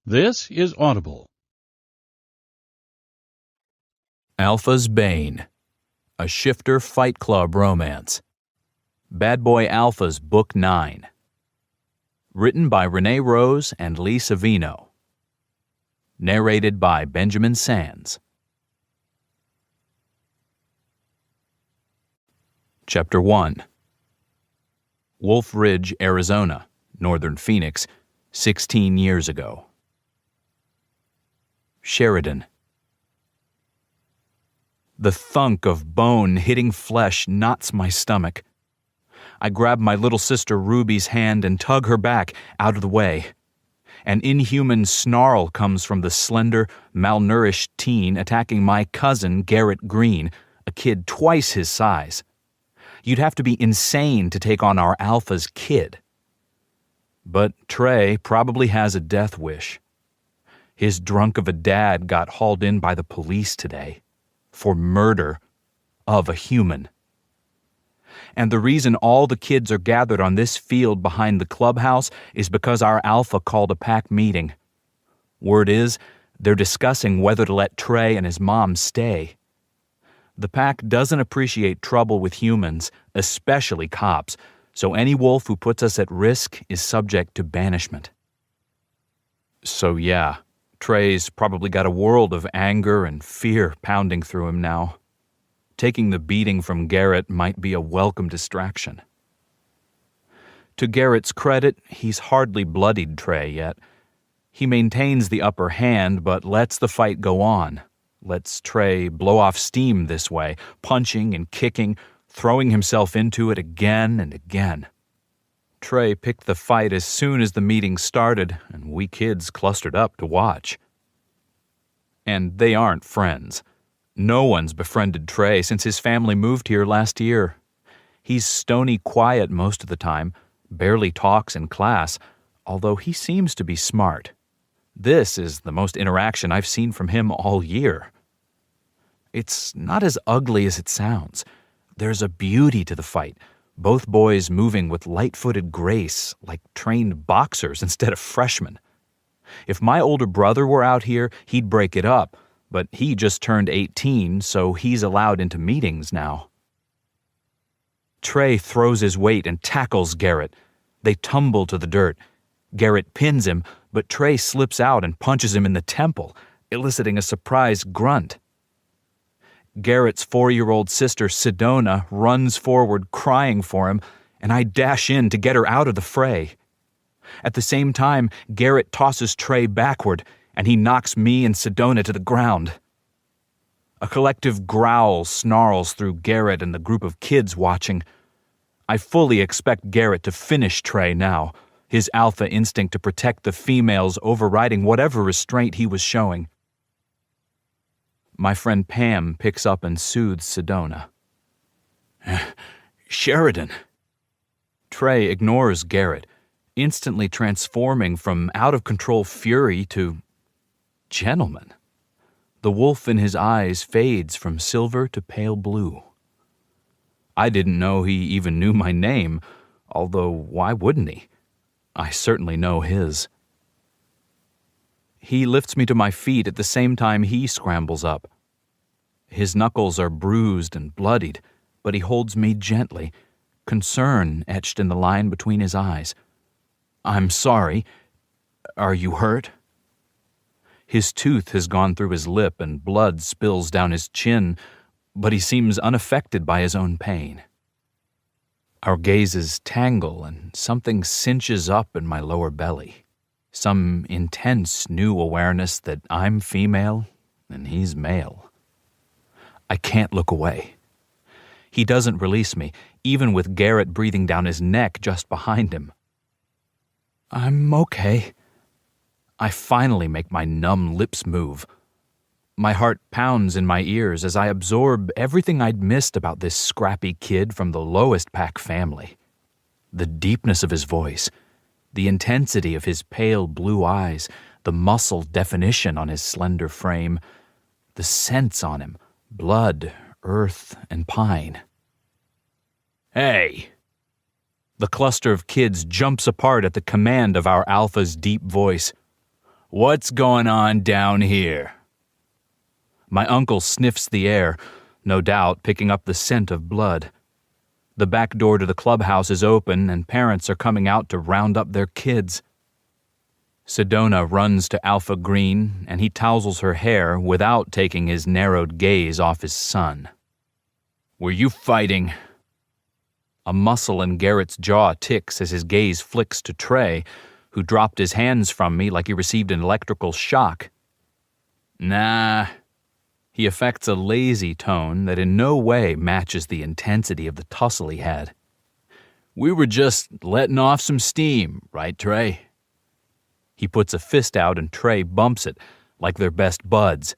This is Audible. Alpha's Bane, a shifter Fight Club romance. Bad Boy Alpha's Book 9. Written by Renee Rose and Lee Savino. Narrated by Benjamin Sands. Chapter 1. Wolf Ridge, Arizona, northern Phoenix, 16 years ago. Sheridan. The thunk of bone hitting flesh knots my stomach. I grab my little sister Ruby's hand and tug her back out of the way. An inhuman snarl comes from the slender, malnourished teen attacking my cousin Garrett Green, a kid twice his size. You'd have to be insane to take on our Alpha's kid. But Trey probably has a death wish. His drunk of a dad got hauled in by the police today for murder of a human. And the reason all the kids are gathered on this field behind the clubhouse is because our Alpha called a pack meeting. Word is, they're discussing whether to let Trey and his mom stay. The pack doesn't appreciate trouble with humans, especially cops, so any wolf who puts us at risk is subject to banishment. So yeah, Trey's probably got a world of anger and fear pounding through him now. Taking the beating from Garrett might be a welcome distraction. To Garrett's credit, he's hardly bloodied Trey yet. He maintains the upper hand but lets the fight go on. Lets Trey blow off steam this way, punching and kicking, throwing himself into it again and again. Trey picked the fight as soon as the meeting started, and we kids clustered up to watch. And they aren't friends. No one's befriended Trey since his family moved here last year. He's stony quiet most of the time, barely talks in class, although he seems to be smart. This is the most interaction I've seen from him all year. It's not as ugly as it sounds. There's a beauty to the fight, both boys moving with light-footed grace, like trained boxers instead of freshmen. If my older brother were out here, he'd break it up, but he just turned 18, so he's allowed into meetings now. Trey throws his weight and tackles Garrett. They tumble to the dirt. Garrett pins him, but Trey slips out and punches him in the temple, eliciting a surprised grunt. Garrett's 4-year-old sister Sedona runs forward crying for him, and I dash in to get her out of the fray. At the same time, Garrett tosses Trey backward, and he knocks me and Sedona to the ground. A collective growl snarls through Garrett and the group of kids watching. I fully expect Garrett to finish Trey now, his alpha instinct to protect the females overriding whatever restraint he was showing. My friend Pam picks up and soothes Sedona. Sheridan. Trey ignores Garrett, instantly transforming from out-of-control fury to gentleman. The wolf in his eyes fades from silver to pale blue. I didn't know he even knew my name, although why wouldn't he? I certainly know his. He lifts me to my feet at the same time he scrambles up. His knuckles are bruised and bloodied, but he holds me gently, concern etched in the line between his eyes. I'm sorry. Are you hurt? His tooth has gone through his lip and blood spills down his chin, but he seems unaffected by his own pain. Our gazes tangle and something cinches up in my lower belly. Some intense new awareness that I'm female and he's male. I can't look away. He doesn't release me, even with Garrett breathing down his neck just behind him. I'm okay. I finally make my numb lips move. My heart pounds in my ears as I absorb everything I'd missed about this scrappy kid from the lowest pack family. The deepness of his voice, the intensity of his pale blue eyes, the muscle definition on his slender frame, the scents on him, blood, earth, and pine. Hey! The cluster of kids jumps apart at the command of our Alpha's deep voice. What's going on down here? My uncle sniffs the air, no doubt picking up the scent of blood. The back door to the clubhouse is open and parents are coming out to round up their kids. Sedona runs to Alpha Green and he tousles her hair without taking his narrowed gaze off his son. Were you fighting? A muscle in Garrett's jaw ticks as his gaze flicks to Trey, who dropped his hands from me like he received an electrical shock. Nah. He affects a lazy tone that in no way matches the intensity of the tussle he had. We were just letting off some steam, right, Trey? He puts a fist out and Trey bumps it, like they're best buds.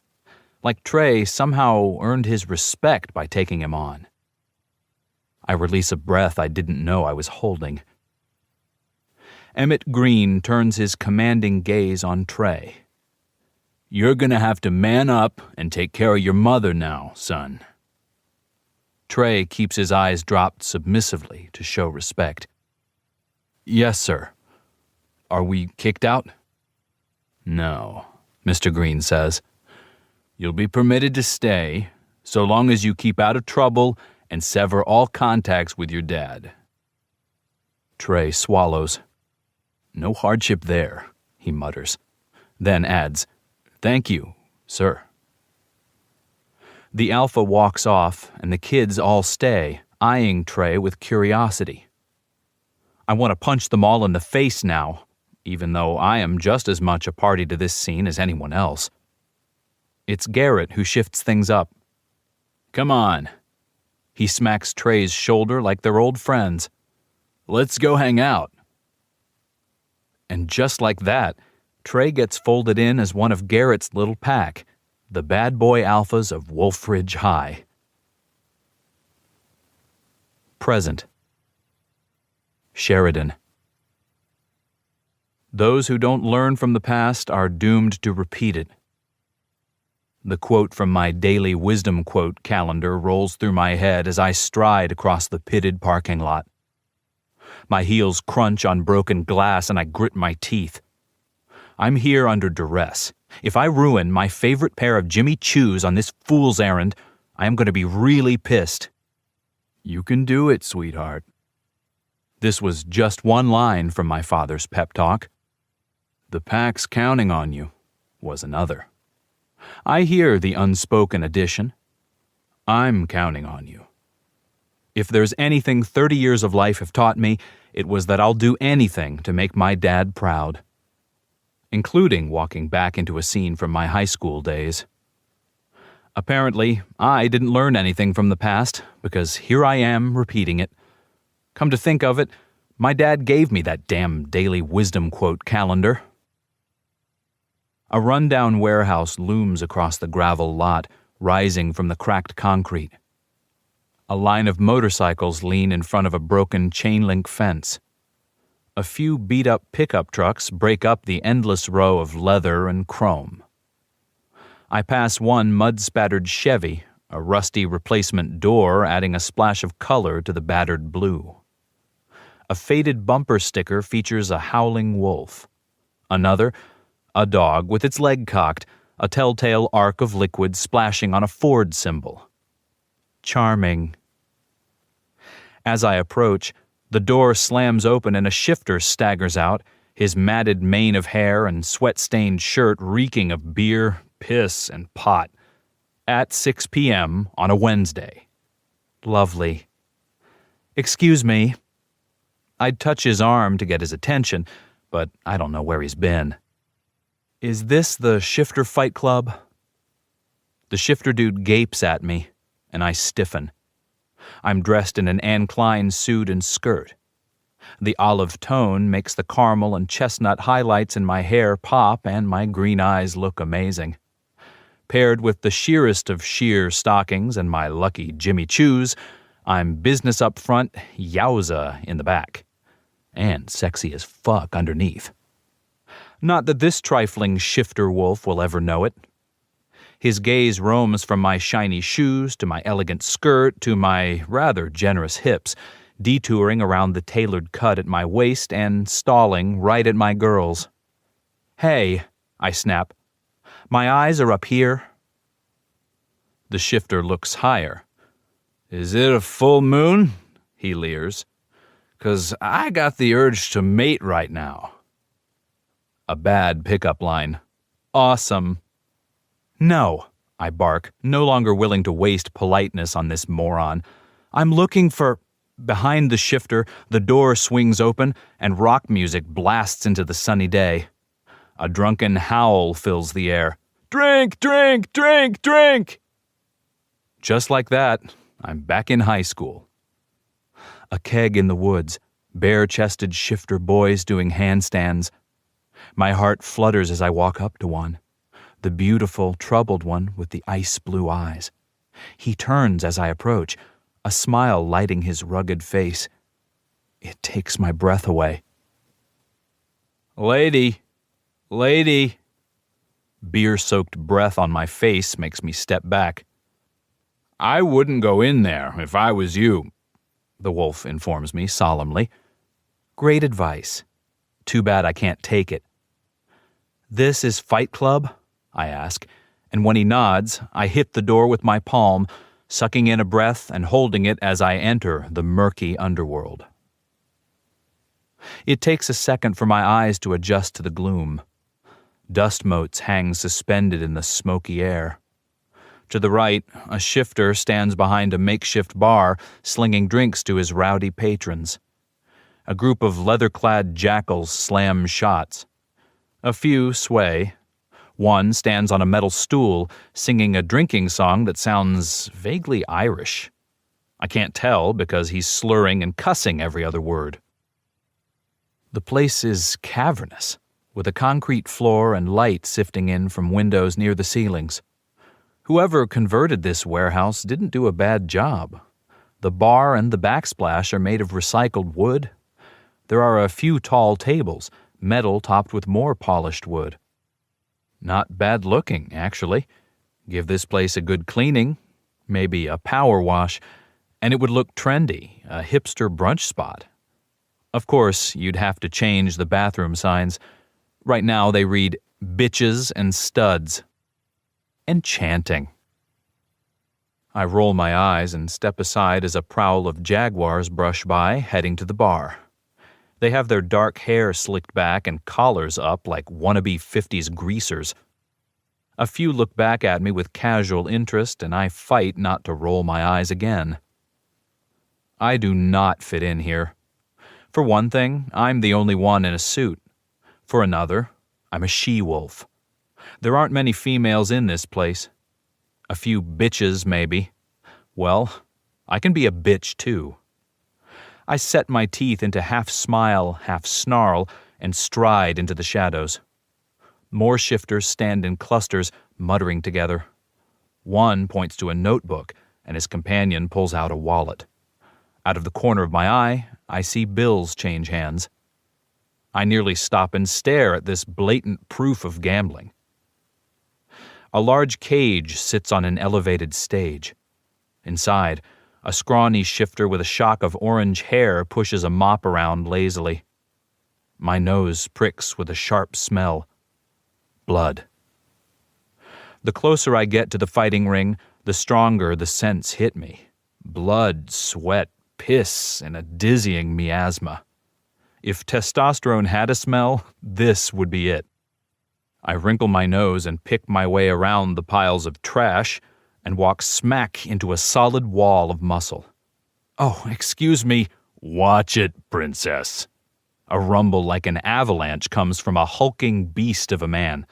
Like Trey somehow earned his respect by taking him on. I release a breath I didn't know I was holding. Emmett Green turns his commanding gaze on Trey. You're gonna have to man up and take care of your mother now, son. Trey keeps his eyes dropped submissively to show respect. Yes, sir. Are we kicked out? No, Mr. Green says. You'll be permitted to stay, so long as you keep out of trouble and sever all contacts with your dad. Trey swallows. No hardship there, he mutters, then adds, Thank you, sir. The Alpha walks off, and the kids all stay, eyeing Trey with curiosity. I want to punch them all in the face now, even though I am just as much a party to this scene as anyone else. It's Garrett who shifts things up. Come on. He smacks Trey's shoulder like they're old friends. Let's go hang out. And just like that, Trey gets folded in as one of Garrett's little pack, the bad boy alphas of Wolf Ridge High. Present. Sheridan. Those who don't learn from the past are doomed to repeat it. The quote from my daily wisdom quote calendar rolls through my head as I stride across the pitted parking lot. My heels crunch on broken glass and I grit my teeth. I'm here under duress. If I ruin my favorite pair of Jimmy Choos on this fool's errand, I am going to be really pissed. You can do it, sweetheart. This was just one line from my father's pep talk. The pack's counting on you, was another. I hear the unspoken addition. I'm counting on you. If there's anything 30 years of life have taught me, it was that I'll do anything to make my dad proud. Including walking back into a scene from my high school days. Apparently, I didn't learn anything from the past, because here I am repeating it. Come to think of it, my dad gave me that damn daily wisdom quote calendar. A rundown warehouse looms across the gravel lot, rising from the cracked concrete. A line of motorcycles lean in front of a broken chain-link fence. A few beat-up pickup trucks break up the endless row of leather and chrome. I pass one mud-spattered Chevy, a rusty replacement door adding a splash of color to the battered blue. A faded bumper sticker features a howling wolf. Another, a dog with its leg cocked, a telltale arc of liquid splashing on a Ford symbol. Charming. As I approach, the door slams open and a shifter staggers out, his matted mane of hair and sweat-stained shirt reeking of beer, piss, and pot. At 6 p.m. on a Wednesday. Lovely. Excuse me. I'd touch his arm to get his attention, but I don't know where he's been. Is this the Shifter Fight Club? The shifter dude gapes at me, and I stiffen. I'm dressed in an Anne Klein suit and skirt. The olive tone makes the caramel and chestnut highlights in my hair pop and my green eyes look amazing. Paired with the sheerest of sheer stockings and my lucky Jimmy Choos, I'm business up front, yowza in the back. And sexy as fuck underneath. Not that this trifling shifter wolf will ever know it. His gaze roams from my shiny shoes to my elegant skirt to my rather generous hips, detouring around the tailored cut at my waist and stalling right at my girls. Hey, I snap. My eyes are up here. The shifter looks higher. Is it a full moon? He leers. 'Cause I got the urge to mate right now. A bad pickup line. Awesome. No, I bark, no longer willing to waste politeness on this moron. I'm looking for... Behind the shifter, the door swings open and rock music blasts into the sunny day. A drunken howl fills the air. Drink, drink, drink, drink! Just like that, I'm back in high school. A keg in the woods, bare-chested shifter boys doing handstands. My heart flutters as I walk up to one, the beautiful, troubled one with the ice-blue eyes. He turns as I approach, a smile lighting his rugged face. It takes my breath away. Lady, lady. Beer-soaked breath on my face makes me step back. I wouldn't go in there if I was you, the wolf informs me solemnly. Great advice. Too bad I can't take it. This is Fight Club? I ask, and when he nods, I hit the door with my palm, sucking in a breath and holding it as I enter the murky underworld. It takes a second for my eyes to adjust to the gloom. Dust motes hang suspended in the smoky air. To the right, a shifter stands behind a makeshift bar, slinging drinks to his rowdy patrons. A group of leather-clad jackals slam shots. A few sway. One stands on a metal stool, singing a drinking song that sounds vaguely Irish. I can't tell because he's slurring and cussing every other word. The place is cavernous, with a concrete floor and light sifting in from windows near the ceilings. Whoever converted this warehouse didn't do a bad job. The bar and the backsplash are made of recycled wood. There are a few tall tables, metal topped with more polished wood. Not bad looking, actually. Give this place a good cleaning, maybe a power wash, and it would look trendy, a hipster brunch spot. Of course, you'd have to change the bathroom signs. Right now they read, bitches and studs. Enchanting. I roll my eyes and step aside as a prowl of jaguars brush by, heading to the bar. They have their dark hair slicked back and collars up like wannabe 50s greasers. A few look back at me with casual interest, and I fight not to roll my eyes again. I do not fit in here. For one thing, I'm the only one in a suit. For another, I'm a she-wolf. There aren't many females in this place. A few bitches, maybe. Well, I can be a bitch, too. I set my teeth into half smile, half snarl, and stride into the shadows. More shifters stand in clusters, muttering together. One points to a notebook, and his companion pulls out a wallet. Out of the corner of my eye, I see bills change hands. I nearly stop and stare at this blatant proof of gambling. A large cage sits on an elevated stage. Inside, a scrawny shifter with a shock of orange hair pushes a mop around lazily. My nose pricks with a sharp smell. Blood. The closer I get to the fighting ring, the stronger the scents hit me. Blood, sweat, piss, and a dizzying miasma. If testosterone had a smell, this would be it. I wrinkle my nose and pick my way around the piles of trash and walk smack into a solid wall of muscle. Oh, excuse me. Watch it, princess. A rumble like an avalanche comes from a hulking beast of a man.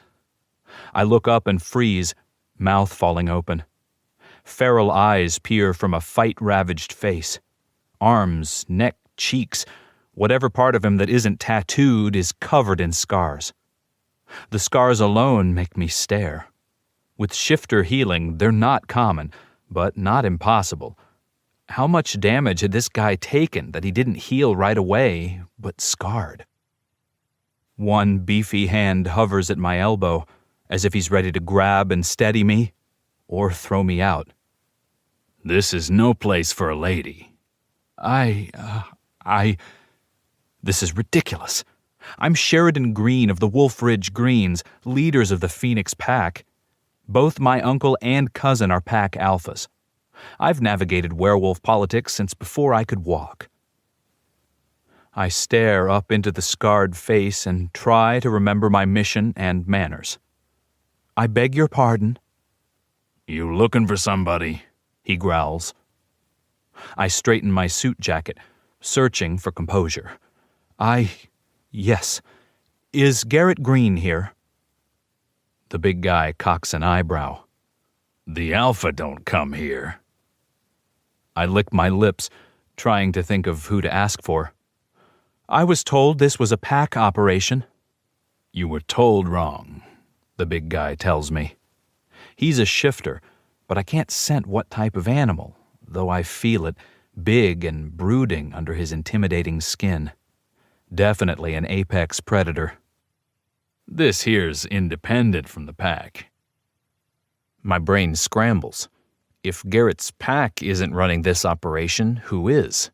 I look up and freeze, mouth falling open. Feral eyes peer from a fight-ravaged face. Arms, neck, cheeks, whatever part of him that isn't tattooed is covered in scars. The scars alone make me stare. With shifter healing, they're not common, but not impossible. How much damage had this guy taken that he didn't heal right away, but scarred? One beefy hand hovers at my elbow, as if he's ready to grab and steady me, or throw me out. This is no place for a lady. This is ridiculous. I'm Sheridan Green of the Wolf Ridge Greens, leaders of the Phoenix Pack. Both my uncle and cousin are Pack Alphas. I've navigated werewolf politics since before I could walk. I stare up into the scarred face and try to remember my mission and manners. I beg your pardon. You looking for somebody? He growls. I straighten my suit jacket, searching for composure. Yes. Is Garrett Green here? The big guy cocks an eyebrow. The Alpha don't come here. I lick my lips, trying to think of who to ask for. I was told this was a pack operation. You were told wrong, the big guy tells me. He's a shifter, but I can't scent what type of animal, though I feel it, big and brooding under his intimidating skin. Definitely an apex predator. This here's independent from the pack. My brain scrambles. If Garrett's pack isn't running this operation, who is?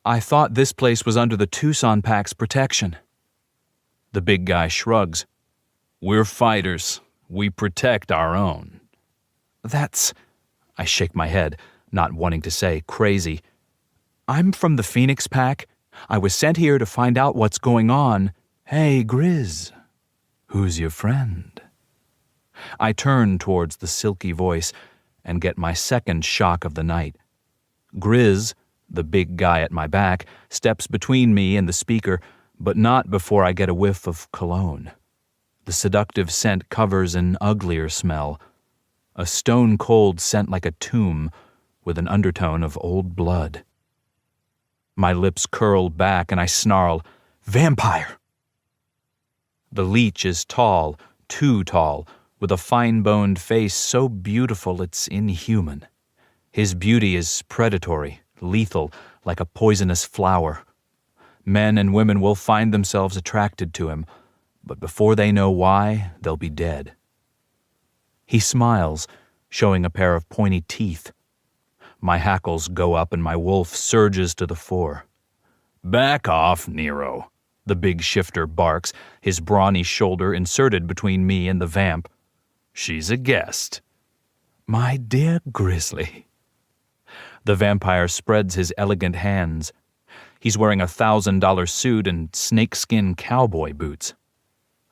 I thought this place was under the Tucson Pack's protection. The big guy shrugs. We're fighters. We protect our own. I shake my head, not wanting to say crazy. I'm from the Phoenix Pack. I was sent here to find out what's going on. Hey, Grizz. Who's your friend? I turn towards the silky voice and get my second shock of the night. Grizz, the big guy at my back, steps between me and the speaker, but not before I get a whiff of cologne. The seductive scent covers an uglier smell, a stone-cold scent like a tomb with an undertone of old blood. My lips curl back and I snarl, "Vampire!" The leech is tall, too tall, with a fine-boned face so beautiful it's inhuman. His beauty is predatory, lethal, like a poisonous flower. Men and women will find themselves attracted to him, but before they know why, they'll be dead. He smiles, showing a pair of pointy teeth. My hackles go up and my wolf surges to the fore. Back off, Nero, the big shifter barks, his brawny shoulder inserted between me and the vamp. She's a guest. My dear Grizzly. The vampire spreads his elegant hands. He's wearing a $1,000 suit and snakeskin cowboy boots.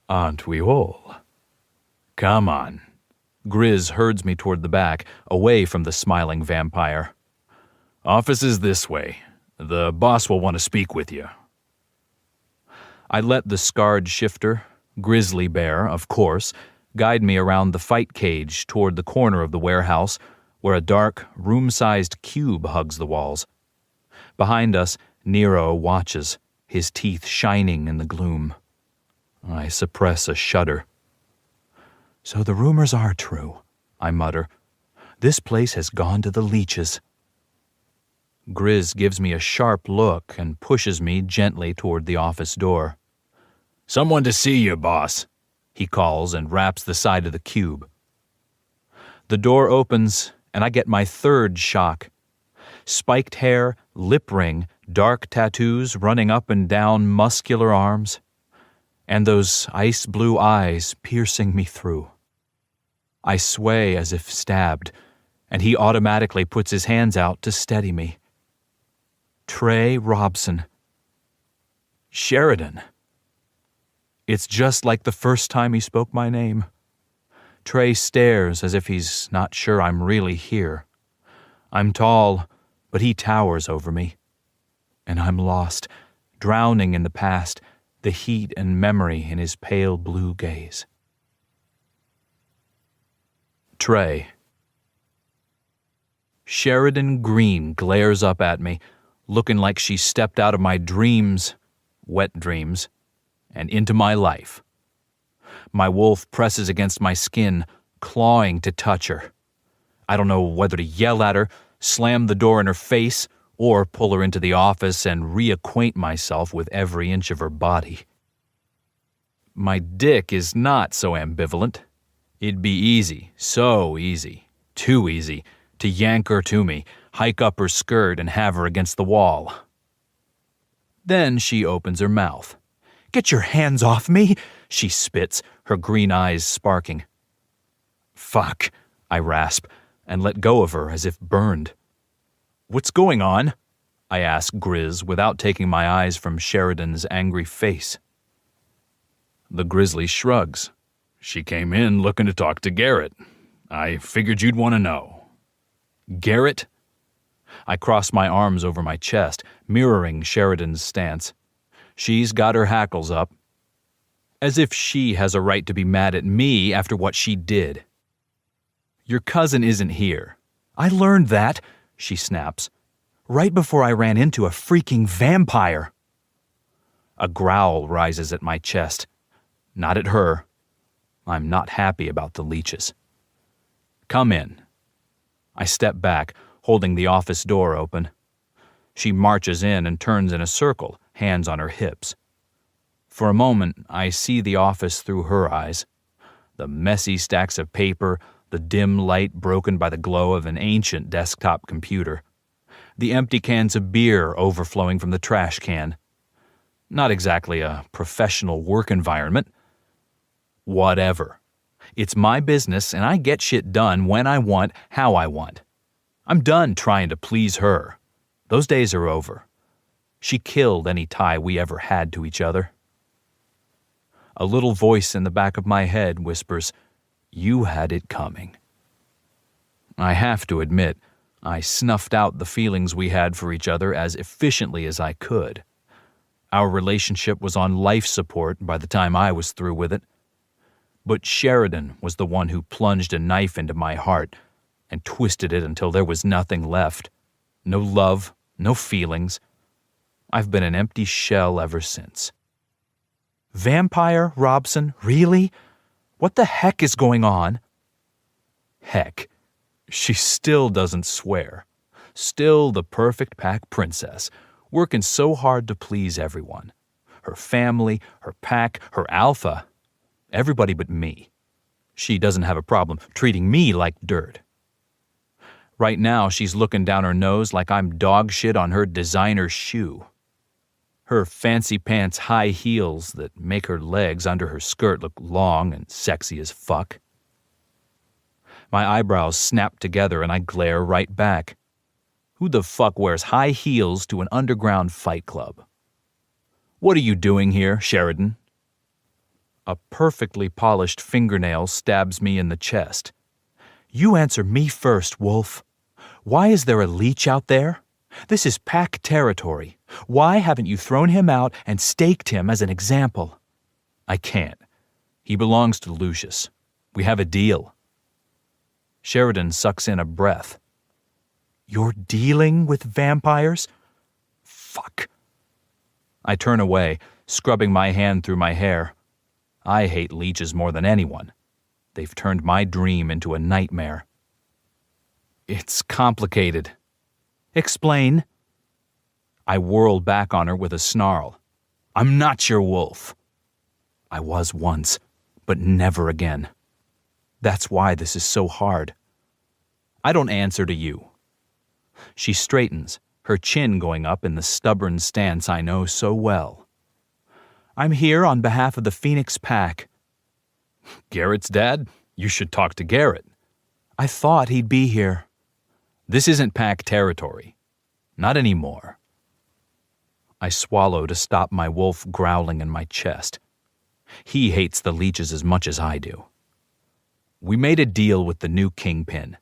Aren't we all? Come on. Grizz herds me toward the back, away from the smiling vampire. Office is this way. The boss will want to speak with you. I let the scarred shifter, Grizzly Bear, of course, guide me around the fight cage toward the corner of the warehouse where a dark, room-sized cube hugs the walls. Behind us, Nero watches, his teeth shining in the gloom. I suppress a shudder. So the rumors are true, I mutter. This place has gone to the leeches. Grizz gives me a sharp look and pushes me gently toward the office door. Someone to see you, boss, he calls and raps the side of the cube. The door opens and I get my third shock. Spiked hair, lip ring, dark tattoos running up and down muscular arms, and those ice blue eyes piercing me through. I sway as if stabbed, and he automatically puts his hands out to steady me. Trey Robson. Sheridan. It's just like the first time he spoke my name. Trey stares as if he's not sure I'm really here. I'm tall, but he towers over me. And I'm lost, drowning in the past, the heat and memory in his pale blue gaze. Trey. Sheridan Green glares up at me, looking like she stepped out of my dreams, wet dreams, and into my life. My wolf presses against my skin, clawing to touch her. I don't know whether to yell at her, slam the door in her face, or pull her into the office and reacquaint myself with every inch of her body. My dick is not so ambivalent. It'd be easy, so easy, too easy, to yank her to me, hike up her skirt, and have her against the wall. Then she opens her mouth, Get your hands off me, she spits, her green eyes sparking. Fuck, I rasp, and let go of her as if burned. What's going on? I ask Grizz without taking my eyes from Sheridan's angry face. The grizzly shrugs. She came in looking to talk to Garrett. I figured you'd want to know. Garrett? I cross my arms over my chest, mirroring Sheridan's stance. She's got her hackles up. As if she has a right to be mad at me after what she did. Your cousin isn't here. I learned that, she snaps, right before I ran into a freaking vampire. A growl rises at my chest. Not at her. I'm not happy about the leeches. Come in. I step back, holding the office door open. She marches in and turns in a circle, hands on her hips. For a moment, I see the office through her eyes. The messy stacks of paper, the dim light broken by the glow of an ancient desktop computer. The empty cans of beer overflowing from the trash can. Not exactly a professional work environment. Whatever. It's my business and I get shit done when I want, how I want. I'm done trying to please her. Those days are over. She killed any tie we ever had to each other. A little voice in the back of my head whispers, "You had it coming." I have to admit, I snuffed out the feelings we had for each other as efficiently as I could. Our relationship was on life support by the time I was through with it. But Sheridan was the one who plunged a knife into my heart and twisted it until there was nothing left. No love, no feelings. I've been an empty shell ever since. Vampire, Robson, really? What the heck is going on? Heck. She still doesn't swear. Still the perfect pack princess, working so hard to please everyone. Her family, her pack, her alpha. Everybody but me. She doesn't have a problem treating me like dirt. Right now, she's looking down her nose like I'm dog shit on her designer shoe. Her fancy pants high heels that make her legs under her skirt look long and sexy as fuck. My eyebrows snap together and I glare right back. Who the fuck wears high heels to an underground fight club? What are you doing here, Sheridan? A perfectly polished fingernail stabs me in the chest. You answer me first, Wolf. Why is there a leech out there? This is pack territory. Why haven't you thrown him out and staked him as an example? I can't. He belongs to Lucius. We have a deal. Sheridan sucks in a breath. You're dealing with vampires? Fuck. I turn away, scrubbing my hand through my hair. I hate leeches more than anyone. They've turned my dream into a nightmare. It's complicated. Explain. I whirl back on her with a snarl. I'm not your wolf. I was once, but never again. That's why this is so hard. I don't answer to you. She straightens, her chin going up in the stubborn stance I know so well. I'm here on behalf of the Phoenix Pack. Garrett's dad? You should talk to Garrett. I thought he'd be here. This isn't Pack territory. Not anymore. I swallow to stop my wolf growling in my chest. He hates the leeches as much as I do. We made a deal with the new kingpin.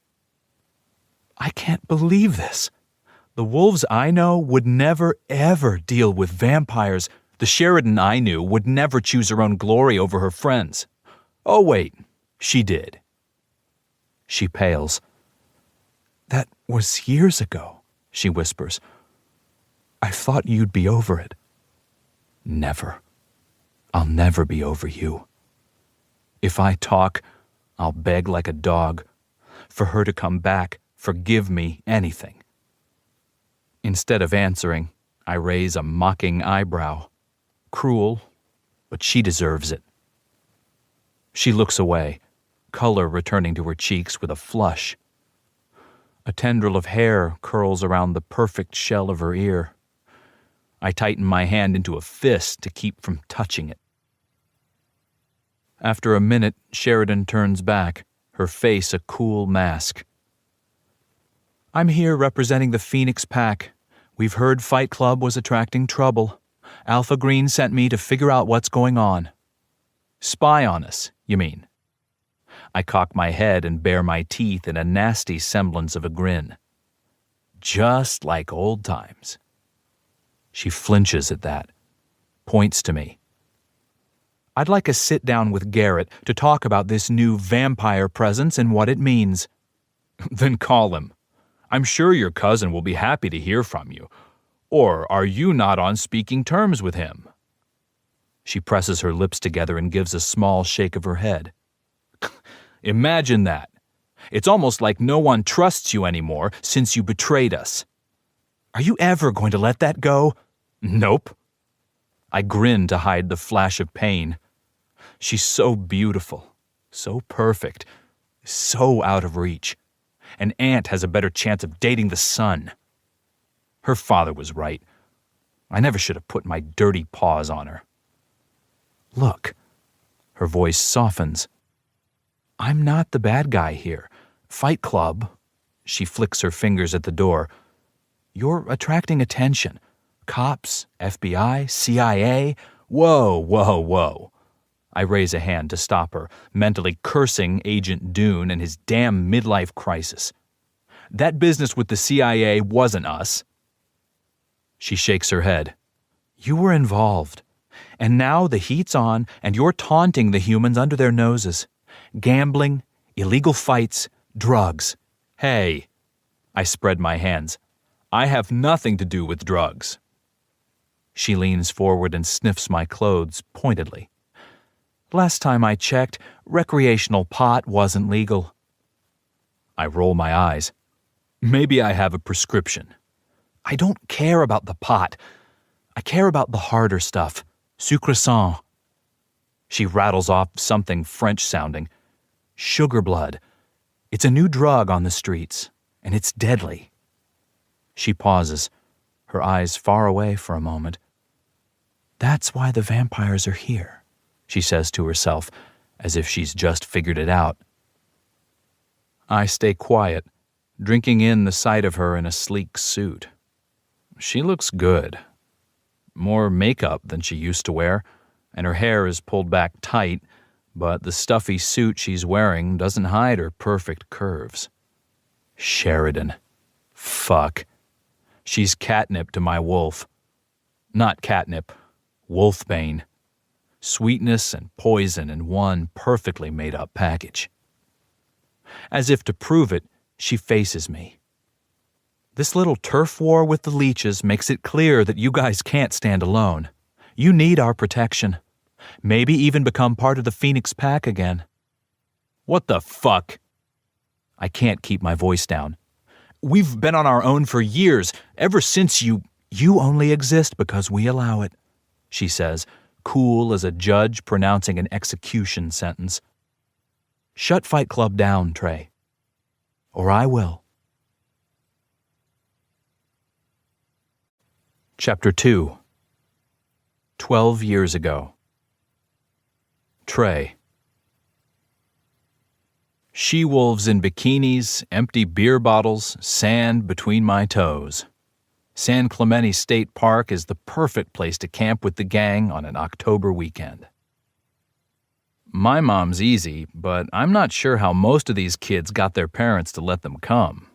I can't believe this. The wolves I know would never, ever deal with vampires. The Sheridan I knew would never choose her own glory over her friends. Oh, wait, she did. She pales. That was years ago, she whispers. I thought you'd be over it. Never. I'll never be over you. If I talk, I'll beg like a dog. For her to come back, forgive me, anything. Instead of answering, I raise a mocking eyebrow. Cruel, but she deserves it. She looks away, color returning to her cheeks with a flush. A tendril of hair curls around the perfect shell of her ear. I tighten my hand into a fist to keep from touching it. After a minute, Sheridan turns back, her face a cool mask. I'm here representing the Phoenix Pack. We've heard Fight Club was attracting trouble. Alpha Green sent me to figure out what's going on. Spy on us, you mean? I cock my head and bare my teeth in a nasty semblance of a grin. Just like old times. She flinches at that, points to me. I'd like a sit-down with Garrett to talk about this new vampire presence and what it means. Then call him. I'm sure your cousin will be happy to hear from you. Or are you not on speaking terms with him? She presses her lips together and gives a small shake of her head. Imagine that. It's almost like no one trusts you anymore since you betrayed us. Are you ever going to let that go? Nope. I grin to hide the flash of pain. She's so beautiful, so perfect, so out of reach. An ant has a better chance of dating the sun. Her father was right. I never should have put my dirty paws on her. Look. Her voice softens. I'm not the bad guy here. Fight Club. She flicks her fingers at the door. You're attracting attention. Cops, FBI, CIA. Whoa, whoa, whoa. I raise a hand to stop her, mentally cursing Agent Dune and his damn midlife crisis. That business with the CIA wasn't us. She shakes her head. You were involved. And now the heat's on and you're taunting the humans under their noses. Gambling, illegal fights, drugs. Hey, I spread my hands. I have nothing to do with drugs. She leans forward and sniffs my clothes pointedly. Last time I checked, recreational pot wasn't legal. I roll my eyes. Maybe I have a prescription. I don't care about the pot. I care about the harder stuff. Sucre sang. She rattles off something French-sounding. Sugar blood. It's a new drug on the streets, and it's deadly. She pauses, her eyes far away for a moment. That's why the vampires are here, she says to herself, as if she's just figured it out. I stay quiet, drinking in the sight of her in a sleek suit. She looks good. More makeup than she used to wear, and her hair is pulled back tight, but the stuffy suit she's wearing doesn't hide her perfect curves. Sheridan. Fuck. She's catnip to my wolf. Not catnip, wolfbane. Sweetness and poison in one perfectly made-up package. As if to prove it, she faces me. This little turf war with the leeches makes it clear that you guys can't stand alone. You need our protection. Maybe even become part of the Phoenix Pack again. What the fuck? I can't keep my voice down. We've been on our own for years, ever since you only exist because we allow it, she says, cool as a judge pronouncing an execution sentence. Shut Fight Club down, Trey. Or I will. Chapter 2. 12 years ago. Trey. She-wolves in bikinis, empty beer bottles, sand between my toes. San Clemente State Park is the perfect place to camp with the gang on an October weekend. My mom's easy, but I'm not sure how most of these kids got their parents to let them come.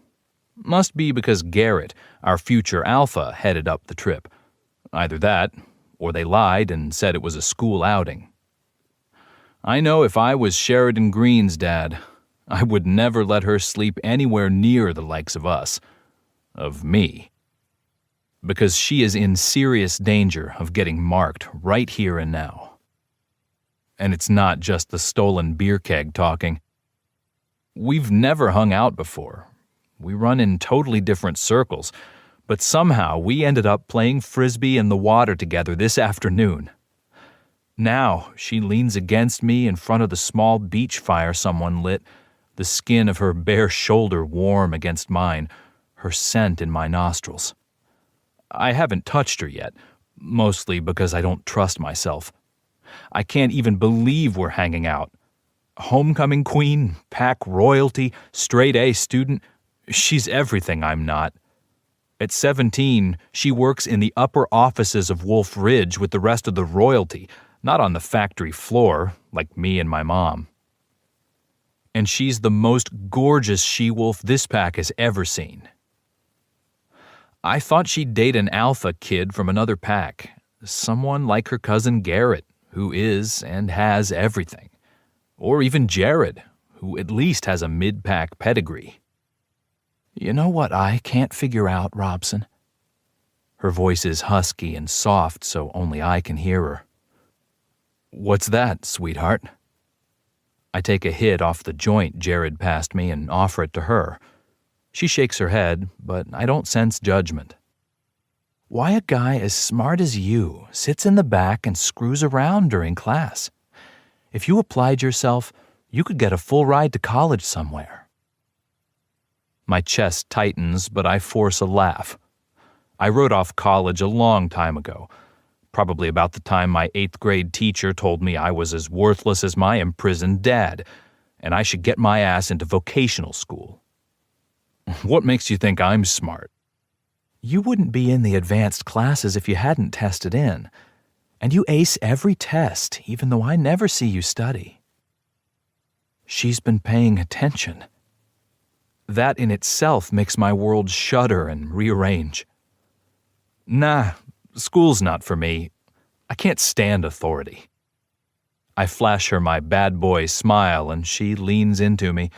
Must be because Garrett, our future alpha, headed up the trip. Either that, or they lied and said it was a school outing. I know if I was Sheridan Green's dad, I would never let her sleep anywhere near the likes of us. Of me. Because she is in serious danger of getting marked right here and now. And it's not just the stolen beer keg talking. We've never hung out before. We run in totally different circles, but somehow we ended up playing frisbee in the water together this afternoon. Now she leans against me in front of the small beach fire someone lit, the skin of her bare shoulder warm against mine, her scent in my nostrils. I haven't touched her yet, mostly because I don't trust myself. I can't even believe we're hanging out. Homecoming queen, pack royalty, straight A student, she's everything I'm not. At 17, she works in the upper offices of Wolf Ridge with the rest of the royalty, not on the factory floor, like me and my mom. And she's the most gorgeous she-wolf this pack has ever seen. I thought she'd date an alpha kid from another pack, someone like her cousin Garrett, who is and has everything. Or even Jared, who at least has a mid-pack pedigree. You know what I can't figure out, Robson? Her voice is husky and soft, so only I can hear her. What's that, sweetheart? I take a hit off the joint Jared passed me and offer it to her. She shakes her head, but I don't sense judgment. Why a guy as smart as you sits in the back and screws around during class. If you applied yourself, you could get a full ride to college somewhere. My chest tightens, but I force a laugh. I wrote off college a long time ago, probably about the time my 8th grade teacher told me I was as worthless as my imprisoned dad, and I should get my ass into vocational school. What makes you think I'm smart? You wouldn't be in the advanced classes if you hadn't tested in, and you ace every test, even though I never see you study. She's been paying attention. That in itself makes my world shudder and rearrange. Nah, school's not for me. I can't stand authority. I flash her my bad boy smile, and she leans into me,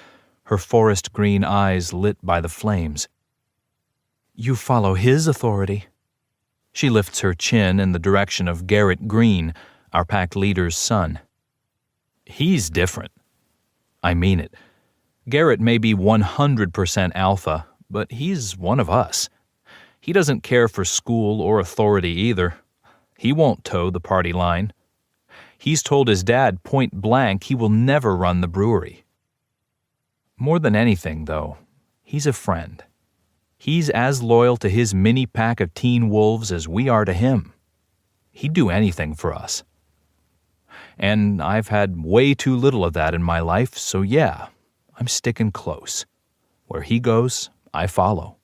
her forest green eyes lit by the flames. You follow his authority. She lifts her chin in the direction of Garrett Green, our pack leader's son. He's different. I mean it. Garrett may be 100% alpha, but he's one of us. He doesn't care for school or authority either. He won't toe the party line. He's told his dad point blank he will never run the brewery. More than anything, though, he's a friend. He's as loyal to his mini pack of teen wolves as we are to him. He'd do anything for us. And I've had way too little of that in my life, so yeah, I'm sticking close. Where he goes, I follow.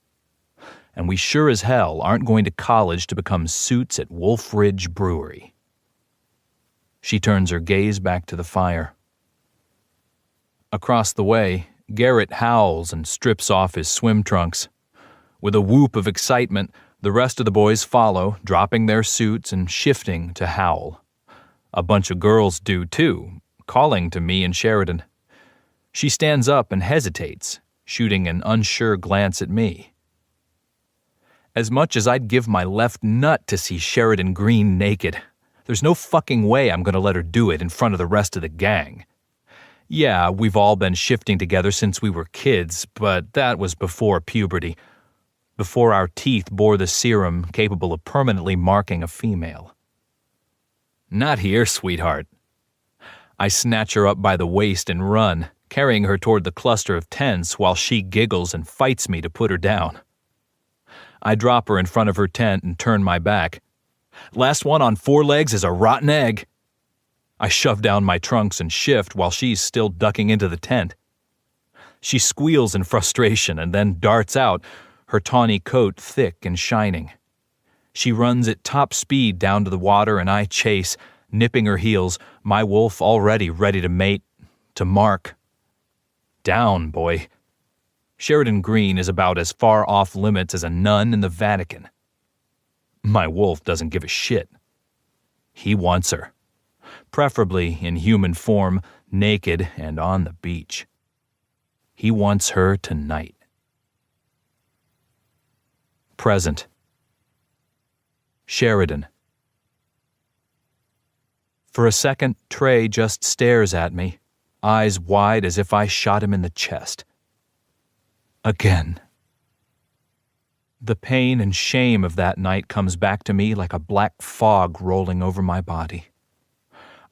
And we sure as hell aren't going to college to become suits at Wolf Ridge Brewery. She turns her gaze back to the fire. Across the way, Garrett howls and strips off his swim trunks. With a whoop of excitement, the rest of the boys follow, dropping their suits and shifting to howl. A bunch of girls do too, calling to me and Sheridan. She stands up and hesitates, shooting an unsure glance at me. As much as I'd give my left nut to see Sheridan Green naked, there's no fucking way I'm going to let her do it in front of the rest of the gang. Yeah, we've all been shifting together since we were kids, but that was before puberty, before our teeth bore the serum capable of permanently marking a female. Not here, sweetheart. I snatch her up by the waist and run, carrying her toward the cluster of tents while she giggles and fights me to put her down. I drop her in front of her tent and turn my back. Last one on 4 legs is a rotten egg. I shove down my trunks and shift while she's still ducking into the tent. She squeals in frustration and then darts out, her tawny coat thick and shining. She runs at top speed down to the water and I chase, nipping her heels, my wolf already ready to mate, to mark. Down, boy. Sheridan Green is about as far off limits as a nun in the Vatican. My wolf doesn't give a shit. He wants her. Preferably in human form, naked and on the beach. He wants her tonight. Present. Sheridan. For a second, Trey just stares at me, eyes wide as if I shot him in the chest. Again. The pain and shame of that night comes back to me like a black fog rolling over my body.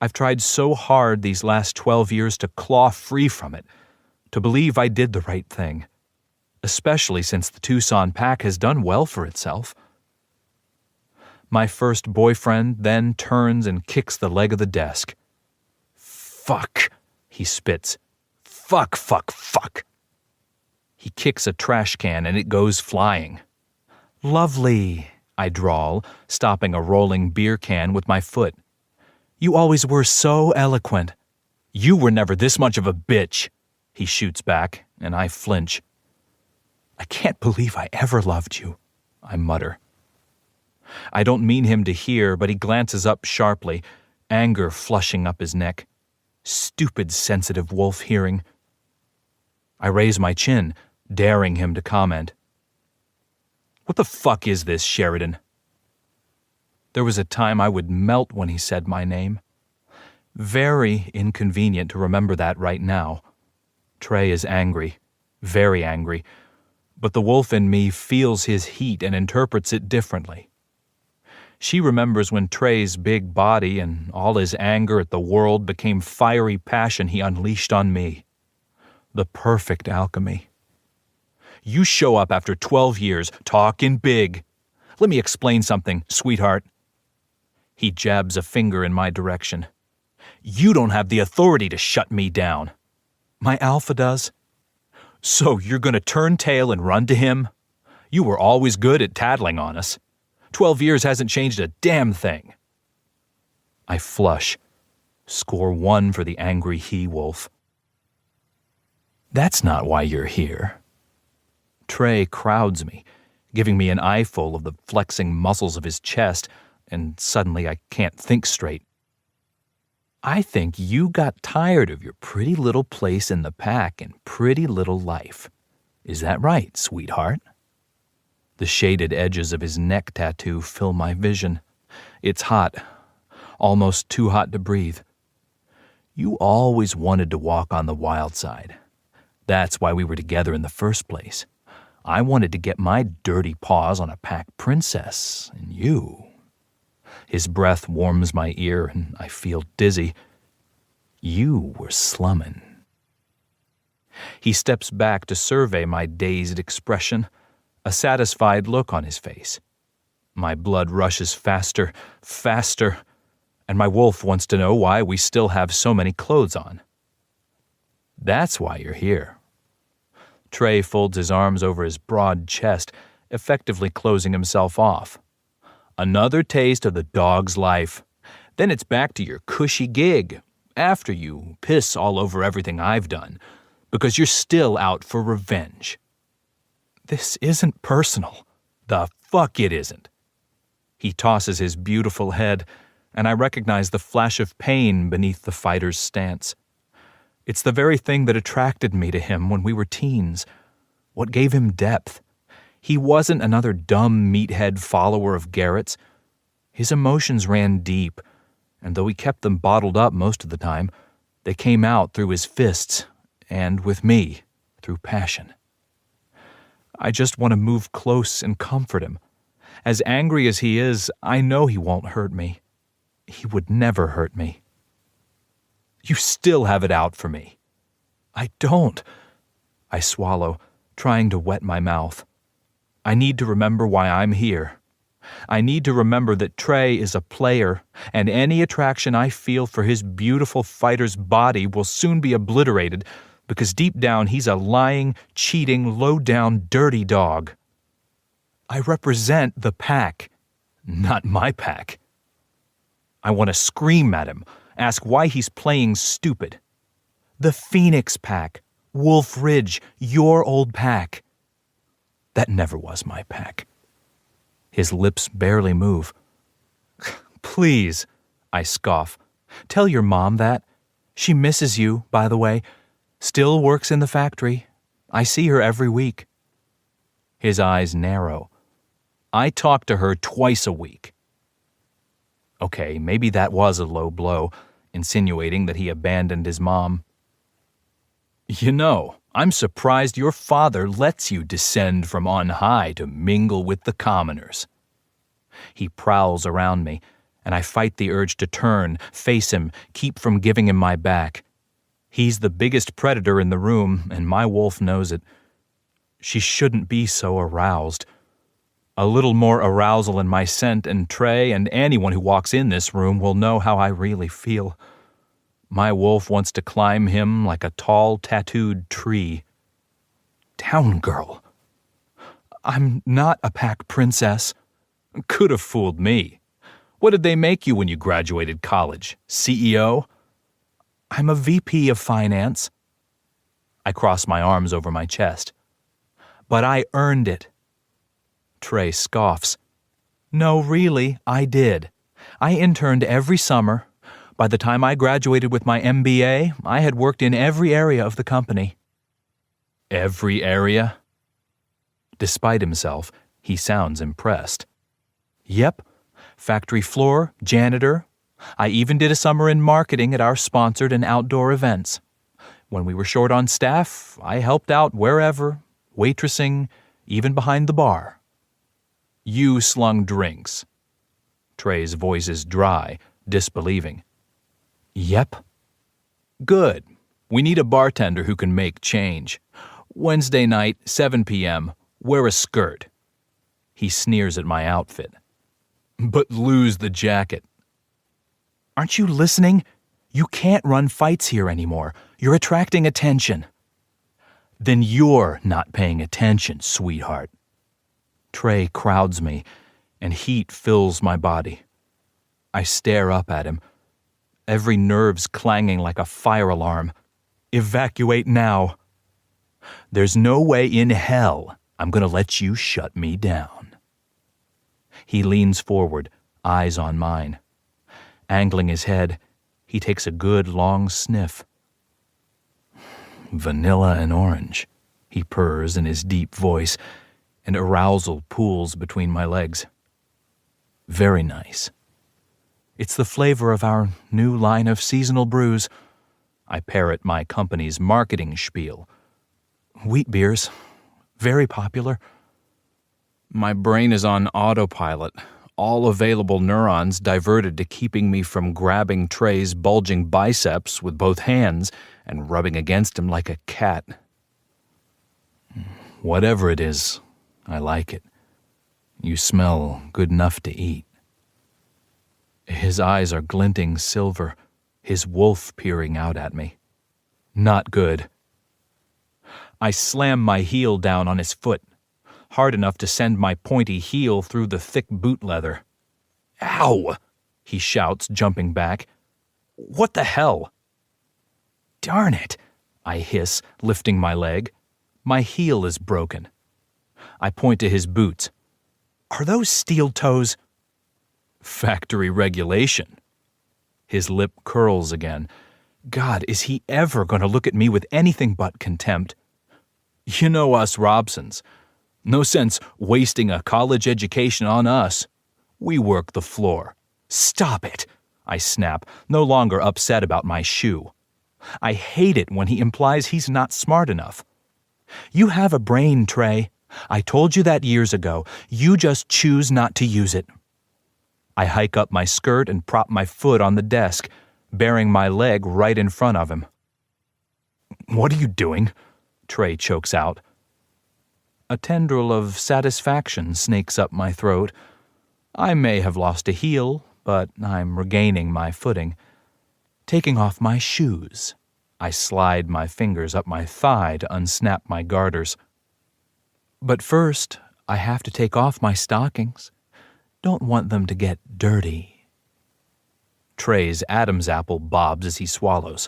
I've tried so hard these last 12 years to claw free from it, to believe I did the right thing, especially since the Tucson pack has done well for itself. My first boyfriend then turns and kicks the leg of the desk. "Fuck," he spits. "Fuck, fuck, fuck." He kicks a trash can and it goes flying. "Lovely," I drawl, stopping a rolling beer can with my foot. "You always were so eloquent." "You were never this much of a bitch," he shoots back, and I flinch. "I can't believe I ever loved you," I mutter. I don't mean him to hear, but he glances up sharply, anger flushing up his neck. Stupid sensitive wolf hearing. I raise my chin, daring him to comment. "What the fuck is this, Sheridan?" There was a time I would melt when he said my name. Very inconvenient to remember that right now. Trey is angry, very angry, but the wolf in me feels his heat and interprets it differently. She remembers when Trey's big body and all his anger at the world became fiery passion he unleashed on me. The perfect alchemy. "You show up after 12 years, talking big. Let me explain something, sweetheart." He jabs a finger in my direction. "You don't have the authority to shut me down." "My alpha does." "So you're going to turn tail and run to him? You were always good at tattling on us. 12 years hasn't changed a damn thing." I flush. Score 1 for the angry he-wolf. "That's not why you're here." Trey crowds me, giving me an eyeful of the flexing muscles of his chest, and suddenly I can't think straight. "I think you got tired of your pretty little place in the pack and pretty little life. Is that right, sweetheart?" The shaded edges of his neck tattoo fill my vision. It's hot, almost too hot to breathe. "You always wanted to walk on the wild side. That's why we were together in the first place. I wanted to get my dirty paws on a pack princess, and you..." His breath warms my ear, and I feel dizzy. "You were slumming." He steps back to survey my dazed expression, a satisfied look on his face. My blood rushes faster, faster, and my wolf wants to know why we still have so many clothes on. "That's why you're here." Trey folds his arms over his broad chest, effectively closing himself off. "Another taste of the dog's life. Then it's back to your cushy gig, after you piss all over everything I've done, because you're still out for revenge." "This isn't personal." "The fuck it isn't." He tosses his beautiful head, and I recognize the flash of pain beneath the fighter's stance. It's the very thing that attracted me to him when we were teens. What gave him depth? He wasn't another dumb meathead follower of Garrett's. His emotions ran deep, and though he kept them bottled up most of the time, they came out through his fists, and with me, through passion. I just want to move close and comfort him. As angry as he is, I know he won't hurt me. He would never hurt me. "You still have it out for me." "I don't." I swallow, trying to wet my mouth. I need to remember why I'm here. I need to remember that Trey is a player, and any attraction I feel for his beautiful fighter's body will soon be obliterated, because deep down he's a lying, cheating, low-down, dirty dog. I represent the pack, not my pack. I want to scream at him, ask why he's playing stupid. The Phoenix pack, Wolf Ridge, your old pack. That never was my pack. His lips barely move. "Please," I scoff. "Tell your mom that. She misses you, by the way. Still works in the factory. I see her every week." His eyes narrow. "I talk to her twice a week." Okay, maybe that was a low blow, insinuating that he abandoned his mom. "You know, I'm surprised your father lets you descend from on high to mingle with the commoners." He prowls around me, and I fight the urge to turn, face him, keep from giving him my back. He's the biggest predator in the room, and my wolf knows it. She shouldn't be so aroused. A little more arousal in my scent, and Trey and anyone who walks in this room will know how I really feel. My wolf wants to climb him like a tall, tattooed tree. Down, girl. I'm not a pack princess. Could have fooled me. What did they make you when you graduated college? CEO? I'm a VP of finance. I cross my arms over my chest. But I earned it. Trey scoffs. No, really, I did. I interned every summer. By the time I graduated with my MBA, I had worked in every area of the company. Every area? Despite himself, he sounds impressed. Yep. Factory floor, janitor. I even did a summer in marketing at our sponsored and outdoor events. When we were short on staff, I helped out wherever, waitressing, even behind the bar. You slung drinks. Trey's voice is dry, disbelieving. Yep. Good. We need a bartender who can make change. Wednesday night, 7 p.m., wear a skirt. He sneers at my outfit. But lose the jacket. Aren't you listening? You can't run fights here anymore. You're attracting attention. Then you're not paying attention, sweetheart. Trey crowds me, and heat fills my body. I stare up at him. Every nerve's clanging like a fire alarm. Evacuate now. There's no way in hell I'm going to let you shut me down. He leans forward, eyes on mine. Angling his head, he takes a good long sniff. Vanilla and orange, he purrs in his deep voice, and arousal pools between my legs. Very nice. It's the flavor of our new line of seasonal brews. I parrot my company's marketing spiel. Wheat beers. Very popular. My brain is on autopilot, all available neurons diverted to keeping me from grabbing Trey's bulging biceps with both hands and rubbing against him like a cat. Whatever it is, I like it. You smell good enough to eat. His eyes are glinting silver, his wolf peering out at me. Not good. I slam my heel down on his foot, hard enough to send my pointy heel through the thick boot leather. Ow! He shouts, jumping back. What the hell? Darn it! I hiss, lifting my leg. My heel is broken. I point to his boots. Are those steel toes? Factory regulation. His lip curls again. God, is he ever going to look at me with anything but contempt? You know us Robsons. No sense wasting a college education on us. We work the floor. Stop it, I snap, no longer upset about my shoe. I hate it when he implies he's not smart enough. You have a brain, Trey. I told you that years ago. You just choose not to use it. I hike up my skirt and prop my foot on the desk, bearing my leg right in front of him. What are you doing? Trey chokes out. A tendril of satisfaction snakes up my throat. I may have lost a heel, but I'm regaining my footing. Taking off my shoes, I slide my fingers up my thigh to unsnap my garters. But first, I have to take off my stockings. Don't want them to get dirty. Trey's Adam's apple bobs as he swallows.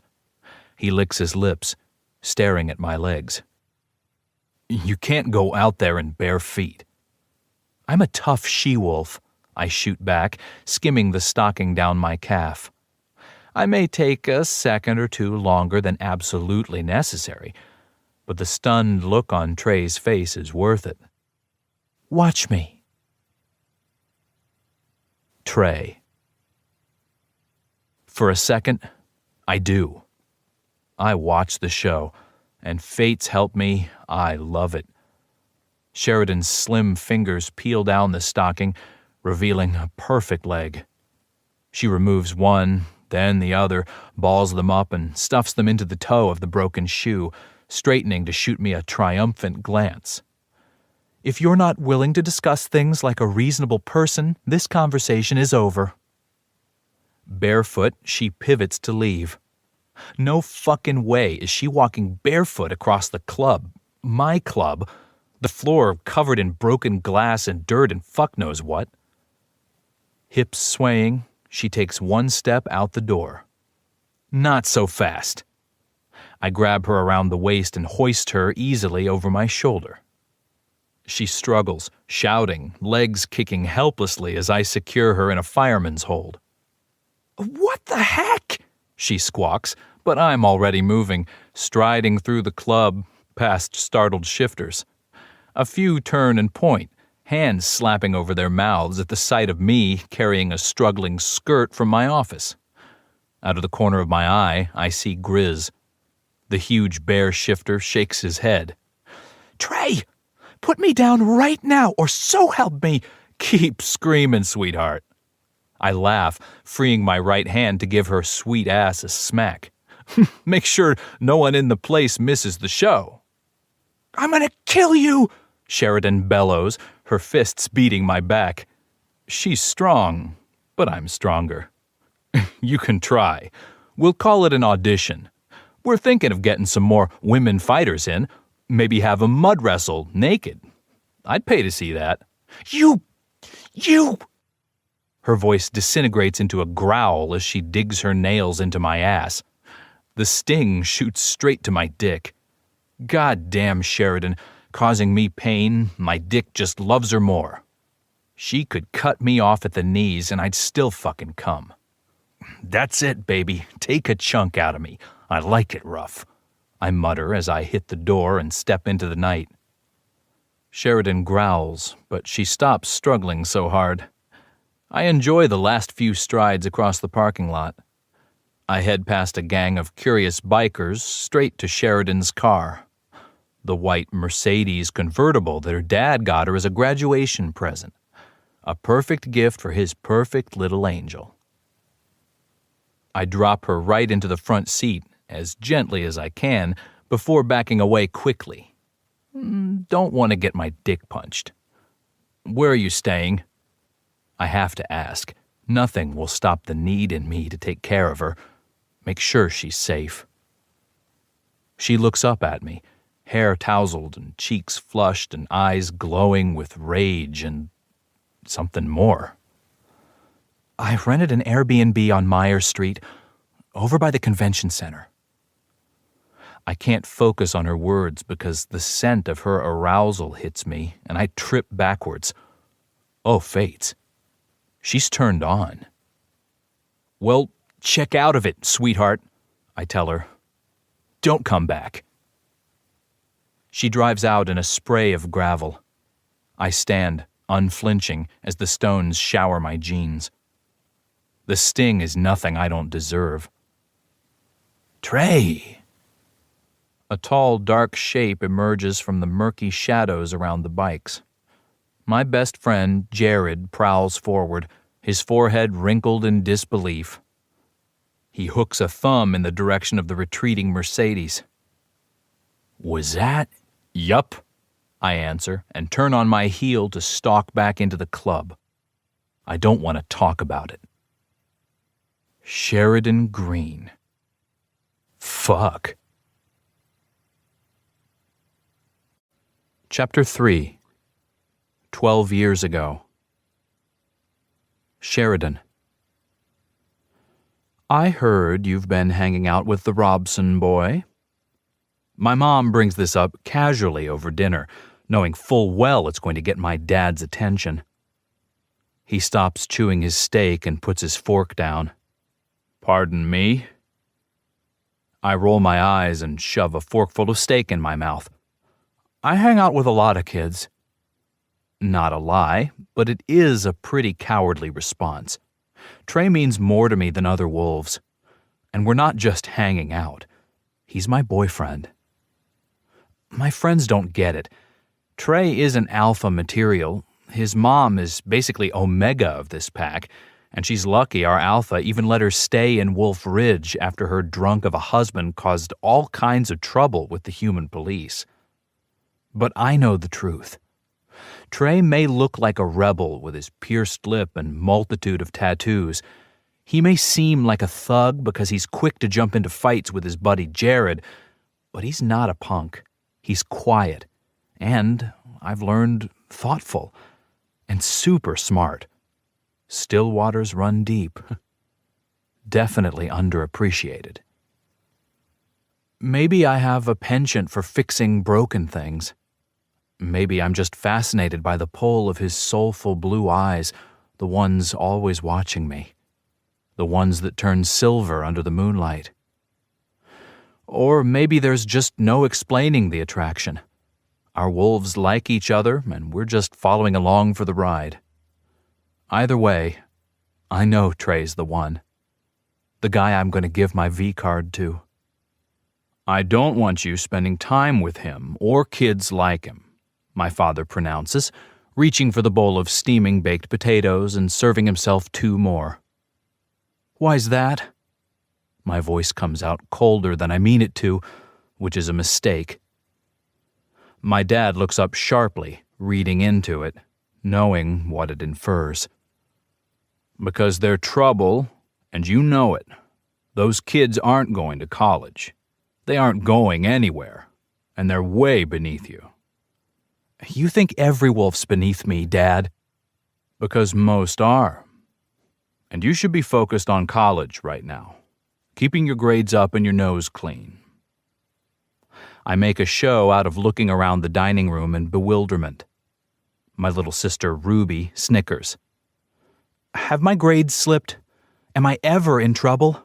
He licks his lips, staring at my legs. You can't go out there in bare feet. I'm a tough she-wolf, I shoot back, skimming the stocking down my calf. I may take a second or two longer than absolutely necessary, but the stunned look on Trey's face is worth it. Watch me. Trey. For a second, I do. I watch the show, and fates help me, I love it. Sheridan's slim fingers peel down the stocking, revealing a perfect leg. She removes one, then the other, balls them up and stuffs them into the toe of the broken shoe, straightening to shoot me a triumphant glance. If you're not willing to discuss things like a reasonable person, this conversation is over. Barefoot, she pivots to leave. No fucking way is she walking barefoot across the club. My club. The floor covered in broken glass and dirt and fuck knows what. Hips swaying, she takes one step out the door. Not so fast. I grab her around the waist and hoist her easily over my shoulder. She struggles, shouting, legs kicking helplessly as I secure her in a fireman's hold. "What the heck?" she squawks, but I'm already moving, striding through the club, past startled shifters. A few turn and point, hands slapping over their mouths at the sight of me carrying a struggling skirt from my office. Out of the corner of my eye, I see Grizz. The huge bear shifter shakes his head. "Trey, put me down right now, or so help me." "Keep screaming, sweetheart." I laugh, freeing my right hand to give her sweet ass a smack. Make sure no one in the place misses the show. "I'm gonna kill you," Sheridan bellows, her fists beating my back. She's strong, but I'm stronger. You can try. We'll call it an audition. We're thinking of getting some more women fighters in. Maybe have a mud wrestle naked. I'd pay to see that. You! Her voice disintegrates into a growl as she digs her nails into my ass. The sting shoots straight to my dick. God damn Sheridan, causing me pain, my dick just loves her more. She could cut me off at the knees and I'd still fucking come. "That's it, baby. Take a chunk out of me. I like it rough," I mutter as I hit the door and step into the night. Sheridan growls, but she stops struggling so hard. I enjoy the last few strides across the parking lot. I head past a gang of curious bikers straight to Sheridan's car. The white Mercedes convertible that her dad got her as a graduation present. A perfect gift for his perfect little angel. I drop her right into the front seat as gently as I can before backing away quickly. Don't want to get my dick punched. "Where are you staying?" I have to ask. Nothing will stop the need in me to take care of her. Make sure she's safe. She looks up at me, hair tousled and cheeks flushed and eyes glowing with rage and something more. "I rented an Airbnb on Meyer Street, over by the convention center." I can't focus on her words because the scent of her arousal hits me and I trip backwards. Oh, fates. She's turned on. "Well, check out of it, sweetheart," I tell her. "Don't come back." She drives out in a spray of gravel. I stand, unflinching, as the stones shower my jeans. The sting is nothing I don't deserve. "Trey!" A tall, dark shape emerges from the murky shadows around the bikes. My best friend, Jared, prowls forward, his forehead wrinkled in disbelief. He hooks a thumb in the direction of the retreating Mercedes. "Was that?" "Yup," I answer, and turn on my heel to stalk back into the club. I don't want to talk about it. Sheridan Green. Fuck. Chapter 3. 12 years ago. Sheridan. I heard you've been hanging out with the Robson boy. My mom brings this up casually over dinner, knowing full well it's going to get my dad's attention. He stops chewing his steak and puts his fork down. "Pardon me?" I roll my eyes and shove a forkful of steak in my mouth. "I hang out with a lot of kids." Not a lie, but it is a pretty cowardly response. Trey means more to me than other wolves. And we're not just hanging out. He's my boyfriend. My friends don't get it. Trey isn't alpha material. His mom is basically omega of this pack, and she's lucky our alpha even let her stay in Wolf Ridge after her drunk of a husband caused all kinds of trouble with the human police. But I know the truth. Trey may look like a rebel with his pierced lip and multitude of tattoos. He may seem like a thug because he's quick to jump into fights with his buddy Jared, but he's not a punk. He's quiet, and, I've learned, thoughtful, and super smart. Still waters run deep. Definitely underappreciated. Maybe I have a penchant for fixing broken things. Maybe I'm just fascinated by the pull of his soulful blue eyes, the ones always watching me. The ones that turn silver under the moonlight. Or maybe there's just no explaining the attraction. Our wolves like each other, and we're just following along for the ride. Either way, I know Trey's the one. The guy I'm going to give my V-card to. I don't want you spending time with him or kids like him, my father pronounces, reaching for the bowl of steaming baked potatoes and serving himself 2 more. Why's that? My voice comes out colder than I mean it to, which is a mistake. My dad looks up sharply, reading into it, knowing what it infers. Because they're trouble, and you know it. Those kids aren't going to college. They aren't going anywhere, and they're way beneath you. You think every wolf's beneath me, Dad? Because most are. And you should be focused on college right now, keeping your grades up and your nose clean. I make a show out of looking around the dining room in bewilderment. My little sister Ruby snickers. Have my grades slipped? Am I ever in trouble?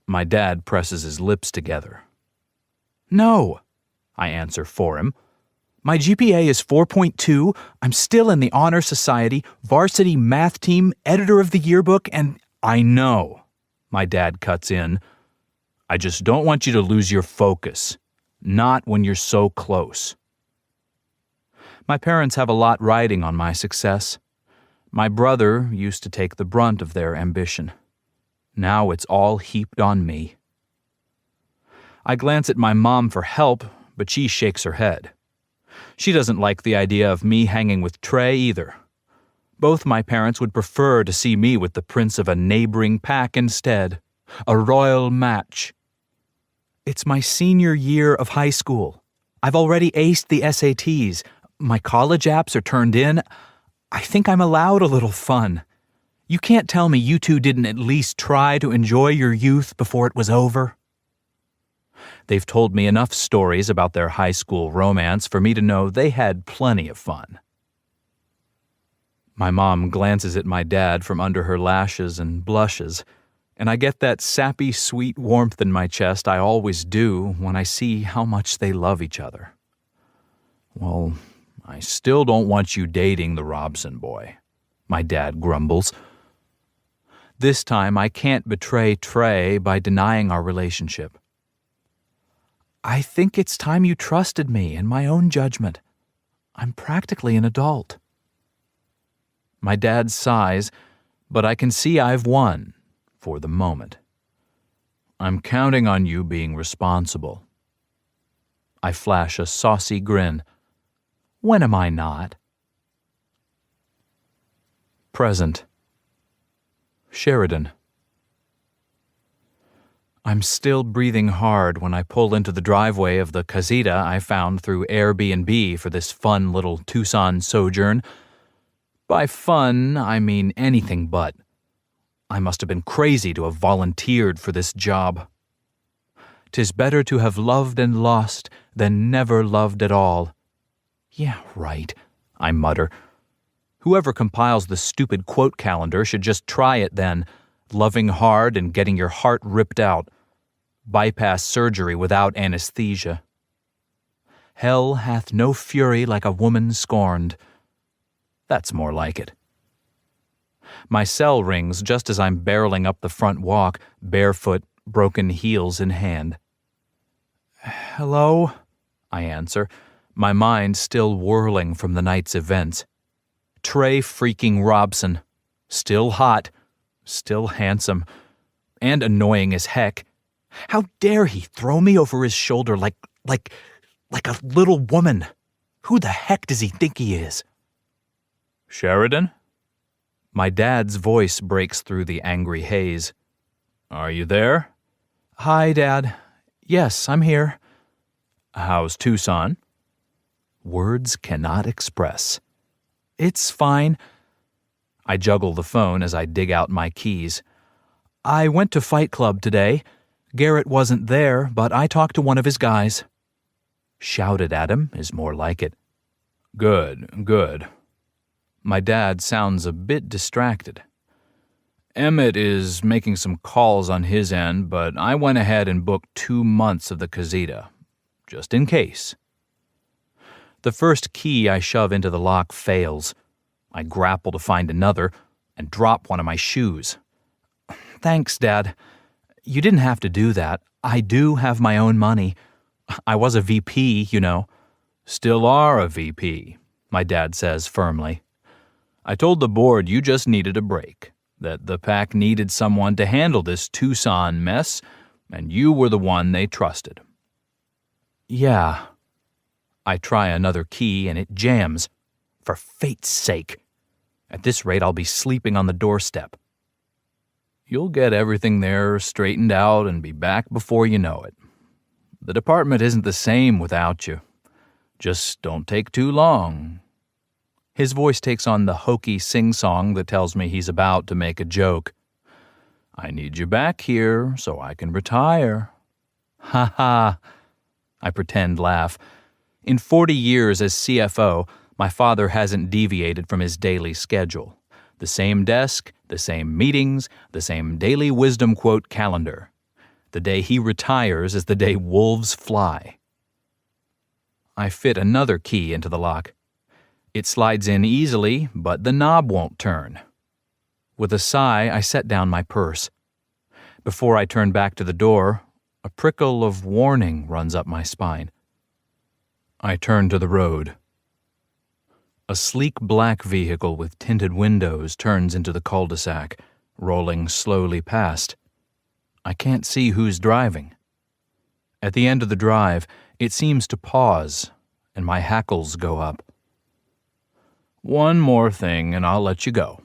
My dad presses his lips together. No, I answer for him. My GPA is 4.2, I'm still in the Honor Society, varsity math team, editor of the yearbook, and I know, my dad cuts in. I just don't want you to lose your focus, not when you're so close. My parents have a lot riding on my success. My brother used to take the brunt of their ambition. Now it's all heaped on me. I glance at my mom for help, but she shakes her head. She doesn't like the idea of me hanging with Trey either. Both my parents would prefer to see me with the prince of a neighboring pack instead. A royal match. It's my senior year of high school. I've already aced the SATs. My college apps are turned in. I think I'm allowed a little fun. You can't tell me you two didn't at least try to enjoy your youth before it was over. They've told me enough stories about their high school romance for me to know they had plenty of fun. My mom glances at my dad from under her lashes and blushes, and I get that sappy, sweet warmth in my chest I always do when I see how much they love each other. Well, I still don't want you dating the Robson boy, my dad grumbles. This time I can't betray Trey by denying our relationship. I think it's time you trusted me and my own judgment. I'm practically an adult. My dad sighs, but I can see I've won, for the moment. I'm counting on you being responsible. I flash a saucy grin. When am I not? Present. Sheridan. I'm still breathing hard when I pull into the driveway of the casita I found through Airbnb for this fun little Tucson sojourn. By fun, I mean anything but. I must have been crazy to have volunteered for this job. 'Tis better to have loved and lost than never loved at all. Yeah, right, I mutter. Whoever compiles the stupid quote calendar should just try it then. Loving hard and getting your heart ripped out. Bypass surgery without anesthesia. Hell hath no fury like a woman scorned. That's more like it. My cell rings just as I'm barreling up the front walk, barefoot, broken heels in hand. Hello? I answer, my mind still whirling from the night's events. Trey freaking Robson. Still hot. Still handsome. And annoying as heck. How dare he throw me over his shoulder like a little woman? Who the heck does he think he is? Sheridan? My dad's voice breaks through the angry haze. Are you there? Hi, Dad. Yes, I'm here. How's Tucson? Words cannot express. It's fine. I juggle the phone as I dig out my keys. I went to Fight Club today. Garrett wasn't there, but I talked to one of his guys. Shouted at him is more like it. Good, good. My dad sounds a bit distracted. Emmett is making some calls on his end, but I went ahead and booked 2 months of the casita, just in case. The first key I shove into the lock fails. I grapple to find another and drop one of my shoes. Thanks, Dad. You didn't have to do that. I do have my own money. I was a VP, you know. Still are a VP, my dad says firmly. I told the board you just needed a break, that the pack needed someone to handle this Tucson mess, and you were the one they trusted. Yeah. I try another key and it jams. For fate's sake. At this rate, I'll be sleeping on the doorstep. You'll get everything there straightened out and be back before you know it. The department isn't the same without you. Just don't take too long. His voice takes on the hokey sing-song that tells me he's about to make a joke. I need you back here so I can retire. Ha ha. I pretend laugh. In 40 years as CFO, my father hasn't deviated from his daily schedule. The same desk, the same meetings, the same daily wisdom quote calendar. The day he retires is the day wolves fly. I fit another key into the lock. It slides in easily, but the knob won't turn. With a sigh, I set down my purse. Before I turn back to the door, a prickle of warning runs up my spine. I turn to the road. A sleek black vehicle with tinted windows turns into the cul-de-sac, rolling slowly past. I can't see who's driving. At the end of the drive, it seems to pause, and my hackles go up. One more thing and I'll let you go.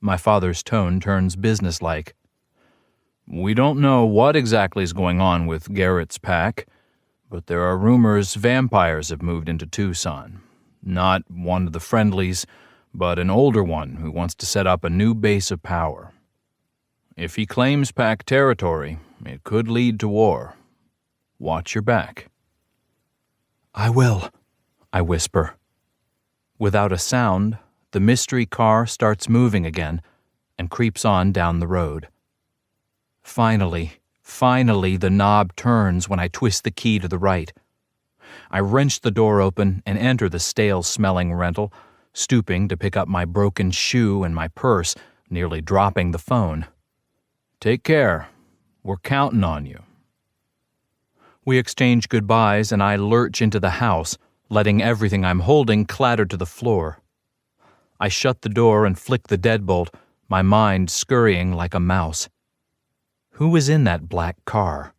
My father's tone turns businesslike. We don't know what exactly is going on with Garrett's pack, but there are rumors vampires have moved into Tucson. Not one of the friendlies, but an older one who wants to set up a new base of power. If he claims pack territory, it could lead to war. Watch your back. I will, I whisper. Without a sound, the mystery car starts moving again and creeps on down the road. Finally, the knob turns when I twist the key to the right. I wrench the door open and enter the stale-smelling rental, stooping to pick up my broken shoe and my purse, nearly dropping the phone. Take care. We're counting on you. We exchange goodbyes and I lurch into the house, letting everything I'm holding clatter to the floor. I shut the door and flick the deadbolt, my mind scurrying like a mouse. Who was in that black car?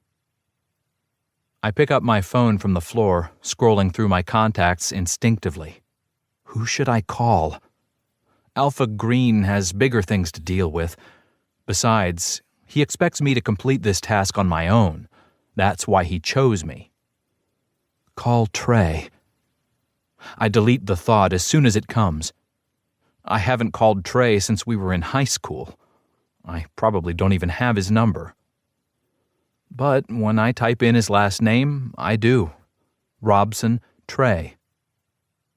I pick up my phone from the floor, scrolling through my contacts instinctively. Who should I call? Alpha Green has bigger things to deal with. Besides, he expects me to complete this task on my own. That's why he chose me. Call Trey. I delete the thought as soon as it comes. I haven't called Trey since we were in high school. I probably don't even have his number. But when I type in his last name, I do. Robson Trey.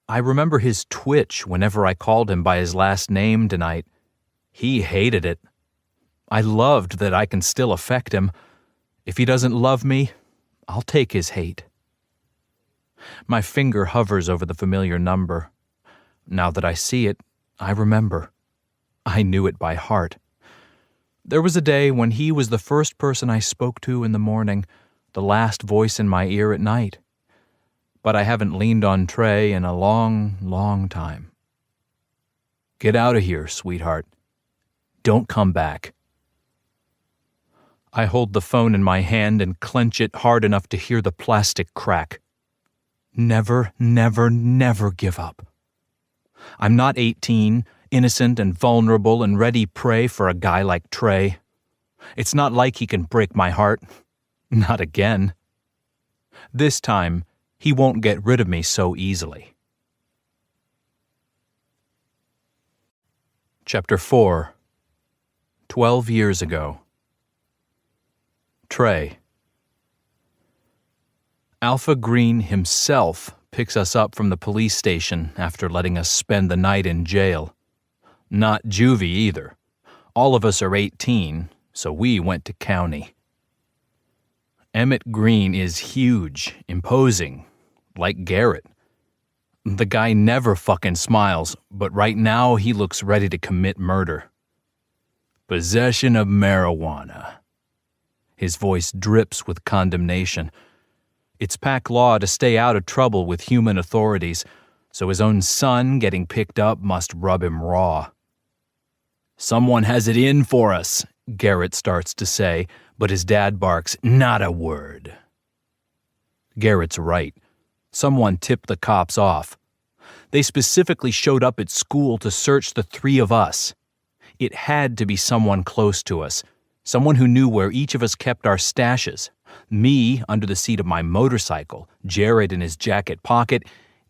I remember his twitch whenever I called him by his last name tonight. He hated it. I loved that I can still affect him. If he doesn't love me, I'll take his hate. My finger hovers over the familiar number. Now that I see it, I remember. I knew it by heart. There was a day when he was the first person I spoke to in the morning, the last voice in my ear at night. But I haven't leaned on Trey in a long, long time. Get out of here, sweetheart. Don't come back. I hold the phone in my hand and clench it hard enough to hear the plastic crack. Never, never, never give up. I'm not 18, innocent and vulnerable and ready prey for a guy like Trey. It's not like he can break my heart. Not again. This time, he won't get rid of me so easily. Chapter 4. 12 years ago. Trey. Alpha Green himself picks us up from the police station after letting us spend the night in jail. Not juvie either. All of us are 18, so we went to county. Emmett Green is huge, imposing, like Garrett. The guy never fucking smiles, but right now he looks ready to commit murder. Possession of marijuana. His voice drips with condemnation. It's pack law to stay out of trouble with human authorities, so his own son getting picked up must rub him raw. Someone has it in for us, Garrett starts to say, but his dad barks, not a word. Garrett's right. Someone tipped the cops off. They specifically showed up at school to search the three of us. It had to be someone close to us, someone who knew where each of us kept our stashes. Me under the seat of my motorcycle, Jared in his jacket pocket,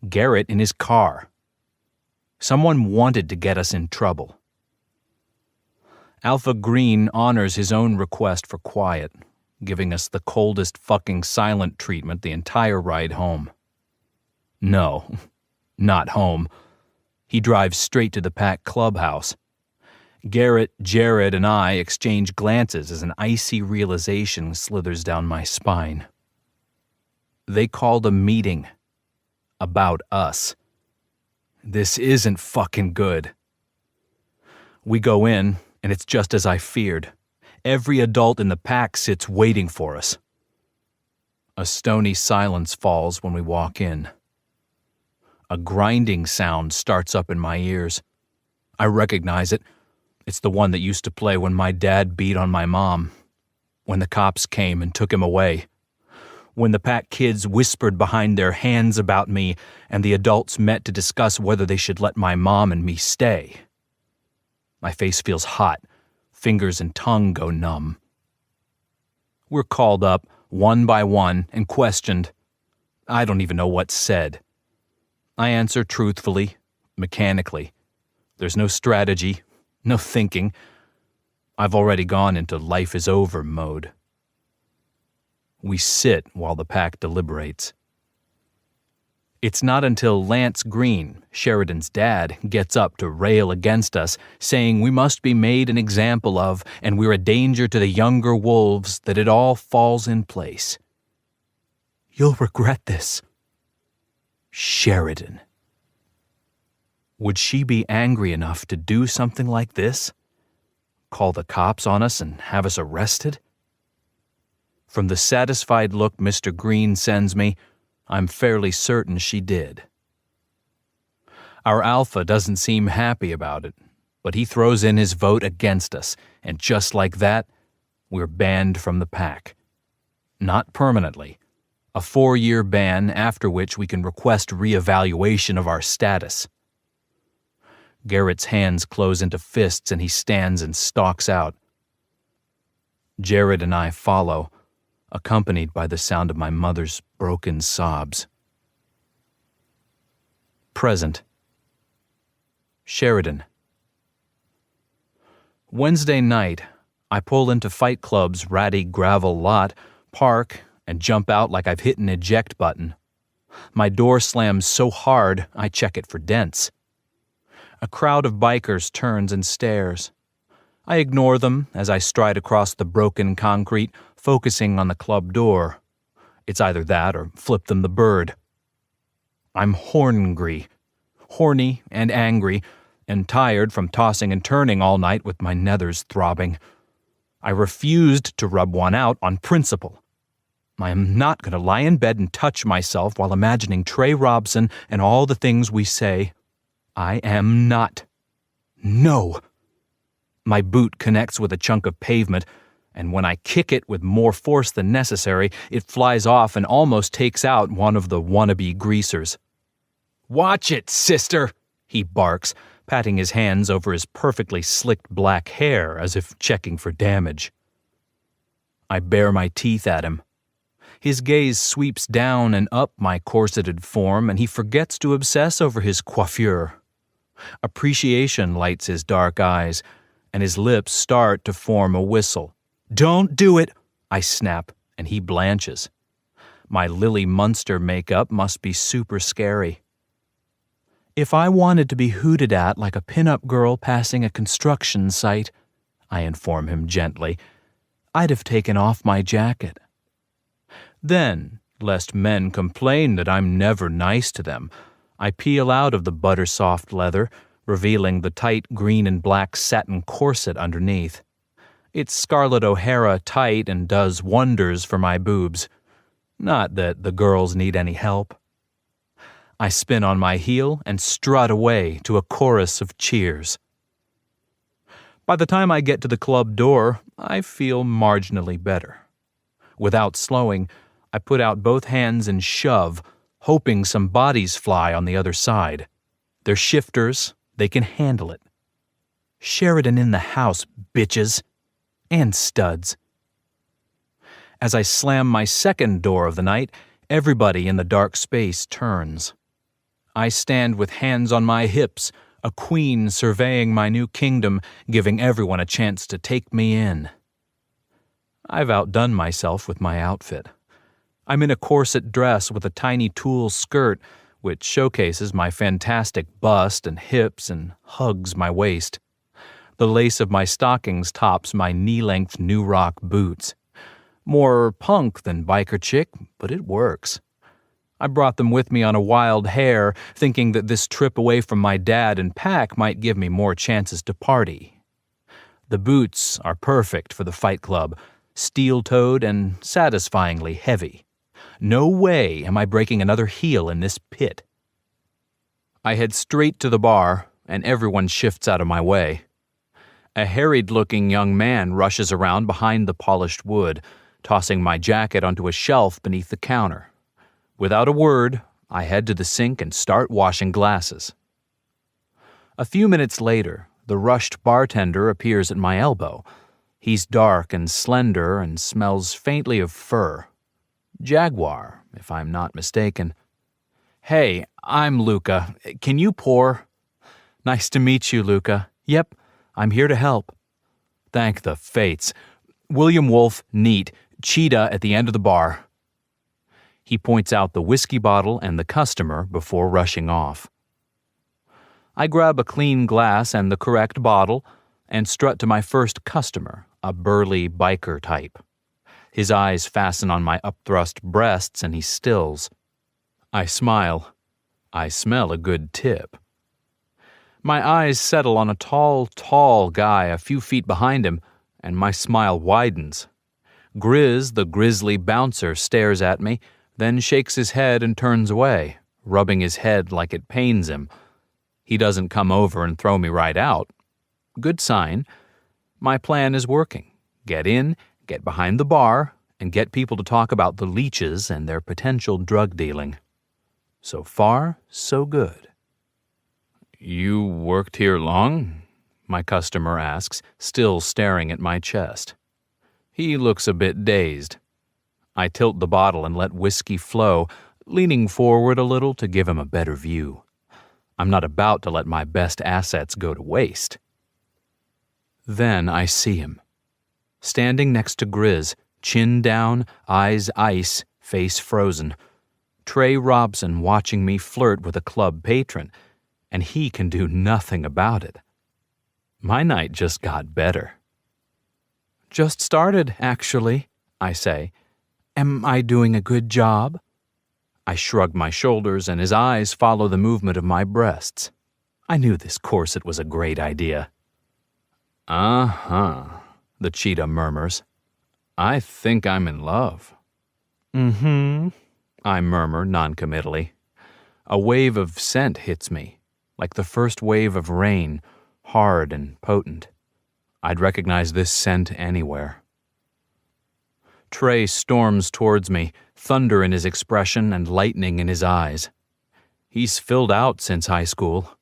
Garrett in his car. Someone wanted to get us in trouble. Alpha Green honors his own request for quiet, giving us the coldest fucking silent treatment the entire ride home. No, not home. He drives straight to the pack clubhouse. Garrett, Jared, and I exchange glances as an icy realization slithers down my spine. They called a meeting. About us. This isn't fucking good. We go in, and it's just as I feared. Every adult in the pack sits waiting for us. A stony silence falls when we walk in. A grinding sound starts up in my ears. I recognize it. It's the one that used to play when my dad beat on my mom, when the cops came and took him away, when the pack kids whispered behind their hands about me and the adults met to discuss whether they should let my mom and me stay. My face feels hot, fingers and tongue go numb. We're called up, one by one, and questioned. I don't even know what's said. I answer truthfully, mechanically. There's no strategy. No thinking. I've already gone into life is over mode. We sit while the pack deliberates. It's not until Lance Green, Sheridan's dad, gets up to rail against us, saying we must be made an example of and we're a danger to the younger wolves that it all falls in place. You'll regret this. Sheridan. Would she be angry enough to do something like this? Call the cops on us and have us arrested? From the satisfied look Mr. Green sends me, I'm fairly certain she did. Our alpha doesn't seem happy about it, but he throws in his vote against us, and just like that, we're banned from the pack. Not permanently. A 4-year ban after which we can request reevaluation of our status. Garrett's hands close into fists and he stands and stalks out. Jared and I follow, accompanied by the sound of my mother's broken sobs. Present. Sheridan. Wednesday night, I pull into Fight Club's ratty gravel lot, park, and jump out like I've hit an eject button. My door slams so hard, I check it for dents. A crowd of bikers turns and stares. I ignore them as I stride across the broken concrete, focusing on the club door. It's either that or flip them the bird. I'm horngry, horny and angry, and tired from tossing and turning all night with my nethers throbbing. I refused to rub one out on principle. I am not going to lie in bed and touch myself while imagining Trey Robson and all the things we say. I am not. No. My boot connects with a chunk of pavement, and when I kick it with more force than necessary, it flies off and almost takes out one of the wannabe greasers. "Watch it, sister," he barks, patting his hands over his perfectly slicked black hair as if checking for damage. I bare my teeth at him. His gaze sweeps down and up my corseted form, and he forgets to obsess over his coiffure. Appreciation lights his dark eyes, and his lips start to form a whistle. "Don't do it," I snap, and he blanches. My Lily Munster makeup must be super scary. "If I wanted to be hooted at like a pin-up girl passing a construction site," I inform him gently, "I'd have taken off my jacket." Then, lest men complain that I'm never nice to them, I peel out of the butter-soft leather, revealing the tight green and black satin corset underneath. It's Scarlett O'Hara tight and does wonders for my boobs. Not that the girls need any help. I spin on my heel and strut away to a chorus of cheers. By the time I get to the club door, I feel marginally better. Without slowing, I put out both hands and shove, hoping some bodies fly on the other side. They're shifters, they can handle it. Sheridan in the house, bitches. And studs. As I slam my second door of the night, everybody in the dark space turns. I stand with hands on my hips, a queen surveying my new kingdom, giving everyone a chance to take me in. I've outdone myself with my outfit. I'm in a corset dress with a tiny tulle skirt, which showcases my fantastic bust and hips and hugs my waist. The lace of my stockings tops my knee-length New Rock boots. More punk than biker chick, but it works. I brought them with me on a wild hare, thinking that this trip away from my dad and Pack might give me more chances to party. The boots are perfect for the fight club, steel-toed and satisfyingly heavy. No way am I breaking another heel in this pit. I head straight to the bar, and everyone shifts out of my way. A harried-looking young man rushes around behind the polished wood, tossing my jacket onto a shelf beneath the counter. Without a word, I head to the sink and start washing glasses. A few minutes later, the rushed bartender appears at my elbow. He's dark and slender and smells faintly of fur. Jaguar, if I'm not mistaken. "Hey, I'm Luca. Can you pour?" "Nice to meet you, Luca. Yep, I'm here to help." "Thank the fates. William Wolfe, neat, cheetah at the end of the bar." He points out the whiskey bottle and the customer before rushing off. I grab a clean glass and the correct bottle and strut to my first customer, a burly biker type. His eyes fasten on my upthrust breasts and he stills. I smile. I smell a good tip. My eyes settle on a tall guy a few feet behind him, and my smile widens. Grizz, the grizzly bouncer, stares at me, then shakes his head and turns away, rubbing his head like it pains him. He doesn't come over and throw me right out. Good sign. My plan is working. Get in, get behind the bar, and get people to talk about the leeches and their potential drug dealing. So far, so good. "You worked here long?" my customer asks, still staring at my chest. He looks a bit dazed. I tilt the bottle and let whiskey flow, leaning forward a little to give him a better view. I'm not about to let my best assets go to waste. Then I see him. Standing next to Grizz, chin down, eyes ice, face frozen. Trey Robson watching me flirt with a club patron, and he can do nothing about it. My night just got better. "Just started, actually," I say. "Am I doing a good job?" I shrug my shoulders, and his eyes follow the movement of my breasts. I knew this corset was a great idea. "Uh-huh," the cheetah murmurs. "I think I'm in love." "Mm-hmm," I murmur noncommittally. A wave of scent hits me, like the first wave of rain, hard and potent. I'd recognize this scent anywhere. Trey storms towards me, thunder in his expression and lightning in his eyes. He's filled out since high school.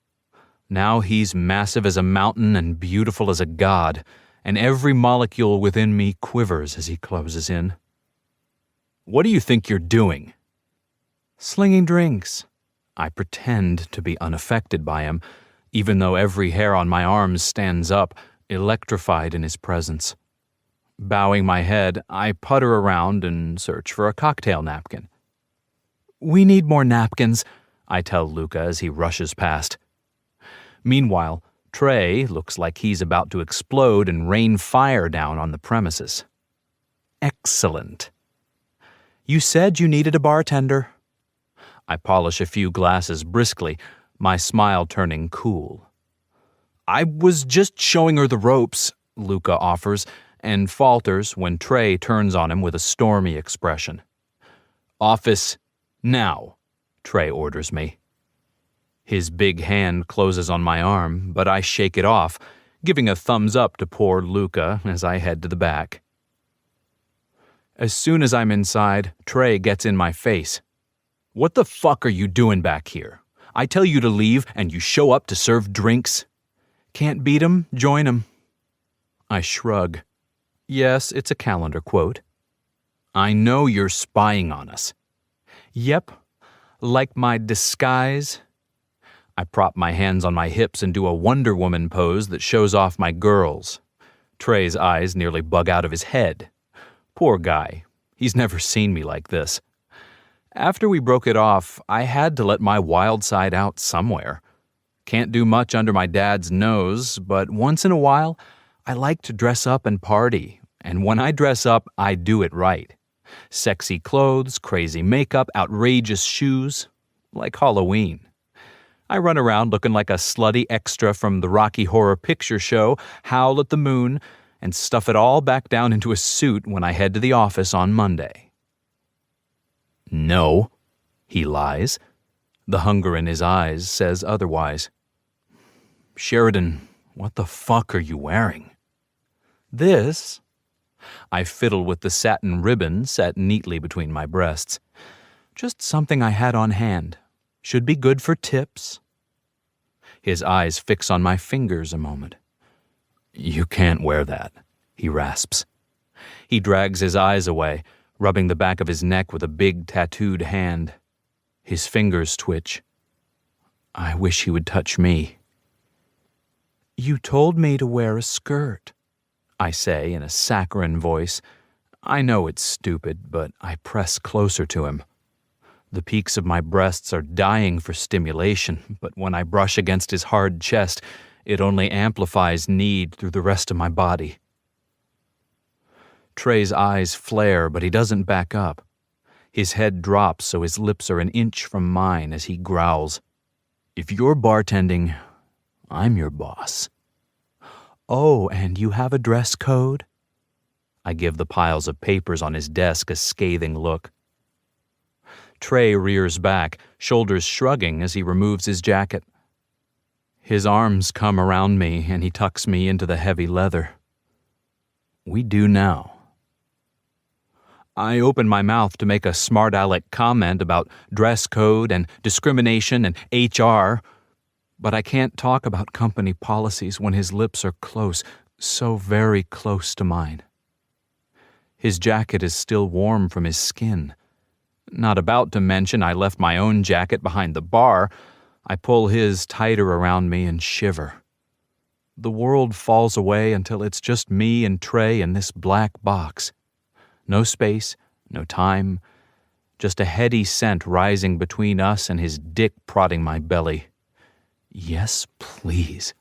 Now he's massive as a mountain and beautiful as a god, and every molecule within me quivers as he closes in. "What do you think you're doing?" "Slinging drinks." I pretend to be unaffected by him, even though every hair on my arms stands up, electrified in his presence. Bowing my head, I putter around and search for a cocktail napkin. "We need more napkins," I tell Luca as he rushes past. Meanwhile, Trey looks like he's about to explode and rain fire down on the premises. Excellent. "You said you needed a bartender." I polish a few glasses briskly, my smile turning cool. "I was just showing her the ropes," Luca offers, and falters when Trey turns on him with a stormy expression. "Office, now," Trey orders me. His big hand closes on my arm, but I shake it off, giving a thumbs up to poor Luca as I head to the back. As soon as I'm inside, Trey gets in my face. "What the fuck are you doing back here? I tell you to leave, and you show up to serve drinks." "Can't beat 'em, join 'em." I shrug. Yes, it's a calendar quote. "I know you're spying on us." "Yep, like my disguise." I prop my hands on my hips and do a Wonder Woman pose that shows off my girls. Trey's eyes nearly bug out of his head. Poor guy, he's never seen me like this. After we broke it off, I had to let my wild side out somewhere. Can't do much under my dad's nose, but once in a while, I like to dress up and party, and when I dress up, I do it right. Sexy clothes, crazy makeup, outrageous shoes, like Halloween. I run around looking like a slutty extra from the Rocky Horror Picture Show, howl at the moon, and stuff it all back down into a suit when I head to the office on Monday. "No," he lies. The hunger in his eyes says otherwise. "Sheridan, what the fuck are you wearing?" "This?" I fiddle with the satin ribbon set neatly between my breasts. "Just something I had on hand. Should be good for tips." His eyes fix on my fingers a moment. "You can't wear that," he rasps. He drags his eyes away, rubbing the back of his neck with a big tattooed hand. His fingers twitch. I wish he would touch me. "You told me to wear a skirt," I say in a saccharine voice. I know it's stupid, but I press closer to him. The peaks of my breasts are dying for stimulation, but when I brush against his hard chest, it only amplifies need through the rest of my body. Trey's eyes flare, but he doesn't back up. His head drops so his lips are an inch from mine as he growls, "If you're bartending, I'm your boss." "Oh, and you have a dress code?" I give the piles of papers on his desk a scathing look. Trey rears back, shoulders shrugging as he removes his jacket. His arms come around me and he tucks me into the heavy leather. "We do now." I open my mouth to make a smart-aleck comment about dress code and discrimination and HR, but I can't talk about company policies when his lips are close, so very close to mine. His jacket is still warm from his skin. Not about to mention I left my own jacket behind the bar. I pull his tighter around me and shiver. The world falls away until it's just me and Trey in this black box. No space, no time, just a heady scent rising between us and his dick prodding my belly. Yes, please.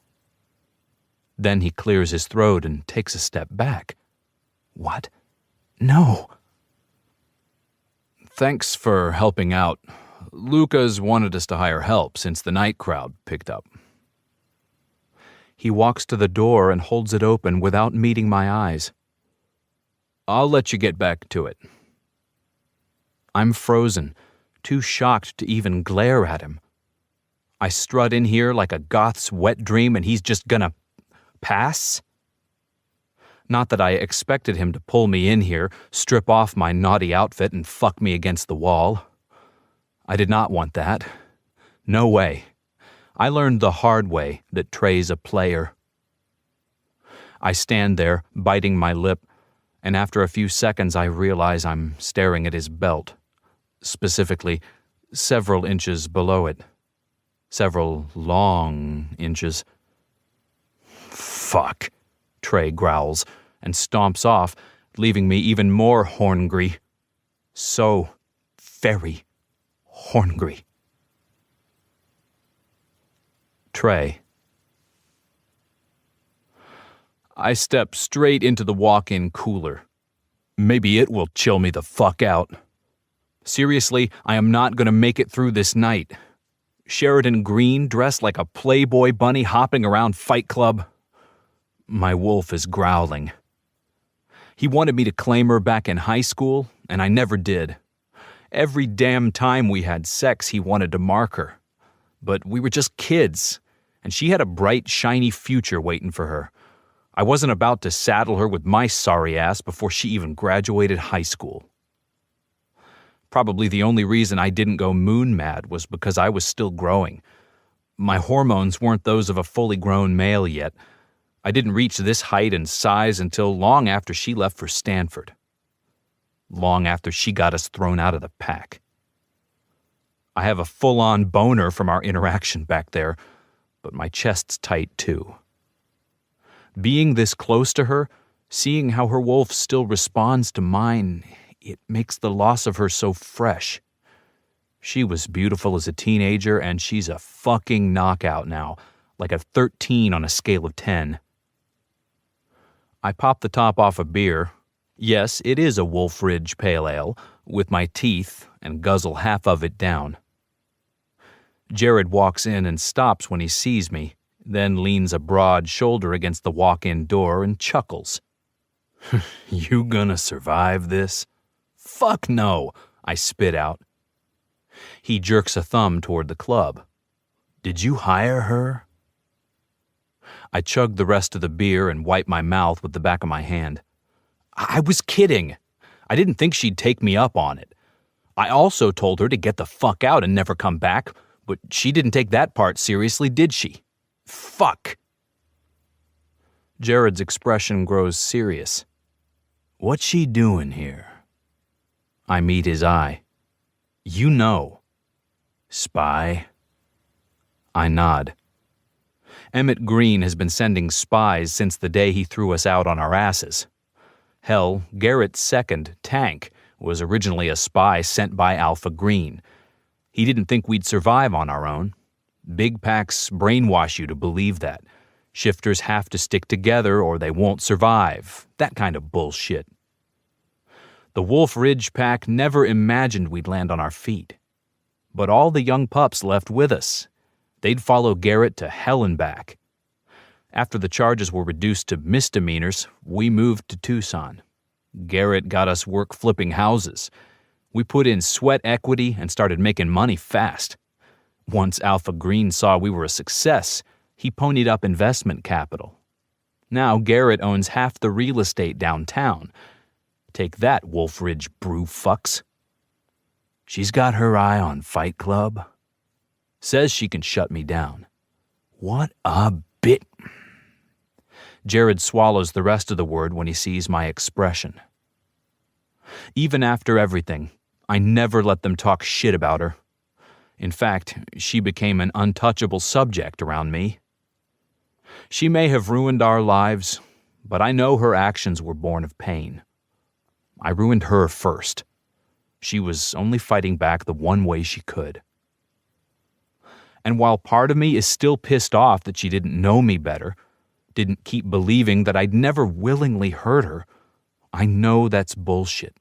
Then he clears his throat and takes a step back. What? No. "Thanks for helping out. Luca's wanted us to hire help since the night crowd picked up." He walks to the door and holds it open without meeting my eyes. "I'll let you get back to it." I'm frozen, too shocked to even glare at him. I strut in here like a goth's wet dream and he's just gonna pass? Not that I expected him to pull me in here, strip off my naughty outfit, and fuck me against the wall. I did not want that. No way. I learned the hard way that Trey's a player. I stand there, biting my lip, and after a few seconds I realize I'm staring at his belt, specifically several inches below it. Several long inches. Fuck, Trey growls and stomps off, leaving me even more horngry. So very horngry. Trey. I step straight into the walk-in cooler. Maybe it will chill me the fuck out. Seriously, I am not going to make it through this night. Sheridan Green dressed like a Playboy bunny hopping around Fight Club. My wolf is growling. He wanted me to claim her back in high school, and I never did. Every damn time we had sex, he wanted to mark her. But we were just kids, and she had a bright, shiny future waiting for her. I wasn't about to saddle her with my sorry ass before she even graduated high school. Probably the only reason I didn't go moon mad was because I was still growing. My hormones weren't those of a fully grown male yet. I didn't reach this height and size until long after she left for Stanford. Long after she got us thrown out of the pack. I have a full-on boner from our interaction back there, but my chest's tight too. Being this close to her, seeing how her wolf still responds to mine, it makes the loss of her so fresh. She was beautiful as a teenager, and she's a fucking knockout now, like a 13 on a scale of 10. I pop the top off a beer. Yes, it is a Wolf Ridge Pale Ale, with my teeth, and guzzle half of it down. Jared walks in and stops when he sees me, then leans a broad shoulder against the walk-in door and chuckles. You gonna survive this? Fuck no, I spit out. He jerks a thumb toward the club. Did you hire her? I chug the rest of the beer and wipe my mouth with the back of my hand. I was kidding. I didn't think she'd take me up on it. I also told her to get the fuck out and never come back, but she didn't take that part seriously, did she? Fuck. Jared's expression grows serious. What's she doing here? I meet his eye. You know. Spy? I nod. Emmett Green has been sending spies since the day he threw us out on our asses. Hell, Garrett's second, Tank, was originally a spy sent by Alpha Green. He didn't think we'd survive on our own. Big packs brainwash you to believe that. Shifters have to stick together or they won't survive. That kind of bullshit. The Wolf Ridge pack never imagined we'd land on our feet. But all the young pups left with us. They'd follow Garrett to hell and back. After the charges were reduced to misdemeanors, we moved to Tucson. Garrett got us work flipping houses. We put in sweat equity and started making money fast. Once Alpha Green saw we were a success, he ponied up investment capital. Now Garrett owns half the real estate downtown. Take that, Wolf Ridge brew fucks. She's got her eye on Fight Club. Says she can shut me down. What a bit. Jared swallows the rest of the word when he sees my expression. Even after everything, I never let them talk shit about her. In fact, she became an untouchable subject around me. She may have ruined our lives, but I know her actions were born of pain. I ruined her first. She was only fighting back the one way she could. And while part of me is still pissed off that she didn't know me better, didn't keep believing that I'd never willingly hurt her, I know that's bullshit.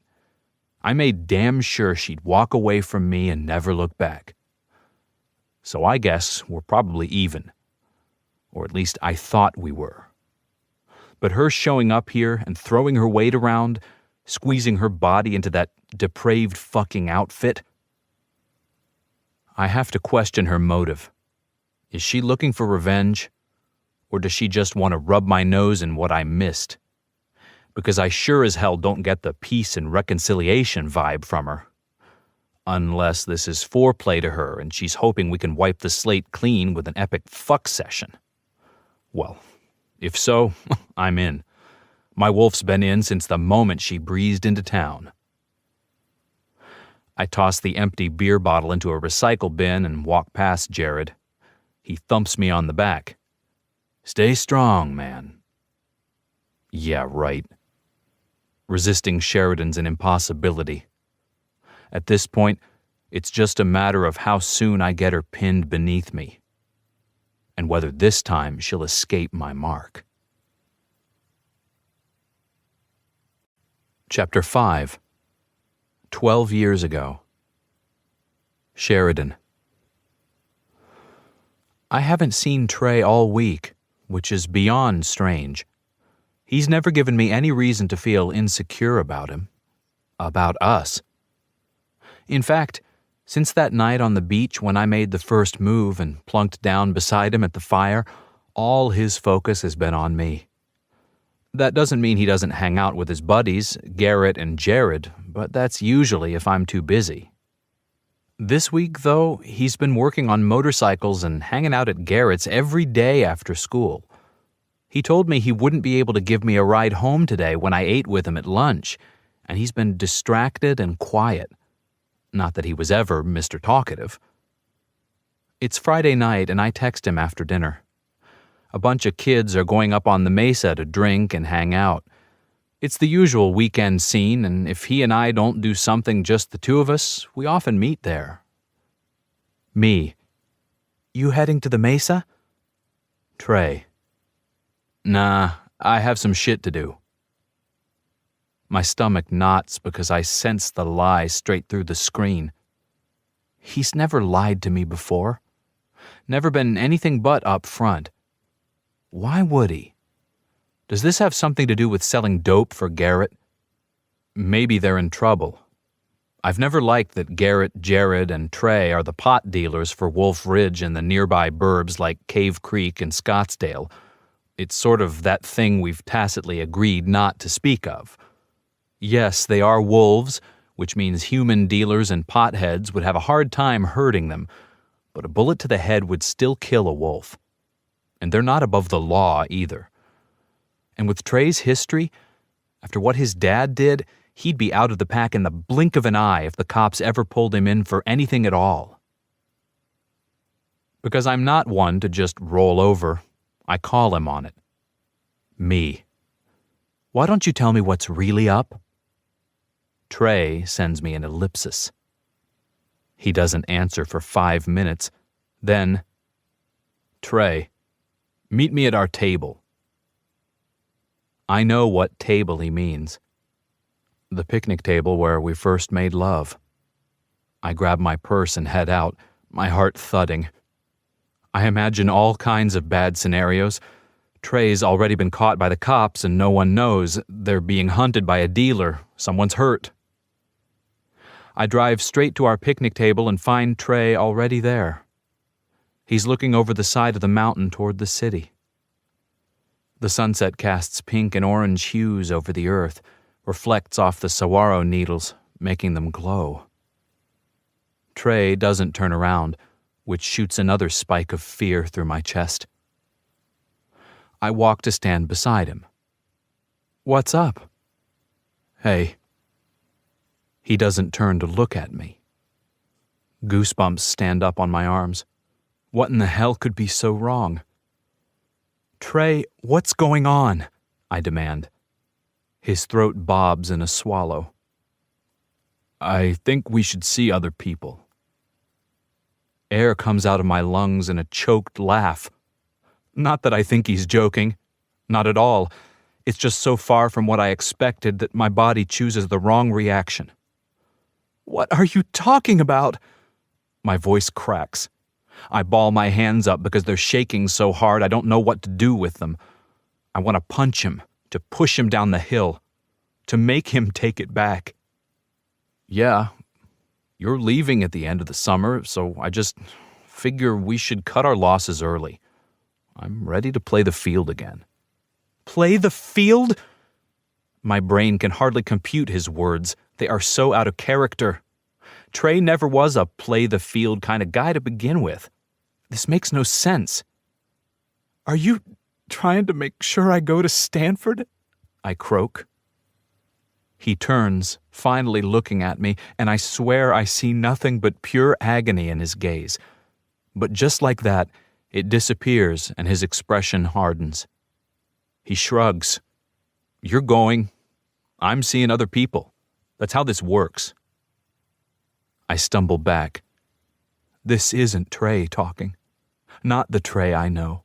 I made damn sure she'd walk away from me and never look back. So I guess we're probably even. Or at least I thought we were. But her showing up here and throwing her weight around, squeezing her body into that depraved fucking outfit, I have to question her motive. Is she looking for revenge? Or does she just want to rub my nose in what I missed? because I sure as hell don't get the peace and reconciliation vibe from her. Unless this is foreplay to her and she's hoping we can wipe the slate clean with an epic fuck session. Well, if so, I'm in. My wolf's been in since the moment she breezed into town. I toss the empty beer bottle into a recycle bin and walk past Jared. He thumps me on the back. "Stay strong, man." Yeah, right. Resisting Sheridan's an impossibility. At this point, it's just a matter of how soon I get her pinned beneath me, and whether this time she'll escape my mark. Chapter 5. 12 years ago. Sheridan. I haven't seen Trey all week, which is beyond strange. He's never given me any reason to feel insecure about him. About us. In fact, since that night on the beach when I made the first move and plunked down beside him at the fire, all his focus has been on me. That doesn't mean he doesn't hang out with his buddies, Garrett and Jared, but that's usually if I'm too busy. This week, though, he's been working on motorcycles and hanging out at Garrett's every day after school. He told me he wouldn't be able to give me a ride home today when I ate with him at lunch, and he's been distracted and quiet. Not that he was ever Mr. Talkative. It's Friday night, and I text him after dinner. A bunch of kids are going up on the mesa to drink and hang out. It's the usual weekend scene, and if he and I don't do something just the two of us, we often meet there. Me. You heading to the mesa? Trey. Nah, I have some shit to do. My stomach knots because I sense the lie straight through the screen. He's never lied to me before. Never been anything but upfront. Why would he? Does this have something to do with selling dope for Garrett? Maybe they're in trouble. I've never liked that Garrett, Jared, and Trey are the pot dealers for Wolf Ridge and the nearby burbs like Cave Creek and Scottsdale. It's sort of that thing we've tacitly agreed not to speak of. Yes, they are wolves, which means human dealers and potheads would have a hard time hurting them, but a bullet to the head would still kill a wolf. And they're not above the law either. And with Trey's history, after what his dad did, he'd be out of the pack in the blink of an eye if the cops ever pulled him in for anything at all. Because I'm not one to just roll over, I call him on it. Me. Why don't you tell me what's really up? Trey sends me an ellipsis. He doesn't answer for 5 minutes. Then, Trey, meet me at our table. I know what table he means. The picnic table where we first made love. I grab my purse and head out, my heart thudding. I imagine all kinds of bad scenarios. Trey's already been caught by the cops and no one knows. They're being hunted by a dealer. Someone's hurt. I drive straight to our picnic table and find Trey already there. He's looking over the side of the mountain toward the city. The sunset casts pink and orange hues over the earth, reflects off the saguaro needles, making them glow. Trey doesn't turn around, which shoots another spike of fear through my chest. I walk to stand beside him. What's up? Hey. He doesn't turn to look at me. Goosebumps stand up on my arms. What in the hell could be so wrong? Trey, what's going on? I demand. His throat bobs in a swallow. I think we should see other people. Air comes out of my lungs in a choked laugh. Not that I think he's joking. Not at all. It's just so far from what I expected that my body chooses the wrong reaction. What are you talking about? My voice cracks. I ball my hands up because they're shaking so hard I don't know what to do with them. I want to punch him, to push him down the hill, to make him take it back. Yeah, you're leaving at the end of the summer, so I just figure we should cut our losses early. I'm ready to play the field again. Play the field? My brain can hardly compute his words. They are so out of character. Trey never was a play-the-field kind of guy to begin with. This makes no sense. Are you trying to make sure I go to Stanford? I croak. He turns, finally looking at me, and I swear I see nothing but pure agony in his gaze. But just like that, it disappears and his expression hardens. He shrugs. You're going. I'm seeing other people. That's how this works. I stumble back. This isn't Trey talking. Not the Trey I know.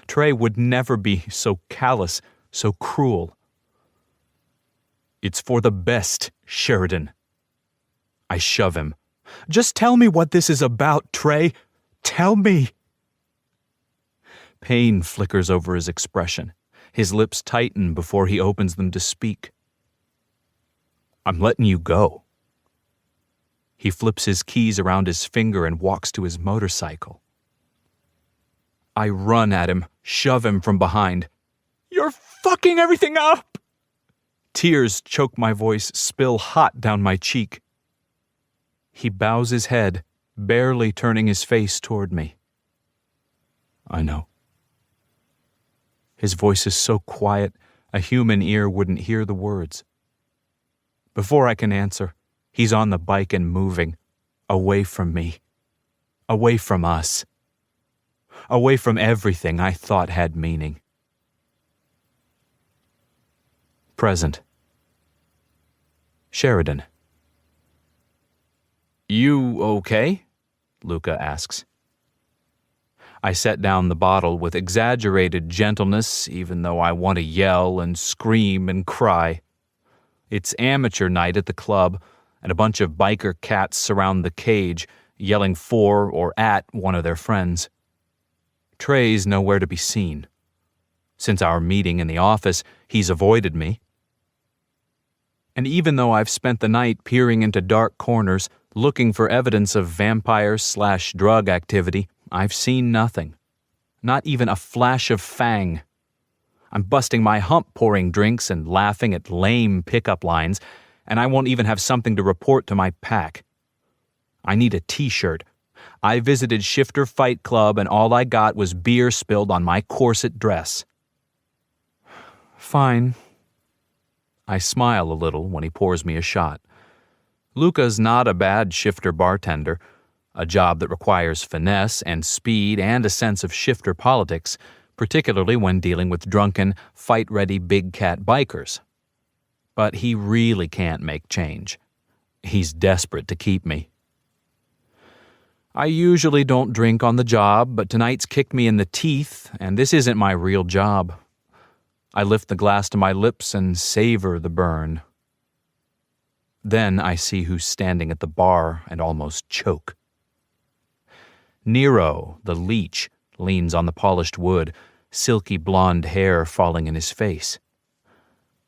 Trey would never be so callous, so cruel. It's for the best, Sheridan. I shove him. Just tell me what this is about, Trey. Tell me. Pain flickers over his expression. His lips tighten before he opens them to speak. I'm letting you go. He flips his keys around his finger and walks to his motorcycle. I run at him, shove him from behind. You're fucking everything up! Tears choke my voice, spill hot down my cheek. He bows his head, barely turning his face toward me. I know. His voice is so quiet, a human ear wouldn't hear the words. Before I can answer, he's on the bike and moving, away from me, away from us, away from everything I thought had meaning. Present. Sheridan. You okay? Luca asks. I set down the bottle with exaggerated gentleness, even though I want to yell and scream and cry. It's amateur night at the club, and a bunch of biker cats surround the cage, yelling for or at one of their friends. Trey's nowhere to be seen. Since our meeting in the office, he's avoided me. And even though I've spent the night peering into dark corners, looking for evidence of vampire/drug activity, I've seen nothing. Not even a flash of fang. I'm busting my hump pouring drinks and laughing at lame pickup lines, and I won't even have something to report to my pack. I need a t-shirt. I visited Shifter Fight Club and all I got was beer spilled on my corset dress. Fine. I smile a little when he pours me a shot. Luca's not a bad shifter bartender, a job that requires finesse and speed and a sense of shifter politics, particularly when dealing with drunken, fight-ready big cat bikers. But he really can't make change. He's desperate to keep me. I usually don't drink on the job, but tonight's kicked me in the teeth, and this isn't my real job. I lift the glass to my lips and savor the burn. Then I see who's standing at the bar and almost choke. Nero, the leech, leans on the polished wood, silky blonde hair falling in his face.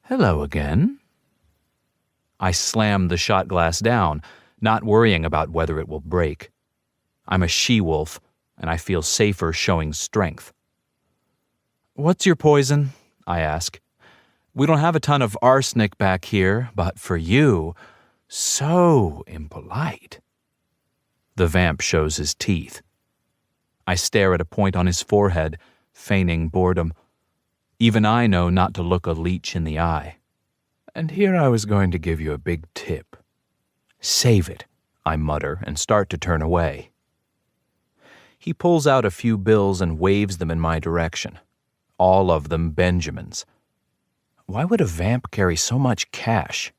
Hello again. I slam the shot glass down, not worrying about whether it will break. I'm a she-wolf, and I feel safer showing strength. What's your poison? I ask. We don't have a ton of arsenic back here, but for you, so impolite. The vamp shows his teeth. I stare at a point on his forehead, feigning boredom. Even I know not to look a leech in the eye. And here I was going to give you a big tip. Save it, I mutter and start to turn away. He pulls out a few bills and waves them in my direction. All of them Benjamins. Why would a vamp carry so much cash?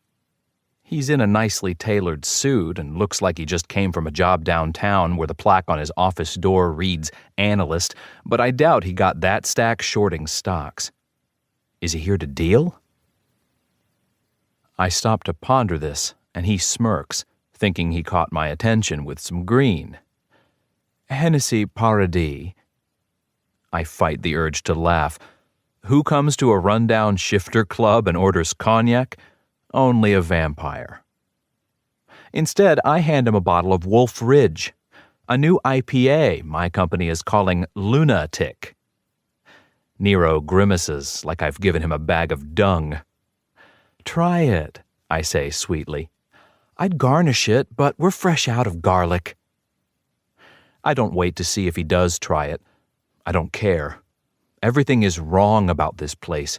He's in a nicely tailored suit and looks like he just came from a job downtown where the plaque on his office door reads analyst, but I doubt he got that stack shorting stocks. Is he here to deal? I stop to ponder this, and he smirks, thinking he caught my attention with some green. Hennessy Paradis. I fight the urge to laugh. Who comes to a rundown shifter club and orders cognac? Only a vampire. Instead, I hand him a bottle of Wolf Ridge, a new IPA my company is calling Lunatic. Nero grimaces like I've given him a bag of dung. try it, I say sweetly. I'd garnish it, but we're fresh out of garlic. I don't wait to see if he does try it. I don't care. Everything is wrong about this place.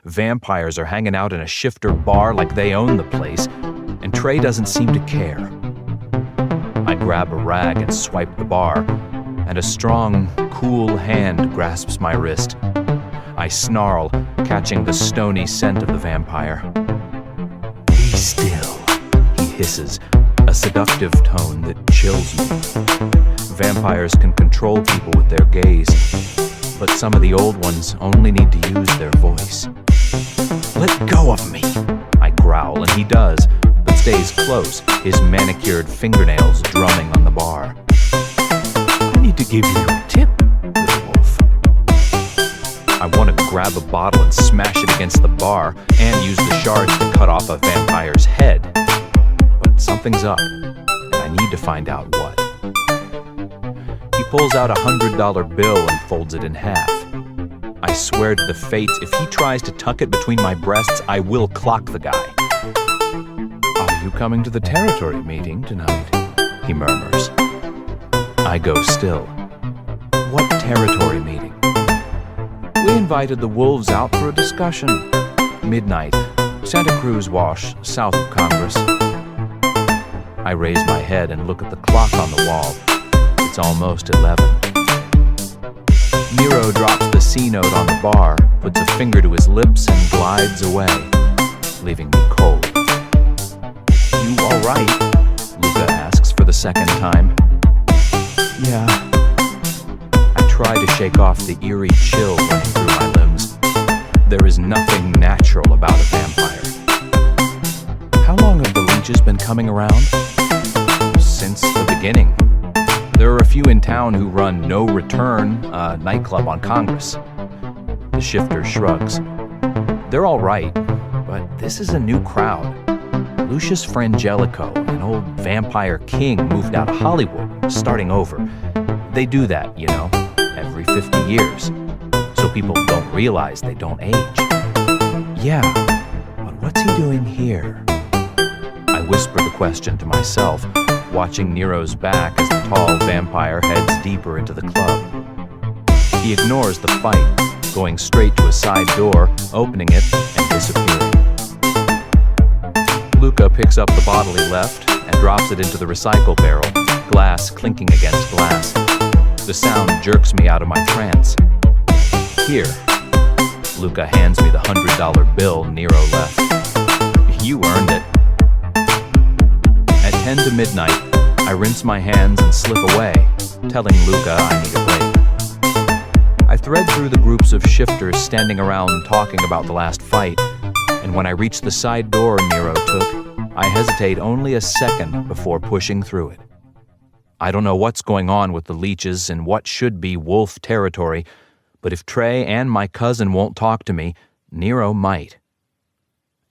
Vampires are hanging out in a shifter bar like they own the place, and Trey doesn't seem to care. I grab a rag and swipe the bar, and a strong, cool hand grasps my wrist. I snarl, catching the stony scent of the vampire. Be still, he hisses, a seductive tone that chills me. Vampires can control people with their gaze, but some of the old ones only need to use their voice. Let go of me, I growl, and he does, but stays close, his manicured fingernails drumming on the bar. I need to give you a tip, little wolf. I want to grab a bottle and smash it against the bar and use the shards to cut off a vampire's head. But something's up, and I need to find out what. He pulls out a $100 bill and folds it in half. I swear to the fates, if he tries to tuck it between my breasts, I will clock the guy. Are you coming to the territory meeting tonight? He murmurs. I go still. What territory meeting? We invited the wolves out for a discussion. Midnight, Santa Cruz Wash, south of Congress. I raise my head and look at the clock on the wall. It's almost 11. Nero drops the C note on the bar, puts a finger to his lips, and glides away, leaving me cold. You all right? Luca asks for the second time. Yeah. I try to shake off the eerie chill running through my limbs. There is nothing natural about a vampire. How long have the leeches been coming around? Since the beginning. There are a few in town who run No Return, a nightclub on Congress. The shifter shrugs. They're all right, but this is a new crowd. Lucius Frangelico, an old vampire king, moved out of Hollywood, starting over. They do that, you know, every 50 years. So people don't realize they don't age. Yeah, but what's he doing here? I whisper the question to myself, watching Nero's back as the tall vampire heads deeper into the club. He ignores the fight, going straight to a side door, opening it, and disappearing. Luca picks up the bottle he left and drops it into the recycle barrel, glass clinking against glass. The sound jerks me out of my trance. Here. Luca hands me the $100 bill Nero left. You earned it. At 10 to midnight, I rinse my hands and slip away, telling Luca I need a break. I thread through the groups of shifters standing around talking about the last fight, and when I reach the side door Nero took, I hesitate only a second before pushing through it. I don't know what's going on with the leeches in what should be wolf territory, but if Trey and my cousin won't talk to me, Nero might.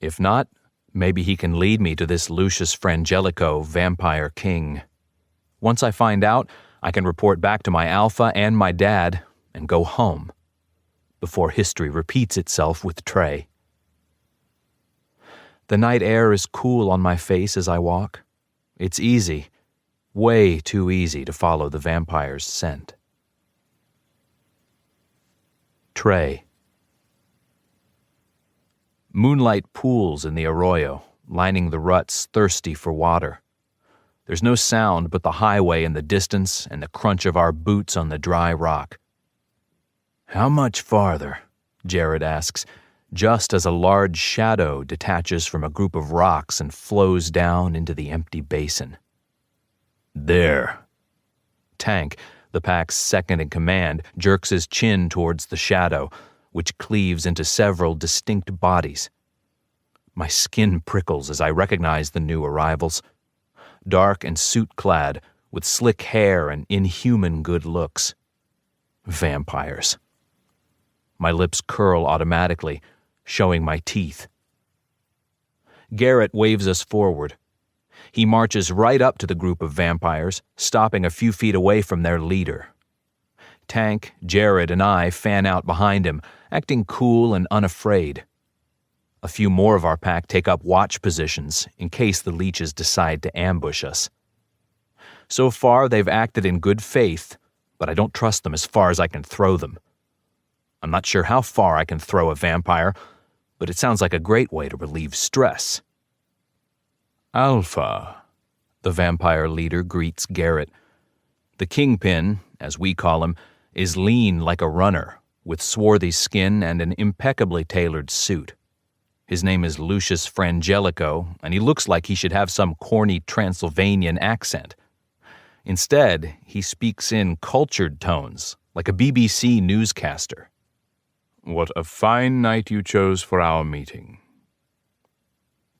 If not, maybe he can lead me to this Lucius Frangelico vampire king. Once I find out, I can report back to my alpha and my dad and go home, before history repeats itself with Trey. The night air is cool on my face as I walk. It's easy, way too easy to follow the vampire's scent. Trey. Moonlight pools in the arroyo, lining the ruts thirsty for water. There's no sound but the highway in the distance and the crunch of our boots on the dry rock. How much farther? Jared asks, just as a large shadow detaches from a group of rocks and flows down into the empty basin. There. Tank, the pack's second in command, jerks his chin towards the shadow, which cleaves into several distinct bodies. My skin prickles as I recognize the new arrivals. Dark and suit-clad, with slick hair and inhuman good looks. Vampires. My lips curl automatically, showing my teeth. Garrett waves us forward. He marches right up to the group of vampires, stopping a few feet away from their leader. Tank, Jared, and I fan out behind him, acting cool and unafraid. A few more of our pack take up watch positions in case the leeches decide to ambush us. So far, they've acted in good faith, but I don't trust them as far as I can throw them. I'm not sure how far I can throw a vampire, but it sounds like a great way to relieve stress. Alpha, the vampire leader greets Garrett. The kingpin, as we call him, is lean like a runner, with swarthy skin and an impeccably tailored suit. His name is Lucius Frangelico, and he looks like he should have some corny Transylvanian accent. Instead, he speaks in cultured tones, like a BBC newscaster. What a fine night you chose for our meeting.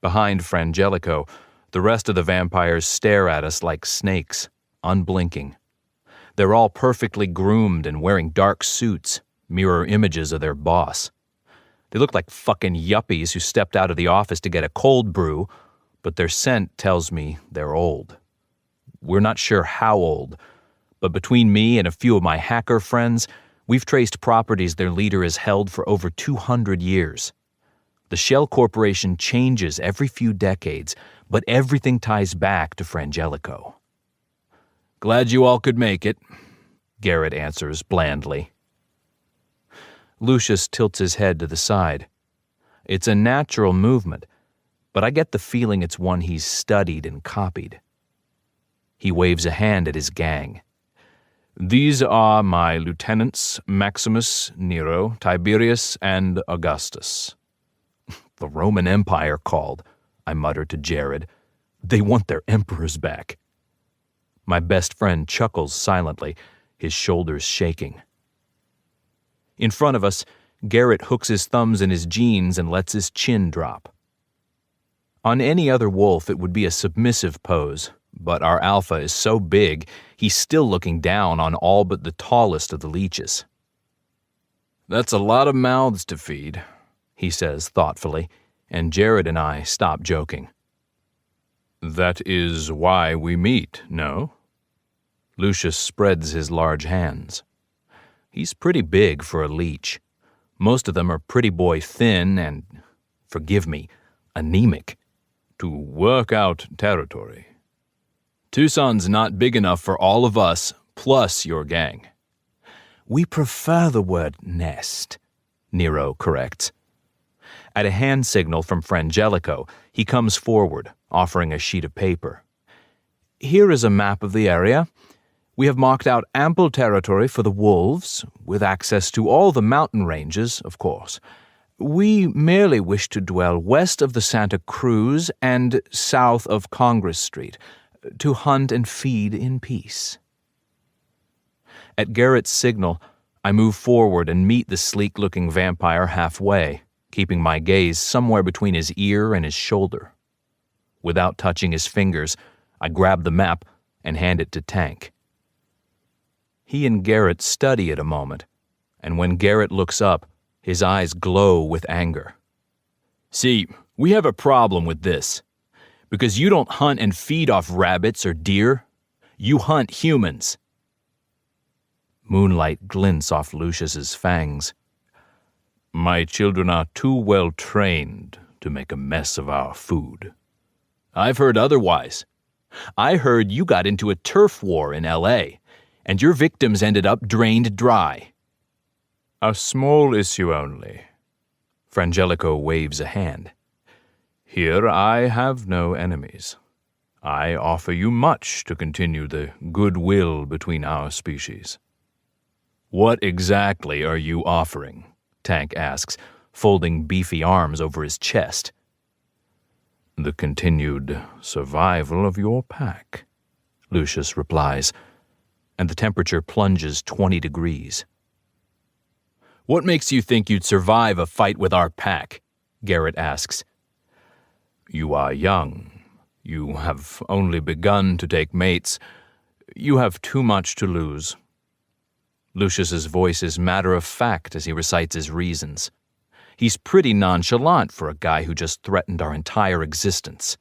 Behind Frangelico, the rest of the vampires stare at us like snakes, unblinking. They're all perfectly groomed and wearing dark suits, mirror images of their boss. They look like fucking yuppies who stepped out of the office to get a cold brew, but their scent tells me they're old. We're not sure how old, but between me and a few of my hacker friends, we've traced properties their leader has held for over 200 years. The Shell Corporation changes every few decades, but everything ties back to Frangelico. Glad you all could make it, Garrett answers blandly. Lucius tilts his head to the side. It's a natural movement, but I get the feeling it's one he's studied and copied. He waves a hand at his gang. These are my lieutenants, Maximus, Nero, Tiberius, and Augustus. The Roman Empire called, I mutter to Jared. They want their emperors back. My best friend chuckles silently, his shoulders shaking. In front of us, Garrett hooks his thumbs in his jeans and lets his chin drop. On any other wolf, it would be a submissive pose, but our alpha is so big, he's still looking down on all but the tallest of the leeches. That's a lot of mouths to feed, he says thoughtfully, and Jared and I stop joking. That is why we meet, no? Lucius spreads his large hands. He's pretty big for a leech. Most of them are pretty boy thin and, forgive me, anemic. To work out territory. Tucson's not big enough for all of us, plus your gang. We prefer the word nest, Nero corrects. At a hand signal from Frangelico, he comes forward, offering a sheet of paper. Here is a map of the area. We have marked out ample territory for the wolves, with access to all the mountain ranges, of course. We merely wish to dwell west of the Santa Cruz and south of Congress Street, to hunt and feed in peace. At Garrett's signal, I move forward and meet the sleek-looking vampire halfway, keeping my gaze somewhere between his ear and his shoulder. Without touching his fingers, I grab the map and hand it to Tank. He and Garrett study it a moment, and when Garrett looks up, his eyes glow with anger. See, we have a problem with this. Because you don't hunt and feed off rabbits or deer. You hunt humans. Moonlight glints off Lucius's fangs. My children are too well trained to make a mess of our food. I've heard otherwise. I heard you got into a turf war in L.A., and your victims ended up drained dry. A small issue only. Frangelico waves a hand. Here I have no enemies. I offer you much to continue the goodwill between our species. What exactly are you offering? Tank asks, folding beefy arms over his chest. The continued survival of your pack, Lucius replies, and the temperature plunges 20 degrees. What makes you think you'd survive a fight with our pack? Garrett asks. You are young. You have only begun to take mates. You have too much to lose. Lucius's voice is matter-of-fact as he recites his reasons. He's pretty nonchalant for a guy who just threatened our entire existence.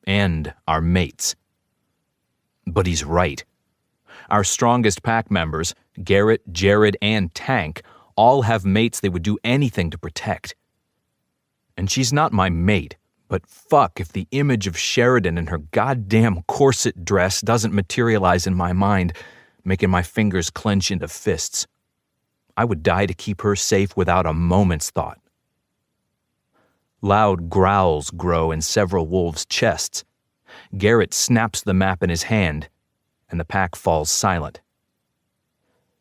And our mates. But he's right. Our strongest pack members, Garrett, Jared, and Tank, all have mates they would do anything to protect. And she's not my mate, but fuck if the image of Sheridan in her goddamn corset dress doesn't materialize in my mind, making my fingers clench into fists. I would die to keep her safe without a moment's thought. Loud growls grow in several wolves' chests. Garrett snaps the map in his hand, and the pack falls silent.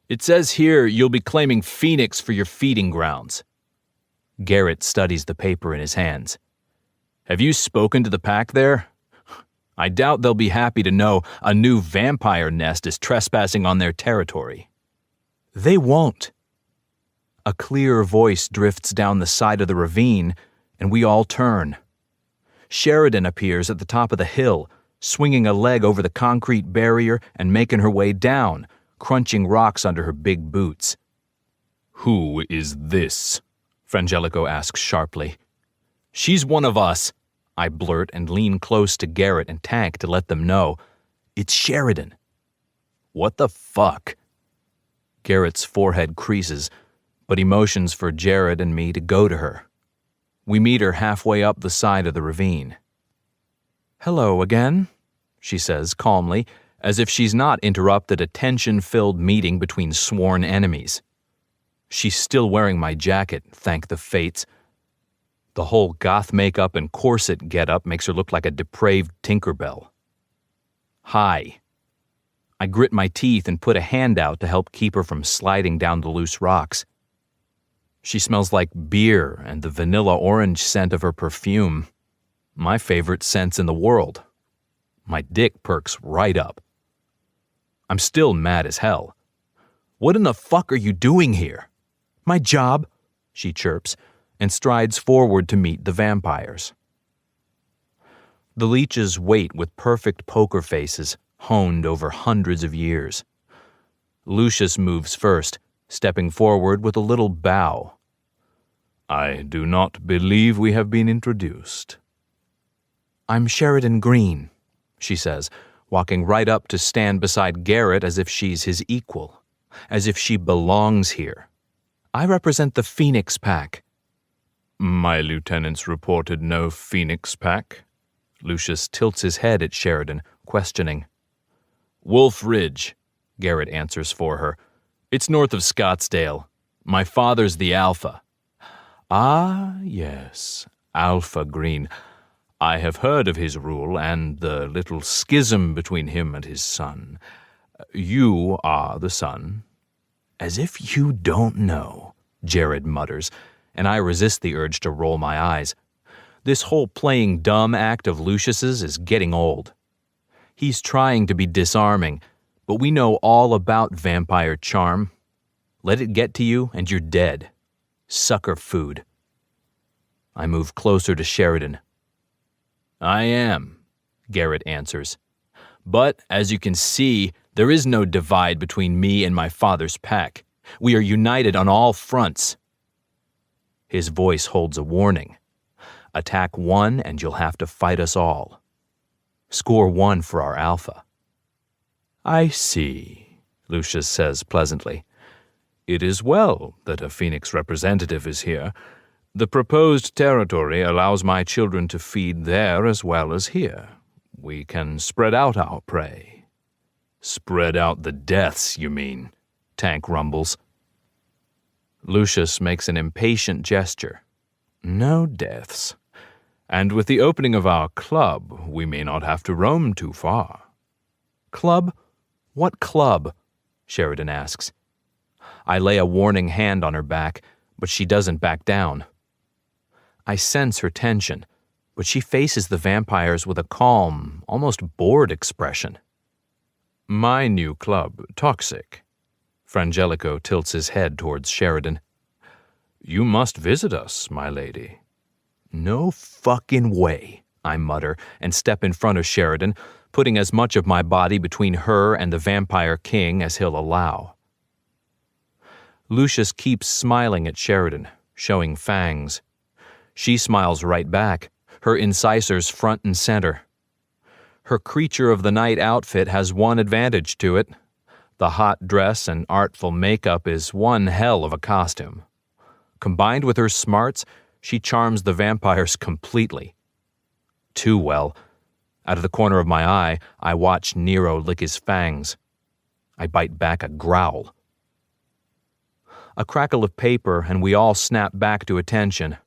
It says here you'll be claiming Phoenix for your feeding grounds. Garrett studies the paper in his hands. Have you spoken to the pack there? I doubt they'll be happy to know a new vampire nest is trespassing on their territory. They won't. A clear voice drifts down the side of the ravine, and we all turn. Sheridan appears at the top of the hill, swinging a leg over the concrete barrier and making her way down, crunching rocks under her big boots. Who is this? Frangelico asks sharply. She's one of us, I blurt and lean close to Garrett and Tank to let them know. It's Sheridan. What the fuck? Garrett's forehead creases, but he motions for Jared and me to go to her. We meet her halfway up the side of the ravine. Hello again, she says calmly, as if she's not interrupted a tension-filled meeting between sworn enemies. She's still wearing my jacket, thank the fates. The whole goth makeup and corset getup makes her look like a depraved Tinkerbell. Hi. I grit my teeth and put a hand out to help keep her from sliding down the loose rocks. She smells like beer and the vanilla orange scent of her perfume. My favorite scents in the world. My dick perks right up. I'm still mad as hell. What in the fuck are you doing here? My job, she chirps, and strides forward to meet the vampires. The leeches wait with perfect poker faces, honed over hundreds of years. Lucius moves first, stepping forward with a little bow. I do not believe we have been introduced. I'm Sheridan Green, she says, walking right up to stand beside Garrett as if she's his equal, as if she belongs here. I represent the Phoenix Pack. My lieutenants reported no Phoenix Pack. Lucius tilts his head at Sheridan, questioning. Wolf Ridge, Garrett answers for her. It's north of Scottsdale. My father's the Alpha. Ah, yes, Alpha Green. I have heard of his rule and the little schism between him and his son. You are the son. As if you don't know, Jared mutters, and I resist the urge to roll my eyes. This whole playing dumb act of Lucius's is getting old. He's trying to be disarming, but we know all about vampire charm. Let it get to you and you're dead. Sucker food. I move closer to Sheridan. I am, Garrett answers. But, as you can see, there is no divide between me and my father's pack. We are united on all fronts. His voice holds a warning. Attack one and you'll have to fight us all. Score one for our Alpha. I see, Lucius says pleasantly. It is well that a Phoenix representative is here. The proposed territory allows my children to feed there as well as here. We can spread out our prey. Spread out the deaths, you mean? Tank rumbles. Lucius makes an impatient gesture. No deaths. And with the opening of our club, we may not have to roam too far. Club? What club? Sheridan asks. I lay a warning hand on her back, but she doesn't back down. I sense her tension, but she faces the vampires with a calm, almost bored expression. My new club, Toxic. Frangelico tilts his head towards Sheridan. You must visit us, my lady. No fucking way, I mutter and step in front of Sheridan, putting as much of my body between her and the vampire king as he'll allow. Lucius keeps smiling at Sheridan, showing fangs. She smiles right back, her incisors front and center. Her creature of the night outfit has one advantage to it. The hot dress and artful makeup is one hell of a costume. Combined with her smarts, She charms the vampires completely. Too well. Out of the corner of my eye, I watch Nero lick his fangs. I bite back a growl. A crackle of paper, and we all snap back to attention.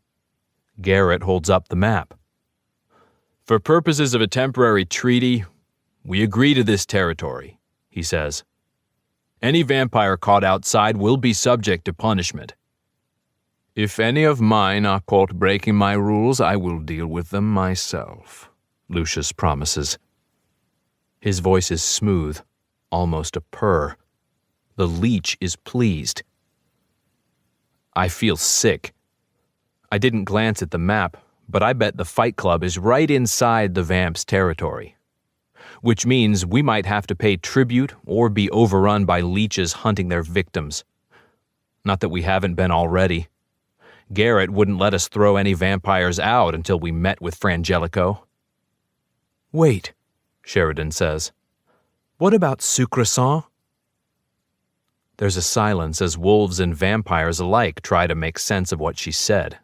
Garrett holds up the map. For purposes of a temporary treaty, we agree to this territory, he says. Any vampire caught outside will be subject to punishment. If any of mine are caught breaking my rules, I will deal with them myself, Lucius promises. His voice is smooth, almost a purr. The leech is pleased. I feel sick. I didn't glance at the map, but I bet the Fight Club is right inside the vamp's territory. Which means we might have to pay tribute or be overrun by leeches hunting their victims. Not that we haven't been already. Garrett wouldn't let us throw any vampires out until we met with Frangelico. Wait, Sheridan says. What about Sucrescent? There's a silence as wolves and vampires alike try to make sense of what she said.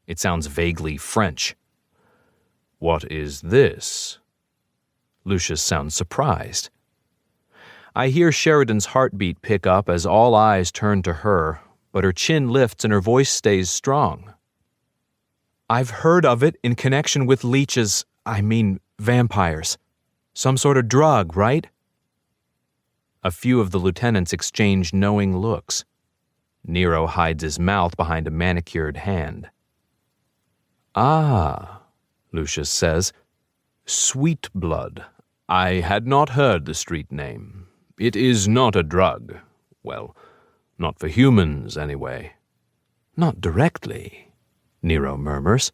It sounds vaguely French. What is this? Lucius sounds surprised. I hear Sheridan's heartbeat pick up as all eyes turn to her, but her chin lifts and her voice stays strong. I've heard of it in connection with leeches, vampires. Some sort of drug, right? A few of the lieutenants exchange knowing looks. Nero hides his mouth behind a manicured hand. Ah, Lucius says. Sweet blood. I had not heard the street name. It is not a drug. Well, not for humans, anyway. Not directly, Nero murmurs.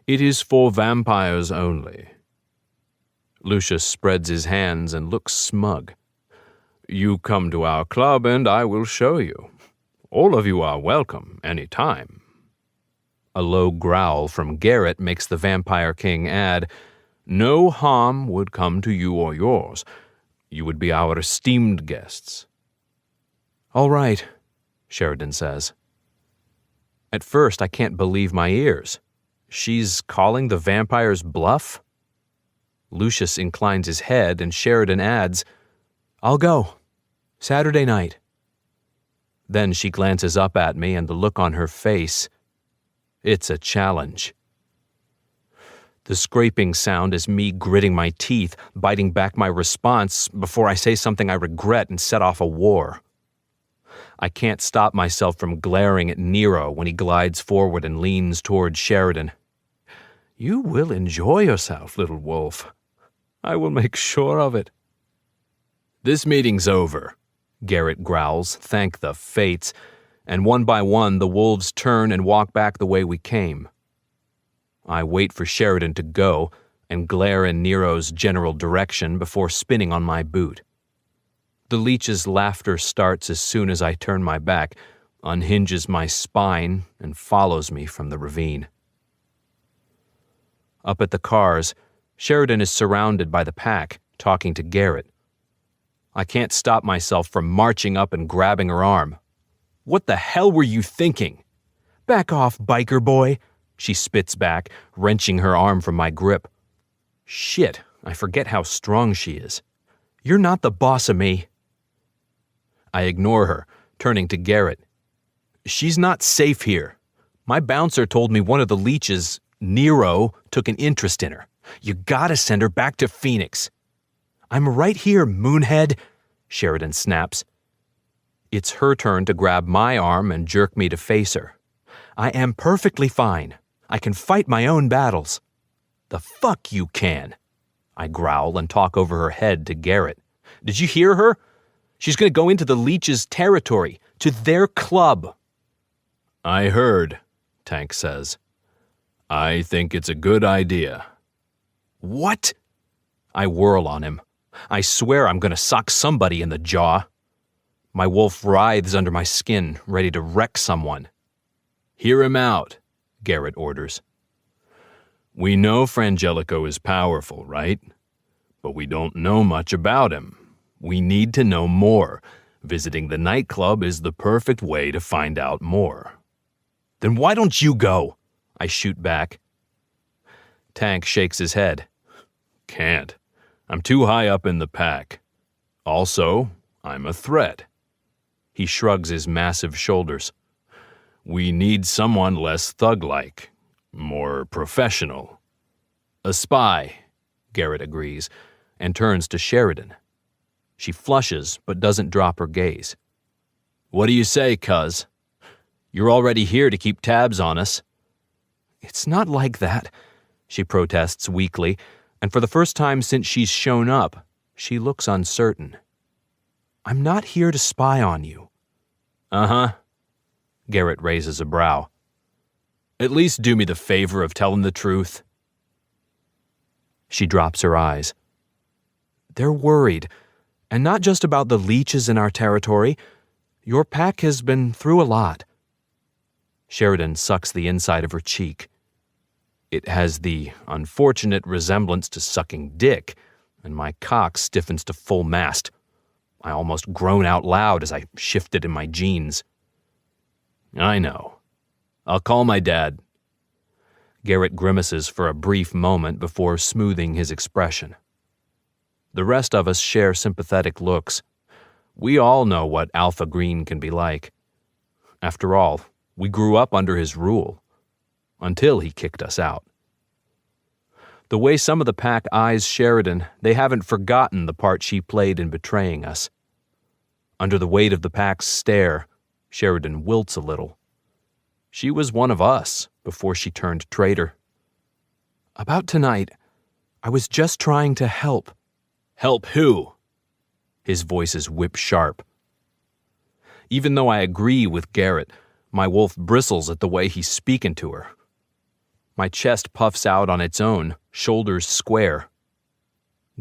It is for vampires only. Lucius spreads his hands and looks smug. You come to our club and I will show you. All of you are welcome any time. A low growl from Garrett makes the Vampire King add, No harm would come to you or yours. You would be our esteemed guests. All right, Sheridan says. At first, I can't believe my ears. She's calling the vampires bluff? Lucius inclines his head and Sheridan adds, I'll go. Saturday night. Then she glances up at me and the look on her face. It's a challenge. The scraping sound is me gritting my teeth, biting back my response before I say something I regret and set off a war. I can't stop myself from glaring at Nero when he glides forward and leans toward Sheridan. You will enjoy yourself, little wolf. I will make sure of it. This meeting's over, Garrett growls, thank the fates, and one by one the wolves turn and walk back the way we came. I wait for Sheridan to go and glare in Nero's general direction before spinning on my boot. The leech's laughter starts as soon as I turn my back, unhinges my spine, and follows me from the ravine. Up at the cars, Sheridan is surrounded by the pack, talking to Garrett. I can't stop myself from marching up and grabbing her arm. What the hell were you thinking? Back off, biker boy, she spits back, wrenching her arm from my grip. Shit, I forget how strong she is. You're not the boss of me. I ignore her, turning to Garrett. She's not safe here. My bouncer told me one of the leeches, Nero, took an interest in her. You gotta send her back to Phoenix. I'm right here, moonhead, Sheridan snaps. It's her turn to grab my arm and jerk me to face her. I am perfectly fine. I can fight my own battles. The fuck you can. I growl and talk over her head to Garrett. Did you hear her? She's going to go into the leech's territory, to their club. I heard, Tank says. I think it's a good idea. What? I whirl on him. I swear I'm going to sock somebody in the jaw. My wolf writhes under my skin, ready to wreck someone. Hear him out, Garrett orders. We know Frangelico is powerful, right? But we don't know much about him. We need to know more. Visiting the nightclub is the perfect way to find out more. Then why don't you go? I shoot back. Tank shakes his head. Can't. I'm too high up in the pack. Also, I'm a threat. He shrugs his massive shoulders. We need someone less thug-like, more professional. A spy, Garrett agrees, and turns to Sheridan. She flushes but doesn't drop her gaze. What do you say, cuz? You're already here to keep tabs on us. It's not like that, she protests weakly, and for the first time since she's shown up, she looks uncertain. I'm not here to spy on you. Uh-huh. Garrett raises a brow. At least do me the favor of telling the truth. She drops her eyes. They're worried, and not just about the leeches in our territory. Your pack has been through a lot. Sheridan sucks the inside of her cheek. It has the unfortunate resemblance to sucking dick, and my cock stiffens to full mast. I almost groan out loud as I shift it in my jeans. I know. I'll call my dad. Garrett grimaces for a brief moment before smoothing his expression. The rest of us share sympathetic looks. We all know what Alpha Green can be like. After all, we grew up under his rule. Until he kicked us out. The way some of the pack eyes Sheridan, they haven't forgotten the part she played in betraying us. Under the weight of the pack's stare, Sheridan wilts a little. She was one of us before she turned traitor. About tonight, I was just trying to help. Help who? His voice is whip-sharp. Even though I agree with Garrett, my wolf bristles at the way he's speaking to her. My chest puffs out on its own, shoulders square.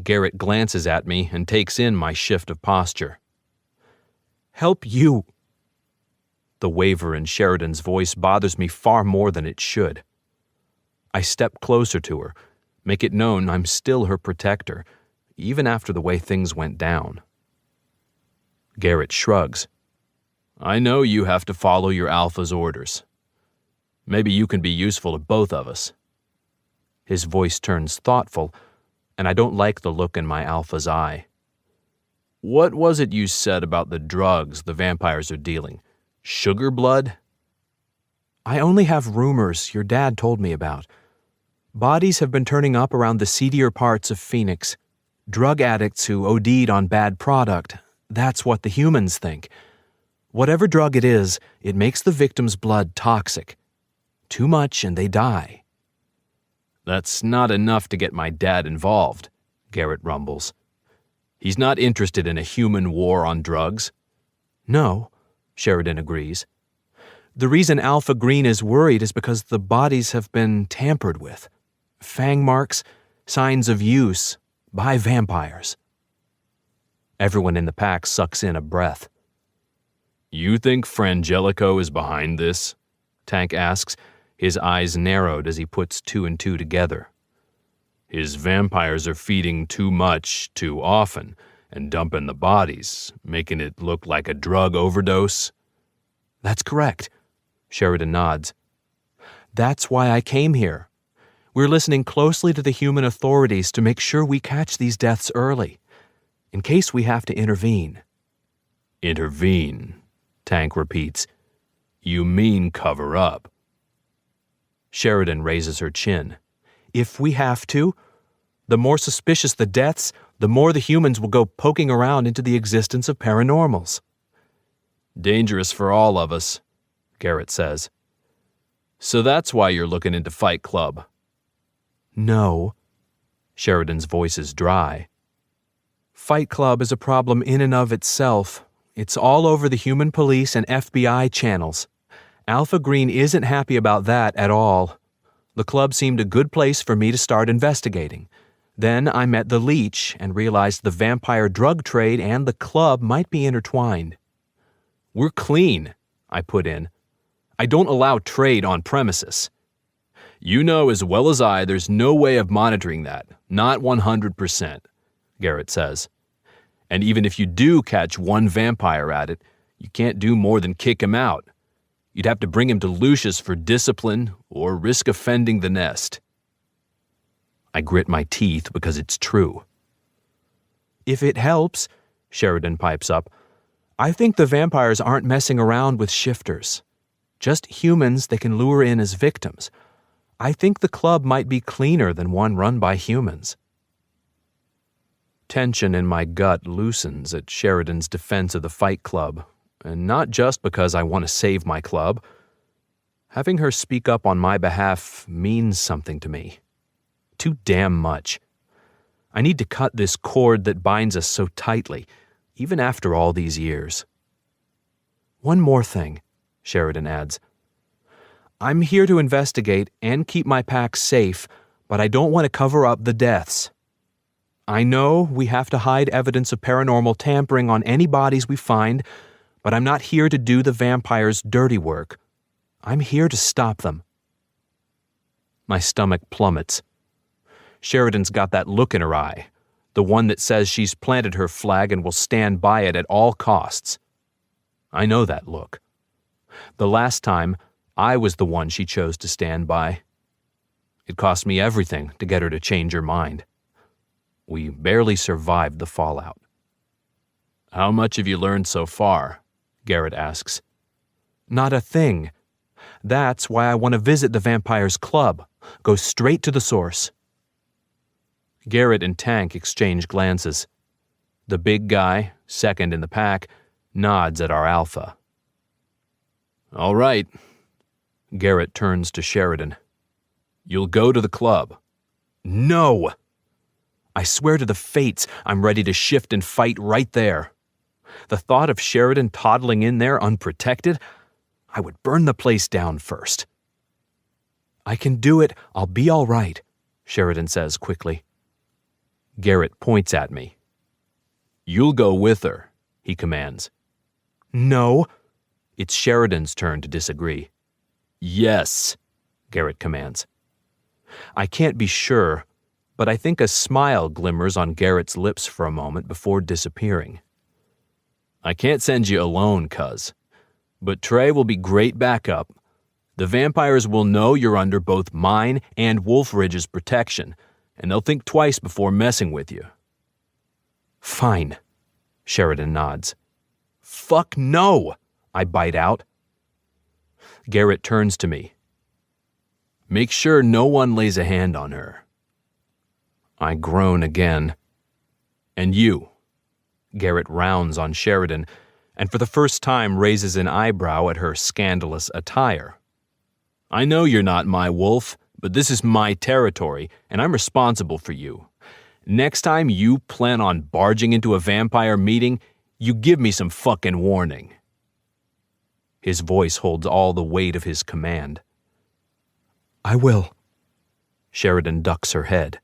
Garrett glances at me and takes in my shift of posture. Help you. The waver in Sheridan's voice bothers me far more than it should. I step closer to her, make it known I'm still her protector, even after the way things went down. Garrett shrugs. I know you have to follow your alpha's orders. Maybe you can be useful to both of us. His voice turns thoughtful, and I don't like the look in my alpha's eye. What was it you said about the drugs the vampires are dealing? Sugar blood? I only have rumors your dad told me about. Bodies have been turning up around the seedier parts of Phoenix. Drug addicts who OD'd on bad product. That's what the humans think. Whatever drug it is, it makes the victim's blood toxic. Too much and they die. That's not enough to get my dad involved, Garrett rumbles. He's not interested in a human war on drugs. No, Sheridan agrees. The reason Alpha Green is worried is because the bodies have been tampered with. Fang marks, signs of use, by vampires. Everyone in the pack sucks in a breath. You think Frangelico is behind this? Tank asks, his eyes narrowed as he puts two and two together. His vampires are feeding too much, too often, and dumping the bodies, making it look like a drug overdose? That's correct, Sheridan nods. That's why I came here. We're listening closely to the human authorities to make sure we catch these deaths early, in case we have to intervene. Intervene, Tank repeats. You mean cover up. Sheridan raises her chin. If we have to, the more suspicious the deaths, the more the humans will go poking around into the existence of paranormals. Dangerous for all of us, Garrett says. So that's why you're looking into Fight Club. No. Sheridan's voice is dry. Fight Club is a problem in and of itself. It's all over the human police and FBI channels. Alpha Green isn't happy about that at all. The club seemed a good place for me to start investigating. Then I met the leech and realized the vampire drug trade and the club might be intertwined. We're clean, I put in. I don't allow trade on premises. You know as well as I there's no way of monitoring that, not 100%, Garrett says. And even if you do catch one vampire at it, you can't do more than kick him out. You'd have to bring him to Lucius for discipline or risk offending the nest. I grit my teeth because it's true. If it helps, Sheridan pipes up, I think the vampires aren't messing around with shifters. Just humans they can lure in as victims. I think the club might be cleaner than one run by humans. Tension in my gut loosens at Sheridan's defense of the Fight Club, and not just because I want to save my club. Having her speak up on my behalf means something to me. Too damn much. I need to cut this cord that binds us so tightly, even after all these years. One more thing, Sheridan adds. I'm here to investigate and keep my pack safe, but I don't want to cover up the deaths. I know we have to hide evidence of paranormal tampering on any bodies we find, but I'm not here to do the vampires' dirty work. I'm here to stop them. My stomach plummets. Sheridan's got that look in her eye, the one that says she's planted her flag and will stand by it at all costs. I know that look. The last time, I was the one she chose to stand by. It cost me everything to get her to change her mind. We barely survived the fallout. How much have you learned so far? Garrett asks. Not a thing. That's why I want to visit the Vampires Club. Go straight to the source. Garrett and Tank exchange glances. The big guy, second in the pack, nods at our alpha. All right. Garrett turns to Sheridan. You'll go to the club. No! I swear to the fates I'm ready to shift and fight right there. The thought of Sheridan toddling in there unprotected, I would burn the place down first. I can do it. I'll be all right, Sheridan says quickly. Garrett points at me. You'll go with her, he commands. No. It's Sheridan's turn to disagree. Yes, Garrett commands. I can't be sure, but I think a smile glimmers on Garrett's lips for a moment before disappearing. I can't send you alone, cuz, but Trey will be great backup. The vampires will know you're under both mine and Wolfridge's protection, and they'll think twice before messing with you. Fine, Sheridan nods. Fuck no, I bite out. Garrett turns to me. Make sure no one lays a hand on her. I groan again. And you. Garrett rounds on Sheridan, and for the first time raises an eyebrow at her scandalous attire. I know you're not my wolf, but this is my territory, and I'm responsible for you. Next time you plan on barging into a vampire meeting, you give me some fucking warning. His voice holds all the weight of his command. I will. Sheridan ducks her head.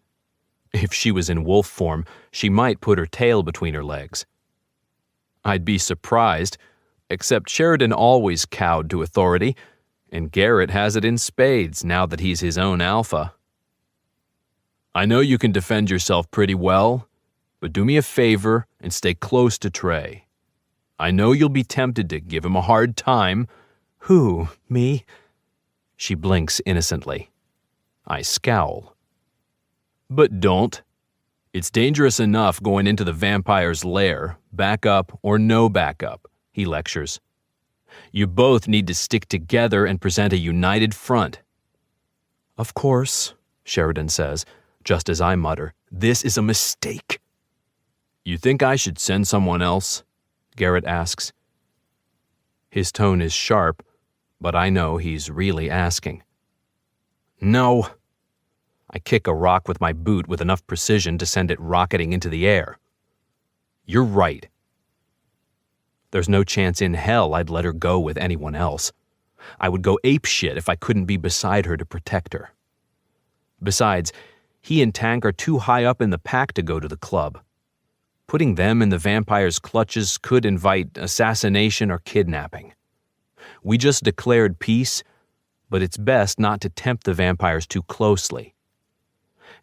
If she was in wolf form, she might put her tail between her legs. I'd be surprised, except Sheridan always cowed to authority, and Garrett has it in spades now that he's his own alpha. I know you can defend yourself pretty well, but do me a favor and stay close to Trey. I know you'll be tempted to give him a hard time. Who, me? She blinks innocently. I scowl. But don't. It's dangerous enough going into the vampire's lair, backup or no backup, he lectures. You both need to stick together and present a united front. Of course, Sheridan says, just as I mutter, this is a mistake. You think I should send someone else? Garrett asks. His tone is sharp, but I know he's really asking. No. I kick a rock with my boot with enough precision to send it rocketing into the air. You're right. There's no chance in hell I'd let her go with anyone else. I would go apeshit if I couldn't be beside her to protect her. Besides, he and Tank are too high up in the pack to go to the club. Putting them in the vampire's clutches could invite assassination or kidnapping. We just declared peace, but it's best not to tempt the vampires too closely.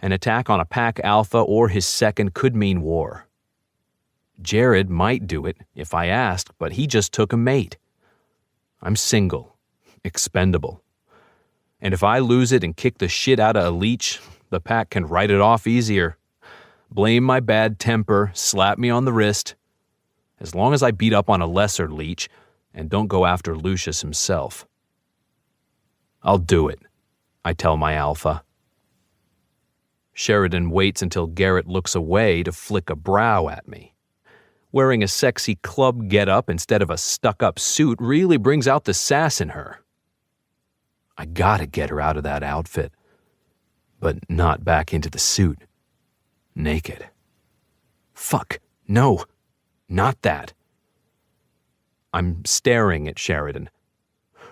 An attack on a pack alpha or his second could mean war. Jared might do it if I asked, but he just took a mate. I'm single, expendable. And if I lose it and kick the shit out of a leech, the pack can write it off easier. Blame my bad temper, slap me on the wrist. As long as I beat up on a lesser leech and don't go after Lucius himself. I'll do it, I tell my alpha. Sheridan waits until Garrett looks away to flick a brow at me. Wearing a sexy club getup instead of a stuck-up suit really brings out the sass in her. I gotta get her out of that outfit, but not back into the suit. Naked. Fuck, no, not that. I'm staring at Sheridan.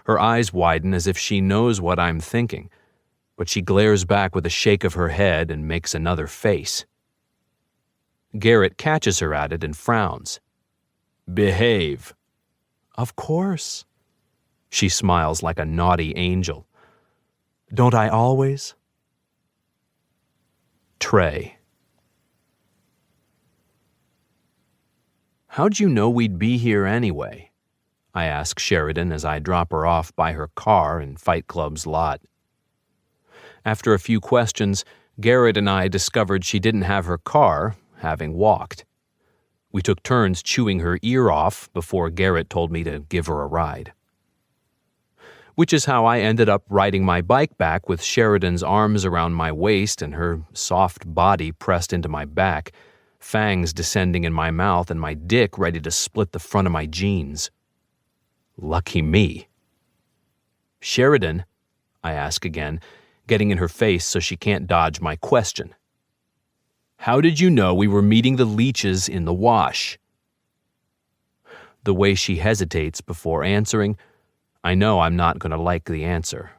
Her eyes widen as if she knows what I'm thinking, but she glares back with a shake of her head and makes another face. Garrett catches her at it and frowns. Behave. Of course. She smiles like a naughty angel. Don't I always? Trey. How'd you know we'd be here anyway? I ask Sheridan as I drop her off by her car in Fight Club's lot. After a few questions, Garrett and I discovered she didn't have her car, having walked. We took turns chewing her ear off before Garrett told me to give her a ride. Which is how I ended up riding my bike back with Sheridan's arms around my waist and her soft body pressed into my back, fangs descending in my mouth and my dick ready to split the front of my jeans. Lucky me. Sheridan, I ask again, getting in her face so she can't dodge my question. How did you know we were meeting the leeches in the wash? The way she hesitates before answering, I know I'm not going to like the answer.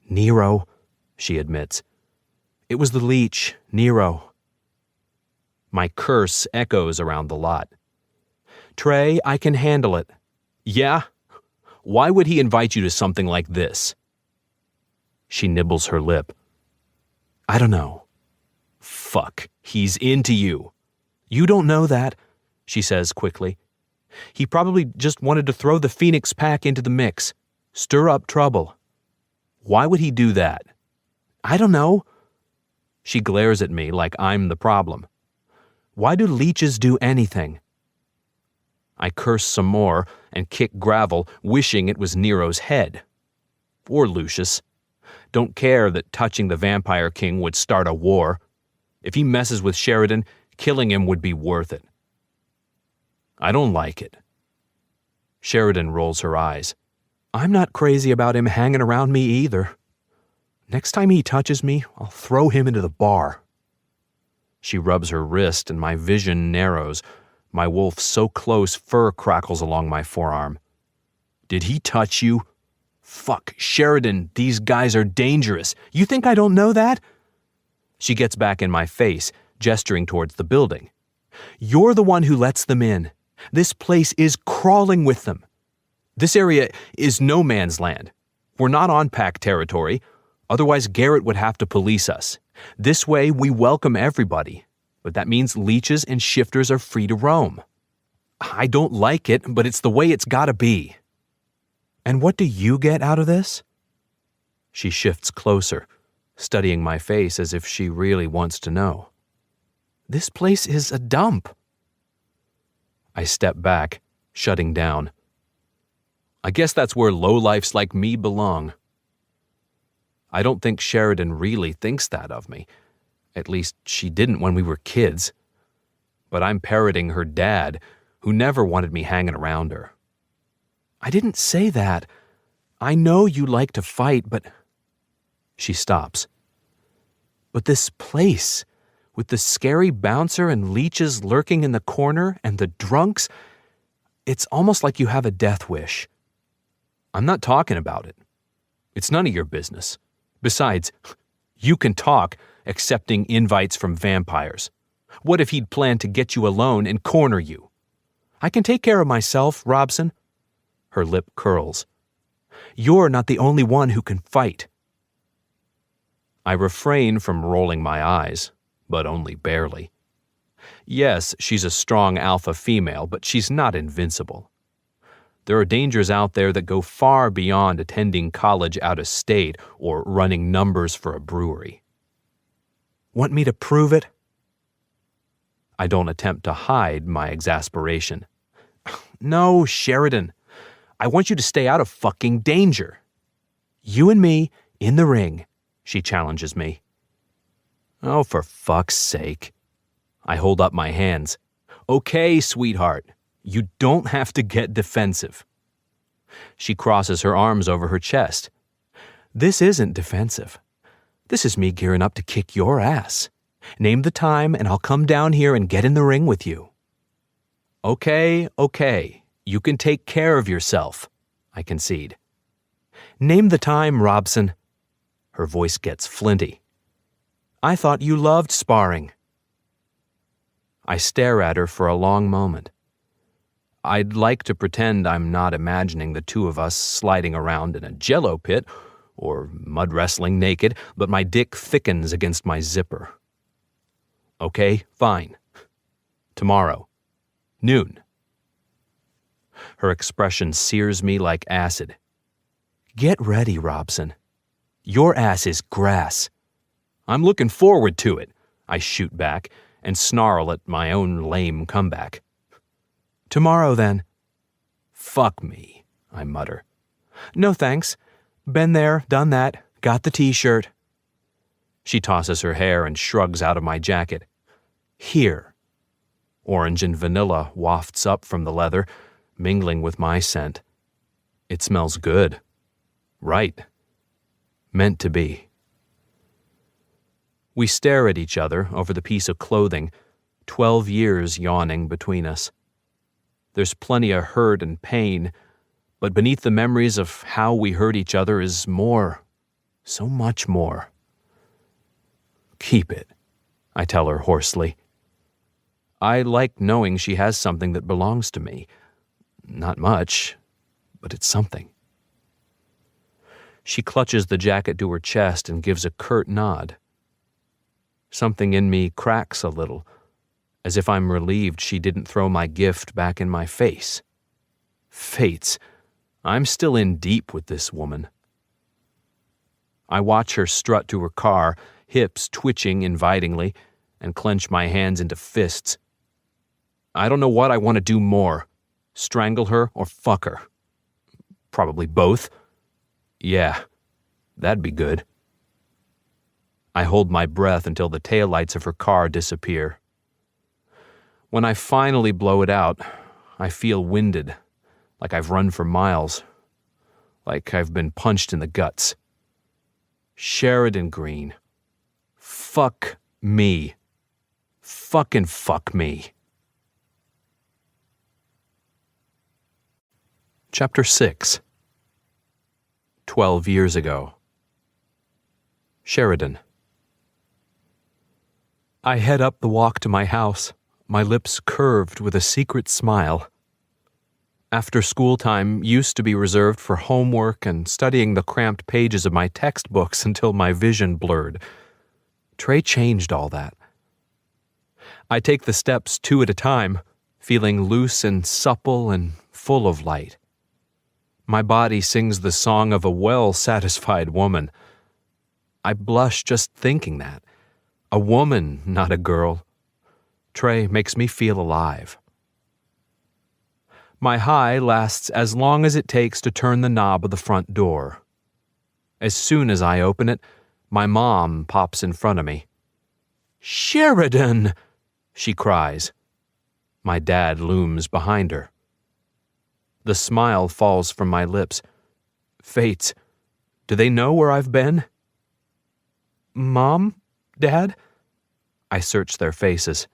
Nero, she admits. It was the leech, Nero. My curse echoes around the lot. Trey, I can handle it. Yeah? Why would he invite you to something like this? She nibbles her lip. I don't know. Fuck, he's into you. You don't know that, she says quickly. He probably just wanted to throw the Phoenix pack into the mix, stir up trouble. Why would he do that? I don't know. She glares at me like I'm the problem. Why do leeches do anything? I curse some more and kick gravel, wishing it was Nero's head. Or Lucius. Don't care that touching the Vampire King would start a war. If he messes with Sheridan, killing him would be worth it. I don't like it. Sheridan rolls her eyes. I'm not crazy about him hanging around me either. Next time he touches me, I'll throw him into the bar. She rubs her wrist and my vision narrows. My wolf so close fur crackles along my forearm. Did he touch you? Fuck, Sheridan, these guys are dangerous. You think I don't know that? She gets back in my face, gesturing towards the building. You're the one who lets them in. This place is crawling with them. This area is no man's land. We're not on pack territory, otherwise Garrett would have to police us. This way we welcome everybody, but that means leeches and shifters are free to roam. I don't like it, but it's the way it's gotta be. And what do you get out of this? She shifts closer, studying my face as if she really wants to know. This place is a dump. I step back, shutting down. I guess that's where lowlifes like me belong. I don't think Sheridan really thinks that of me. At least she didn't when we were kids. But I'm parroting her dad, who never wanted me hanging around her. I didn't say that. I know you like to fight, but... She stops. But this place, with the scary bouncer and leeches lurking in the corner and the drunks, it's almost like you have a death wish. I'm not talking about it. It's none of your business. Besides, you can talk, accepting invites from vampires. What if he'd planned to get you alone and corner you? I can take care of myself, Robson. Her lip curls. You're not the only one who can fight. I refrain from rolling my eyes, but only barely. Yes, she's a strong alpha female, but she's not invincible. There are dangers out there that go far beyond attending college out of state or running numbers for a brewery. Want me to prove it? I don't attempt to hide my exasperation. No, Sheridan. I want you to stay out of fucking danger. You and me in the ring, she challenges me. Oh, for fuck's sake. I hold up my hands. Okay, sweetheart. You don't have to get defensive. She crosses her arms over her chest. This isn't defensive. This is me gearing up to kick your ass. Name the time and I'll come down here and get in the ring with you. Okay. You can take care of yourself, I concede. Name the time, Robson. Her voice gets flinty. I thought you loved sparring. I stare at her for a long moment. I'd like to pretend I'm not imagining the two of us sliding around in a jello pit or mud wrestling naked, but my dick thickens against my zipper. Okay, fine. Tomorrow. Noon. Her expression sears me like acid. Get ready, Robson. Your ass is grass. I'm looking forward to it, I shoot back and snarl at my own lame comeback. Tomorrow, then. Fuck me, I mutter. No thanks. Been there, done that, got the t-shirt. She tosses her hair and shrugs out of my jacket. Here. Orange and vanilla wafts up from the leather, mingling with my scent. It smells good. Right. Meant to be. We stare at each other over the piece of clothing, 12 years yawning between us. There's plenty of hurt and pain, but beneath the memories of how we hurt each other is more, so much more. Keep it, I tell her hoarsely. I like knowing she has something that belongs to me. Not much, but it's something. She clutches the jacket to her chest and gives a curt nod. Something in me cracks a little, as if I'm relieved she didn't throw my gift back in my face. Fates, I'm still in deep with this woman. I watch her strut to her car, hips twitching invitingly, and clench my hands into fists. I don't know what I want to do more, strangle her or fuck her. Probably both. Yeah, that'd be good. I hold my breath until the taillights of her car disappear. When I finally blow it out, I feel winded, like I've run for miles, like I've been punched in the guts. Sheridan Green. Fuck me. Fucking fuck me. Chapter 6. 12 years ago. Sheridan. I head up the walk to my house, my lips curved with a secret smile. After school time used to be reserved for homework and studying the cramped pages of my textbooks until my vision blurred. Trey changed all that. I take the steps 2 at a time, feeling loose and supple and full of light. My body sings the song of a well-satisfied woman. I blush just thinking that. A woman, not a girl. Trey makes me feel alive. My high lasts as long as it takes to turn the knob of the front door. As soon as I open it, my mom pops in front of me. "Sheridan!" she cries. My dad looms behind her. The smile falls from my lips. Fates, do they know where I've been? Mom? Dad? I search their faces.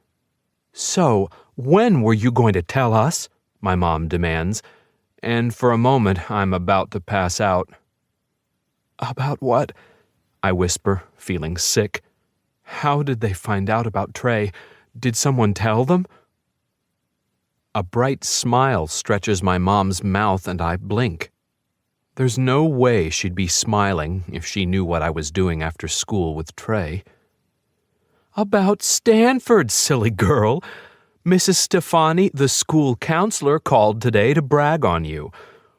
So, when were you going to tell us? My mom demands, and for a moment I'm about to pass out. About what? I whisper, feeling sick. How did they find out about Trey? Did someone tell them? A bright smile stretches my mom's mouth and I blink. There's no way she'd be smiling if she knew what I was doing after school with Trey. About Stanford, silly girl. Mrs. Stefani, the school counselor, called today to brag on you.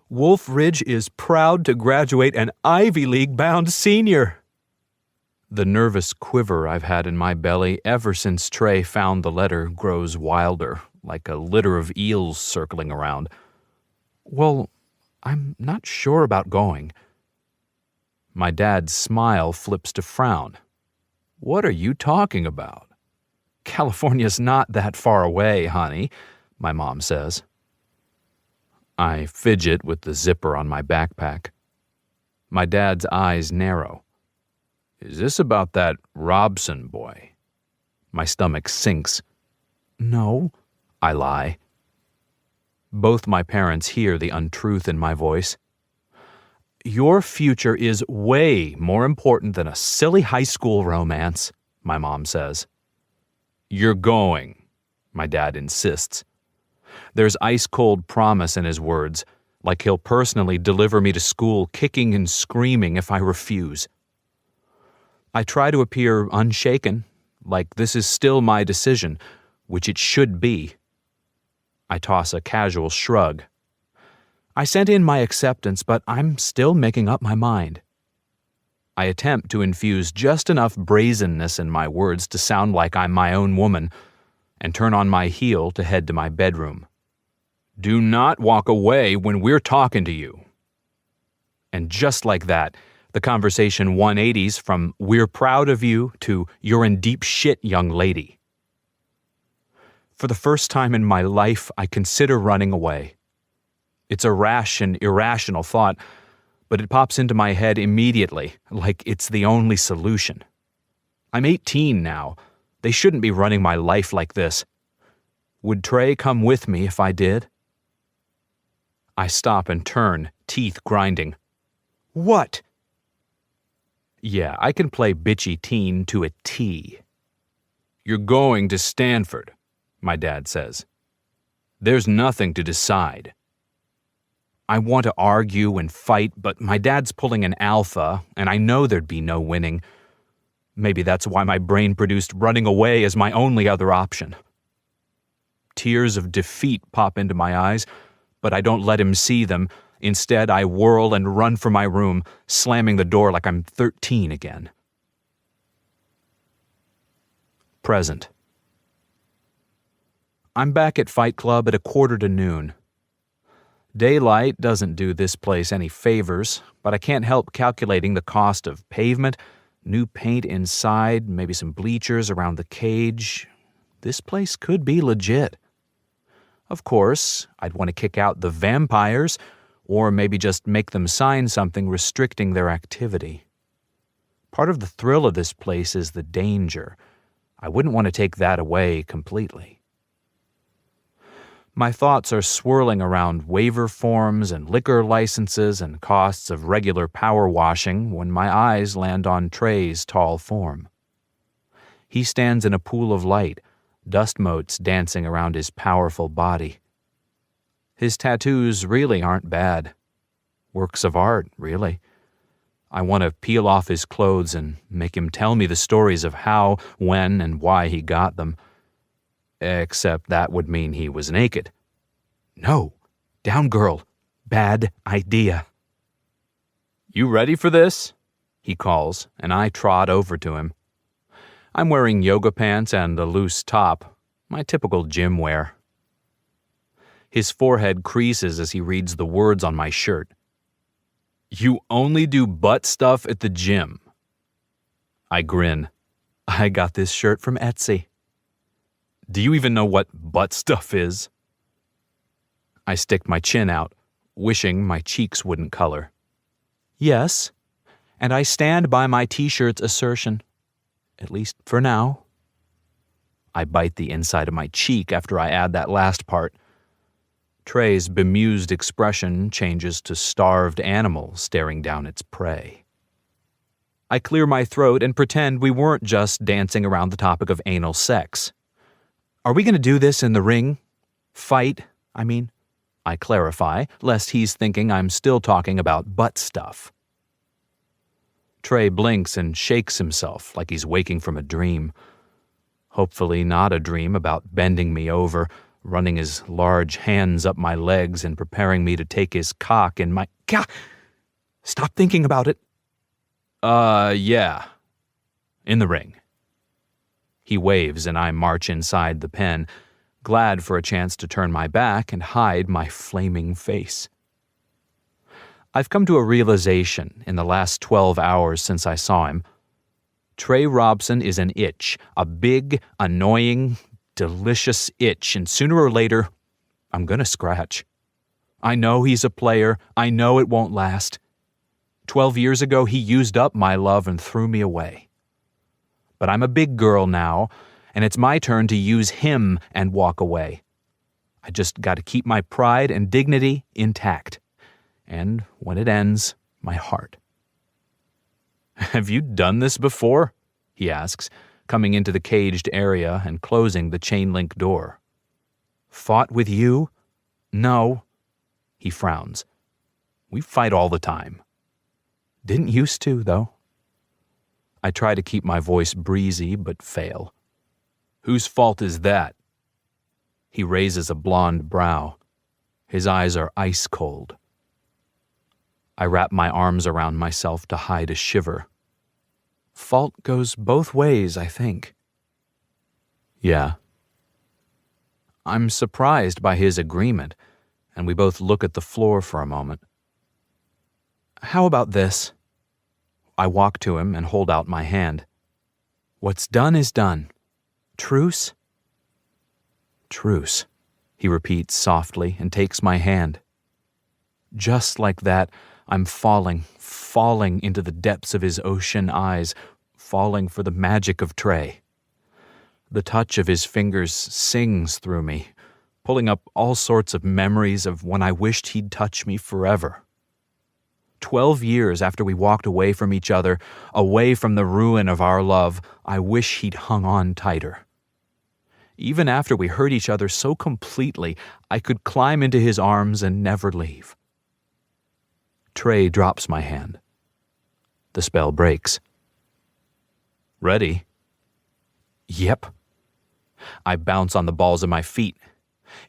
Wolf Ridge is proud to graduate an Ivy League-bound senior. The nervous quiver I've had in my belly ever since Trey found the letter grows wilder, like a litter of eels circling around. Well, I'm not sure about going. My dad's smile flips to frown. What are you talking about? California's not that far away, honey, my mom says. I fidget with the zipper on my backpack. My dad's eyes narrow. Is this about that Robson boy? My stomach sinks. No, I lie. Both my parents hear the untruth in my voice. Your future is way more important than a silly high school romance, my mom says. You're going, my dad insists. There's ice-cold promise in his words, like he'll personally deliver me to school kicking and screaming if I refuse. I try to appear unshaken, like this is still my decision, which it should be. I toss a casual shrug. I sent in my acceptance, but I'm still making up my mind. I attempt to infuse just enough brazenness in my words to sound like I'm my own woman, and turn on my heel to head to my bedroom. Do not walk away when we're talking to you. And just like that, the conversation 180s from "we're proud of you" to "you're in deep shit, young lady." For the first time in my life, I consider running away. It's a rash and irrational thought, but it pops into my head immediately, like it's the only solution. I'm 18 now. They shouldn't be running my life like this. Would Trey come with me if I did? I stop and turn, teeth grinding. What? Yeah, I can play bitchy teen to a T. You're going to Stanford, my dad says. There's nothing to decide. I want to argue and fight, but my dad's pulling an alpha, and I know there'd be no winning. Maybe that's why my brain produced running away as my only other option. Tears of defeat pop into my eyes, but I don't let him see them. Instead, I whirl and run for my room, slamming the door like I'm 13 again. Present. I'm back at Fight Club at 1:45. Daylight doesn't do this place any favors, but I can't help calculating the cost of pavement, new paint inside, maybe some bleachers around the cage. This place could be legit. Of course, I'd want to kick out the vampires, or maybe just make them sign something restricting their activity. Part of the thrill of this place is the danger. I wouldn't want to take that away completely. My thoughts are swirling around waiver forms and liquor licenses and costs of regular power washing when my eyes land on Trey's tall form. He stands in a pool of light, dust motes dancing around his powerful body. His tattoos really aren't bad. Works of art, really. I want to peel off his clothes and make him tell me the stories of how, when, and why he got them. Except that would mean he was naked. No, down girl. Bad idea. You ready for this? He calls, and I trot over to him. I'm wearing yoga pants and a loose top, my typical gym wear. His forehead creases as he reads the words on my shirt. You only do butt stuff at the gym. I grin. I got this shirt from Etsy. Do you even know what butt stuff is? I stick my chin out, wishing my cheeks wouldn't color. Yes, and I stand by my t-shirt's assertion. At least for now. I bite the inside of my cheek after I add that last part. Trey's bemused expression changes to starved animal staring down its prey. I clear my throat and pretend we weren't just dancing around the topic of anal sex. Are we going to do this in the ring? Fight, I mean. I clarify, lest he's thinking I'm still talking about butt stuff. Trey blinks and shakes himself like he's waking from a dream. Hopefully not a dream about bending me over, running his large hands up my legs and preparing me to take his cock in my... Gah! Stop thinking about it. Yeah. In the ring. He waves and I march inside the pen, glad for a chance to turn my back and hide my flaming face. I've come to a realization in the last 12 hours since I saw him. Trey Robson is an itch, a big, annoying, delicious itch, and sooner or later, I'm gonna scratch. I know he's a player. I know it won't last. 12 years ago, he used up my love and threw me away. But I'm a big girl now, and it's my turn to use him and walk away. I just gotta keep my pride and dignity intact. And when it ends, my heart. Have you done this before? He asks, coming into the caged area and closing the chain-link door. Fought with you? No. He frowns. We fight all the time. Didn't used to, though. I try to keep my voice breezy, but fail. Whose fault is that? He raises a blonde brow. His eyes are ice cold. I wrap my arms around myself to hide a shiver. Fault goes both ways, I think. Yeah. I'm surprised by his agreement, and we both look at the floor for a moment. How about this? I walk to him and hold out my hand. What's done is done. Truce? Truce, he repeats softly and takes my hand. Just like that, I'm falling into the depths of his ocean eyes, falling for the magic of Trey. The touch of his fingers sings through me, pulling up all sorts of memories of when I wished he'd touch me forever. 12 years after we walked away from each other, away from the ruin of our love, I wish he'd hung on tighter. Even after we hurt each other so completely, I could climb into his arms and never leave. Trey drops my hand. The spell breaks. Ready? Yep. I bounce on the balls of my feet.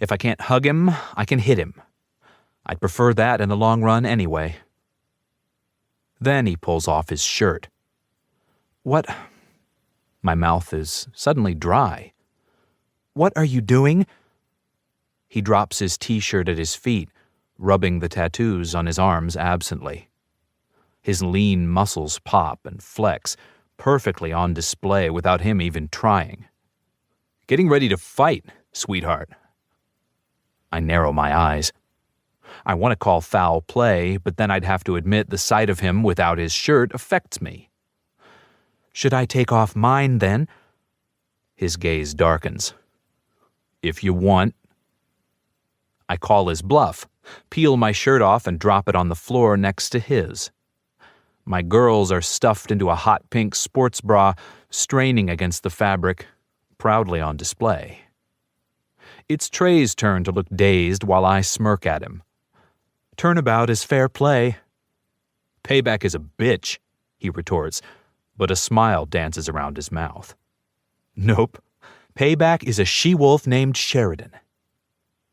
If I can't hug him, I can hit him. I'd prefer that in the long run anyway. Then he pulls off his shirt. What? My mouth is suddenly dry. What are you doing? He drops his t-shirt at his feet, rubbing the tattoos on his arms absently. His lean muscles pop and flex, perfectly on display without him even trying. Getting ready to fight, sweetheart. I narrow my eyes. I want to call foul play, but then I'd have to admit the sight of him without his shirt affects me. Should I take off mine, then? His gaze darkens. If you want. I call his bluff, peel my shirt off and drop it on the floor next to his. My girls are stuffed into a hot pink sports bra, straining against the fabric, proudly on display. It's Trey's turn to look dazed while I smirk at him. Turnabout is fair play. Payback is a bitch, he retorts, but a smile dances around his mouth. Nope. Payback is a she-wolf named Sheridan.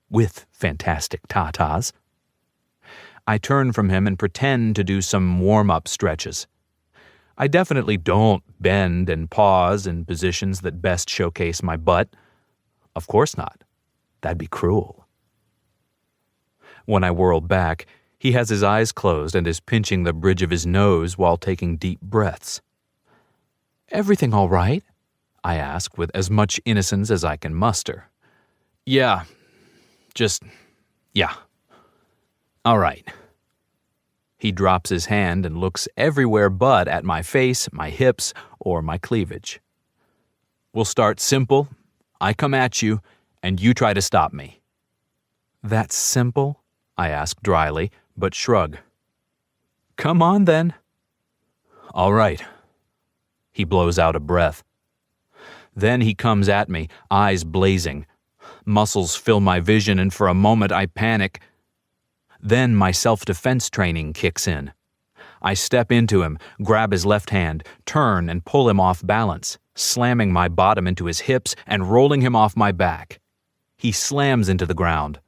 With fantastic tatas. I turn from him and pretend to do some warm-up stretches. I definitely don't bend and pause in positions that best showcase my butt. Of course not. That'd be cruel. When I whirl back, he has his eyes closed and is pinching the bridge of his nose while taking deep breaths. Everything all right? I ask with as much innocence as I can muster. Yeah. Yeah. All right. He drops his hand and looks everywhere but at my face, my hips, or my cleavage. We'll start simple. I come at you, and you try to stop me. That's simple? I ask dryly, but shrug. Come on, then. All right. He blows out a breath. Then he comes at me, eyes blazing. Muscles fill my vision, and for a moment I panic. Then my self-defense training kicks in. I step into him, grab his left hand, turn and pull him off balance, slamming my bottom into his hips and rolling him off my back. He slams into the ground.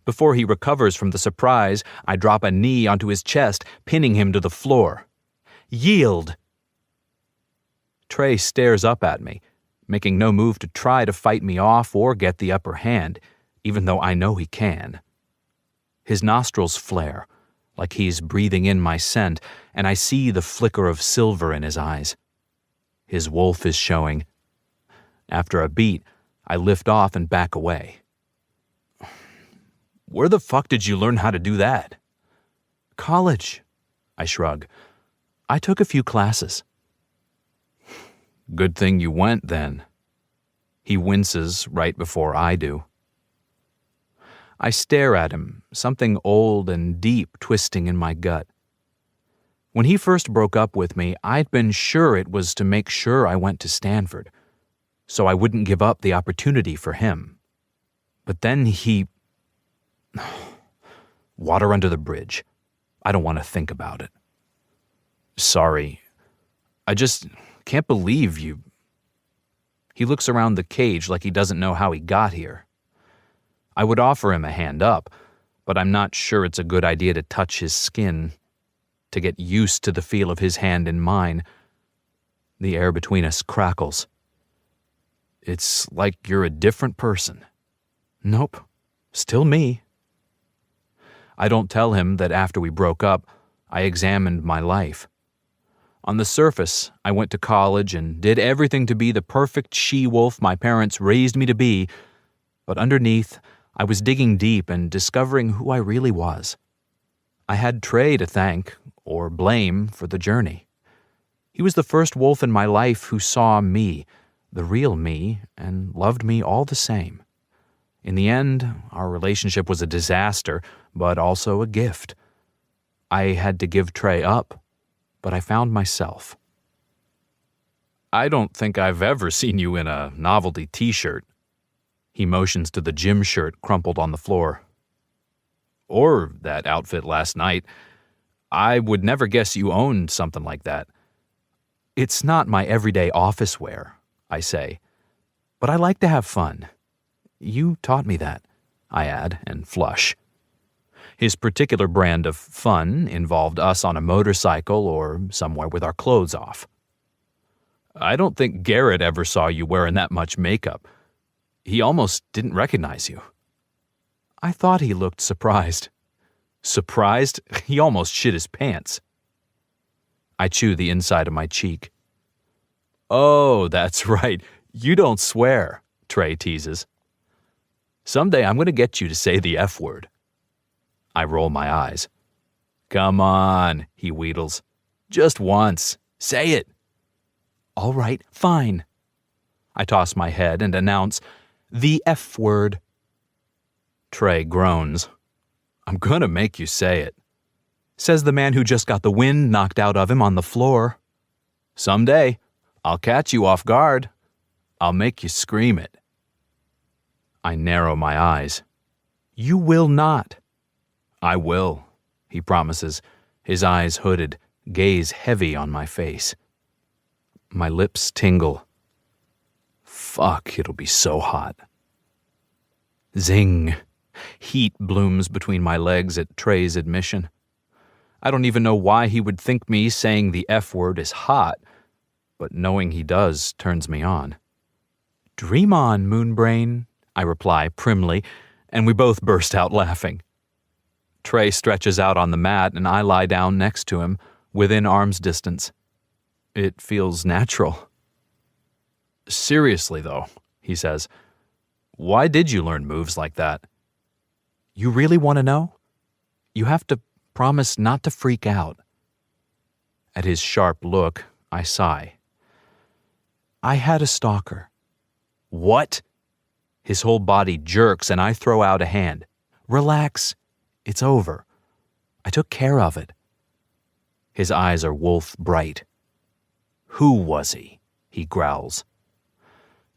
Before he recovers from the surprise, I drop a knee onto his chest, pinning him to the floor. Yield! Trey stares up at me, making no move to try to fight me off or get the upper hand, even though I know he can. His nostrils flare, like he's breathing in my scent, and I see the flicker of silver in his eyes. His wolf is showing. After a beat, I lift off and back away. Where the fuck did you learn how to do that? College, I shrug. I took a few classes. Good thing you went, then. He winces right before I do. I stare at him, something old and deep twisting in my gut. When he first broke up with me, I'd been sure it was to make sure I went to Stanford, so I wouldn't give up the opportunity for him. But then he... Water under the bridge. I don't want to think about it. Sorry. I just can't believe you... He looks around the cage like he doesn't know how he got here. I would offer him a hand up, but I'm not sure it's a good idea to touch his skin, to get used to the feel of his hand in mine. The air between us crackles. It's like you're a different person. Nope, still me. I don't tell him that after we broke up, I examined my life. On the surface, I went to college and did everything to be the perfect she-wolf my parents raised me to be, but underneath, I was digging deep and discovering who I really was. I had Trey to thank, or blame, for the journey. He was the first wolf in my life who saw me, the real me, and loved me all the same. In the end, our relationship was a disaster, but also a gift. I had to give Trey up, but I found myself. I don't think I've ever seen you in a novelty t-shirt. He motions to the gym shirt crumpled on the floor. Or that outfit last night. I would never guess you owned something like that. It's not my everyday office wear, I say, but I like to have fun. You taught me that, I add, and flush. His particular brand of fun involved us on a motorcycle or somewhere with our clothes off. I don't think Garrett ever saw you wearing that much makeup. He almost didn't recognize you. I thought he looked surprised. Surprised? He almost shit his pants. I chew the inside of my cheek. Oh, that's right. You don't swear, Trey teases. Someday I'm going to get you to say the F word. I roll my eyes. Come on, he wheedles. Just once. Say it. All right, fine. I toss my head and announce, the F word. Trey groans. I'm going to make you say it, says the man who just got the wind knocked out of him on the floor. Someday, I'll catch you off guard. I'll make you scream it. I narrow my eyes. You will not. I will, he promises, his eyes hooded, gaze heavy on my face. My lips tingle. Fuck, it'll be so hot. Zing. Heat blooms between my legs at Trey's admission. I don't even know why he would think me saying the F word is hot, but knowing he does turns me on. Dream on, Moonbrain, I reply primly, and we both burst out laughing. Trey stretches out on the mat and I lie down next to him, within arm's distance. It feels natural. Seriously, though, he says, why did you learn moves like that? You really want to know? You have to promise not to freak out. At his sharp look, I sigh. I had a stalker. What? His whole body jerks and I throw out a hand. Relax. It's over. I took care of it. His eyes are wolf bright. Who was he? He growls.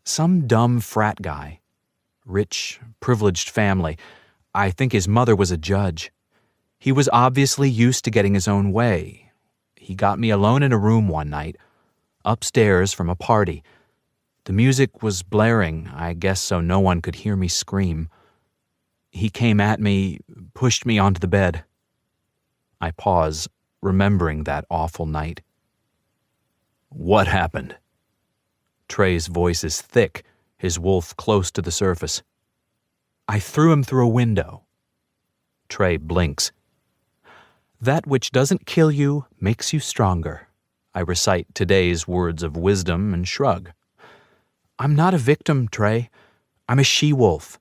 Some dumb frat guy. Rich, privileged family. I think his mother was a judge. He was obviously used to getting his own way. He got me alone in a room one night. upstairs from a party. The music was blaring, I guess so no one could hear me scream. He came at me, pushed me onto the bed. I pause, remembering that awful night. What happened? Trey's voice is thick, his wolf close to the surface. I threw him through a window. Trey blinks. That which doesn't kill you makes you stronger. I recite today's words of wisdom and shrug. I'm not a victim, Trey. I'm a she-wolf.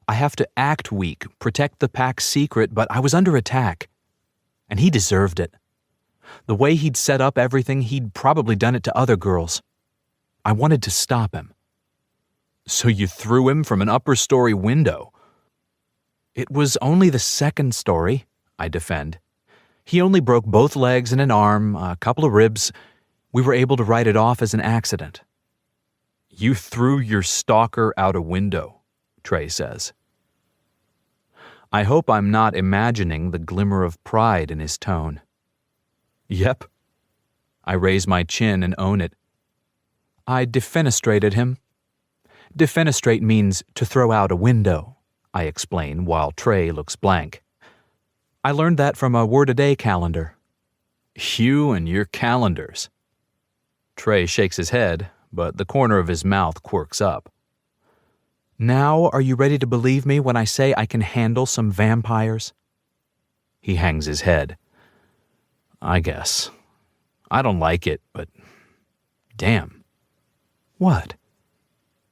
I have to act weak, protect the pack's secret, but I was under attack. And he deserved it. The way he'd set up everything, he'd probably done it to other girls. I wanted to stop him. So you threw him from an upper-story window? It was only the second story, I defend. He only broke both legs and an arm, a couple of ribs. We were able to write it off as an accident. You threw your stalker out a window, Trey says. I hope I'm not imagining the glimmer of pride in his tone. Yep. I raise my chin and own it. I defenestrated him. Defenestrate means to throw out a window, I explain while Trey looks blank. I learned that from a word-a-day calendar. You and your calendars. Trey shakes his head, but the corner of his mouth quirks up. Now are you ready to believe me when I say I can handle some vampires? He hangs his head. I guess. I don't like it, but damn. What?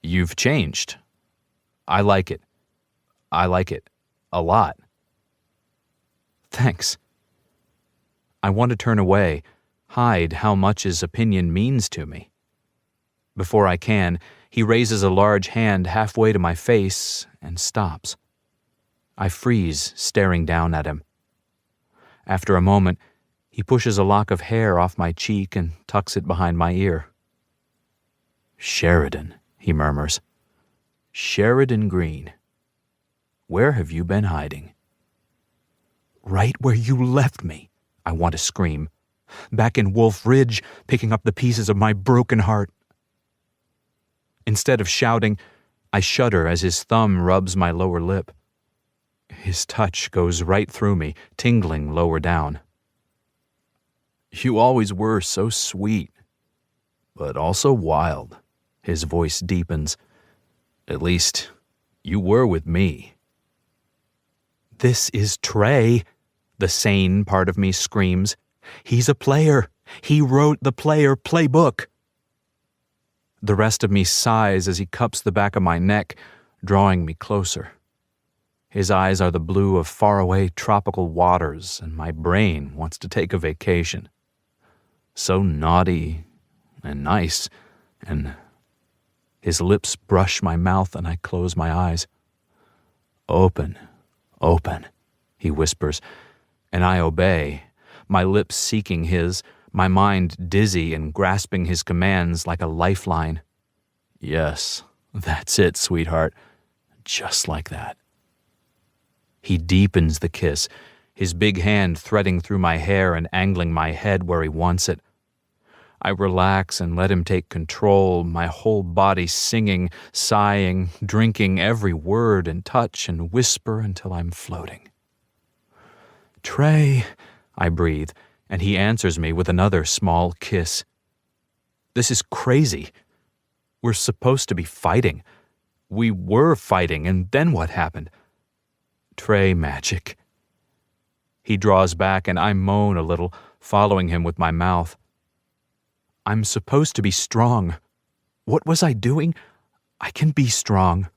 You've changed. I like it. I like it a lot. Thanks. I want to turn away, hide how much his opinion means to me. Before I can, he raises a large hand halfway to my face and stops. I freeze, staring down at him. After a moment, he pushes a lock of hair off my cheek and tucks it behind my ear. Sheridan, he murmurs. Sheridan Green. Where have you been hiding? Right where you left me, I want to scream. Back in Wolf Ridge, picking up the pieces of my broken heart. Instead of shouting, I shudder as his thumb rubs my lower lip. His touch goes right through me, tingling lower down. You always were so sweet, but also wild. His voice deepens. At least, you were with me. This is Trey, the sane part of me screams. He's a player. He wrote the player playbook. The rest of me sighs as he cups the back of my neck, drawing me closer. His eyes are the blue of faraway tropical waters, and my brain wants to take a vacation. So naughty and nice, and his lips brush my mouth and I close my eyes. Open, open, he whispers, and I obey, my lips seeking his, my mind dizzy and grasping his commands like a lifeline. Yes, that's it, sweetheart. Just like that. He deepens the kiss, his big hand threading through my hair and angling my head where he wants it. I relax and let him take control, my whole body singing, sighing, drinking every word and touch and whisper until I'm floating. Trey, I breathe, and he answers me with another small kiss. This is crazy. We're supposed to be fighting. We were fighting, and then what happened? Trey magic. He draws back, and I moan a little, following him with my mouth. I'm supposed to be strong. What was I doing? I can be strong.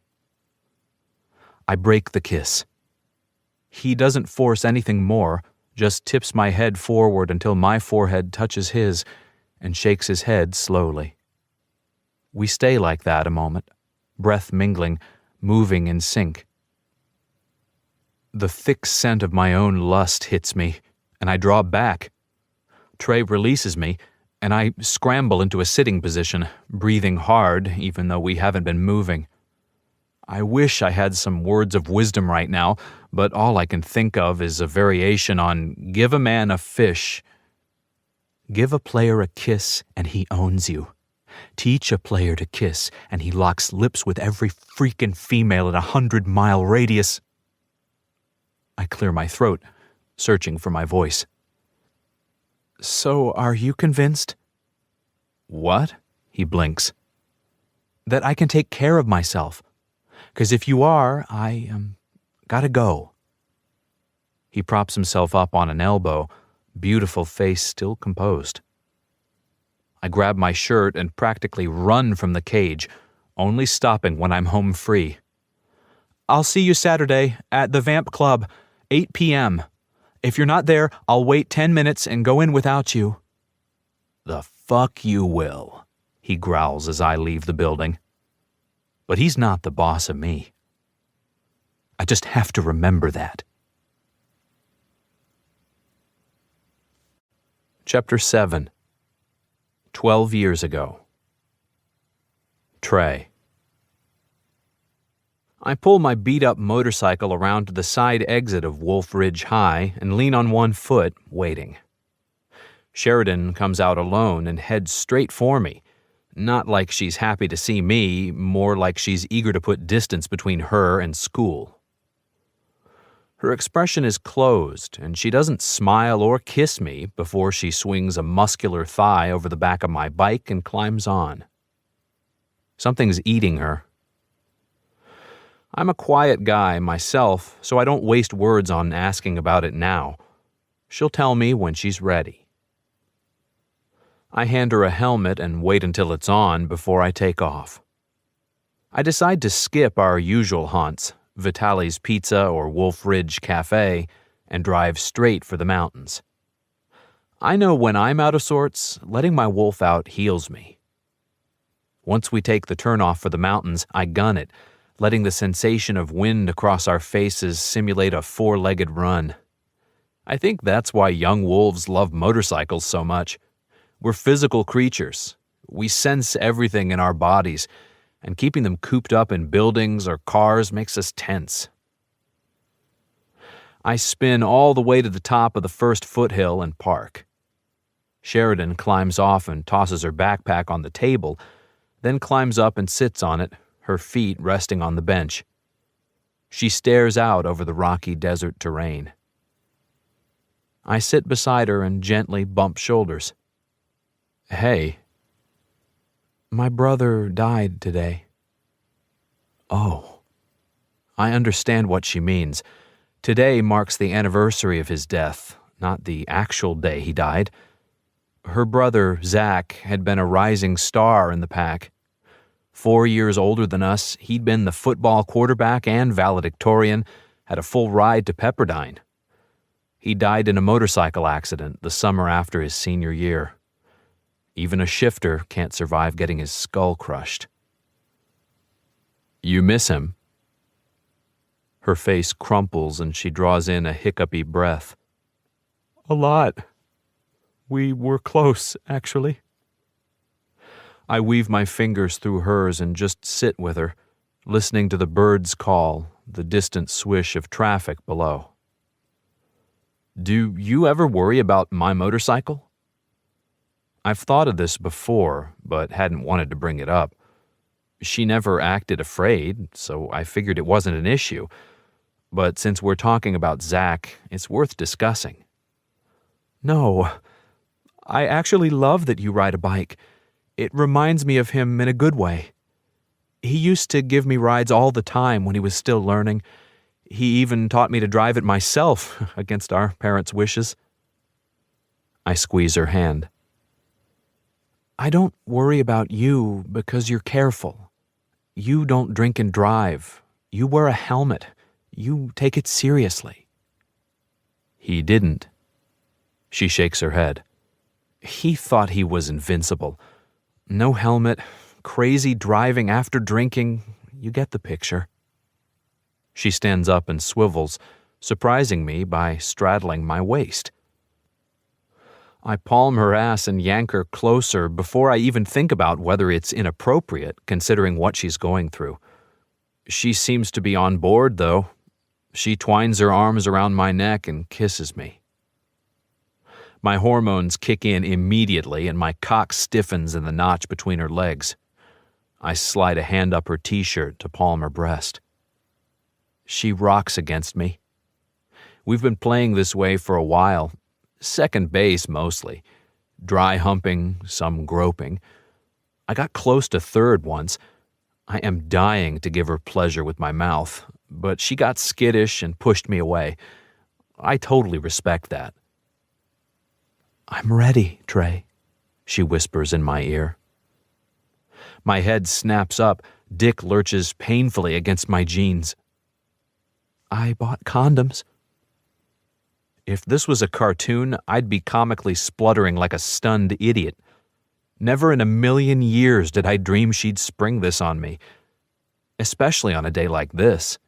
I break the kiss. He doesn't force anything more, just tips my head forward until my forehead touches his and shakes his head slowly. We stay like that a moment, breath mingling, moving in sync. The thick scent of my own lust hits me, and I draw back. Trey releases me, and I scramble into a sitting position, breathing hard even though we haven't been moving. I wish I had some words of wisdom right now, but all I can think of is a variation on give a man a fish. Give a player a kiss and he owns you. Teach a player to kiss and he locks lips with every freaking female in a 100-mile radius. I clear my throat, searching for my voice. So are you convinced? What? He blinks. That I can take care of myself. 'Cause if you are, I gotta go. He props himself up on an elbow, beautiful face still composed. I grab my shirt and practically run from the cage, only stopping when I'm home free. I'll see you Saturday at the Vamp Club, 8 p.m. If you're not there, I'll wait 10 minutes and go in without you. The fuck you will, he growls as I leave the building. But he's not the boss of me. I just have to remember that. Chapter 7. 12 years ago. Trey. I pull my beat-up motorcycle around to the side exit of Wolf Ridge High and lean on one foot, waiting. Sheridan comes out alone and heads straight for me, not like she's happy to see me, more like she's eager to put distance between her and school. Her expression is closed, and she doesn't smile or kiss me before she swings a muscular thigh over the back of my bike and climbs on. Something's eating her. I'm a quiet guy myself, so I don't waste words on asking about it now. She'll tell me when she's ready. I hand her a helmet and wait until it's on before I take off. I decide to skip our usual haunts, Vitali's Pizza or Wolf Ridge Cafe, and drive straight for the mountains. I know when I'm out of sorts, letting my wolf out heals me. Once we take the turnoff for the mountains, I gun it, letting the sensation of wind across our faces simulate a four-legged run. I think that's why young wolves love motorcycles so much. We're physical creatures. We sense everything in our bodies, and keeping them cooped up in buildings or cars makes us tense. I spin all the way to the top of the first foothill and park. Sheridan climbs off and tosses her backpack on the table, then climbs up and sits on it, her feet resting on the bench. She stares out over the rocky desert terrain. I sit beside her and gently bump shoulders. Hey. My brother died today. Oh. I understand what she means. Today marks the anniversary of his death, not the actual day he died. Her brother, Zach, had been a rising star in the pack. 4 years older than us, he'd been the football quarterback and valedictorian, had a full ride to Pepperdine. He died in a motorcycle accident the summer after his senior year. Even a shifter can't survive getting his skull crushed. You miss him? Her face crumples and she draws in a hiccupy breath. A lot. We were close, actually. I weave my fingers through hers and just sit with her, listening to the birds call, the distant swish of traffic below. Do you ever worry about my motorcycle? I've thought of this before, but hadn't wanted to bring it up. She never acted afraid, so I figured it wasn't an issue. But since we're talking about Zach, it's worth discussing. No. I actually love that you ride a bike. It reminds me of him in a good way. He used to give me rides all the time when he was still learning. He even taught me to drive it myself, against our parents' wishes. I squeeze her hand. I don't worry about you because you're careful. You don't drink and drive. You wear a helmet. You take it seriously. He didn't. She shakes her head. He thought he was invincible. No helmet, crazy driving after drinking. You get the picture. She stands up and swivels, surprising me by straddling my waist. I palm her ass and yank her closer before I even think about whether it's inappropriate, considering what she's going through. She seems to be on board, though. She twines her arms around my neck and kisses me. My hormones kick in immediately and my cock stiffens in the notch between her legs. I slide a hand up her t-shirt to palm her breast. She rocks against me. We've been playing this way for a while, second base mostly, dry humping, some groping. I got close to third once. I am dying to give her pleasure with my mouth, but she got skittish and pushed me away. I totally respect that. I'm ready, Trey, she whispers in my ear. My head snaps up, dick lurches painfully against my jeans. I bought condoms. If this was a cartoon, I'd be comically spluttering like a stunned idiot. Never in a million years did I dream she'd spring this on me, especially on a day like this.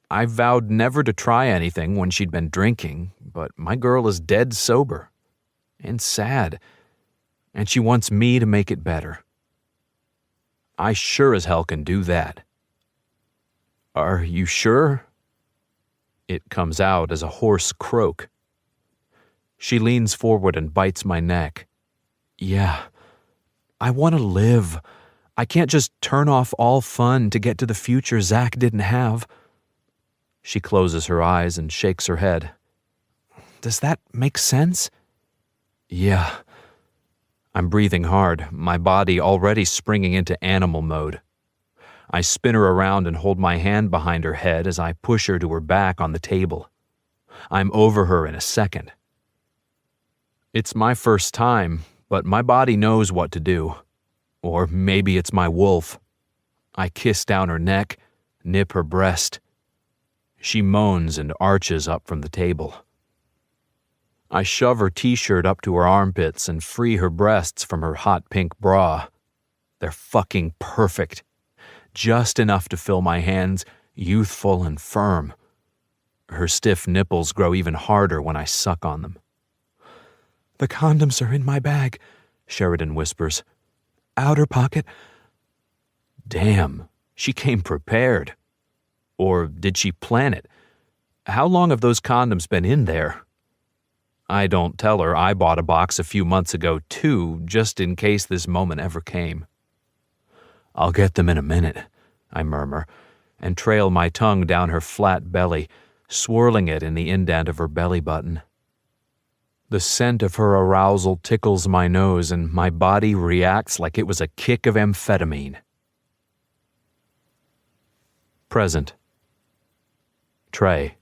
I vowed never to try anything when she'd been drinking, but my girl is dead sober and sad, and she wants me to make it better. I sure as hell can do that. Are you sure? It comes out as a hoarse croak. She leans forward and bites my neck. Yeah, I want to live. I can't just turn off all fun to get to the future Zach didn't have. She closes her eyes and shakes her head. Does that make sense? Yeah. I'm breathing hard, my body already springing into animal mode. I spin her around and hold my hand behind her head as I push her to her back on the table. I'm over her in a second. It's my first time, but my body knows what to do. Or maybe it's my wolf. I kiss down her neck, nip her breast. She moans and arches up from the table. I shove her t-shirt up to her armpits and free her breasts from her hot pink bra. They're fucking perfect. Just enough to fill my hands, youthful and firm. Her stiff nipples grow even harder when I suck on them. The condoms are in my bag, Sheridan whispers. Outer pocket. Damn, she came prepared. Or did she plan it? How long have those condoms been in there? I don't tell her I bought a box a few months ago too, just in case this moment ever came. I'll get them in a minute, I murmur, and trail my tongue down her flat belly, swirling it in the indent of her belly button. The scent of her arousal tickles my nose and my body reacts like it was a kick of amphetamine. Present. Trey.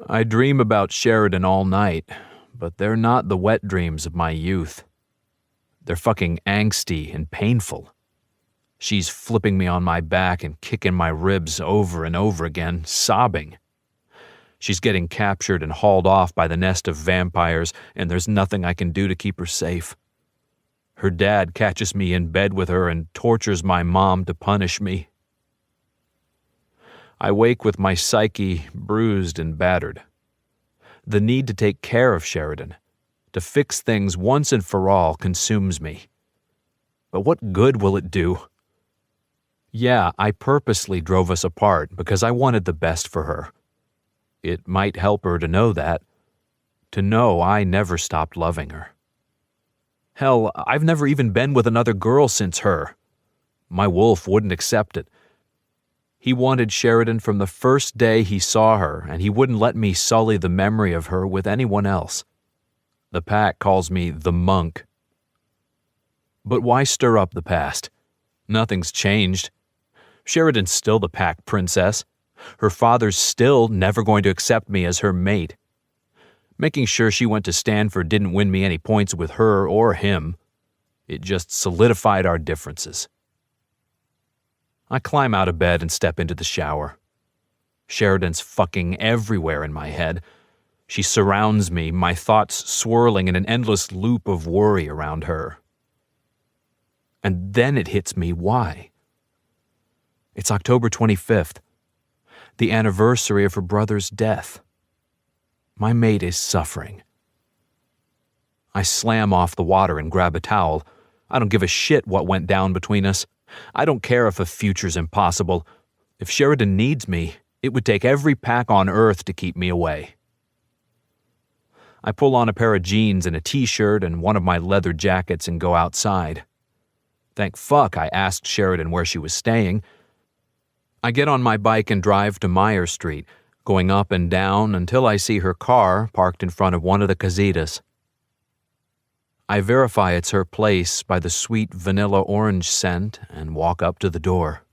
I dream about Sheridan all night, but they're not the wet dreams of my youth. They're fucking angsty and painful. She's flipping me on my back and kicking my ribs over and over again, sobbing. She's getting captured and hauled off by the nest of vampires, and there's nothing I can do to keep her safe. Her dad catches me in bed with her and tortures my mom to punish me. I wake with my psyche bruised and battered. The need to take care of Sheridan, to fix things once and for all, consumes me. But what good will it do? Yeah, I purposely drove us apart because I wanted the best for her. It might help her to know that, to know I never stopped loving her. Hell, I've never even been with another girl since her. My wolf wouldn't accept it. He wanted Sheridan from the first day he saw her, and he wouldn't let me sully the memory of her with anyone else. The pack calls me the monk. But why stir up the past? Nothing's changed. Sheridan's still the pack princess. Her father's still never going to accept me as her mate. Making sure she went to Stanford didn't win me any points with her or him. It just solidified our differences. I climb out of bed and step into the shower. Sheridan's fucking everywhere in my head. She surrounds me, my thoughts swirling in an endless loop of worry around her. And then it hits me why. It's October 25th, the anniversary of her brother's death. My mate is suffering. I slam off the water and grab a towel. I don't give a shit what went down between us. I don't care if a future's impossible. If Sheridan needs me, it would take every pack on Earth to keep me away. I pull on a pair of jeans and a t-shirt and one of my leather jackets and go outside. Thank fuck I asked Sheridan where she was staying. I get on my bike and drive to Meyer Street, going up and down until I see her car parked in front of one of the casitas. I verify it's her place by the sweet vanilla orange scent and walk up to the door.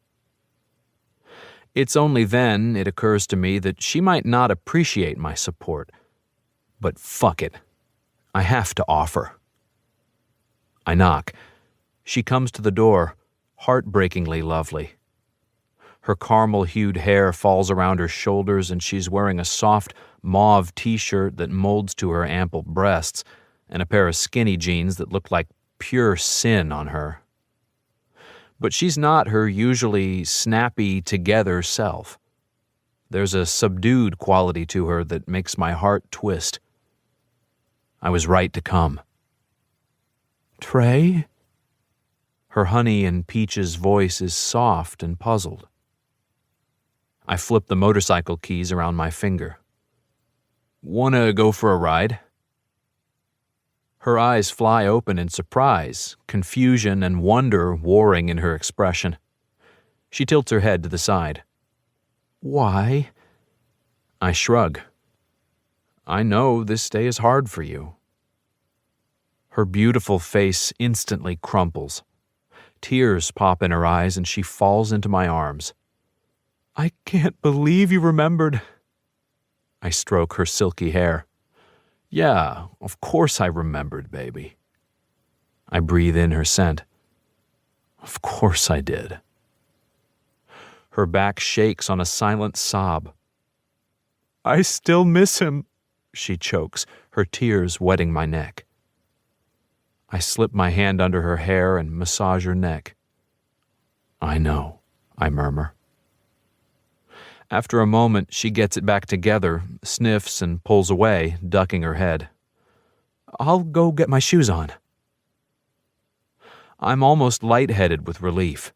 It's only then it occurs to me that she might not appreciate my support. But fuck it. I have to offer. I knock. She comes to the door, heartbreakingly lovely. Her caramel-hued hair falls around her shoulders and she's wearing a soft, mauve t-shirt that molds to her ample breasts and a pair of skinny jeans that look like pure sin on her. But she's not her usually snappy, together self. There's a subdued quality to her that makes my heart twist. I was right to come. "Trey?" Her honey and peaches voice is soft and puzzled. I flip the motorcycle keys around my finger. "Wanna go for a ride?" Her eyes fly open in surprise, confusion, and wonder warring in her expression. She tilts her head to the side. "Why?" I shrug. "I know this day is hard for you." Her beautiful face instantly crumples. Tears pop in her eyes and she falls into my arms. "I can't believe you remembered." I stroke her silky hair. "Yeah, of course I remembered, baby." I breathe in her scent. "Of course I did." Her back shakes on a silent sob. "I still miss him," she chokes, her tears wetting my neck. I slip my hand under her hair and massage her neck. "I know," I murmur. After a moment, she gets it back together, sniffs, and pulls away, ducking her head. "I'll go get my shoes on." I'm almost lightheaded with relief.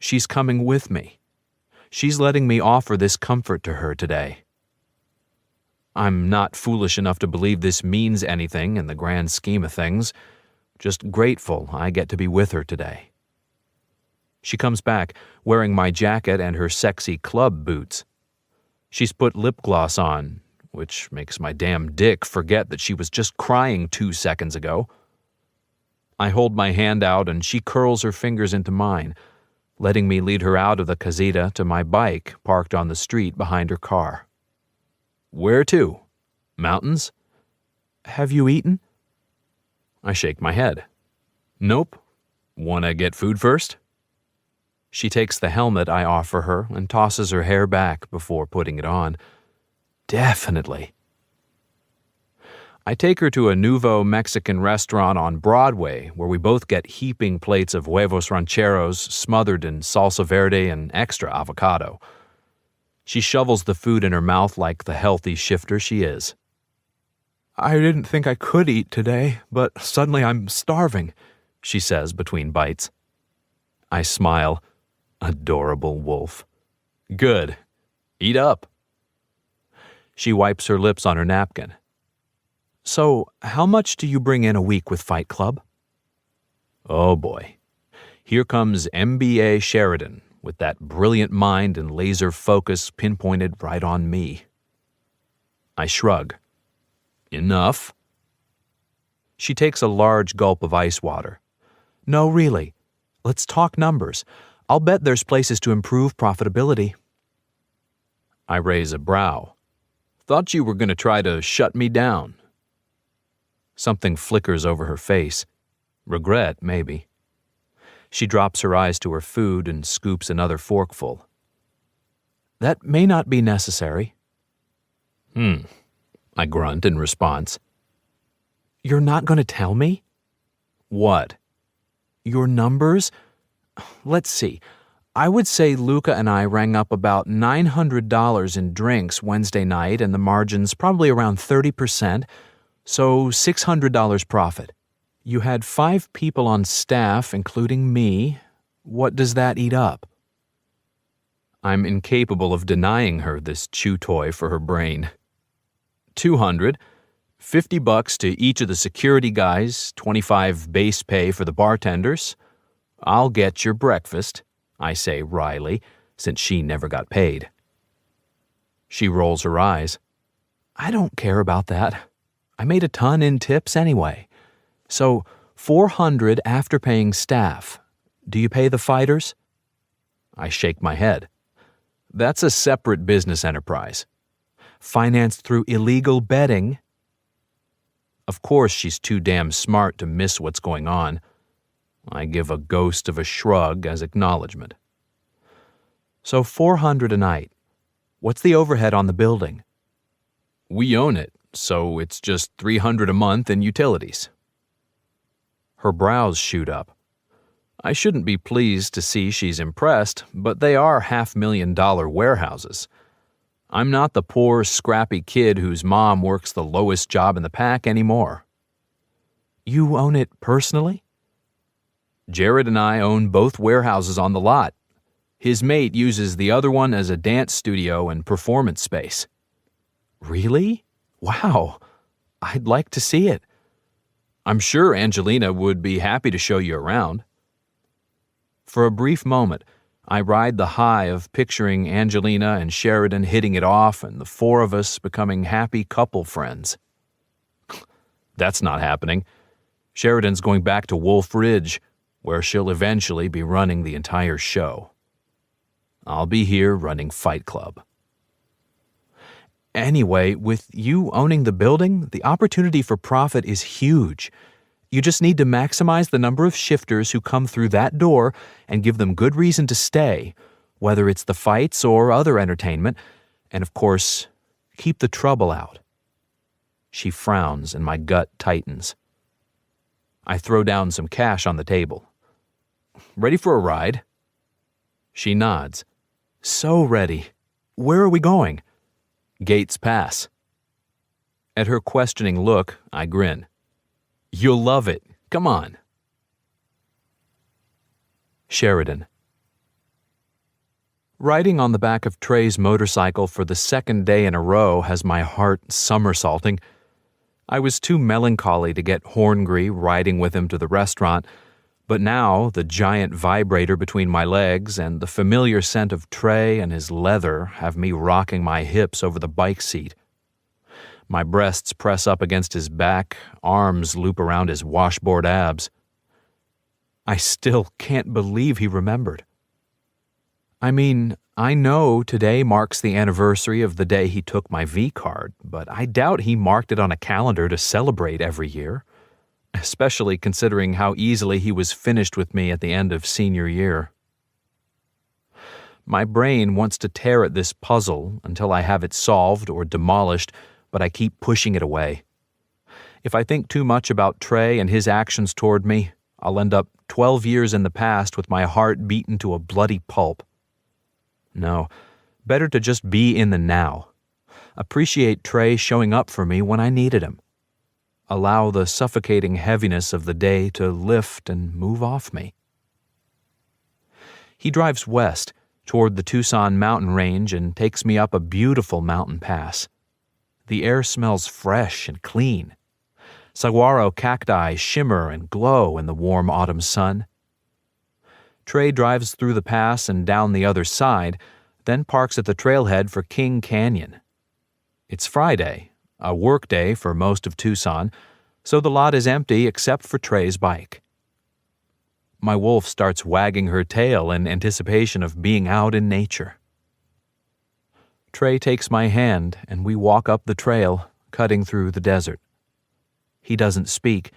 She's coming with me. She's letting me offer this comfort to her today. I'm not foolish enough to believe this means anything in the grand scheme of things, just grateful I get to be with her today. She comes back, wearing my jacket and her sexy club boots. She's put lip gloss on, which makes my damn dick forget that she was just crying 2 seconds ago. I hold my hand out and she curls her fingers into mine, letting me lead her out of the casita to my bike parked on the street behind her car. "Where to? Mountains?" "Have you eaten?" I shake my head. "Nope. Wanna get food first?" She takes the helmet I offer her and tosses her hair back before putting it on. Definitely. I take her to a nouveau Mexican restaurant on Broadway where we both get heaping plates of huevos rancheros smothered in salsa verde and extra avocado. She shovels the food in her mouth like the healthy shifter she is. "I didn't think I could eat today, but suddenly I'm starving," she says between bites. I smile. Adorable wolf. "Good. Eat up." She wipes her lips on her napkin. "So, how much do you bring in a week with Fight Club?" Oh boy. Here comes MBA Sheridan with that brilliant mind and laser focus pinpointed right on me. I shrug. "Enough." She takes a large gulp of ice water. "No, really. Let's talk numbers. I'll bet there's places to improve profitability." I raise a brow. "Thought you were going to try to shut me down." Something flickers over her face. Regret, maybe. She drops her eyes to her food and scoops another forkful. "That may not be necessary." I grunt in response. "You're not going to tell me?" "What?" "Your numbers? Let's see. I would say Luca and I rang up about $900 in drinks Wednesday night and the margin's probably around 30%, so $600 profit. You had 5 people on staff, including me. What does that eat up?" I'm incapable of denying her this chew toy for her brain. 200. $50 to each of the security guys, 25 base pay for the bartenders. I'll get your breakfast, I say wryly, since she never got paid. She rolls her eyes. I don't care about that. I made a ton in tips anyway. So, $400 after paying staff. Do you pay the fighters? I shake my head. That's a separate business enterprise. Financed through illegal betting. Of course, she's too damn smart to miss what's going on. I give a ghost of a shrug as acknowledgement. So $400 a night. What's the overhead on the building? We own it, so it's just $300 a month in utilities. Her brows shoot up. I shouldn't be pleased to see she's impressed, but they are $500,000 warehouses. I'm not the poor, scrappy kid whose mom works the lowest job in the pack anymore. You own it personally? Jared and I own both warehouses on the lot. His mate uses the other one as a dance studio and performance space. Really? Wow. I'd like to see it. I'm sure Angelina would be happy to show you around. For a brief moment, I ride the high of picturing Angelina and Sheridan hitting it off and the four of us becoming happy couple friends. That's not happening. Sheridan's going back to Wolf Ridge, where she'll eventually be running the entire show. I'll be here running Fight Club. Anyway, with you owning the building, the opportunity for profit is huge. You just need to maximize the number of shifters who come through that door and give them good reason to stay, whether it's the fights or other entertainment, and of course, keep the trouble out. She frowns and my gut tightens. I throw down some cash on the table. Ready for a ride? She nods. So ready. Where are we going? Gates Pass. At her questioning look, I grin. You'll love it. Come on. Sheridan. Riding on the back of Trey's motorcycle for the second day in a row has my heart somersaulting. I was too melancholy to get horngry riding with him to the restaurant, but now the giant vibrator between my legs and the familiar scent of Trey and his leather have me rocking my hips over the bike seat. My breasts press up against his back, arms loop around his washboard abs. I still can't believe he remembered. I mean, I know today marks the anniversary of the day he took my V-card, but I doubt he marked it on a calendar to celebrate every year, especially considering how easily he was finished with me at the end of senior year. My brain wants to tear at this puzzle until I have it solved or demolished, but I keep pushing it away. If I think too much about Trey and his actions toward me, I'll end up 12 years in the past with my heart beaten to a bloody pulp. No, better to just be in the now. Appreciate Trey showing up for me when I needed him. Allow the suffocating heaviness of the day to lift and move off me. He drives west toward the Tucson mountain range and takes me up a beautiful mountain pass. The air smells fresh and clean. Saguaro cacti shimmer and glow in the warm autumn sun. Trey drives through the pass and down the other side, then parks at the trailhead for King Canyon. It's Friday, a work day for most of Tucson, so the lot is empty except for Trey's bike. My wolf starts wagging her tail in anticipation of being out in nature. Trey takes my hand and we walk up the trail, cutting through the desert. He doesn't speak,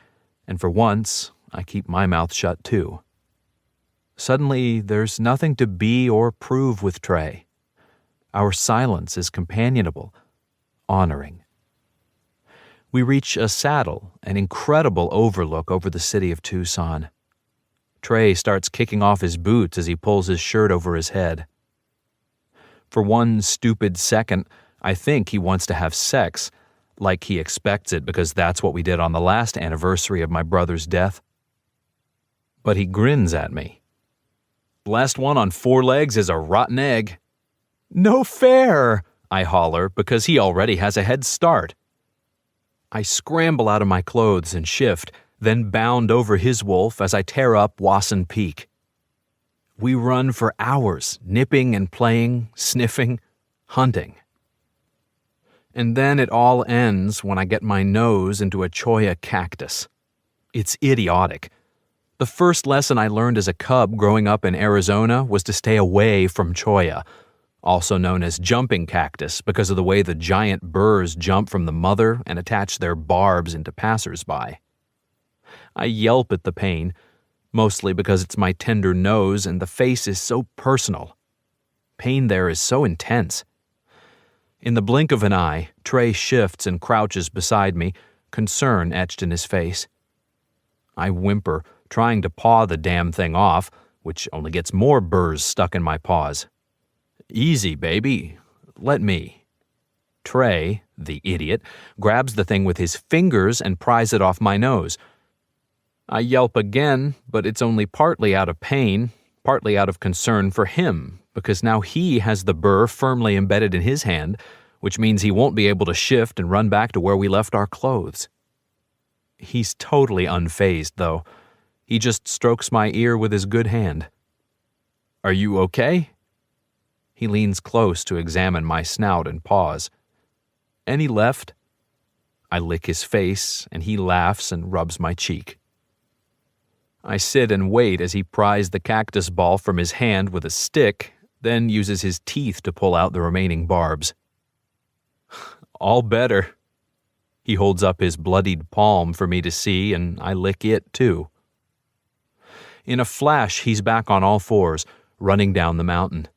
and for once, I keep my mouth shut too. Suddenly, there's nothing to be or prove with Trey. Our silence is companionable, honoring. We reach a saddle, an incredible overlook over the city of Tucson. Trey starts kicking off his boots as he pulls his shirt over his head. For one stupid second, I think he wants to have sex, like he expects it because that's what we did on the last anniversary of my brother's death. But he grins at me. Last one on 4 legs is a rotten egg. No fair, I holler because he already has a head start. I scramble out of my clothes and shift, then bound over his wolf as I tear up Wasson Peak. We run for hours, nipping and playing, sniffing, hunting. And then it all ends when I get my nose into a cholla cactus. It's idiotic. The first lesson I learned as a cub growing up in Arizona was to stay away from cholla, also known as jumping cactus because of the way the giant burrs jump from the mother and attach their barbs into passers-by. I yelp at the pain, mostly because it's my tender nose and the face is so personal. Pain there is so intense. In the blink of an eye, Trey shifts and crouches beside me, concern etched in his face. I whimper, trying to paw the damn thing off, which only gets more burrs stuck in my paws. Easy, baby. Let me. Trey, the idiot, grabs the thing with his fingers and pries it off my nose. I yelp again, but it's only partly out of pain, partly out of concern for him, because now he has the burr firmly embedded in his hand, which means he won't be able to shift and run back to where we left our clothes. He's totally unfazed, though. He just strokes my ear with his good hand. Are you okay? He leans close to examine my snout and paws. Any left? I lick his face, and he laughs and rubs my cheek. I sit and wait as he pries the cactus ball from his hand with a stick, then uses his teeth to pull out the remaining barbs. All better. He holds up his bloodied palm for me to see, and I lick it too. In a flash, he's back on all fours, running down the mountain.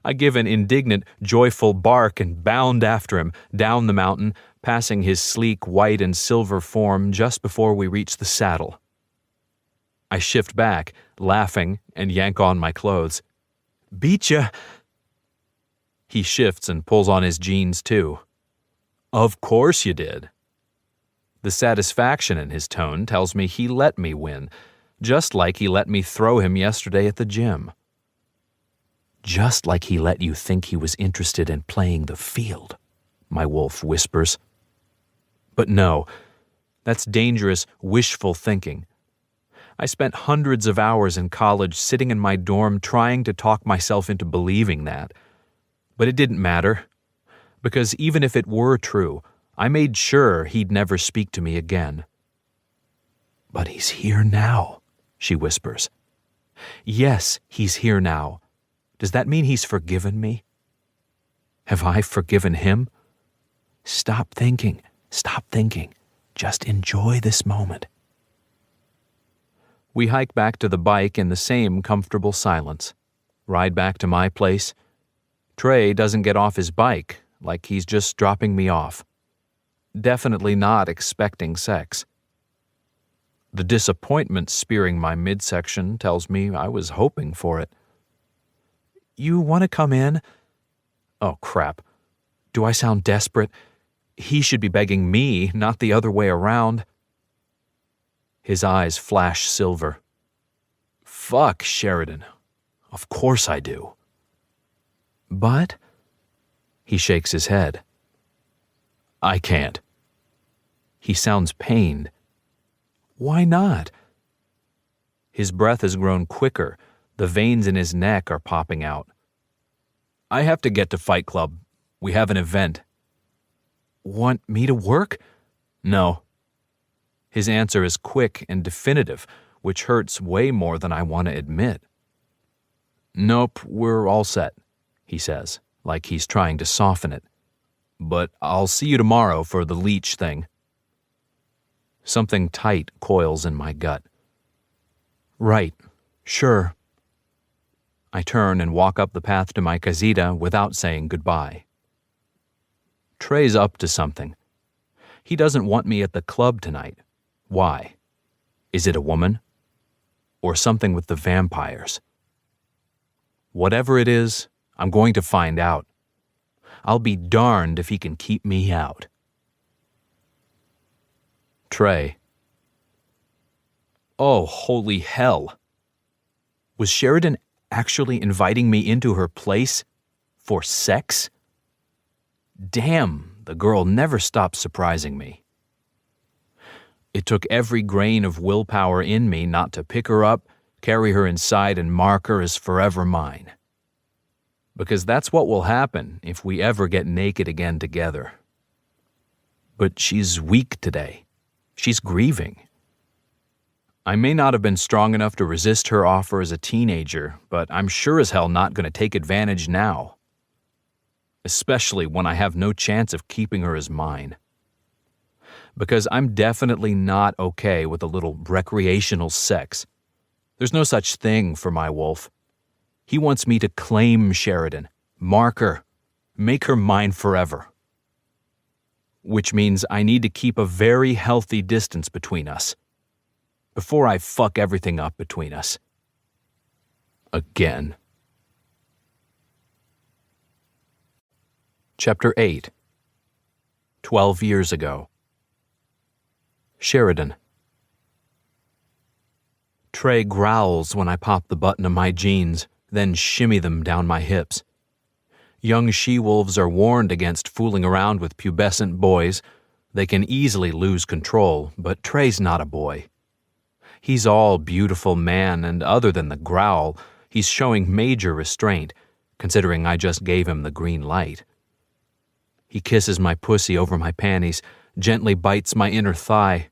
I give an indignant, joyful bark and bound after him, down the mountain, passing his sleek white and silver form just before we reach the saddle. I shift back, laughing, and yank on my clothes. Beat ya! He shifts and pulls on his jeans, too. Of course you did. The satisfaction in his tone tells me he let me win, just like he let me throw him yesterday at the gym. Just like he let you think he was interested in playing the field, my wolf whispers. But no, that's dangerous, wishful thinking. I spent hundreds of hours in college sitting in my dorm trying to talk myself into believing that. But it didn't matter, because even if it were true, I made sure he'd never speak to me again. But he's here now, she whispers. Yes, he's here now. Does that mean he's forgiven me? Have I forgiven him? Stop thinking. Just enjoy this moment. We hike back to the bike in the same comfortable silence. Ride back to my place. Trey doesn't get off his bike, like he's just dropping me off. Definitely not expecting sex. The disappointment spearing my midsection tells me I was hoping for it. You want to come in? Oh, crap. Do I sound desperate? He should be begging me, not the other way around. His eyes flash silver. Fuck, Sheridan. Of course I do. But? He shakes his head. I can't. He sounds pained. Why not? His breath has grown quicker. The veins in his neck are popping out. I have to get to Fight Club. We have an event. Want me to work? No. His answer is quick and definitive, which hurts way more than I want to admit. Nope, we're all set, he says, like he's trying to soften it. But I'll see you tomorrow for the leech thing. Something tight coils in my gut. Right, sure. I turn and walk up the path to my casita without saying goodbye. Trey's up to something. He doesn't want me at the club tonight. Why? Is it a woman? Or something with the vampires? Whatever it is, I'm going to find out. I'll be darned if he can keep me out. Trey. Oh, holy hell. Was Sheridan actually inviting me into her place? For sex? Damn, the girl never stopped surprising me. It took every grain of willpower in me not to pick her up, carry her inside, and mark her as forever mine. Because that's what will happen if we ever get naked again together. But she's weak today. She's grieving. I may not have been strong enough to resist her offer as a teenager, but I'm sure as hell not going to take advantage now. Especially when I have no chance of keeping her as mine. Because I'm definitely not okay with a little recreational sex. There's no such thing for my wolf. He wants me to claim Sheridan, mark her, make her mine forever. Which means I need to keep a very healthy distance between us. Before I fuck everything up between us. Again. Chapter 8. 12 years ago. Sheridan. Trey growls when I pop the button of my jeans, then shimmy them down my hips. Young she-wolves are warned against fooling around with pubescent boys. They can easily lose control, but Trey's not a boy. He's all beautiful man, and other than the growl, he's showing major restraint, considering I just gave him the green light. He kisses my pussy over my panties, gently bites my inner thigh.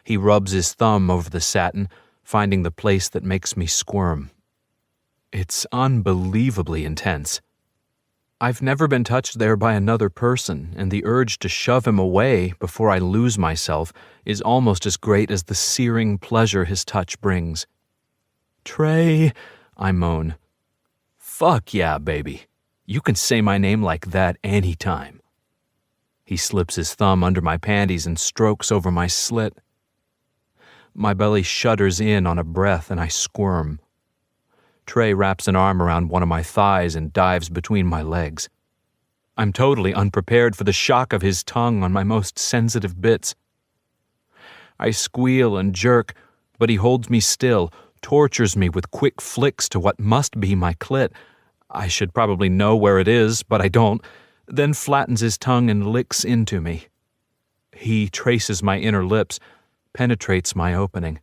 He rubs his thumb over the satin, finding the place that makes me squirm. It's unbelievably intense. I've never been touched there by another person, and the urge to shove him away before I lose myself is almost as great as the searing pleasure his touch brings. Trey, I moan. Fuck yeah, baby. You can say my name like that anytime. He slips his thumb under my panties and strokes over my slit. My belly shudders in on a breath and I squirm. Trey wraps an arm around one of my thighs and dives between my legs. I'm totally unprepared for the shock of his tongue on my most sensitive bits. I squeal and jerk, but he holds me still, tortures me with quick flicks to what must be my clit. I should probably know where it is, but I don't, then flattens his tongue and licks into me. He traces my inner lips, penetrates my opening.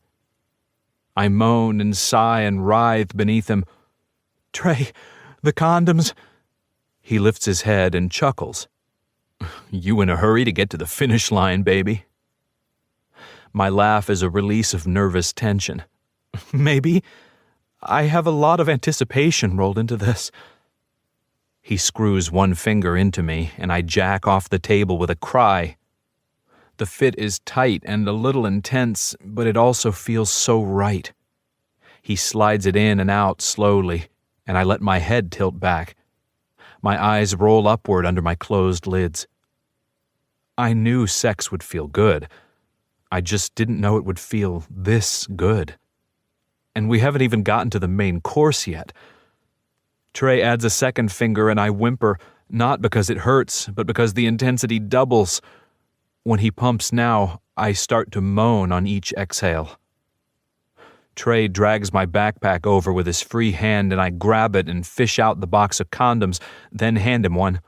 I moan and sigh and writhe beneath him. Trey, the condoms. He lifts his head and chuckles. You in a hurry to get to the finish line, baby? My laugh is a release of nervous tension. Maybe. I have a lot of anticipation rolled into this. He screws one finger into me, and I jack off the table with a cry. The fit is tight and a little intense, but it also feels so right. He slides it in and out slowly, and I let my head tilt back. My eyes roll upward under my closed lids. I knew sex would feel good. I just didn't know it would feel this good. And we haven't even gotten to the main course yet. Trey adds a second finger and I whimper, not because it hurts, but because the intensity doubles. When he pumps now, I start to moan on each exhale. Trey drags my backpack over with his free hand and I grab it and fish out the box of condoms, then hand him one.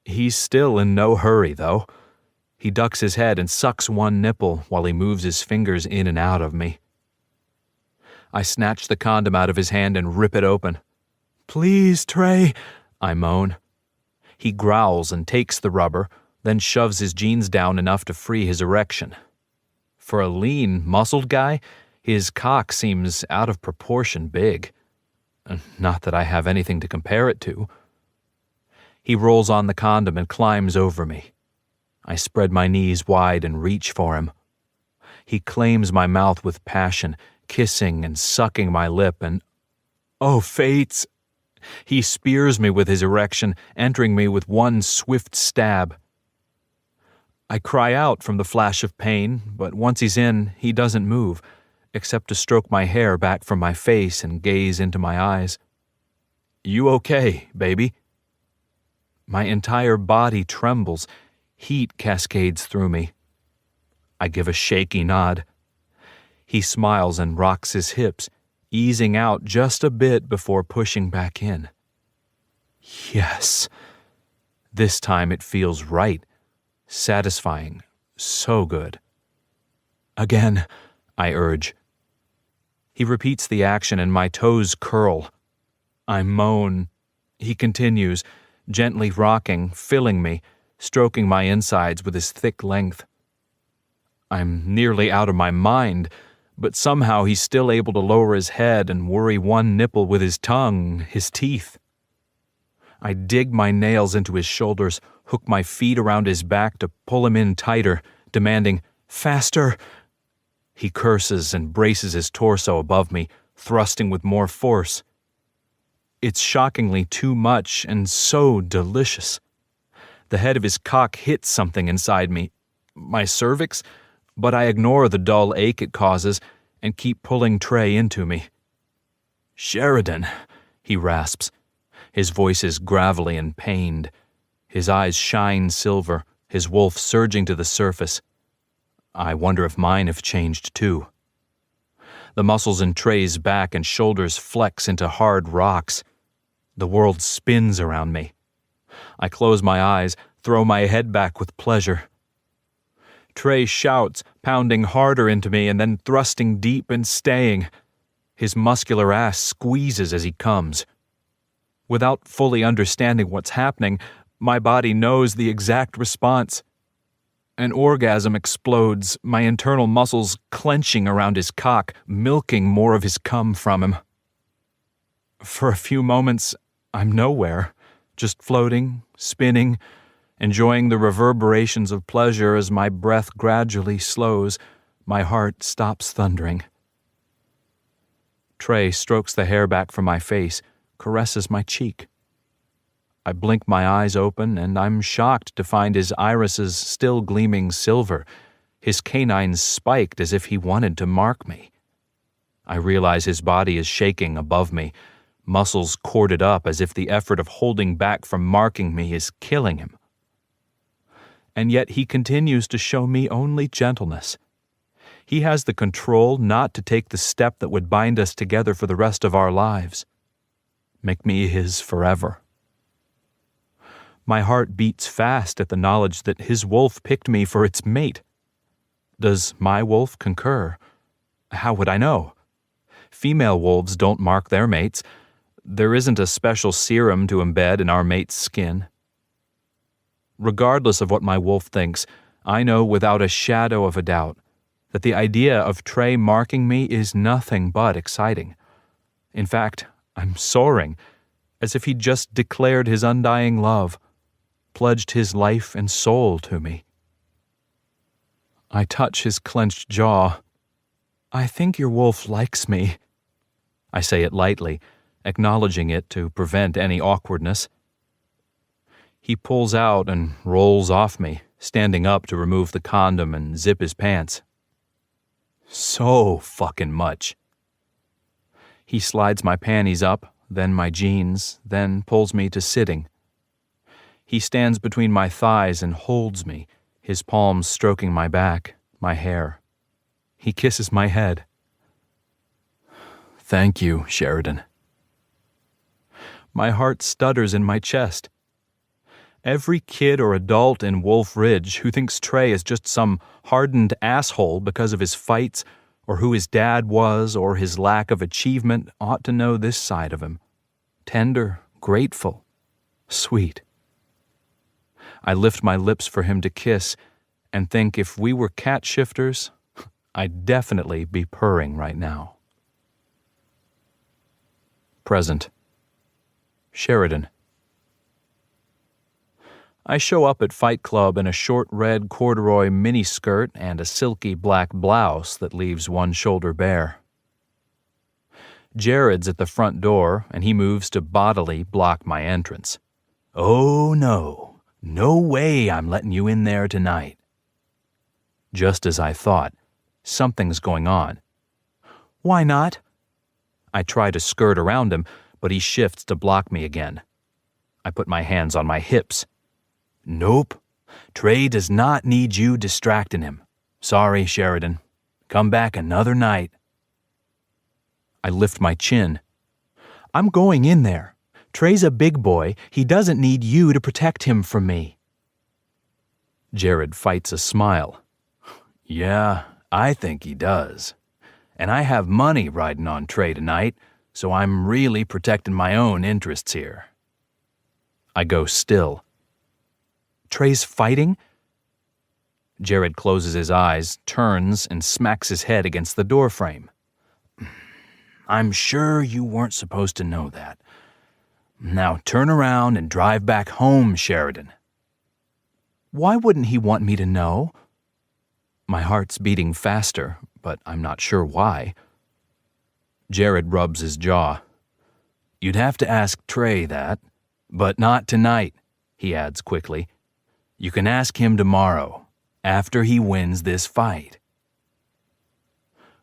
He's still in no hurry, though. He ducks his head and sucks one nipple while he moves his fingers in and out of me. I snatch the condom out of his hand and rip it open. Please, Trey, I moan. He growls and takes the rubber, then shoves his jeans down enough to free his erection. For a lean, muscled guy, his cock seems out of proportion big. Not that I have anything to compare it to. He rolls on the condom and climbs over me. I spread my knees wide and reach for him. He claims my mouth with passion, kissing and sucking my lip, and oh, fates! He spears me with his erection, entering me with one swift stab. I cry out from the flash of pain, but once he's in, he doesn't move, except to stroke my hair back from my face and gaze into my eyes. You okay, baby? My entire body trembles. Heat cascades through me. I give a shaky nod. He smiles and rocks his hips, easing out just a bit before pushing back in. Yes. This time it feels right, satisfying, so good. Again, I urge. He repeats the action and my toes curl. I moan. He continues, gently rocking, filling me, stroking my insides with his thick length. I'm nearly out of my mind, but somehow he's still able to lower his head and worry one nipple with his tongue, his teeth. I dig my nails into his shoulders, hook my feet around his back to pull him in tighter, demanding, "Faster!" He curses and braces his torso above me, thrusting with more force. It's shockingly too much and so delicious. The head of his cock hits something inside me, my cervix, but I ignore the dull ache it causes and keep pulling Trey into me. "Sheridan," he rasps. His voice is gravelly and pained. His eyes shine silver, his wolf surging to the surface. I wonder if mine have changed too. The muscles in Trey's back and shoulders flex into hard rocks. The world spins around me. I close my eyes, throw my head back with pleasure. Trey shouts, pounding harder into me and then thrusting deep and staying. His muscular ass squeezes as he comes. Without fully understanding what's happening, my body knows the exact response. An orgasm explodes, my internal muscles clenching around his cock, milking more of his cum from him. For a few moments, I'm nowhere, just floating, spinning, enjoying the reverberations of pleasure as my breath gradually slows, my heart stops thundering. Trey strokes the hair back from my face, caresses my cheek. I blink my eyes open, and I'm shocked to find his irises still gleaming silver, his canines spiked as if he wanted to mark me. I realize his body is shaking above me, muscles corded up as if the effort of holding back from marking me is killing him. And yet he continues to show me only gentleness. He has the control not to take the step that would bind us together for the rest of our lives. Make me his forever. My heart beats fast at the knowledge that his wolf picked me for its mate. Does my wolf concur? How would I know? Female wolves don't mark their mates. There isn't a special serum to embed in our mate's skin. Regardless of what my wolf thinks, I know without a shadow of a doubt that the idea of Trey marking me is nothing but exciting. In fact, I'm soaring, as if he'd just declared his undying love, pledged his life and soul to me. I touch his clenched jaw. "I think your wolf likes me." I say it lightly, acknowledging it to prevent any awkwardness. He pulls out and rolls off me, standing up to remove the condom and zip his pants. So fucking much. He slides my panties up, then my jeans, then pulls me to sitting. He stands between my thighs and holds me, his palms stroking my back, my hair. He kisses my head. "Thank you, Sheridan." My heart stutters in my chest. Every kid or adult in Wolf Ridge who thinks Trey is just some hardened asshole because of his fights or who his dad was or his lack of achievement ought to know this side of him. Tender, grateful, sweet. I lift my lips for him to kiss and think if we were cat shifters, I'd definitely be purring right now. Present. Sheridan. I show up at Fight Club in a short red corduroy miniskirt and a silky black blouse that leaves one shoulder bare. Jared's at the front door, and he moves to bodily block my entrance. "Oh, no. No way I'm letting you in there tonight." Just as I thought, something's going on. "Why not?" I try to skirt around him, but he shifts to block me again. I put my hands on my hips. "Nope. Trey does not need you distracting him. Sorry, Sheridan. Come back another night." I lift my chin. "I'm going in there. Trey's a big boy. He doesn't need you to protect him from me. Jared fights a smile. Yeah, I think he does. And I have money riding on Trey tonight, so I'm really protecting my own interests here. I go still. Trey's fighting? Jared closes his eyes, turns, and smacks his head against the doorframe. I'm sure you weren't supposed to know that. Now turn around and drive back home, Sheridan. Why wouldn't he want me to know? My heart's beating faster, but I'm not sure why. Jared rubs his jaw. You'd have to ask Trey that, but not tonight, he adds quickly. You can ask him tomorrow, after he wins this fight.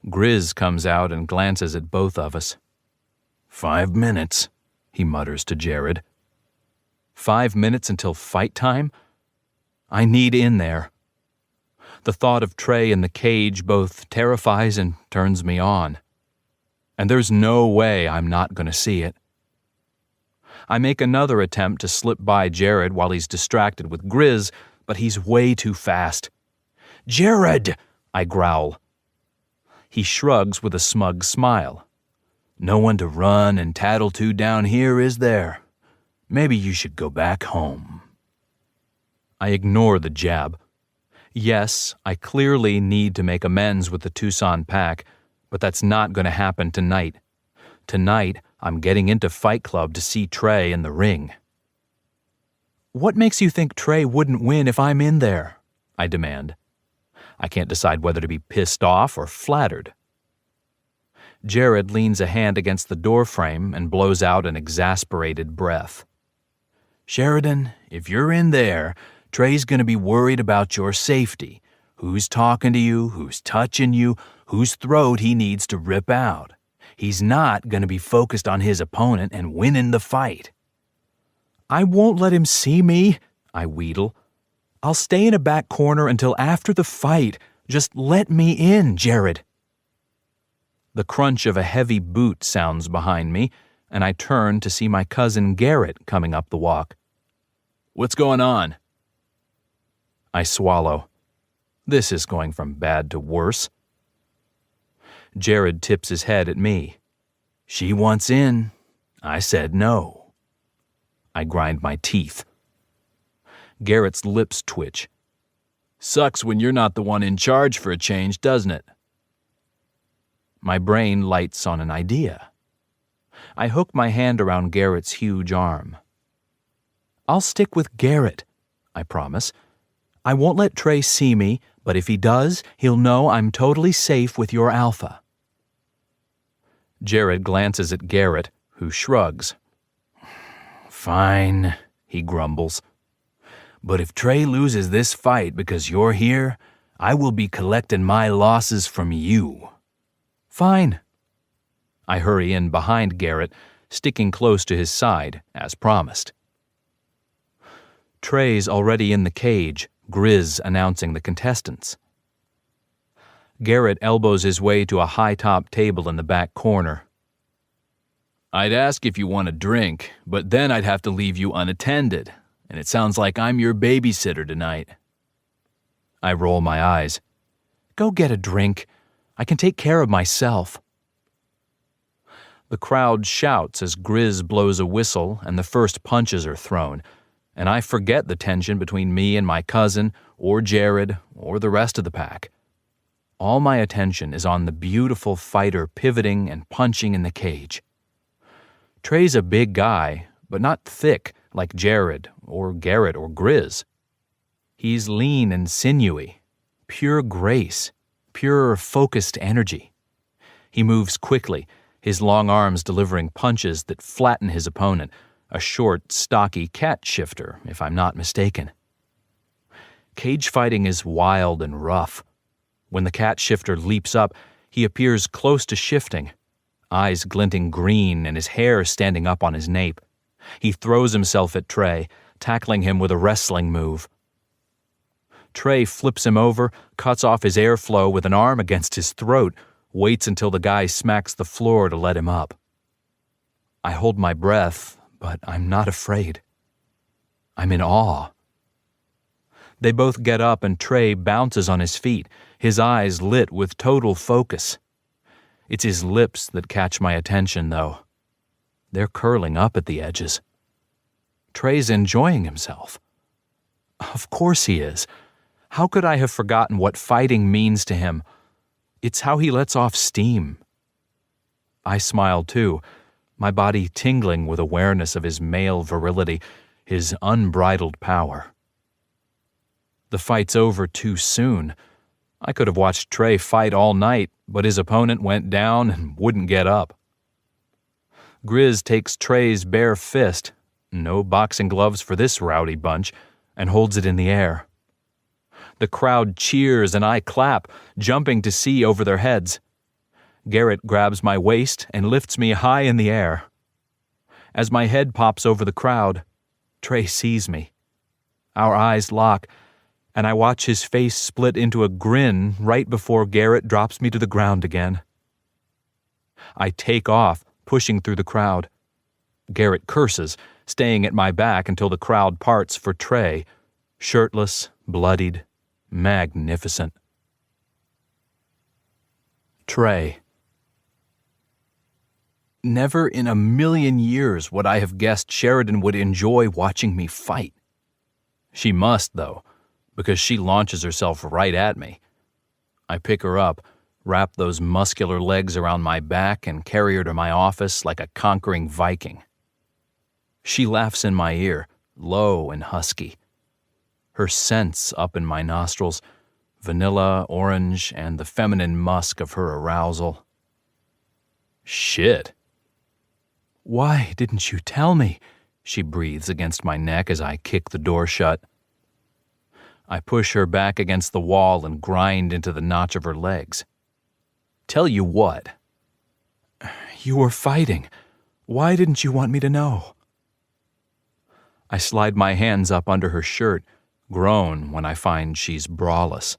Grizz comes out and glances at both of us. 5 minutes, he mutters to Jared. 5 minutes until fight time? I need in there. The thought of Trey in the cage both terrifies and turns me on. And there's no way I'm not going to see it. I make another attempt to slip by Jared while he's distracted with Grizz, but he's way too fast. "Jared!" I growl. He shrugs with a smug smile. No one to run and tattle to down here, is there? Maybe you should go back home. I ignore the jab. Yes, I clearly need to make amends with the Tucson pack, but that's not going to happen tonight. Tonight, I'm getting into Fight Club to see Trey in the ring. What makes you think Trey wouldn't win if I'm in there? I demand. I can't decide whether to be pissed off or flattered. Jared leans a hand against the doorframe and blows out an exasperated breath. Sheridan, if you're in there, Trey's going to be worried about your safety. Who's talking to you, who's touching you, whose throat he needs to rip out. He's not going to be focused on his opponent and winning the fight. I won't let him see me, I wheedle. I'll stay in a back corner until after the fight. Just let me in, Jared. The crunch of a heavy boot sounds behind me, and I turn to see my cousin Garrett coming up the walk. What's going on? I swallow. This is going from bad to worse. Jared tips his head at me. She wants in. I said no. I grind my teeth. Garrett's lips twitch. Sucks when you're not the one in charge for a change, doesn't it? My brain lights on an idea. I hook my hand around Garrett's huge arm. I'll stick with Garrett, I promise. I won't let Trey see me, but if he does, he'll know I'm totally safe with your alpha. Jared glances at Garrett, who shrugs. Fine, he grumbles. But if Trey loses this fight because you're here, I will be collecting my losses from you. Fine. I hurry in behind Garrett, sticking close to his side, as promised. Trey's already in the cage, Grizz announcing the contestants. Garrett elbows his way to a high-top table in the back corner. I'd ask if you want a drink, but then I'd have to leave you unattended, and it sounds like I'm your babysitter tonight. I roll my eyes. Go get a drink. I can take care of myself. The crowd shouts as Grizz blows a whistle and the first punches are thrown, and I forget the tension between me and my cousin, or Jared, or the rest of the pack. All my attention is on the beautiful fighter pivoting and punching in the cage. Trey's a big guy, but not thick like Jared, or Garrett, or Grizz. He's lean and sinewy, pure grace, pure focused energy. He moves quickly, his long arms delivering punches that flatten his opponent, a short, stocky cat shifter, if I'm not mistaken. Cage fighting is wild and rough. When the cat shifter leaps up, he appears close to shifting, eyes glinting green and his hair standing up on his nape. He throws himself at Trey, tackling him with a wrestling move. Trey flips him over, cuts off his airflow with an arm against his throat, waits until the guy smacks the floor to let him up. I hold my breath, but I'm not afraid. I'm in awe. They both get up and Trey bounces on his feet, his eyes lit with total focus. It's his lips that catch my attention, though. They're curling up at the edges. Trey's enjoying himself. Of course he is. How could I have forgotten what fighting means to him? It's how he lets off steam. I smiled too, my body tingling with awareness of his male virility, his unbridled power. The fight's over too soon. I could have watched Trey fight all night, but his opponent went down and wouldn't get up. Grizz takes Trey's bare fist, no boxing gloves for this rowdy bunch, and holds it in the air. The crowd cheers and I clap, jumping to see over their heads. Garrett grabs my waist and lifts me high in the air. As my head pops over the crowd, Trey sees me. Our eyes lock, and I watch his face split into a grin right before Garrett drops me to the ground again. I take off, pushing through the crowd. Garrett curses, staying at my back until the crowd parts for Trey, shirtless, bloodied, magnificent. Trey. Never in a million years would I have guessed Sheridan would enjoy watching me fight. She must, though, because she launches herself right at me. I pick her up, wrap those muscular legs around my back, and carry her to my office like a conquering Viking. She laughs in my ear, low and husky. Her scents up in my nostrils, vanilla, orange, and the feminine musk of her arousal. Shit. Why didn't you tell me? She breathes against my neck as I kick the door shut. I push her back against the wall and grind into the notch of her legs. Tell you what? You were fighting. Why didn't you want me to know? I slide my hands up under her shirt, groan when I find she's braless.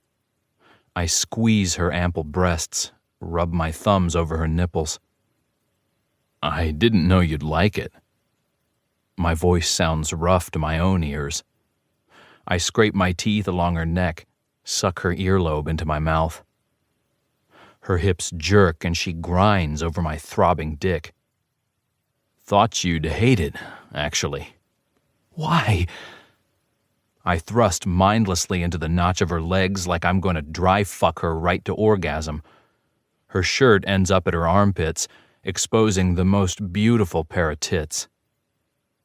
I squeeze her ample breasts, rub my thumbs over her nipples. I didn't know you'd like it. My voice sounds rough to my own ears. I scrape my teeth along her neck, suck her earlobe into my mouth. Her hips jerk and she grinds over my throbbing dick. Thought you'd hate it, actually. Why? I thrust mindlessly into the notch of her legs like I'm going to dry fuck her right to orgasm. Her shirt ends up at her armpits, exposing the most beautiful pair of tits.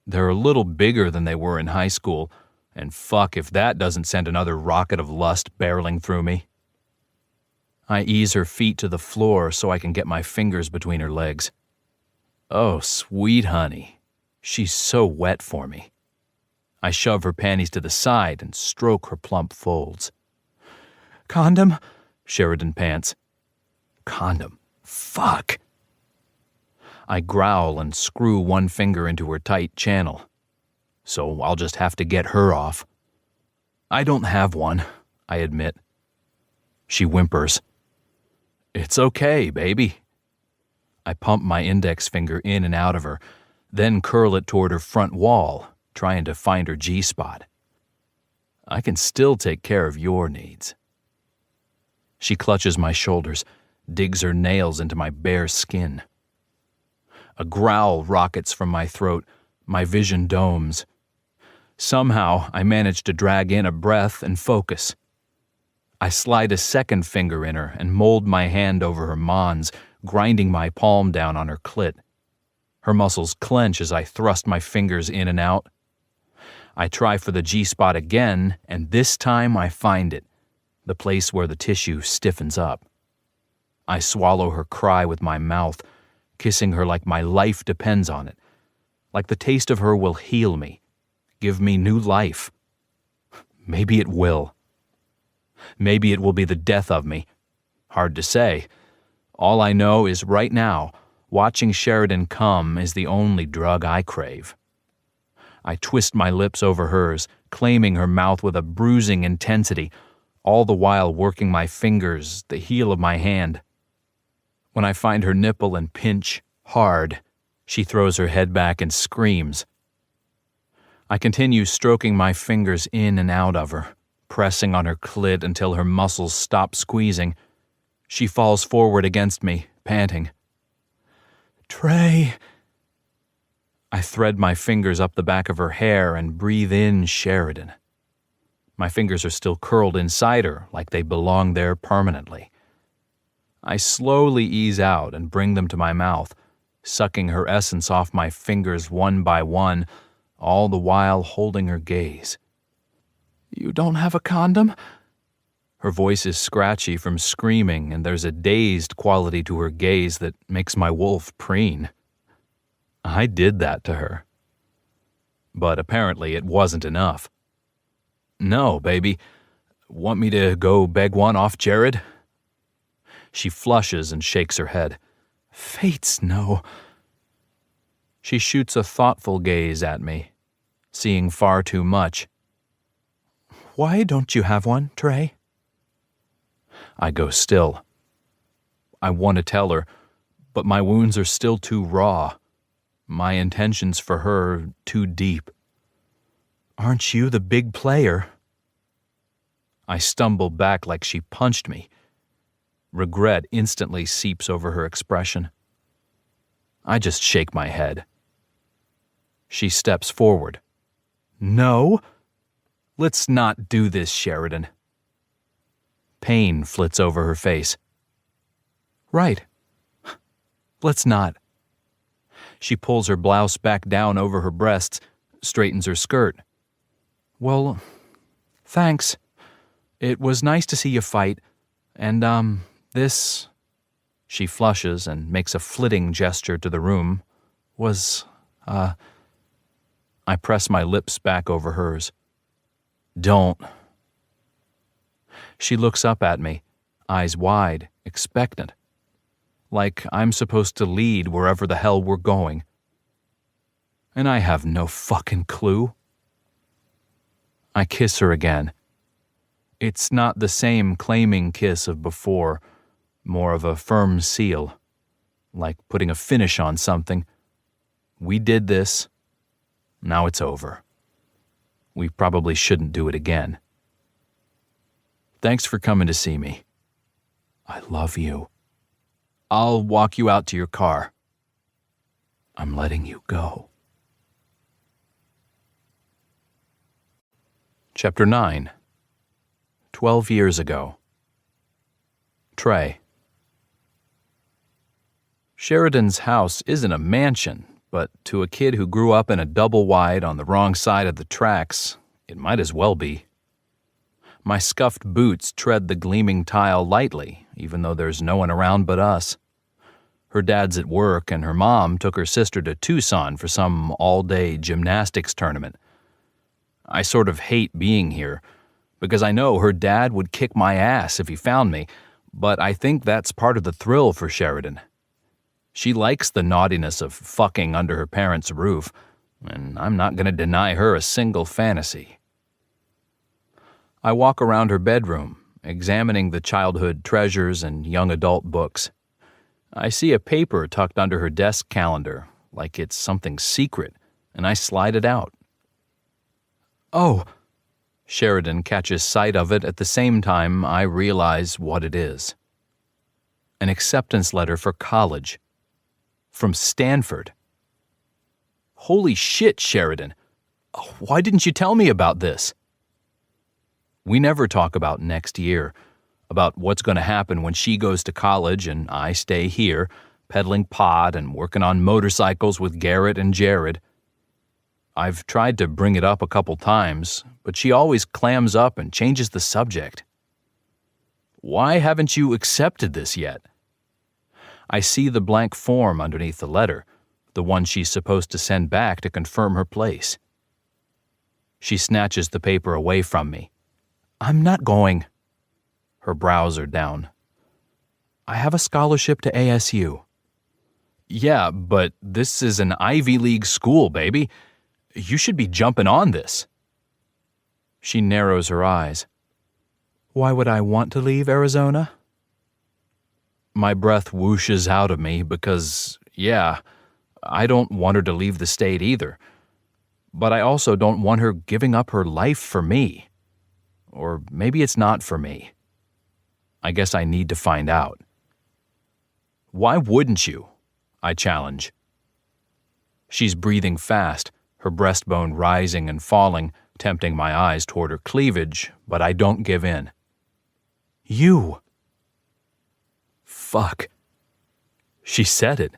They're a little bigger than they were in high school, and fuck if that doesn't send another rocket of lust barreling through me. I ease her feet to the floor so I can get my fingers between her legs. Oh, sweet honey. She's so wet for me. I shove her panties to the side and stroke her plump folds. Condom? Sheridan pants. Condom. Fuck. I growl and screw one finger into her tight channel. So I'll just have to get her off. I don't have one, I admit. She whimpers. It's okay, baby. I pump my index finger in and out of her, then curl it toward her front wall, trying to find her G-spot. I can still take care of your needs. She clutches my shoulders, digs her nails into my bare skin. A growl rockets from my throat, my vision domes. Somehow, I manage to drag in a breath and focus. I slide a second finger in her and mold my hand over her mons, grinding my palm down on her clit. Her muscles clench as I thrust my fingers in and out. I try for the G-spot again, and this time I find it, the place where the tissue stiffens up. I swallow her cry with my mouth, kissing her like my life depends on it, like the taste of her will heal me, give me new life. Maybe it will. Maybe it will be the death of me. Hard to say. All I know is right now, watching Sheridan come is the only drug I crave. I twist my lips over hers, claiming her mouth with a bruising intensity, all the while working my fingers, the heel of my hand. When I find her nipple and pinch, hard, she throws her head back and screams, I continue stroking my fingers in and out of her, pressing on her clit until her muscles stop squeezing. She falls forward against me, panting. "Trey." I thread my fingers up the back of her hair and breathe in Sheridan. My fingers are still curled inside her like they belong there permanently. I slowly ease out and bring them to my mouth, sucking her essence off my fingers one by one, all the while holding her gaze. "You don't have a condom?" Her voice is scratchy from screaming, and there's a dazed quality to her gaze that makes my wolf preen. I did that to her. But apparently it wasn't enough. "No, baby. Want me to go beg one off Jared?" She flushes and shakes her head. "Fates, no." She shoots a thoughtful gaze at me, seeing far too much. "Why don't you have one, Trey?" I go still. I want to tell her, but my wounds are still too raw. My intentions for her too deep. "Aren't you the big player?" I stumble back like she punched me. Regret instantly seeps over her expression. I just shake my head. She steps forward. "No? Let's not do this, Sheridan." Pain flits over her face. "Right. Let's not." She pulls her blouse back down over her breasts, straightens her skirt. "Well, thanks. It was nice to see you fight. And, this," she flushes and makes a flitting gesture to the room, "was, I press my lips back over hers. "Don't." She looks up at me, eyes wide, expectant. Like I'm supposed to lead wherever the hell we're going. And I have no fucking clue. I kiss her again. It's not the same claiming kiss of before, more of a firm seal, like putting a finish on something. We did this. Now it's over. We probably shouldn't do it again. Thanks for coming to see me. I love you. I'll walk you out to your car. I'm letting you go. Chapter 9. 12 years ago. Trey. Sheridan's house isn't a mansion, but to a kid who grew up in a double-wide on the wrong side of the tracks, it might as well be. My scuffed boots tread the gleaming tile lightly, even though there's no one around but us. Her dad's at work, and her mom took her sister to Tucson for some all-day gymnastics tournament. I sort of hate being here, because I know her dad would kick my ass if he found me, but I think that's part of the thrill for Sheridan. She likes the naughtiness of fucking under her parents' roof, and I'm not going to deny her a single fantasy. I walk around her bedroom, examining the childhood treasures and young adult books. I see a paper tucked under her desk calendar, like it's something secret, and I slide it out. Oh! Sheridan catches sight of it at the same time I realize what it is. An acceptance letter for college. From Stanford. Holy shit, Sheridan. Why didn't you tell me about this? We never talk about next year, about what's going to happen when she goes to college and I stay here, peddling pot and working on motorcycles with Garrett and Jared. I've tried to bring it up a couple times, but she always clams up and changes the subject. Why haven't you accepted this yet? I see the blank form underneath the letter, the one she's supposed to send back to confirm her place. She snatches the paper away from me. I'm not going. Her brows are down. I have a scholarship to ASU. Yeah, but this is an Ivy League school, baby. You should be jumping on this. She narrows her eyes. Why would I want to leave Arizona? My breath whooshes out of me because, yeah, I don't want her to leave the state either. But I also don't want her giving up her life for me. Or maybe it's not for me. I guess I need to find out. Why wouldn't you? I challenge. She's breathing fast, her breastbone rising and falling, tempting my eyes toward her cleavage, but I don't give in. You. Fuck. She said it.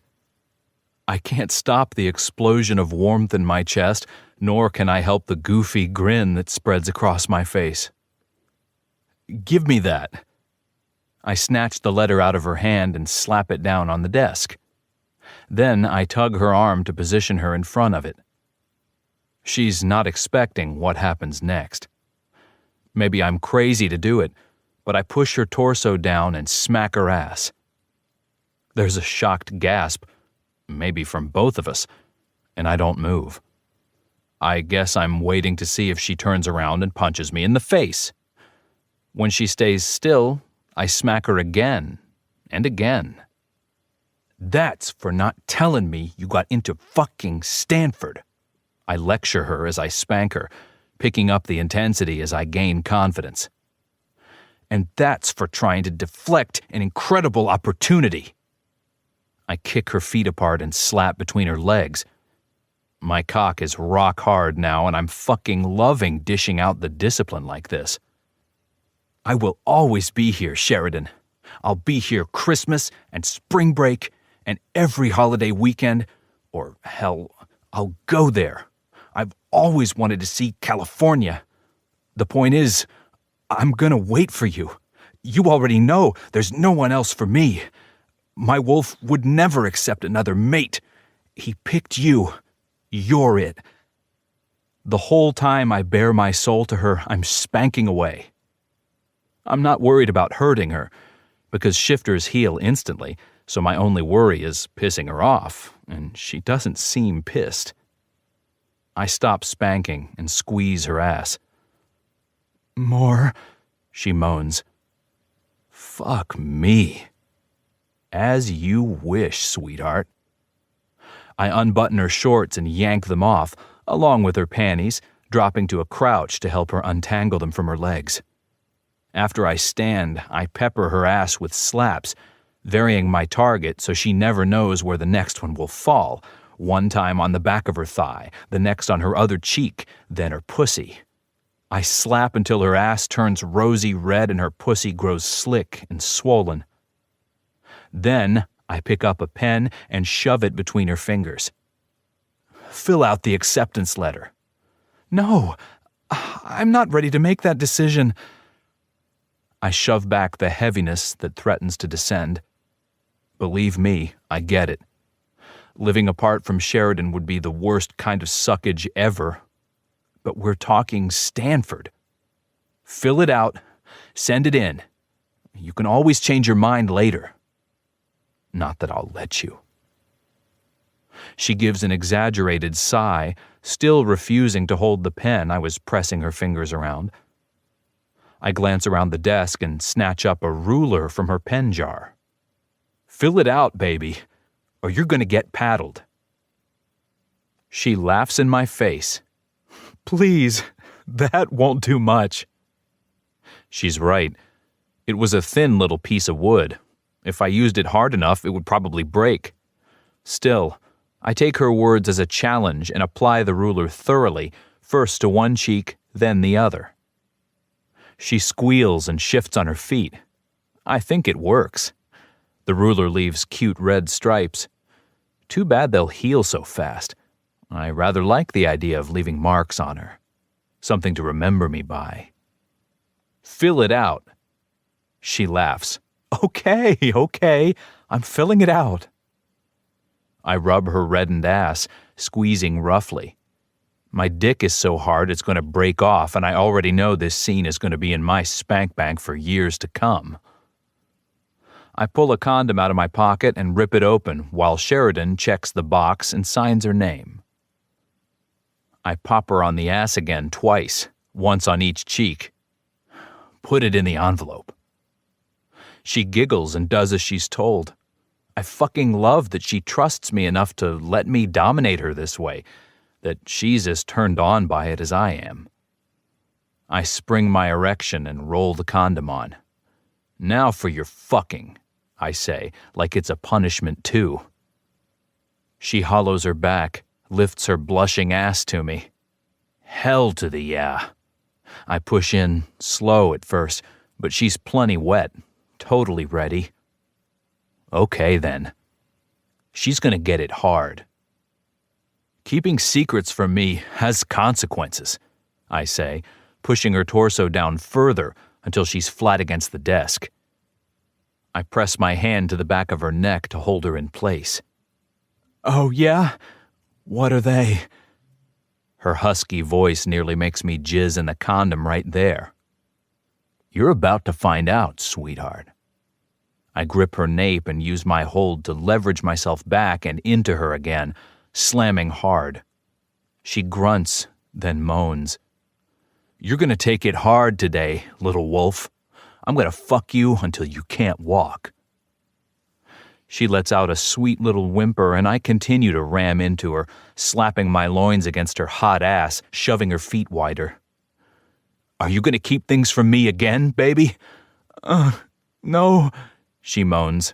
I can't stop the explosion of warmth in my chest, nor can I help the goofy grin that spreads across my face. Give me that. I snatch the letter out of her hand and slap it down on the desk. Then I tug her arm to position her in front of it. She's not expecting what happens next. Maybe I'm crazy to do it, but I push her torso down and smack her ass. There's a shocked gasp, maybe from both of us, and I don't move. I guess I'm waiting to see if she turns around and punches me in the face. When she stays still, I smack her again and again. That's for not telling me you got into fucking Stanford. I lecture her as I spank her, picking up the intensity as I gain confidence. And that's for trying to deflect an incredible opportunity. I kick her feet apart and slap between her legs. My cock is rock hard now, and I'm fucking loving dishing out the discipline like this. I will always be here, Sheridan. I'll be here Christmas and spring break and every holiday weekend, or hell, I'll go there. I've always wanted to see California. The point is, I'm gonna wait for you. You already know there's no one else for me. My wolf would never accept another mate. He picked you. You're it. The whole time I bare my soul to her, I'm spanking away. I'm not worried about hurting her, because shifters heal instantly, so my only worry is pissing her off, and she doesn't seem pissed. I stop spanking and squeeze her ass. More, she moans. Fuck me. As you wish, sweetheart. I unbutton her shorts and yank them off, along with her panties, dropping to a crouch to help her untangle them from her legs. After I stand, I pepper her ass with slaps, varying my target so she never knows where the next one will fall. One time on the back of her thigh, the next on her other cheek, then her pussy. I slap until her ass turns rosy red and her pussy grows slick and swollen. Then I pick up a pen and shove it between her fingers. Fill out the acceptance letter. No, I'm not ready to make that decision. I shove back the heaviness that threatens to descend. Believe me, I get it. Living apart from Sheridan would be the worst kind of suckage ever. But we're talking Stanford. Fill it out, send it in. You can always change your mind later. Not that I'll let you. She gives an exaggerated sigh, still refusing to hold the pen I was pressing her fingers around. I glance around the desk and snatch up a ruler from her pen jar. Fill it out, baby, or you're going to get paddled. She laughs in my face. Please, that won't do much. She's right. It was a thin little piece of wood. If I used it hard enough, it would probably break. Still, I take her words as a challenge and apply the ruler thoroughly, first to one cheek, then the other. She squeals and shifts on her feet. I think it works. The ruler leaves cute red stripes. Too bad they'll heal so fast. I rather like the idea of leaving marks on her. Something to remember me by. Fill it out. She laughs. Okay, I'm filling it out. I rub her reddened ass, squeezing roughly. My dick is so hard it's going to break off, and I already know this scene is going to be in my spank bank for years to come. I pull a condom out of my pocket and rip it open while Sheridan checks the box and signs her name. I pop her on the ass again twice, once on each cheek. Put it in the envelope. She giggles and does as she's told. I fucking love that she trusts me enough to let me dominate her this way. that she's as turned on by it as I am. I spring my erection and roll the condom on. Now for your fucking, I say, like it's a punishment too. She hollows her back, lifts her blushing ass to me. Hell to the yeah. I push in, slow at first, but she's plenty wet, totally ready. Okay then. She's gonna get it hard. Keeping secrets from me has consequences, I say, pushing her torso down further until she's flat against the desk. I press my hand to the back of her neck to hold her in place. Oh, yeah? What are they? Her husky voice nearly makes me jizz in the condom right there. You're about to find out, sweetheart. I grip her nape and use my hold to leverage myself back and into her again, slamming hard. She grunts, then moans. You're gonna take it hard today, little wolf. I'm gonna fuck you until you can't walk. She lets out a sweet little whimper and I continue to ram into her, slapping my loins against her hot ass, shoving her feet wider. Are you gonna keep things from me again, baby? No, she moans.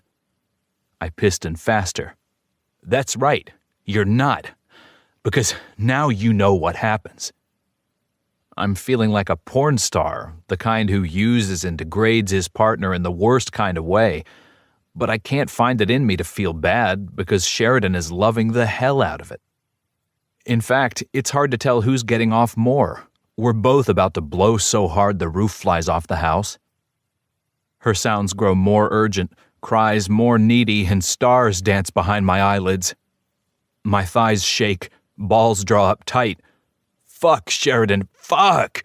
I piston faster. That's right, you're not. Because now you know what happens. I'm feeling like a porn star, the kind who uses and degrades his partner in the worst kind of way. But I can't find it in me to feel bad because Sheridan is loving the hell out of it. In fact, it's hard to tell who's getting off more. We're both about to blow so hard the roof flies off the house. Her sounds grow more urgent, cries more needy, and stars dance behind my eyelids. My thighs shake, balls draw up tight. Fuck, Sheridan, fuck!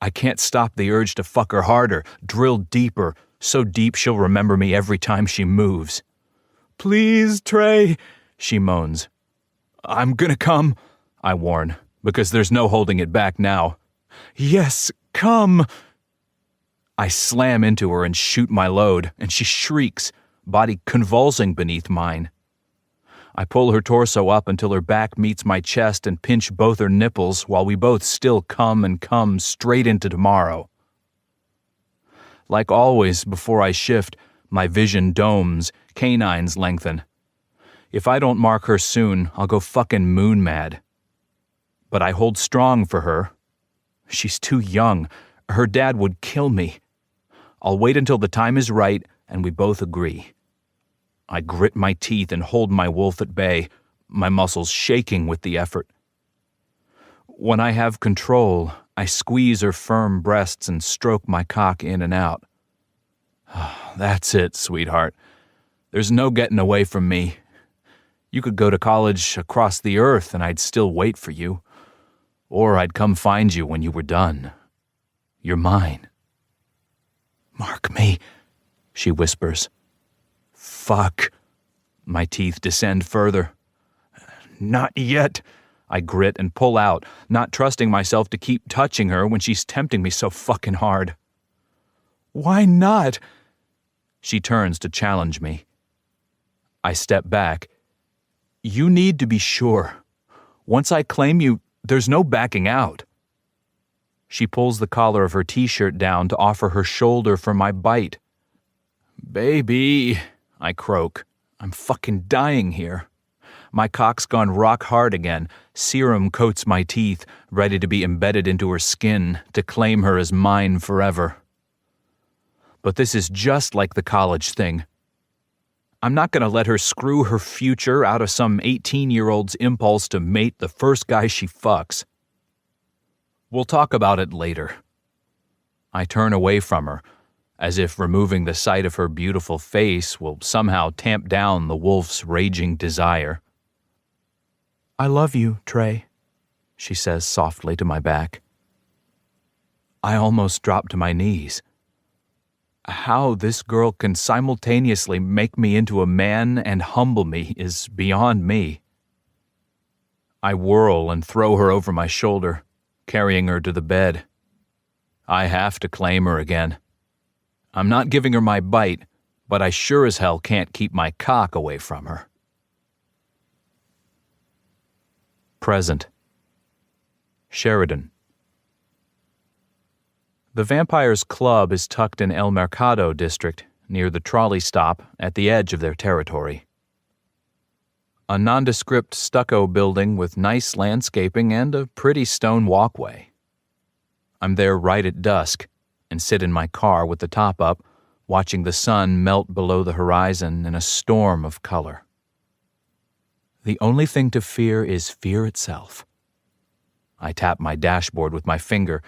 I can't stop the urge to fuck her harder, drill deeper, so deep she'll remember me every time she moves. Please, Trey, she moans. I'm gonna come, I warn, because there's no holding it back now. Yes, come. I slam into her and shoot my load, and she shrieks, body convulsing beneath mine. I pull her torso up until her back meets my chest and pinch both her nipples while we both still come straight into tomorrow. Like always, before I shift, my vision domes, canines lengthen. If I don't mark her soon, I'll go fucking moon mad. But I hold strong for her. She's too young. Her dad would kill me. I'll wait until the time is right and we both agree. I grit my teeth and hold my wolf at bay, my muscles shaking with the effort. When I have control, I squeeze her firm breasts and stroke my cock in and out. That's it, sweetheart. There's no getting away from me. You could go to college across the earth and I'd still wait for you. Or I'd come find you when you were done. You're mine. Mark me, she whispers. Fuck. My teeth descend further. Not yet, I grit and pull out, not trusting myself to keep touching her when she's tempting me so fucking hard. Why not? She turns to challenge me. I step back. You need to be sure. Once I claim you, there's no backing out. She pulls the collar of her t-shirt down to offer her shoulder for my bite. Baby, I croak. I'm fucking dying here. My cock's gone rock hard again. Serum coats my teeth, ready to be embedded into her skin, to claim her as mine forever. But this is just like the college thing. I'm not going to let her screw her future out of some 18-year-old's impulse to mate the first guy she fucks. We'll talk about it later. I turn away from her, as if removing the sight of her beautiful face will somehow tamp down the wolf's raging desire. I love you, Trey, she says softly to my back. I almost drop to my knees. How this girl can simultaneously make me into a man and humble me is beyond me. I whirl and throw her over my shoulder, carrying her to the bed. I have to claim her again. I'm not giving her my bite, but I sure as hell can't keep my cock away from her. Present. Sheridan. The Vampires Club is tucked in El Mercado district, near the trolley stop at the edge of their territory. A nondescript stucco building with nice landscaping and a pretty stone walkway. I'm there right at dusk and sit in my car with the top up, watching the sun melt below the horizon in a storm of color. The only thing to fear is fear itself. I tap my dashboard with my finger,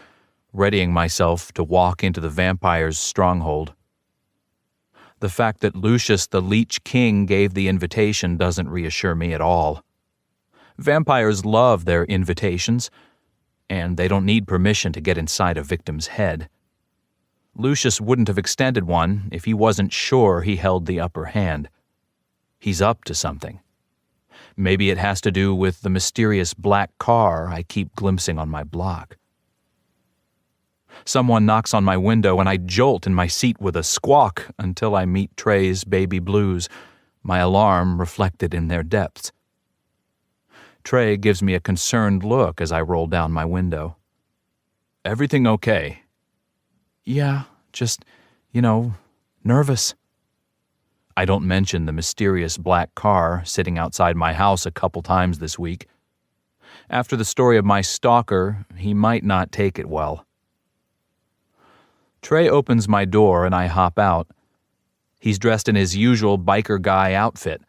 readying myself to walk into the vampire's stronghold. The fact that Lucius the Leech King gave the invitation doesn't reassure me at all. Vampires love their invitations, and they don't need permission to get inside a victim's head. Lucius wouldn't have extended one if he wasn't sure he held the upper hand. He's up to something. Maybe it has to do with the mysterious black car I keep glimpsing on my block. Someone knocks on my window and I jolt in my seat with a squawk until I meet Trey's baby blues, my alarm reflected in their depths. Trey gives me a concerned look as I roll down my window. Everything okay? Yeah, just, nervous. I don't mention the mysterious black car sitting outside my house a couple times this week. After the story of my stalker, he might not take it well. Trey opens my door and I hop out. He's dressed in his usual biker guy outfit,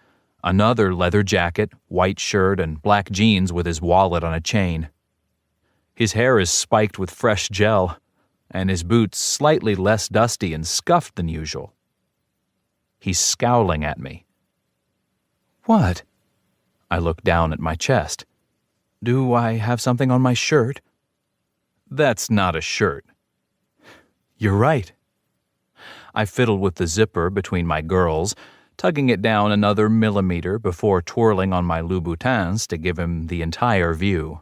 another leather jacket, white shirt, and black jeans with his wallet on a chain. His hair is spiked with fresh gel, and his boots slightly less dusty and scuffed than usual. He's scowling at me. What? I look down at my chest. Do I have something on my shirt? That's not a shirt. You're right. I fiddle with the zipper between my girls, tugging it down another millimeter before twirling on my Louboutins to give him the entire view.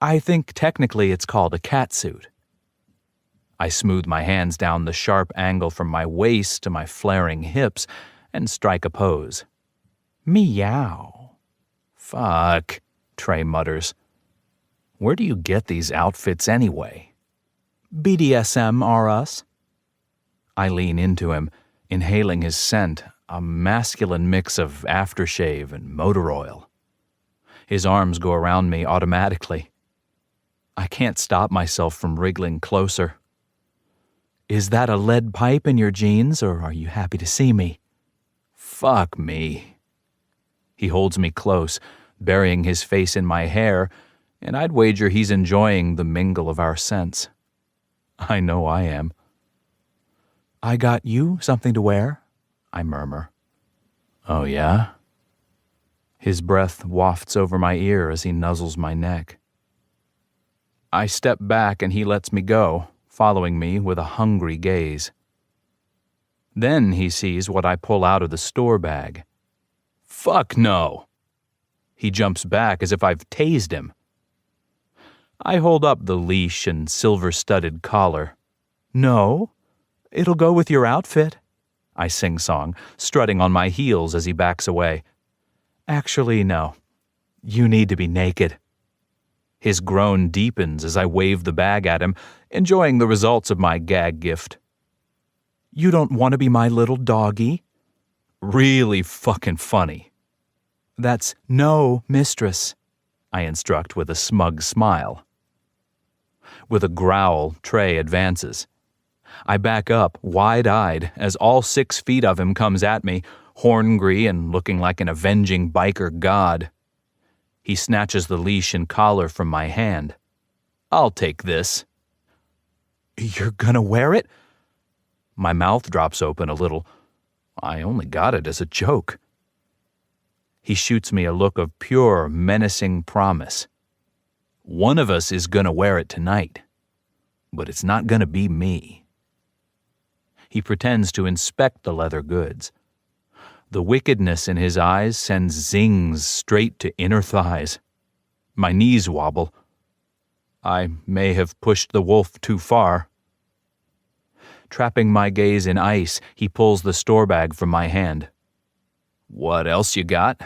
I think technically it's called a catsuit. I smooth my hands down the sharp angle from my waist to my flaring hips and strike a pose. Meow. Fuck, Trey mutters. Where do you get these outfits anyway? BDSM are us. I lean into him, inhaling his scent, a masculine mix of aftershave and motor oil. His arms go around me automatically. I can't stop myself from wriggling closer. Is that a lead pipe in your jeans, or are you happy to see me? Fuck me. He holds me close, burying his face in my hair, and I'd wager he's enjoying the mingle of our scents. I know I am. I got you something to wear, I murmur. Oh, yeah? His breath wafts over my ear as he nuzzles my neck. I step back and he lets me go, following me with a hungry gaze. Then he sees what I pull out of the store bag. Fuck no! He jumps back as if I've tased him. I hold up the leash and silver-studded collar. No, it'll go with your outfit, I sing-song, strutting on my heels as he backs away. Actually, no. You need to be naked. His groan deepens as I wave the bag at him, enjoying the results of my gag gift. You don't want to be my little doggy? Really fucking funny. That's no, mistress, I instruct with a smug smile. With a growl, Trey advances. I back up, wide-eyed, as all 6 feet of him comes at me, horngry and looking like an avenging biker god. He snatches the leash and collar from my hand. I'll take this. You're gonna wear it? My mouth drops open a little. I only got it as a joke. He shoots me a look of pure, menacing promise. One of us is gonna wear it tonight, but it's not gonna be me. He pretends to inspect the leather goods. The wickedness in his eyes sends zings straight to inner thighs. My knees wobble. I may have pushed the wolf too far. Trapping my gaze in ice, he pulls the store bag from my hand. What else you got?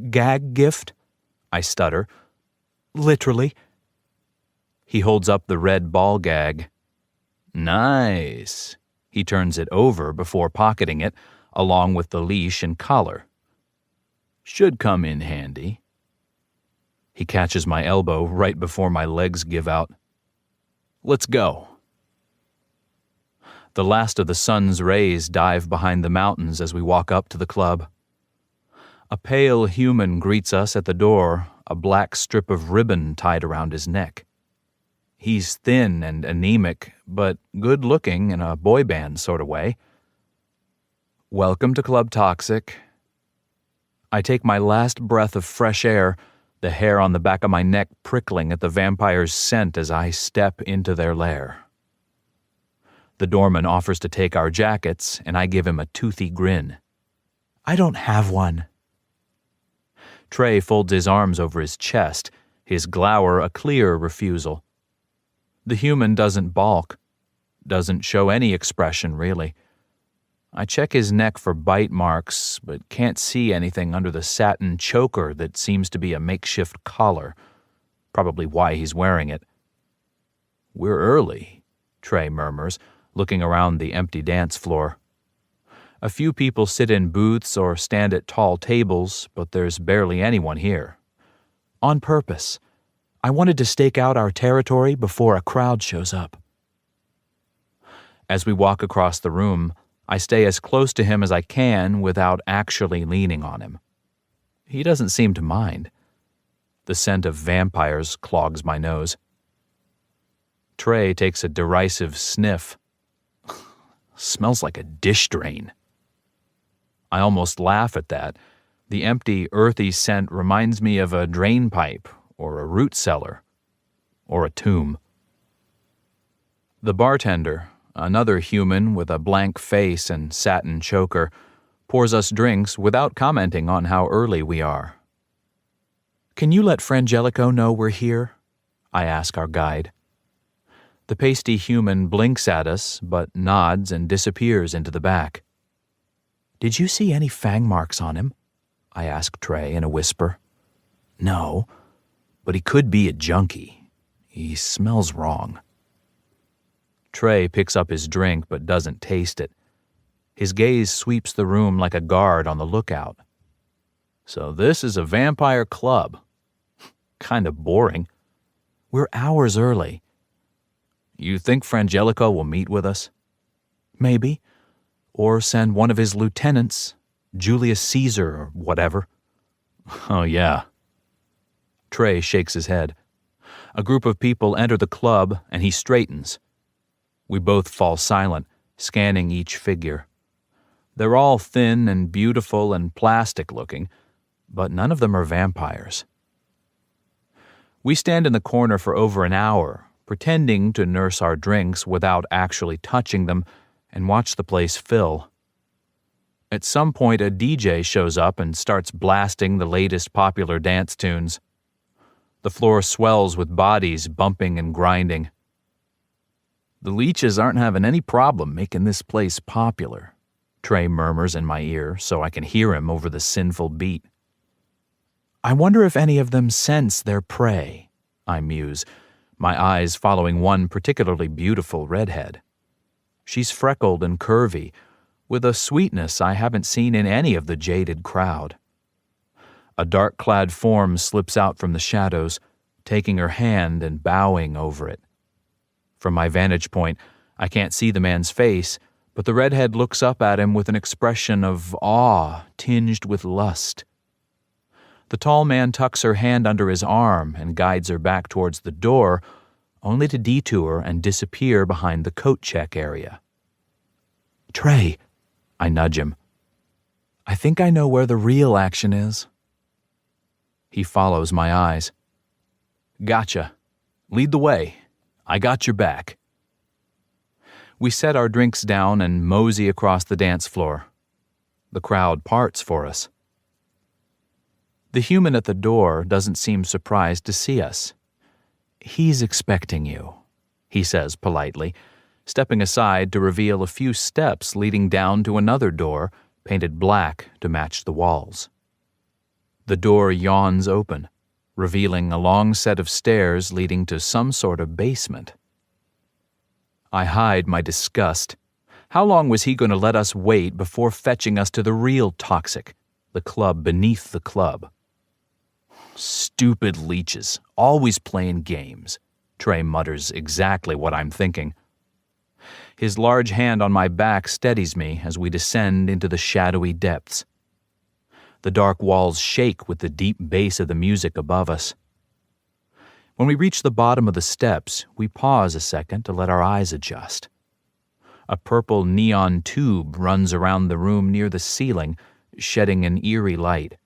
gag gift? I stutter. Literally. He holds up the red ball gag. Nice. He turns it over before pocketing it, along with the leash and collar. Should come in handy. He catches my elbow right before my legs give out. Let's go. The last of the sun's rays dive behind the mountains as we walk up to the club. A pale human greets us at the door, a black strip of ribbon tied around his neck. He's thin and anemic, but good-looking in a boy band sort of way. Welcome to Club Toxic. I take my last breath of fresh air, the hair on the back of my neck prickling at the vampire's scent as I step into their lair. The doorman offers to take our jackets, and I give him a toothy grin. I don't have one. Trey folds his arms over his chest, his glower a clear refusal. The human doesn't balk, doesn't show any expression, really. I check his neck for bite marks, but can't see anything under the satin choker that seems to be a makeshift collar, probably why he's wearing it. We're early, Trey murmurs, looking around the empty dance floor. A few people sit in booths or stand at tall tables, but there's barely anyone here. On purpose. I wanted to stake out our territory before a crowd shows up. As we walk across the room, I stay as close to him as I can without actually leaning on him. He doesn't seem to mind. The scent of vampires clogs my nose. Trey takes a derisive sniff. Smells like a dish drain. I almost laugh at that. The empty, earthy scent reminds me of a drain pipe or a root cellar or a tomb. The bartender, another human with a blank face and satin choker, pours us drinks without commenting on how early we are. Can you let Frangelico know we're here? I ask our guide. The pasty human blinks at us, but nods and disappears into the back. Did you see any fang marks on him? I ask Trey in a whisper. No, but he could be a junkie. He smells wrong. Trey picks up his drink but doesn't taste it. His gaze sweeps the room like a guard on the lookout. So this is a vampire club. Kind of boring. We're hours early. You think Frangelico will meet with us? Maybe. Or send one of his lieutenants, Julius Caesar or whatever. Oh, yeah. Trey shakes his head. A group of people enter the club, and he straightens. We both fall silent, scanning each figure. They're all thin and beautiful and plastic-looking, but none of them are vampires. We stand in the corner for over an hour, pretending to nurse our drinks without actually touching them, and watch the place fill. At some point, a DJ shows up and starts blasting the latest popular dance tunes. The floor swells with bodies bumping and grinding. The leeches aren't having any problem making this place popular, Trey murmurs in my ear so I can hear him over the sinful beat. I wonder if any of them sense their prey, I muse, my eyes following one particularly beautiful redhead. She's freckled and curvy, with a sweetness I haven't seen in any of the jaded crowd. A dark-clad form slips out from the shadows, taking her hand and bowing over it. From my vantage point, I can't see the man's face, but the redhead looks up at him with an expression of awe tinged with lust. The tall man tucks her hand under his arm and guides her back towards the door, only to detour and disappear behind the coat check area. Trey, I nudge him. I think I know where the real action is. He follows my eyes. Gotcha. Lead the way. I got your back. We set our drinks down and mosey across the dance floor. The crowd parts for us. The human at the door doesn't seem surprised to see us. He's expecting you, he says politely, stepping aside to reveal a few steps leading down to another door, painted black to match the walls. The door yawns open, revealing a long set of stairs leading to some sort of basement. I hide my disgust. How long was he going to let us wait before fetching us to the real toxic, the club beneath the club? Stupid leeches, always playing games. Trey mutters exactly what I'm thinking. His large hand on my back steadies me as we descend into the shadowy depths. The dark walls shake with the deep bass of the music above us. When we reach the bottom of the steps, we pause a second to let our eyes adjust. A purple neon tube runs around the room near the ceiling, shedding an eerie light.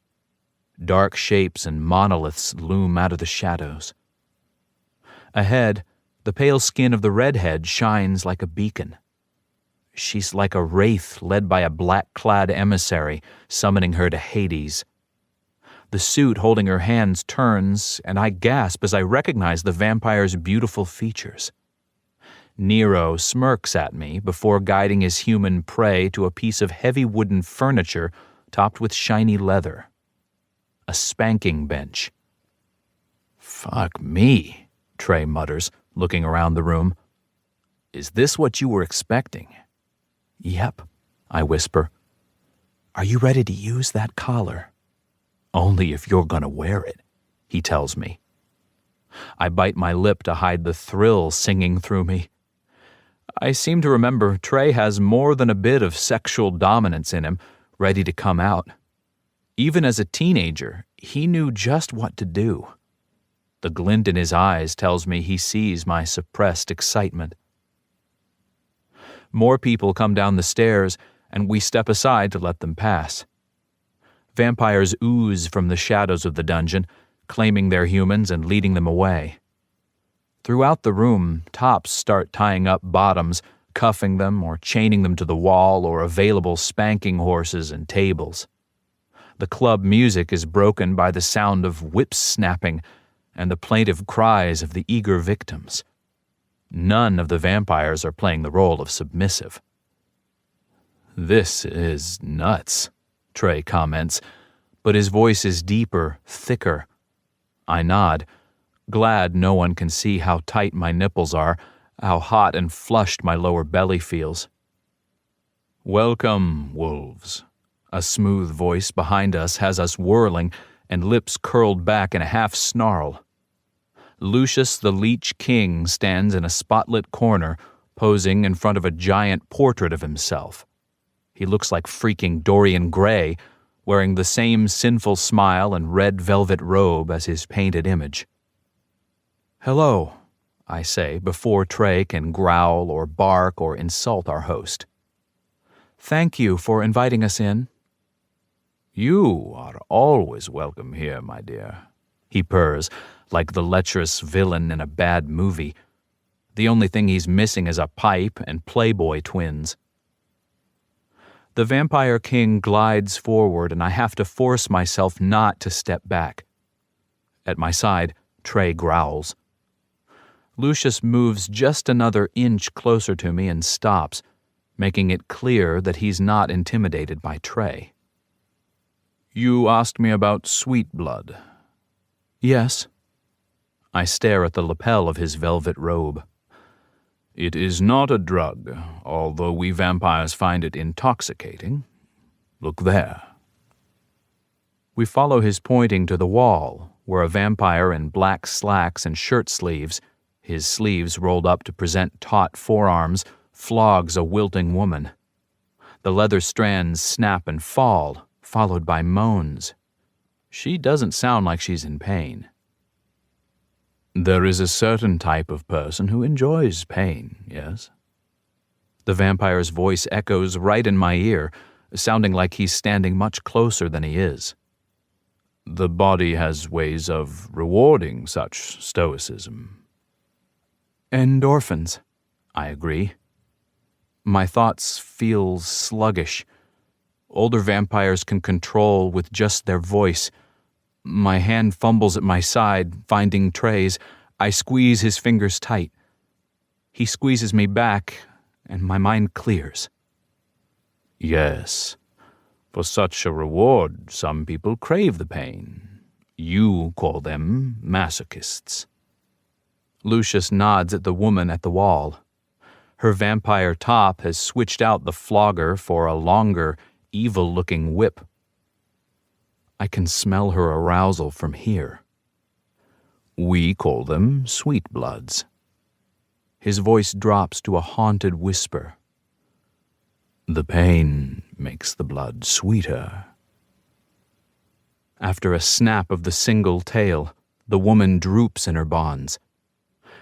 Dark shapes and monoliths loom out of the shadows. Ahead, the pale skin of the redhead shines like a beacon. She's like a wraith led by a black-clad emissary, summoning her to Hades. The suit holding her hands turns, and I gasp as I recognize the vampire's beautiful features. Nero smirks at me before guiding his human prey to a piece of heavy wooden furniture topped with shiny leather. A spanking bench. "Fuck me," Trey mutters, looking around the room. "Is this what you were expecting?" "Yep," I whisper. "Are you ready to use that collar?" "Only if you're gonna wear it," he tells me. I bite my lip to hide the thrill singing through me. I seem to remember Trey has more than a bit of sexual dominance in him, ready to come out. Even as a teenager, he knew just what to do. The glint in his eyes tells me he sees my suppressed excitement. More people come down the stairs, and we step aside to let them pass. Vampires ooze from the shadows of the dungeon, claiming their humans and leading them away. Throughout the room, tops start tying up bottoms, cuffing them or chaining them to the wall or available spanking horses and tables. The club music is broken by the sound of whips snapping and the plaintive cries of the eager victims. None of the vampires are playing the role of submissive. "This is nuts," Trey comments, but his voice is deeper, thicker. I nod, glad no one can see how tight my nipples are, how hot and flushed my lower belly feels. "Welcome, wolves." A smooth voice behind us has us whirling and lips curled back in a half snarl. Lucius the Leech King stands in a spotlit corner, posing in front of a giant portrait of himself. He looks like freaking Dorian Gray, wearing the same sinful smile and red velvet robe as his painted image. "Hello," I say before Trey can growl or bark or insult our host. "Thank you for inviting us in." "You are always welcome here, my dear," he purrs, like the lecherous villain in a bad movie. The only thing he's missing is a pipe and Playboy twins. The Vampire King glides forward, and I have to force myself not to step back. At my side, Trey growls. Lucius moves just another inch closer to me and stops, making it clear that he's not intimidated by Trey. "You asked me about sweet blood." "Yes." I stare at the lapel of his velvet robe. "It is not a drug, although we vampires find it intoxicating. Look there." We follow his pointing to the wall, where a vampire in black slacks and shirt sleeves, his sleeves rolled up to present taut forearms, flogs a wilting woman. The leather strands snap and fall, followed by moans. She doesn't sound like she's in pain. "There is a certain type of person who enjoys pain, yes?" The vampire's voice echoes right in my ear, sounding like he's standing much closer than he is. "The body has ways of rewarding such stoicism." "Endorphins," I agree. My thoughts feel sluggish. Older vampires can control with just their voice. My hand fumbles at my side, finding Trey's. I squeeze his fingers tight. He squeezes me back, and my mind clears. "Yes, For such a reward, some people crave the pain. You call them masochists." Lucius nods at the woman at the wall. Her vampire top has switched out the flogger for a longer, evil-looking whip. I can smell her arousal from here. "We call them sweet bloods." His voice drops to a haunted whisper. "The pain makes the blood sweeter." After a snap of the single tail, the woman droops in her bonds.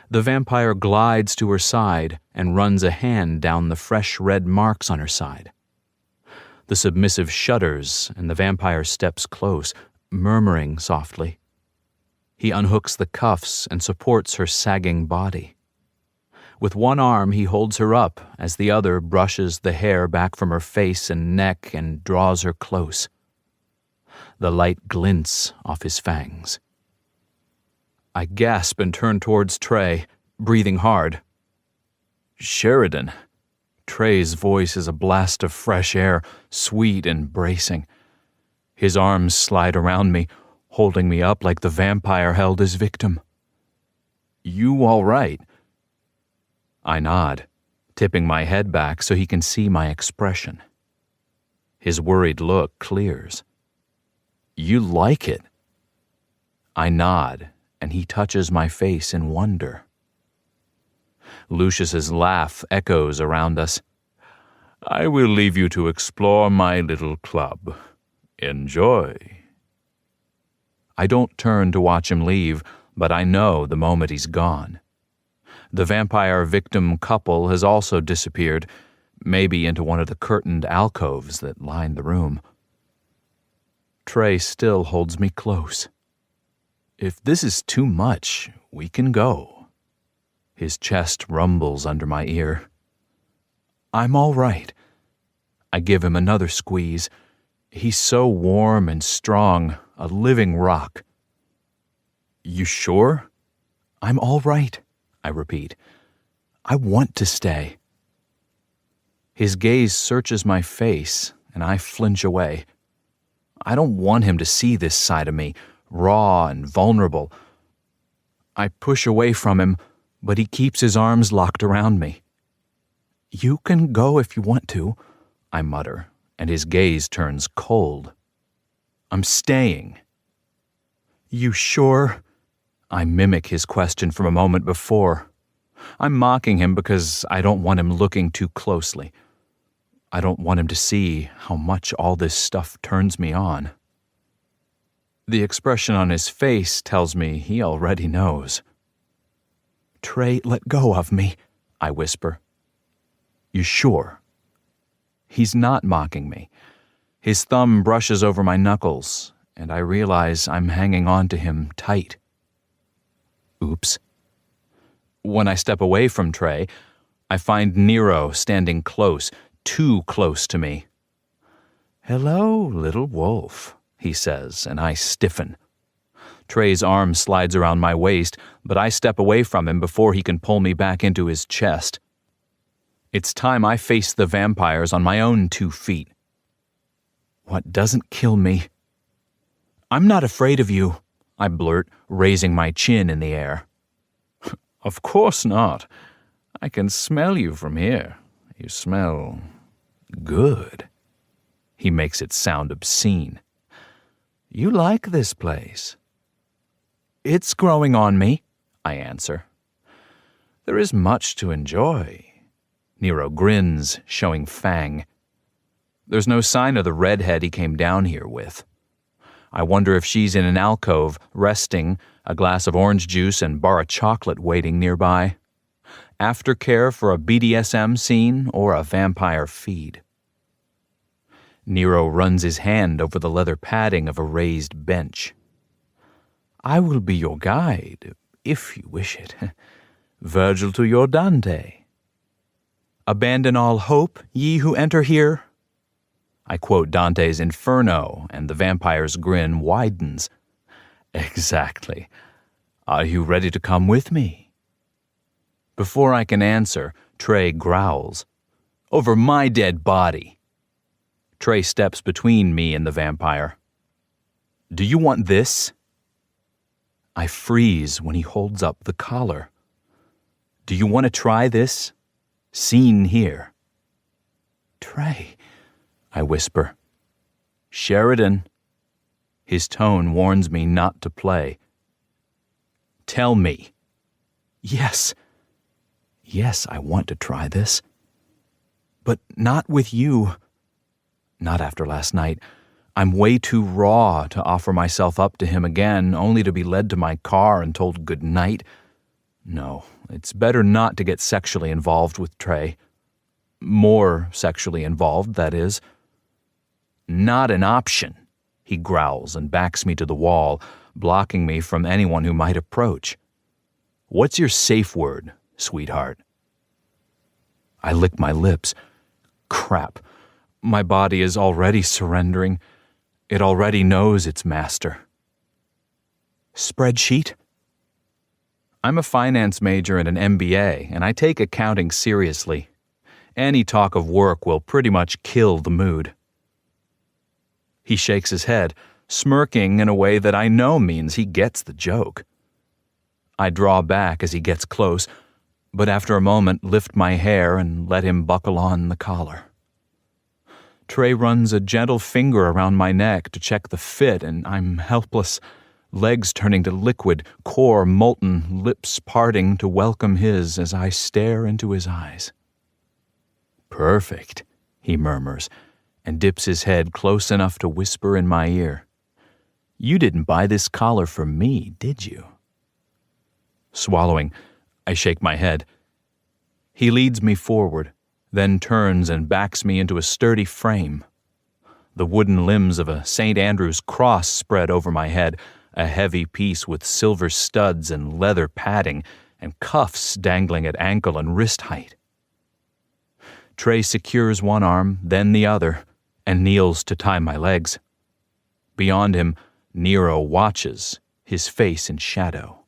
The vampire glides to her side and runs a hand down the fresh red marks on her side. The submissive shudders, and the vampire steps close, murmuring softly. He unhooks the cuffs and supports her sagging body. With one arm, he holds her up as the other brushes the hair back from her face and neck and draws her close. The light glints off his fangs. I gasp and turn towards Trey, breathing hard. "Sheridan." Trey's voice is a blast of fresh air, sweet and bracing. His arms slide around me, holding me up like the vampire held his victim. "You all right?" I nod, tipping my head back so he can see my expression. His worried look clears. "You like it?" I nod, and he touches my face in wonder. Lucius's laugh echoes around us. "I will leave you to explore my little club. Enjoy." I don't turn to watch him leave, but I know the moment he's gone. The vampire victim couple has also disappeared, maybe into one of the curtained alcoves that line the room. Trey still holds me close. "If this is too much, we can go." His chest rumbles under my ear. "I'm all right." I give him another squeeze. He's so warm and strong, a living rock. "You sure?" "I'm all right," I repeat. "I want to stay." His gaze searches my face, and I flinch away. I don't want him to see this side of me, raw and vulnerable. I push away from him, but he keeps his arms locked around me. "You can go if you want to," I mutter, and his gaze turns cold. "I'm staying." "You sure?" I mimic his question from a moment before. I'm mocking him because I don't want him looking too closely. I don't want him to see how much all this stuff turns me on. The expression on his face tells me he already knows. "Trey, let go of me," I whisper. "You sure?" He's not mocking me. His thumb brushes over my knuckles, and I realize I'm hanging on to him tight. Oops. When I step away from Trey, I find Nero standing close, too close to me. "Hello, little wolf," he says, and I stiffen. Trey's arm slides around my waist, but I step away from him before he can pull me back into his chest. It's time I face the vampires on my own 2 feet. What doesn't kill me? "I'm not afraid of you," I blurt, raising my chin in the air. "Of course not. I can smell you from here. You smell good." He makes it sound obscene. "You like this place?" "It's growing on me," I answer. "There is much to enjoy." Nero grins, showing fang. There's no sign of the redhead he came down here with. I wonder if she's in an alcove, resting, a glass of orange juice and bar of chocolate waiting nearby. Aftercare for a BDSM scene or a vampire feed. Nero runs his hand over the leather padding of a raised bench. "I will be your guide, if you wish it. Virgil to your Dante. Abandon all hope, ye who enter here." I quote Dante's Inferno, and the vampire's grin widens. "Exactly. Are you ready to come with me?" Before I can answer, Trey growls. "Over my dead body." Trey steps between me and the vampire. "Do you want this?" I freeze when he holds up the collar. "Do you want to try this? Seen here." "Trey," I whisper. "Sheridan." His tone warns me not to play. "Tell me." "Yes. Yes, I want to try this. But not with you. Not after last night. I'm way too raw to offer myself up to him again, only to be led to my car and told good night. No, it's better not to get sexually involved with Trey. More sexually involved, that is. "Not an option," he growls and backs me to the wall, blocking me from anyone who might approach. "What's your safe word, sweetheart?" I lick my lips. Crap. My body is already surrendering. It already knows its master. "Spreadsheet?" I'm a finance major and an MBA, and I take accounting seriously. Any talk of work will pretty much kill the mood. He shakes his head, smirking in a way that I know means he gets the joke. I draw back as he gets close, but after a moment lift my hair and let him buckle on the collar. Trey runs a gentle finger around my neck to check the fit, and I'm helpless, legs turning to liquid, core molten, lips parting to welcome his as I stare into his eyes. "Perfect," he murmurs, and dips his head close enough to whisper in my ear. "You didn't buy this collar for me, did you?" Swallowing, I shake my head. He leads me forward, then turns and backs me into a sturdy frame. The wooden limbs of a St. Andrew's cross spread over my head, a heavy piece with silver studs and leather padding, and cuffs dangling at ankle and wrist height. Trey secures one arm, then the other, and kneels to tie my legs. Beyond him, Nero watches, his face in shadow.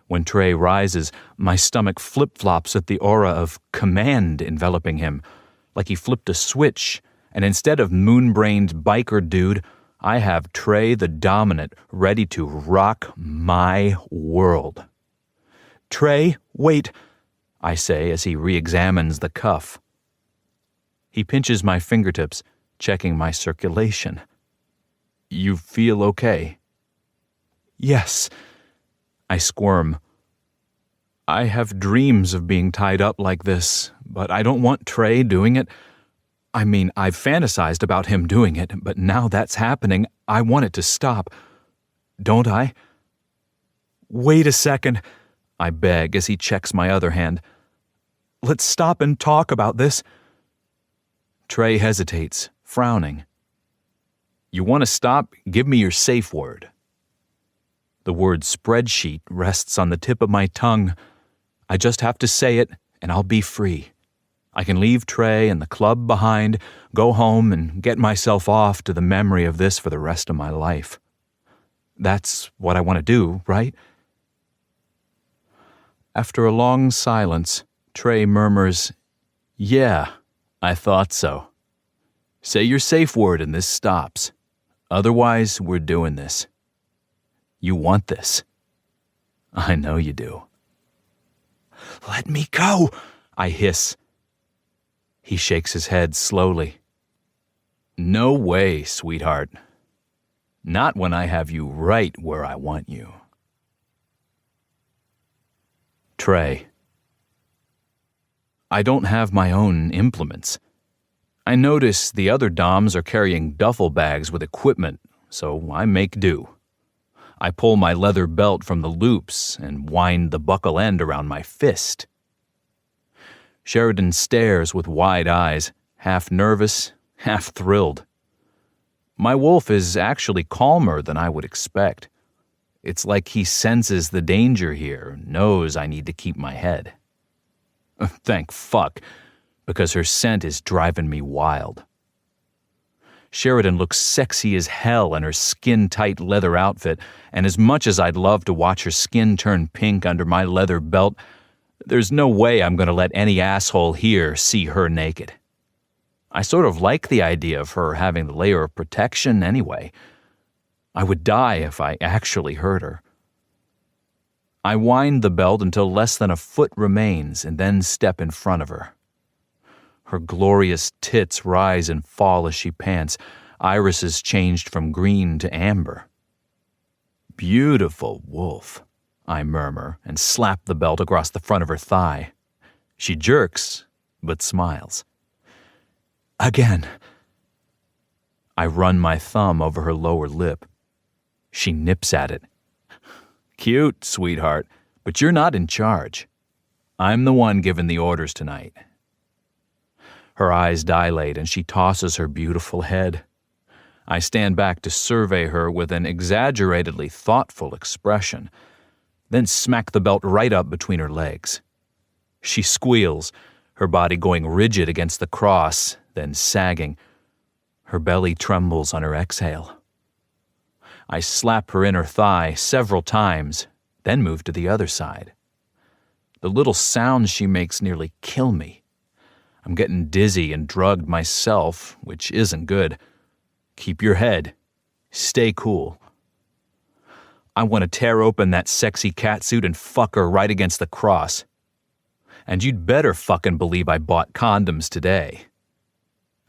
When Trey rises, my stomach flip-flops at the aura of command enveloping him, like he flipped a switch, and instead of moon-brained biker dude, I have Trey the Dominant ready to rock my world. "Trey, wait," I say as he re-examines the cuff. He pinches my fingertips, checking my circulation. "You feel okay?" "Yes." I squirm. I have dreams of being tied up like this, but I don't want Trey doing it. I mean, I've fantasized about him doing it, but now that's happening, I want it to stop. Don't I? "Wait a second," I beg as he checks my other hand. "Let's stop and talk about this." Trey hesitates, frowning. "You want to stop? Give me your safe word." The word spreadsheet rests on the tip of my tongue. I just have to say it, and I'll be free. I can leave Trey and the club behind, go home, and get myself off to the memory of this for the rest of my life. That's what I want to do, right? After a long silence, Trey murmurs, "Yeah, I thought so. Say your safe word and this stops. Otherwise, we're doing this. You want this. I know you do." "Let me go," I hiss. He shakes his head slowly. "No way, sweetheart. Not when I have you right where I want you." Trey. I don't have my own implements. I notice the other doms are carrying duffel bags with equipment, so I make do. I pull my leather belt from the loops and wind the buckle end around my fist. Sheridan stares with wide eyes, half nervous, half thrilled. My wolf is actually calmer than I would expect. It's like he senses the danger here, knows I need to keep my head. Thank fuck, because her scent is driving me wild. Sheridan looks sexy as hell in her skin-tight leather outfit, and as much as I'd love to watch her skin turn pink under my leather belt, there's no way I'm going to let any asshole here see her naked. I sort of like the idea of her having the layer of protection anyway. I would die if I actually hurt her. I wind the belt until less than a foot remains and then step in front of her. Her glorious tits rise and fall as she pants, irises changed from green to amber. "Beautiful wolf," I murmur and slap the belt across the front of her thigh. She jerks, but smiles. "Again." I run my thumb over her lower lip. She nips at it. "Cute, sweetheart, but you're not in charge. I'm the one giving the orders tonight." Her eyes dilate and she tosses her beautiful head. I stand back to survey her with an exaggeratedly thoughtful expression, then smack the belt right up between her legs. She squeals, her body going rigid against the cross, then sagging. Her belly trembles on her exhale. I slap her inner thigh several times, then move to the other side. The little sounds she makes nearly kill me. I'm getting dizzy and drugged myself, which isn't good. Keep your head. Stay cool. I want to tear open that sexy catsuit and fuck her right against the cross. And you'd better fucking believe I bought condoms today.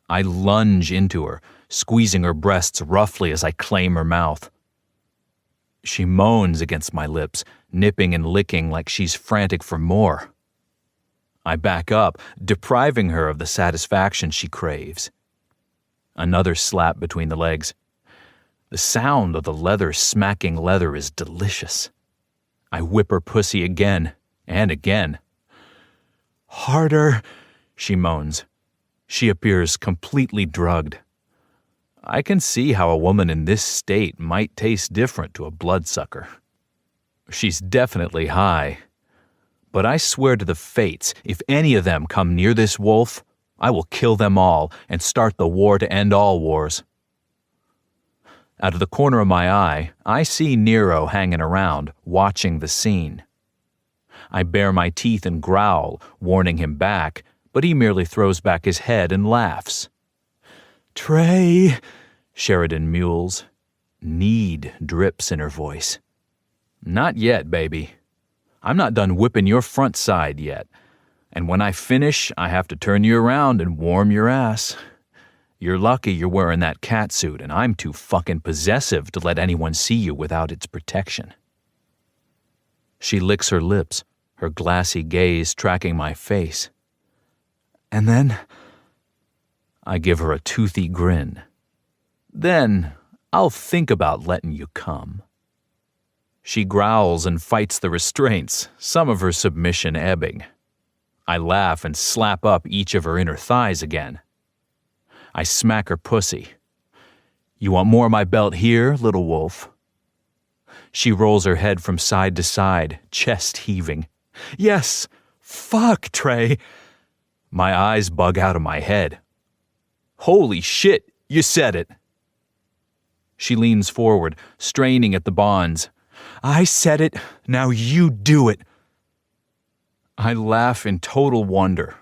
I lunge into her, squeezing her breasts roughly as I claim her mouth. She moans against my lips, nipping and licking like she's frantic for more. I back up, depriving her of the satisfaction she craves. Another slap between the legs. The sound of the leather smacking leather is delicious. I whip her pussy again and again. "Harder," she moans. She appears completely drugged. I can see how a woman in this state might taste different to a bloodsucker. She's definitely high. But I swear to the fates, if any of them come near this wolf, I will kill them all and start the war to end all wars. Out of the corner of my eye, I see Nero hanging around, watching the scene. I bare my teeth and growl, warning him back, but he merely throws back his head and laughs. "Trey," Sheridan mules. Need drips in her voice. "Not yet, baby. I'm not done whipping your front side yet. And when I finish, I have to turn you around and warm your ass. You're lucky you're wearing that catsuit, and I'm too fucking possessive to let anyone see you without its protection." She licks her lips, her glassy gaze tracking my face. "And then?" I give her a toothy grin. "Then I'll think about letting you come." She growls and fights the restraints, some of her submission ebbing. I laugh and slap up each of her inner thighs again. I smack her pussy. "You want more of my belt here, little wolf?" She rolls her head from side to side, chest heaving. "Yes! Fuck, Trey!" My eyes bug out of my head. "Holy shit, you said it!" She leans forward, straining at the bonds. "I said it, now you do it." I laugh in total wonder,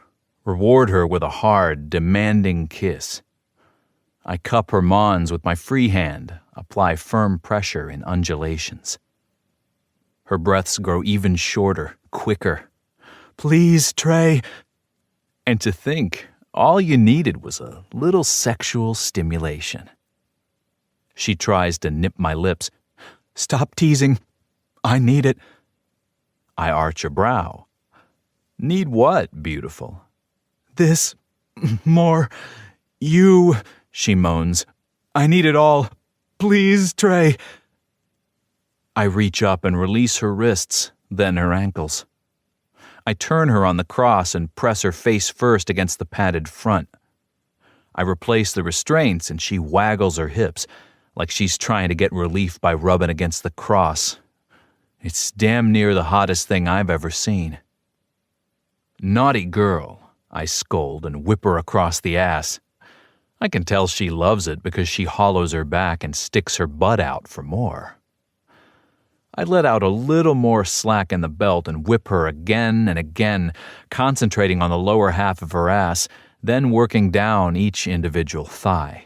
reward her with a hard, demanding kiss. I cup her mons with my free hand, apply firm pressure in undulations. Her breaths grow even shorter, quicker. "Please, Trey." And to think, all you needed was a little sexual stimulation. She tries to nip my lips. "Stop teasing. I need it." I arch a brow. "Need what, beautiful?" "This. More. You," she moans. "I need it all. Please, Trey." I reach up and release her wrists, then her ankles. I turn her on the cross and press her face first against the padded front. I replace the restraints and she waggles her hips, like she's trying to get relief by rubbing against the cross. It's damn near the hottest thing I've ever seen. "Naughty girl," I scold and whip her across the ass. I can tell she loves it because she hollows her back and sticks her butt out for more. I let out a little more slack in the belt and whip her again and again, concentrating on the lower half of her ass, then working down each individual thigh.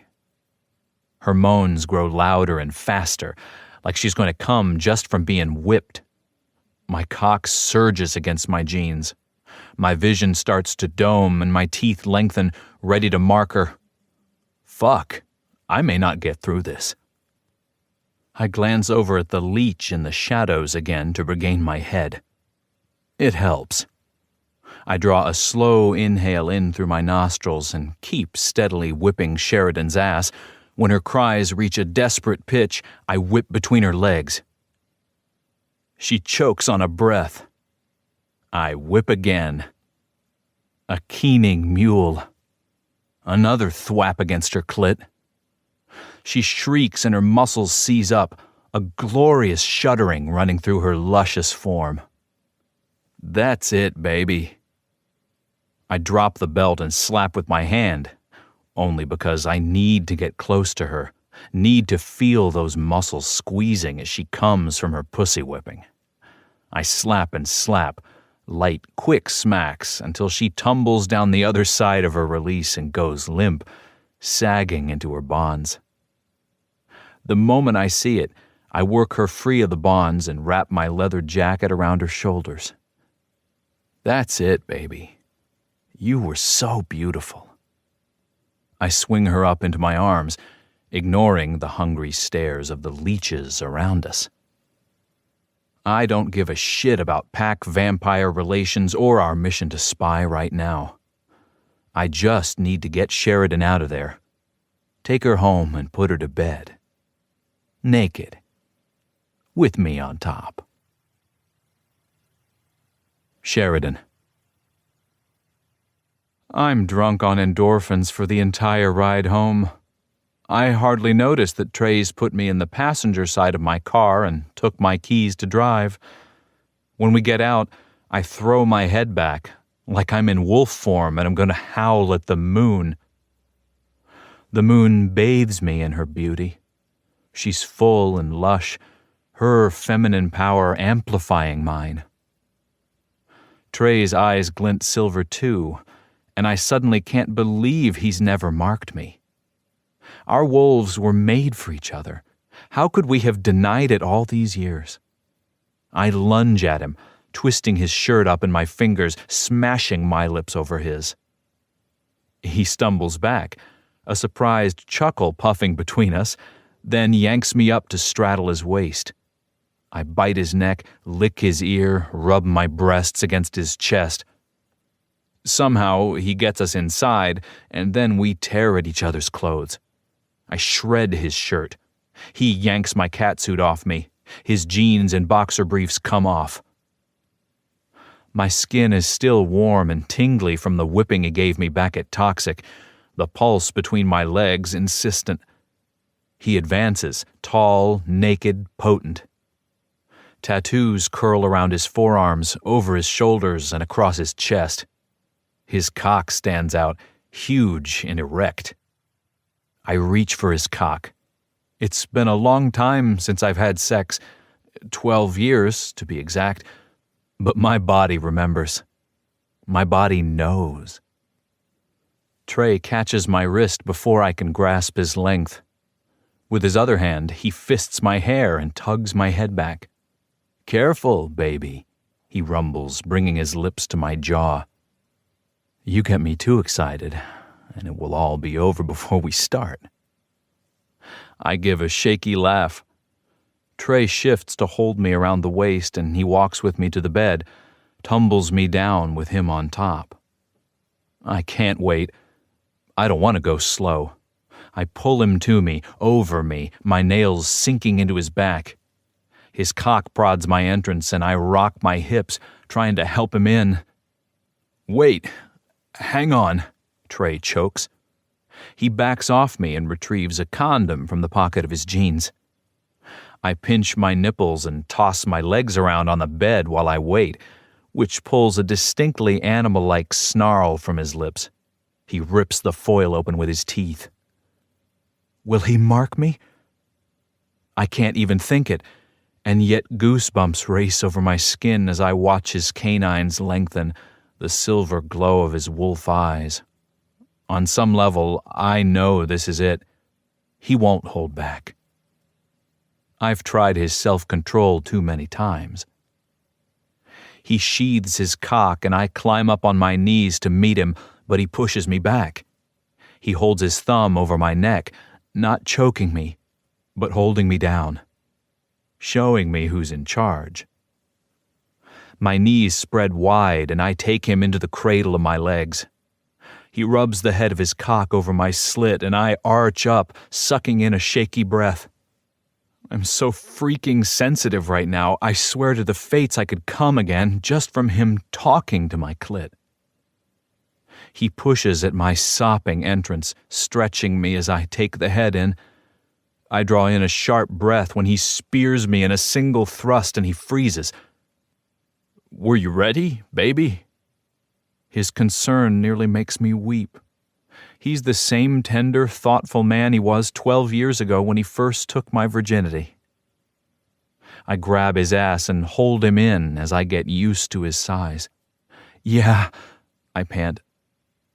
Her moans grow louder and faster, like she's going to come just from being whipped. My cock surges against my jeans. My vision starts to dome and my teeth lengthen, ready to mark her. Fuck, I may not get through this. I glance over at the leech in the shadows again to regain my head. It helps. I draw a slow inhale in through my nostrils and keep steadily whipping Sheridan's ass. When her cries reach a desperate pitch, I whip between her legs. She chokes on a breath. I whip again. A keening mule. Another thwap against her clit. She shrieks and her muscles seize up, a glorious shuddering running through her luscious form. That's it, baby. I drop the belt and slap with my hand, only because I need to get close to her, need to feel those muscles squeezing as she comes from her pussy whipping. I slap and slap, light, quick smacks until she tumbles down the other side of her release and goes limp, sagging into her bonds. The moment I see it, I work her free of the bonds and wrap my leather jacket around her shoulders. That's it, baby. You were so beautiful. I swing her up into my arms, ignoring the hungry stares of the leeches around us. I don't give a shit about pack-vampire relations or our mission to spy right now. I just need to get Sheridan out of there. Take her home and put her to bed. Naked. With me on top. Sheridan. I'm drunk on endorphins for the entire ride home. I hardly noticed that Trey's put me in the passenger side of my car and took my keys to drive. When we get out, I throw my head back, like I'm in wolf form and I'm going to howl at the moon. The moon bathes me in her beauty. She's full and lush, her feminine power amplifying mine. Trey's eyes glint silver too, and I suddenly can't believe he's never marked me. Our wolves were made for each other. How could we have denied it all these years? I lunge at him, twisting his shirt up in my fingers, smashing my lips over his. He stumbles back, a surprised chuckle puffing between us, then yanks me up to straddle his waist. I bite his neck, lick his ear, rub my breasts against his chest. Somehow he gets us inside, and then we tear at each other's clothes. I shred his shirt. He yanks my catsuit off me. His jeans and boxer briefs come off. My skin is still warm and tingly from the whipping he gave me back at Toxic, the pulse between my legs insistent. He advances, tall, naked, potent. Tattoos curl around his forearms, over his shoulders, and across his chest. His cock stands out, huge and erect. I reach for his cock. It's been a long time since I've had sex, 12 years to be exact, but my body remembers. My body knows. Trey catches my wrist before I can grasp his length. With his other hand, he fists my hair and tugs my head back. "Careful, baby," he rumbles, bringing his lips to my jaw. "You get me too excited, and it will all be over before we start." I give a shaky laugh. Trey shifts to hold me around the waist, and he walks with me to the bed, tumbles me down with him on top. I can't wait. I don't want to go slow. I pull him to me, over me, my nails sinking into his back. His cock prods my entrance, and I rock my hips, trying to help him in. "Wait, hang on," Trey chokes. He backs off me and retrieves a condom from the pocket of his jeans. I pinch my nipples and toss my legs around on the bed while I wait, which pulls a distinctly animal-like snarl from his lips. He rips the foil open with his teeth. Will he mark me? I can't even think it, and yet goosebumps race over my skin as I watch his canines lengthen, the silver glow of his wolf eyes. On some level, I know this is it. He won't hold back. I've tried his self-control too many times. He sheathes his cock and I climb up on my knees to meet him, but he pushes me back. He holds his thumb over my neck, not choking me, but holding me down, showing me who's in charge. My knees spread wide and I take him into the cradle of my legs. He rubs the head of his cock over my slit and I arch up, sucking in a shaky breath. I'm so freaking sensitive right now, I swear to the fates I could come again just from him talking to my clit. He pushes at my sopping entrance, stretching me as I take the head in. I draw in a sharp breath when he spears me in a single thrust and he freezes. "Were you ready, baby?" His concern nearly makes me weep. He's the same tender, thoughtful man he was 12 years ago when he first took my virginity. I grab his ass and hold him in as I get used to his size. "Yeah," I pant.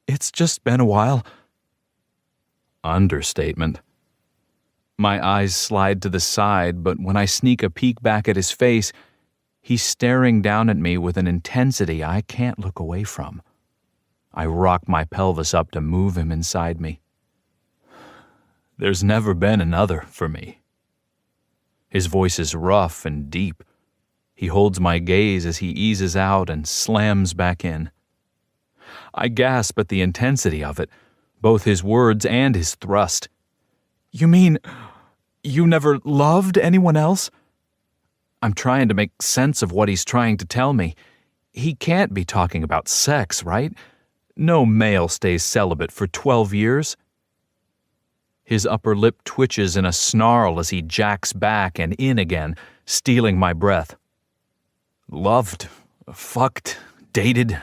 "It's just been a while." Understatement. My eyes slide to the side, but when I sneak a peek back at his face, he's staring down at me with an intensity I can't look away from. I rock my pelvis up to move him inside me. "There's never been another for me." His voice is rough and deep. He holds my gaze as he eases out and slams back in. I gasp at the intensity of it, both his words and his thrust. "You mean you never loved anyone else?" I'm trying to make sense of what he's trying to tell me. He can't be talking about sex, right? No male stays celibate for 12 years. His upper lip twitches in a snarl as he jacks back and in again, stealing my breath. "Loved, fucked, dated,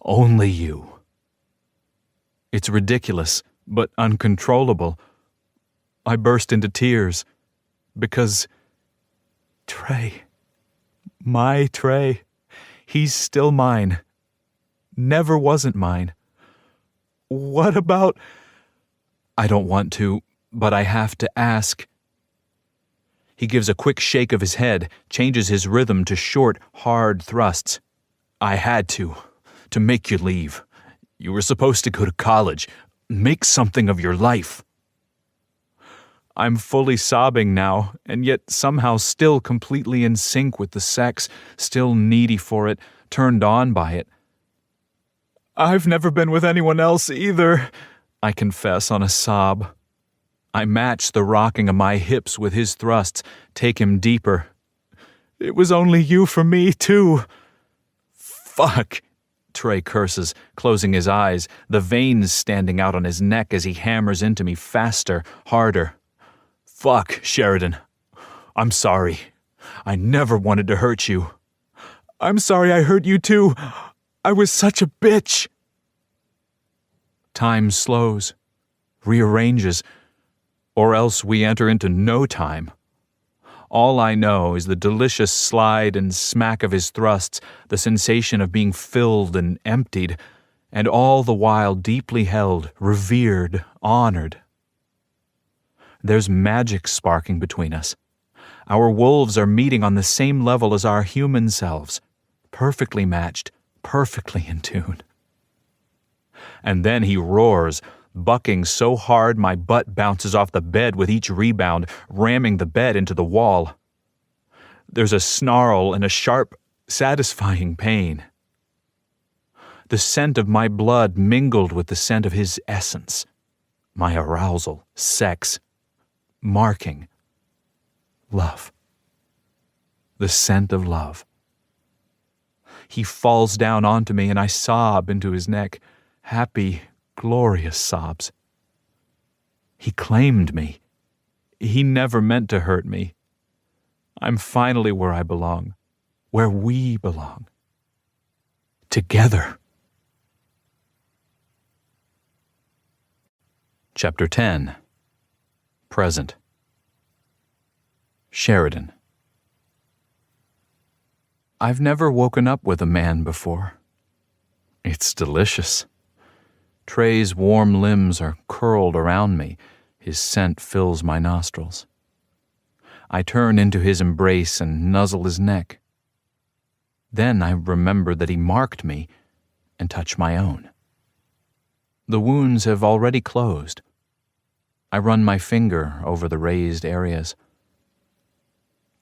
only you." It's ridiculous, but uncontrollable. I burst into tears, because Trey, my Trey, he's still mine. Never wasn't mine. What about... I don't want to, but I have to ask. He gives a quick shake of his head, changes his rhythm to short, hard thrusts. "I had to make you leave. You were supposed to go to college, make something of your life." I'm fully sobbing now, and yet somehow still completely in sync with the sex, still needy for it, turned on by it. "I've never been with anyone else either," I confess on a sob. I match the rocking of my hips with his thrusts, take him deeper. "It was only you for me, too." "Fuck," Trey curses, closing his eyes, the veins standing out on his neck as he hammers into me faster, harder. "Fuck, Sheridan. I'm sorry. I never wanted to hurt you." "I'm sorry I hurt you too. I was such a bitch." Time slows, rearranges, or else we enter into no time. All I know is the delicious slide and smack of his thrusts, the sensation of being filled and emptied, and all the while deeply held, revered, honored. There's magic sparking between us. Our wolves are meeting on the same level as our human selves, perfectly matched, perfectly in tune. And then he roars, bucking so hard my butt bounces off the bed with each rebound, ramming the bed into the wall. There's a snarl and a sharp, satisfying pain. The scent of my blood mingled with the scent of his essence, my arousal, sex, marking, love. The scent of love. He falls down onto me and I sob into his neck, happy, glorious sobs. He claimed me. He never meant to hurt me. I'm finally where I belong, where we belong. Together. Chapter 10. Present. Sheridan. I've never woken up with a man before. It's delicious. Trey's warm limbs are curled around me. His scent fills my nostrils. I turn into his embrace and nuzzle his neck. Then I remember that he marked me and touch my own. The wounds have already closed. I run my finger over the raised areas.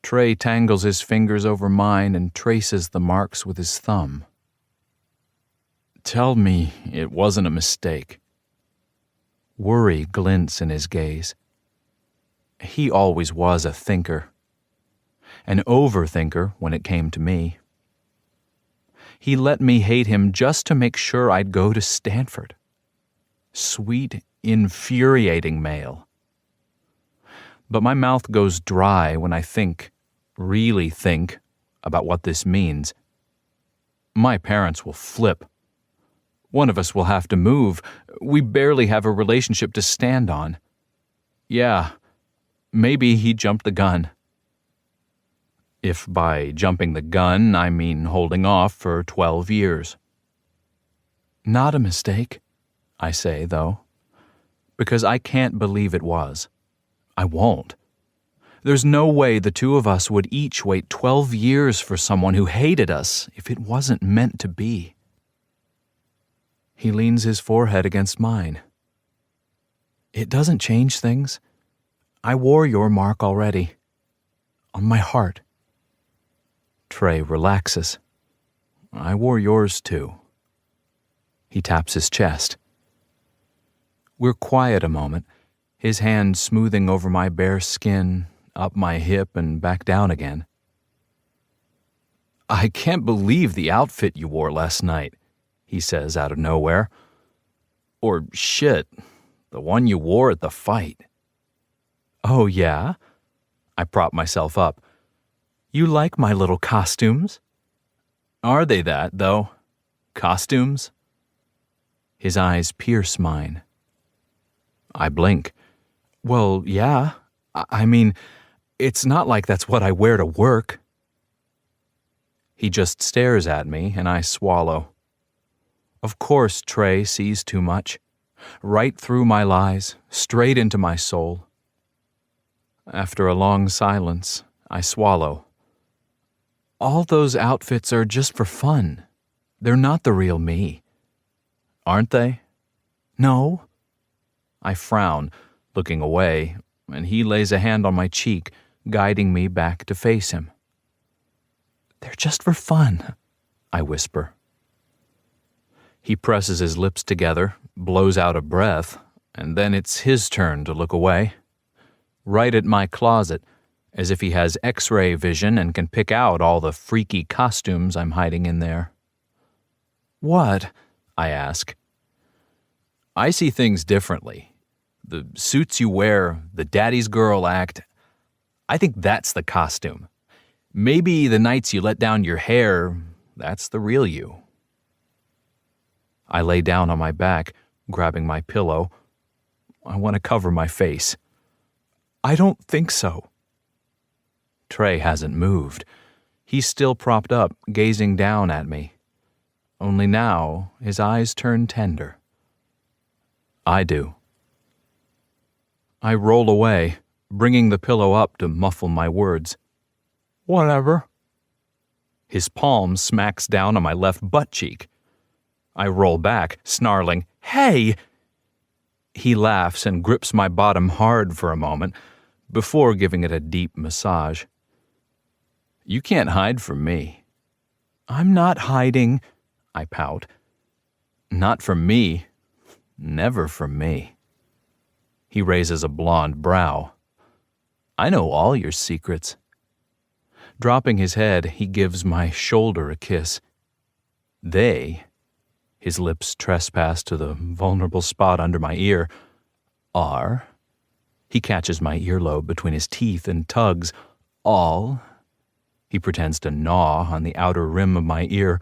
Trey tangles his fingers over mine and traces the marks with his thumb. Tell me it wasn't a mistake. Worry glints in his gaze. He always was a thinker. An overthinker when it came to me. He let me hate him just to make sure I'd go to Stanford. Sweet, infuriating male. But my mouth goes dry when I really think, about what this means. My parents will flip. One of us will have to move. We barely have a relationship to stand on. Yeah, maybe he jumped the gun. If by jumping the gun I mean holding off for 12 years. Not a mistake, I say, though, because I can't believe it was. I won't. There's no way the two of us would each wait 12 years for someone who hated us if it wasn't meant to be. He leans his forehead against mine. It doesn't change things. I wore your mark already. On my heart. Trey relaxes. I wore yours too. He taps his chest. We're quiet a moment, his hand smoothing over my bare skin, up my hip and back down again. I can't believe the outfit you wore last night, he says out of nowhere. Or shit, the one you wore at the fight. Oh yeah? I prop myself up. You like my little costumes? Are they that, though? Costumes? His eyes pierce mine. I blink. Well, yeah. I mean, it's not like that's what I wear to work. He just stares at me, and I swallow. Of course Trey sees too much. Right through my lies, straight into my soul. After a long silence, I swallow. All those outfits are just for fun. They're not the real me. Aren't they? No. I frown, looking away, and he lays a hand on my cheek, guiding me back to face him. They're just for fun, I whisper. He presses his lips together, blows out a breath, and then it's his turn to look away. Right at my closet, as if he has X-ray vision and can pick out all the freaky costumes I'm hiding in there. What? I ask. I see things differently. The suits you wear, the daddy's girl act, I think that's the costume. Maybe the nights you let down your hair, that's the real you. I lay down on my back, grabbing my pillow. I want to cover my face. I don't think so. Trey hasn't moved. He's still propped up, gazing down at me. Only now, his eyes turn tender. I do. I roll away, bringing the pillow up to muffle my words. Whatever. His palm smacks down on my left butt cheek. I roll back, snarling, Hey! He laughs and grips my bottom hard for a moment, before giving it a deep massage. You can't hide from me. I'm not hiding, I pout. Not from me. Never from me. He raises a blonde brow. I know all your secrets. Dropping his head, he gives my shoulder a kiss. His lips trespass to the vulnerable spot under my ear, are. He catches my earlobe between his teeth and tugs. All. He pretends to gnaw on the outer rim of my ear.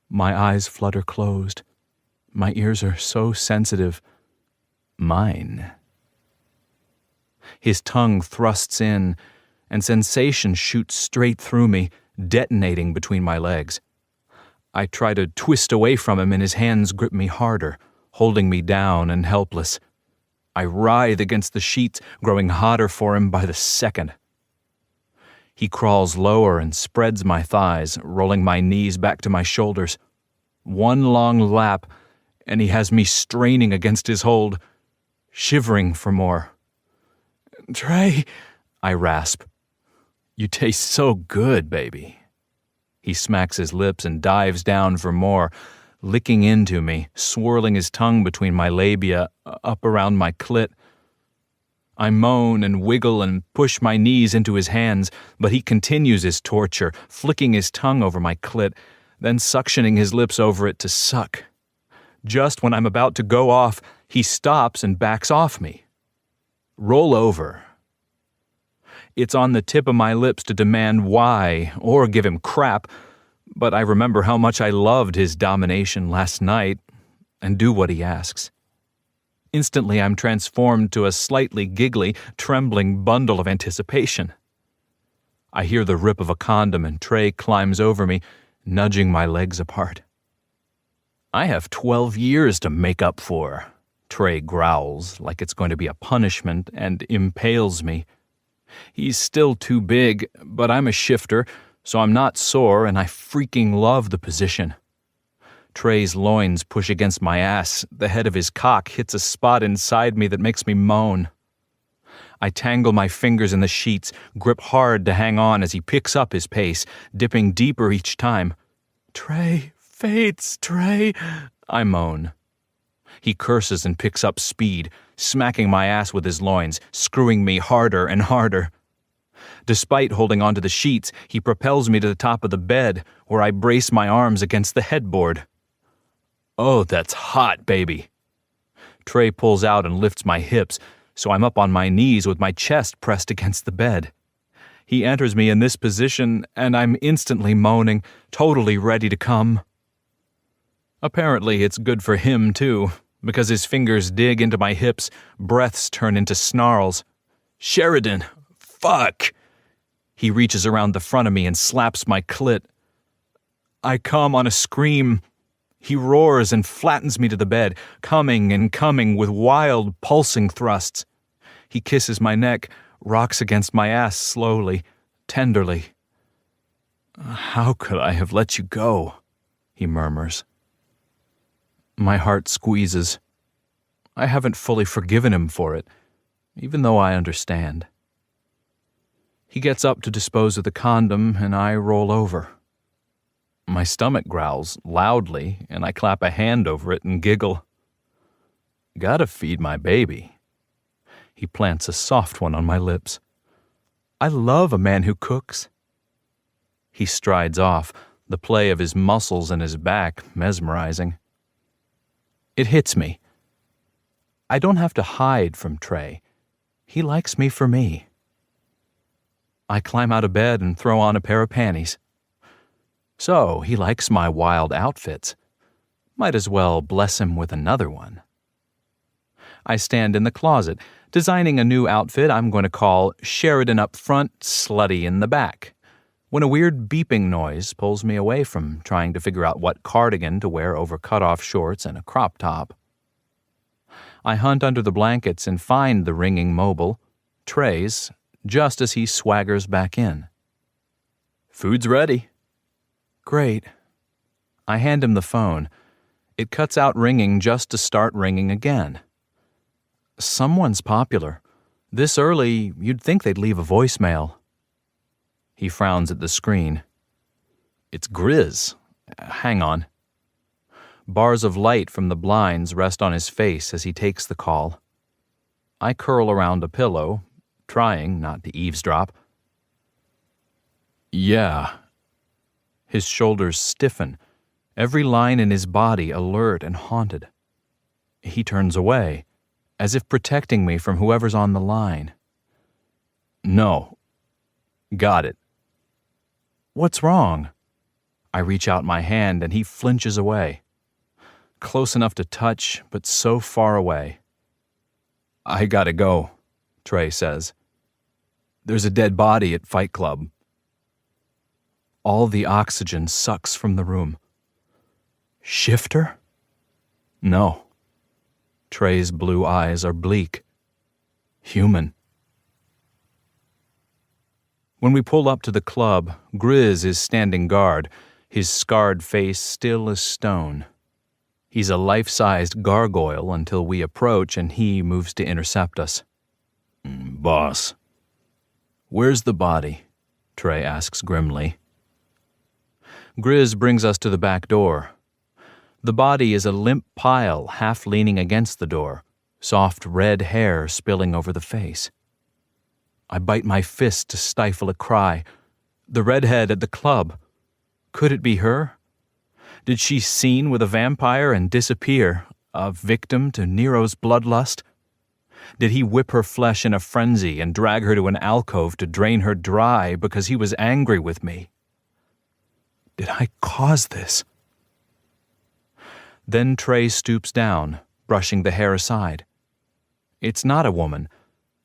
My eyes flutter closed. My ears are so sensitive. Mine. His tongue thrusts in, and sensation shoots straight through me, detonating between my legs. I try to twist away from him, and his hands grip me harder, holding me down and helpless. I writhe against the sheets, growing hotter for him by the second. He crawls lower and spreads my thighs, rolling my knees back to my shoulders. One long lap, and he has me straining against his hold, shivering for more. "Trey," I rasp. "You taste so good, baby." He smacks his lips and dives down for more, licking into me, swirling his tongue between my labia, up around my clit. I moan and wiggle and push my knees into his hands, but he continues his torture, flicking his tongue over my clit, then suctioning his lips over it to suck. Just when I'm about to go off, he stops and backs off me. "Roll over." It's on the tip of my lips to demand why, or give him crap, but I remember how much I loved his domination last night, and do what he asks. Instantly, I'm transformed to a slightly giggly, trembling bundle of anticipation. I hear the rip of a condom and Trey climbs over me, nudging my legs apart. "I have 12 years to make up for," Trey growls like it's going to be a punishment and impales me. He's still too big, but I'm a shifter, so I'm not sore and I freaking love the position. Trey's loins push against my ass. The head of his cock hits a spot inside me that makes me moan. I tangle my fingers in the sheets, grip hard to hang on as he picks up his pace, dipping deeper each time. "Trey, fates, Trey," I moan. He curses and picks up speed, smacking my ass with his loins, screwing me harder and harder. Despite holding onto the sheets, he propels me to the top of the bed, where I brace my arms against the headboard. "Oh, that's hot, baby." Trey pulls out and lifts my hips, so I'm up on my knees with my chest pressed against the bed. He enters me in this position, and I'm instantly moaning, totally ready to come. Apparently, it's good for him, too, because his fingers dig into my hips, breaths turn into snarls. "Sheridan, fuck!" He reaches around the front of me and slaps my clit. I come on a scream. He roars and flattens me to the bed, coming and coming with wild, pulsing thrusts. He kisses my neck, rocks against my ass slowly, tenderly. "How could I have let you go?" he murmurs. My heart squeezes. I haven't fully forgiven him for it, even though I understand. He gets up to dispose of the condom, and I roll over. My stomach growls loudly, and I clap a hand over it and giggle. "Gotta feed my baby." He plants a soft one on my lips. "I love a man who cooks." He strides off, the play of his muscles and his back mesmerizing. It hits me. I don't have to hide from Trey. He likes me for me. I climb out of bed and throw on a pair of panties. So he likes my wild outfits. Might as well bless him with another one. I stand in the closet, designing a new outfit I'm going to call Sheridan up front, slutty in the back, when a weird beeping noise pulls me away from trying to figure out what cardigan to wear over cut-off shorts and a crop top. I hunt under the blankets and find the ringing mobile, Trey's, just as he swaggers back in. "Food's ready." "Great." I hand him the phone. It cuts out ringing just to start ringing again. Someone's popular. This early, you'd think they'd leave a voicemail. He frowns at the screen. "It's Grizz. Hang on." Bars of light from the blinds rest on his face as he takes the call. I curl around a pillow, trying not to eavesdrop. "Yeah." His shoulders stiffen, every line in his body alert and haunted. He turns away, as if protecting me from whoever's on the line. "No. Got it." "What's wrong?" I reach out my hand and he flinches away. Close enough to touch, but so far away. "I gotta go," Trey says. "There's a dead body at Fight Club." All the oxygen sucks from the room. Shifter? No. Trey's blue eyes are bleak. Human. When we pull up to the club, Grizz is standing guard, his scarred face still as stone. He's a life-sized gargoyle until we approach and he moves to intercept us. Boss. Where's the body? Trey asks grimly. Grizz brings us to the back door. The body is a limp pile half leaning against the door, soft red hair spilling over the face. I bite my fist to stifle a cry. The redhead at the club. Could it be her? Did she scene with a vampire and disappear, a victim to Nero's bloodlust? Did he whip her flesh in a frenzy and drag her to an alcove to drain her dry because he was angry with me? Did I cause this? Then Trey stoops down, brushing the hair aside. It's not a woman,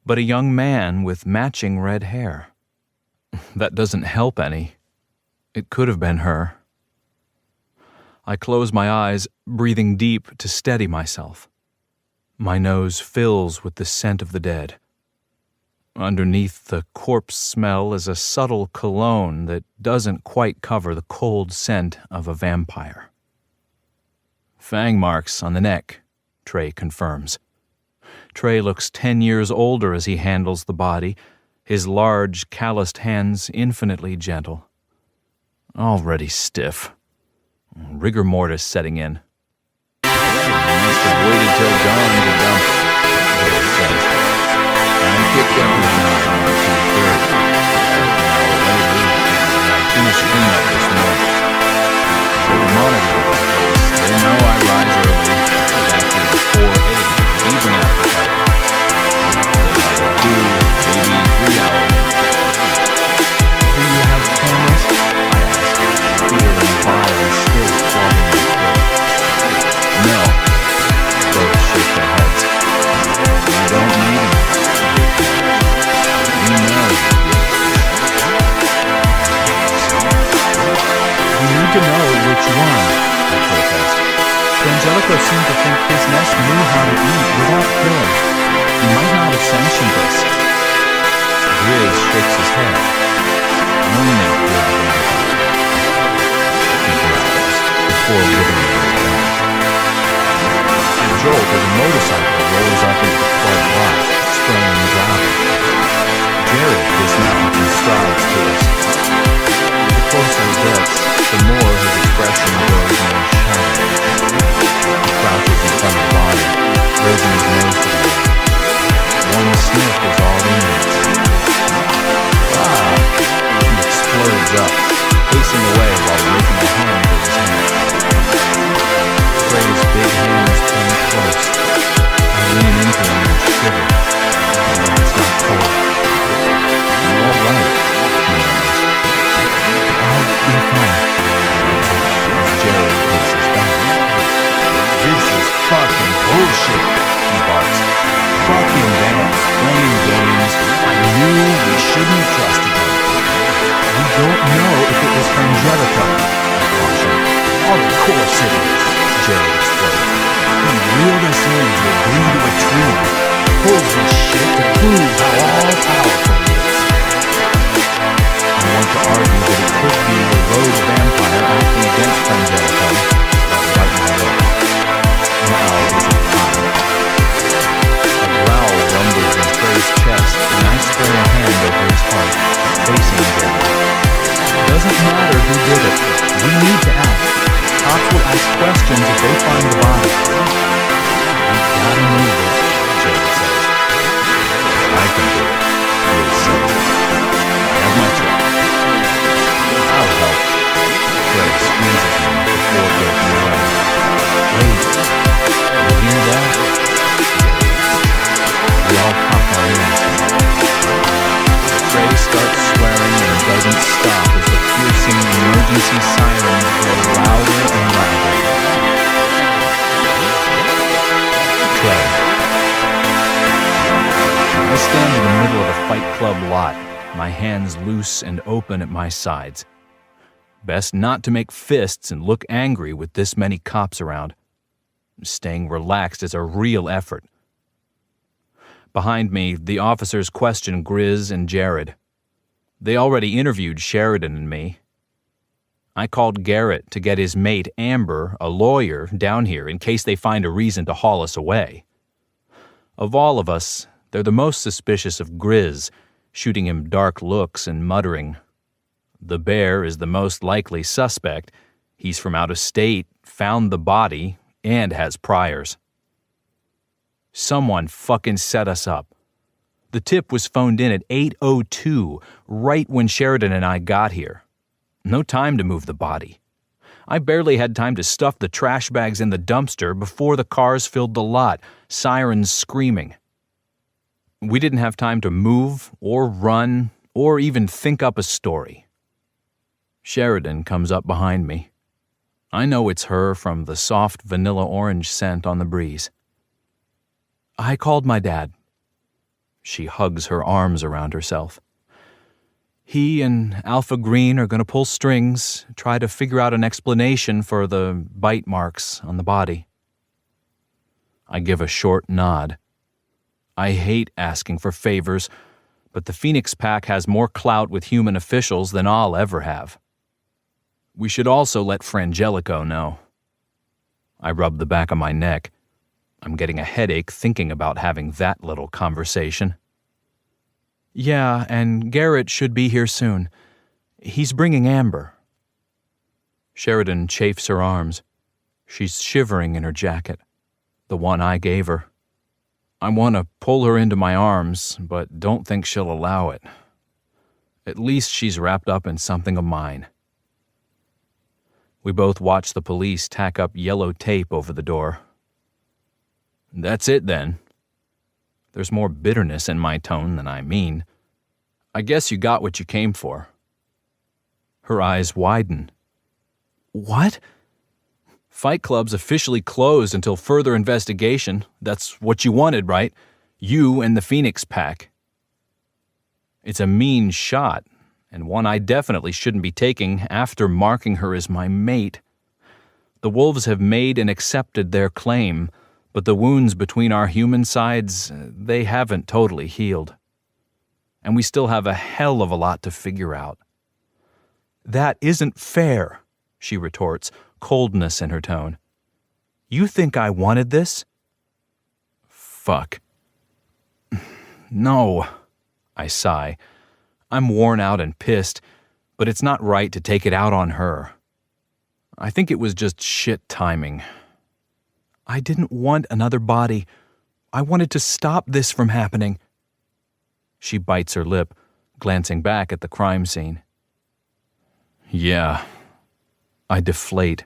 but a young man with matching red hair. That doesn't help any. It could have been her. I close my eyes, breathing deep to steady myself. My nose fills with the scent of the dead. Underneath the corpse smell is a subtle cologne that doesn't quite cover the cold scent of a vampire. Fang marks on the neck, Trey confirms. Trey looks 10 years older as he handles the body, his large, calloused hands infinitely gentle. Already stiff. Rigor mortis setting in. Must have waited till dawn to dump, Will says. I picked up his knife around 2:30. An hour later, and I finished cleanup this morning. So the monitor, they know I rise early, but after 4 a.m., even after that. They have 2, maybe 3 hours. Do you have cameras? I asked, fear and violence still clogging my throat. No. Both shook their heads. We don't need them. We know. We need to know which one, I protest. Frangelico seemed to think his nest knew how to eat without killing. He might not have sanctioned this. Grizz shakes his head. Only good vampires. He growls before giving it a back. A jolt as a motorcycle rolls up into the club lot, spraying gravel. Jared dismounts and strides to us. The closer he gets, the more his expression grows more shadowy. He crouches in front of the body, raising his nose to the air. One sniff is all he needs. Ah! He explodes up, pacing away while raking a hand with his hand. Trey's big hands come close. I lean into him and shiver. It's not cold. You're all right, he murmurs. I'll be fine. As Jared paces back. This is fucking bullshit, he barks. Fucking Bane, playing games. I knew we shouldn't have trusted him. We don't know if it was Frangelico, I caution. Of course it is, Jared explodes. He reeled us in to agree to a treaty. Pulls this shit to prove how all-powerful he is. I want to argue that it could be a rogue vampire acting against Frangelico, but right my lip. Now isn't time. A growl rumbles in Trey's chest, and I spray a hand over his heart, facing Jared. Doesn't matter who did it. We need to act. Cops will ask questions if they find the body. We've gotta move it, Jared says. I can do it, Grizz says. I have my truck. I'll help. Trey squeezes me before breaking away. Wait, you hear that? We all pop our ears. Trey starts swearing and doesn't stop as the piercing emergency sirens grow louder and louder. Trey. I stand in the middle of a Fight Club lot, my hands loose and open at my sides. Best not to make fists and look angry with this many cops around. Staying relaxed is a real effort. Behind me, the officers questioned Grizz and Jared. They already interviewed Sheridan and me. I called Garrett to get his mate, Amber, a lawyer, down here in case they find a reason to haul us away. Of all of us, they're the most suspicious of Grizz, shooting him dark looks and muttering. The bear is the most likely suspect. He's from out of state, found the body, and has priors. Someone fucking set us up. The tip was phoned in at 8:02, right when Sheridan and I got here. No time to move the body. I barely had time to stuff the trash bags in the dumpster before the cars filled the lot, sirens screaming. We didn't have time to move or run or even think up a story. Sheridan comes up behind me. I know it's her from the soft vanilla orange scent on the breeze. I called my dad. She hugs her arms around herself. He and Alpha Green are going to pull strings, try to figure out an explanation for the bite marks on the body. I give a short nod. I hate asking for favors, but the Phoenix Pack has more clout with human officials than I'll ever have. We should also let Frangelico know. I rub the back of my neck. I'm getting a headache thinking about having that little conversation. Yeah, and Garrett should be here soon. He's bringing Amber. Sheridan chafes her arms. She's shivering in her jacket, the one I gave her. I want to pull her into my arms, but don't think she'll allow it. At least she's wrapped up in something of mine. We both watch the police tack up yellow tape over the door. That's it, then. There's more bitterness in my tone than I mean. I guess you got what you came for. Her eyes widen. What? Fight Club's officially closed until further investigation. That's what you wanted, right? You and the Phoenix Pack. It's a mean shot, and one I definitely shouldn't be taking after marking her as my mate. The wolves have made and accepted their claim, but the wounds between our human sides, they haven't totally healed. And we still have a hell of a lot to figure out. That isn't fair, she retorts, coldness in her tone. You think I wanted this? Fuck. No, I sigh. I'm worn out and pissed, but it's not right to take it out on her. I think it was just shit timing. I didn't want another body. I wanted to stop this from happening. She bites her lip, glancing back at the crime scene. Yeah. I deflate.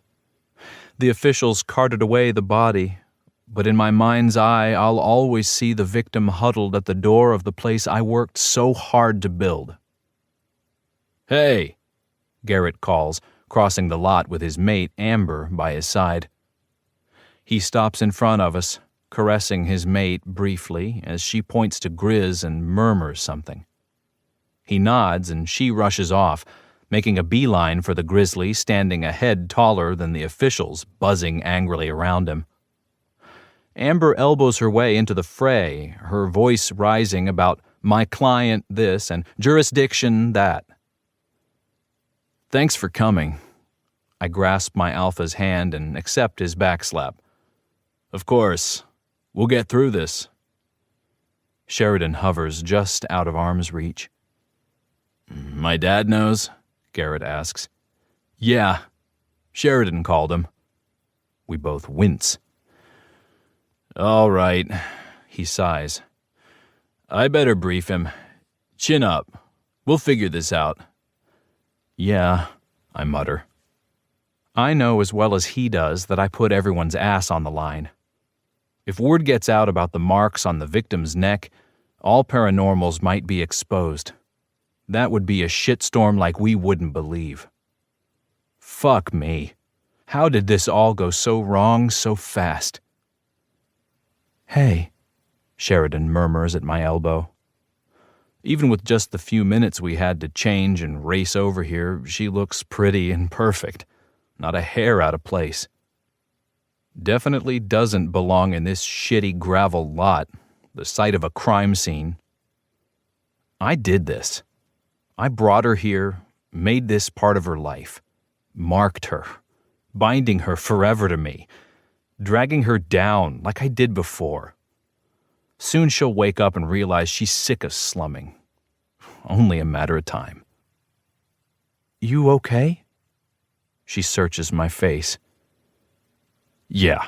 The officials carted away the body, but in my mind's eye, I'll always see the victim huddled at the door of the place I worked so hard to build. Hey, Garrett calls, crossing the lot with his mate, Amber, by his side. He stops in front of us, caressing his mate briefly as she points to Grizz and murmurs something. He nods and she rushes off, making a beeline for the grizzly standing a head taller than the officials, buzzing angrily around him. Amber elbows her way into the fray, her voice rising about my client this and jurisdiction that. Thanks for coming. I grasp my alpha's hand and accept his backslap. Of course, we'll get through this. Sheridan hovers just out of arm's reach. My dad knows? Garrett asks. Yeah, Sheridan called him. We both wince. All right, he sighs. I better brief him. Chin up. We'll figure this out. Yeah, I mutter. I know as well as he does that I put everyone's ass on the line. If word gets out about the marks on the victim's neck, all paranormals might be exposed. That would be a shitstorm like we wouldn't believe. Fuck me. How did this all go so wrong so fast? Hey, Sheridan murmurs at my elbow. Even with just the few minutes we had to change and race over here, she looks pretty and perfect. Not a hair out of place. Definitely doesn't belong in this shitty gravel lot, the site of a crime scene. I did this. I brought her here, made this part of her life, marked her, binding her forever to me, dragging her down like I did before. Soon she'll wake up and realize she's sick of slumming. Only a matter of time. You okay? She searches my face. Yeah.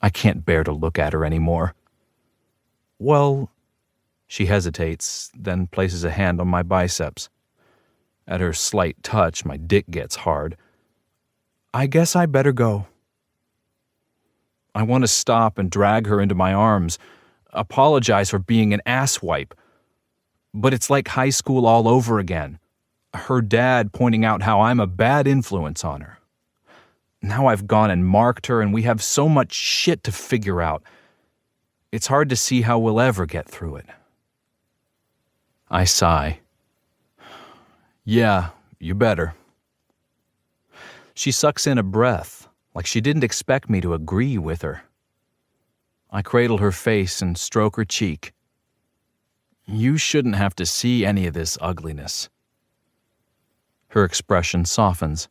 I can't bear to look at her anymore. Well, she hesitates, then places a hand on my biceps. At her slight touch, my dick gets hard. I guess I better go. I want to stop and drag her into my arms, apologize for being an asswipe. But it's like high school all over again. Her dad pointing out how I'm a bad influence on her. Now I've gone and marked her, and we have so much shit to figure out. It's hard to see how we'll ever get through it. I sigh. Yeah, you better. She sucks in a breath, like she didn't expect me to agree with her. I cradle her face and stroke her cheek. You shouldn't have to see any of this ugliness. Her expression softens.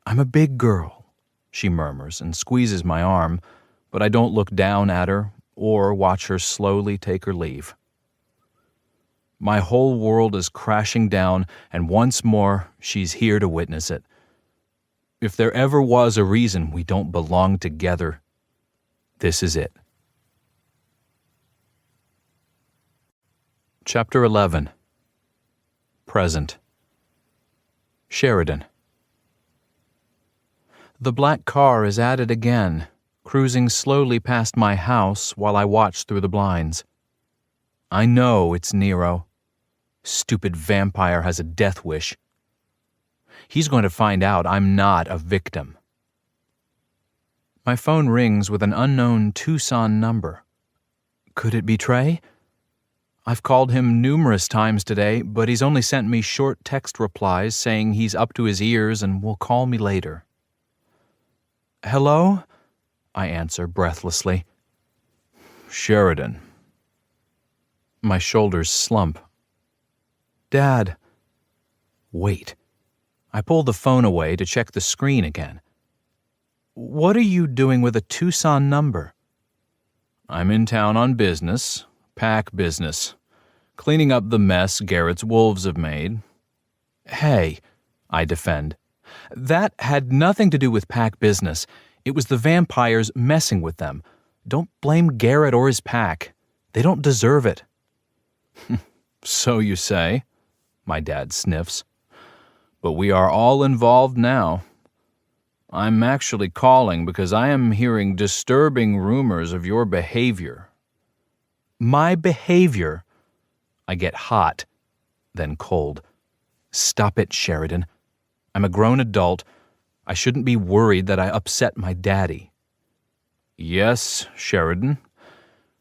I'm a big girl, she murmurs and squeezes my arm, but I don't look down at her or watch her slowly take her leave. My whole world is crashing down, and once more, she's here to witness it. If there ever was a reason we don't belong together, this is it. Chapter 11. Present. Sheridan. The black car is at it again, cruising slowly past my house while I watch through the blinds. I know it's Nero. Stupid vampire has a death wish. He's going to find out I'm not a victim. My phone rings with an unknown Tucson number. Could it be Trey? I've called him numerous times today, but he's only sent me short text replies saying he's up to his ears and will call me later. Hello? I answer breathlessly. Sheridan. My shoulders slump. Dad. Wait. I pull the phone away to check the screen again. What are you doing with a Tucson number? I'm in town on business, pack business, cleaning up the mess Garrett's wolves have made. Hey, I defend. That had nothing to do with pack business. It was the vampires messing with them. Don't blame Garrett or his pack. They don't deserve it. So you say, my dad sniffs. But we are all involved now. I'm actually calling because I am hearing disturbing rumors of your behavior. My behavior? I get hot, then cold. Stop it, Sheridan. I'm a grown adult. I shouldn't be worried that I upset my daddy. Yes, Sheridan.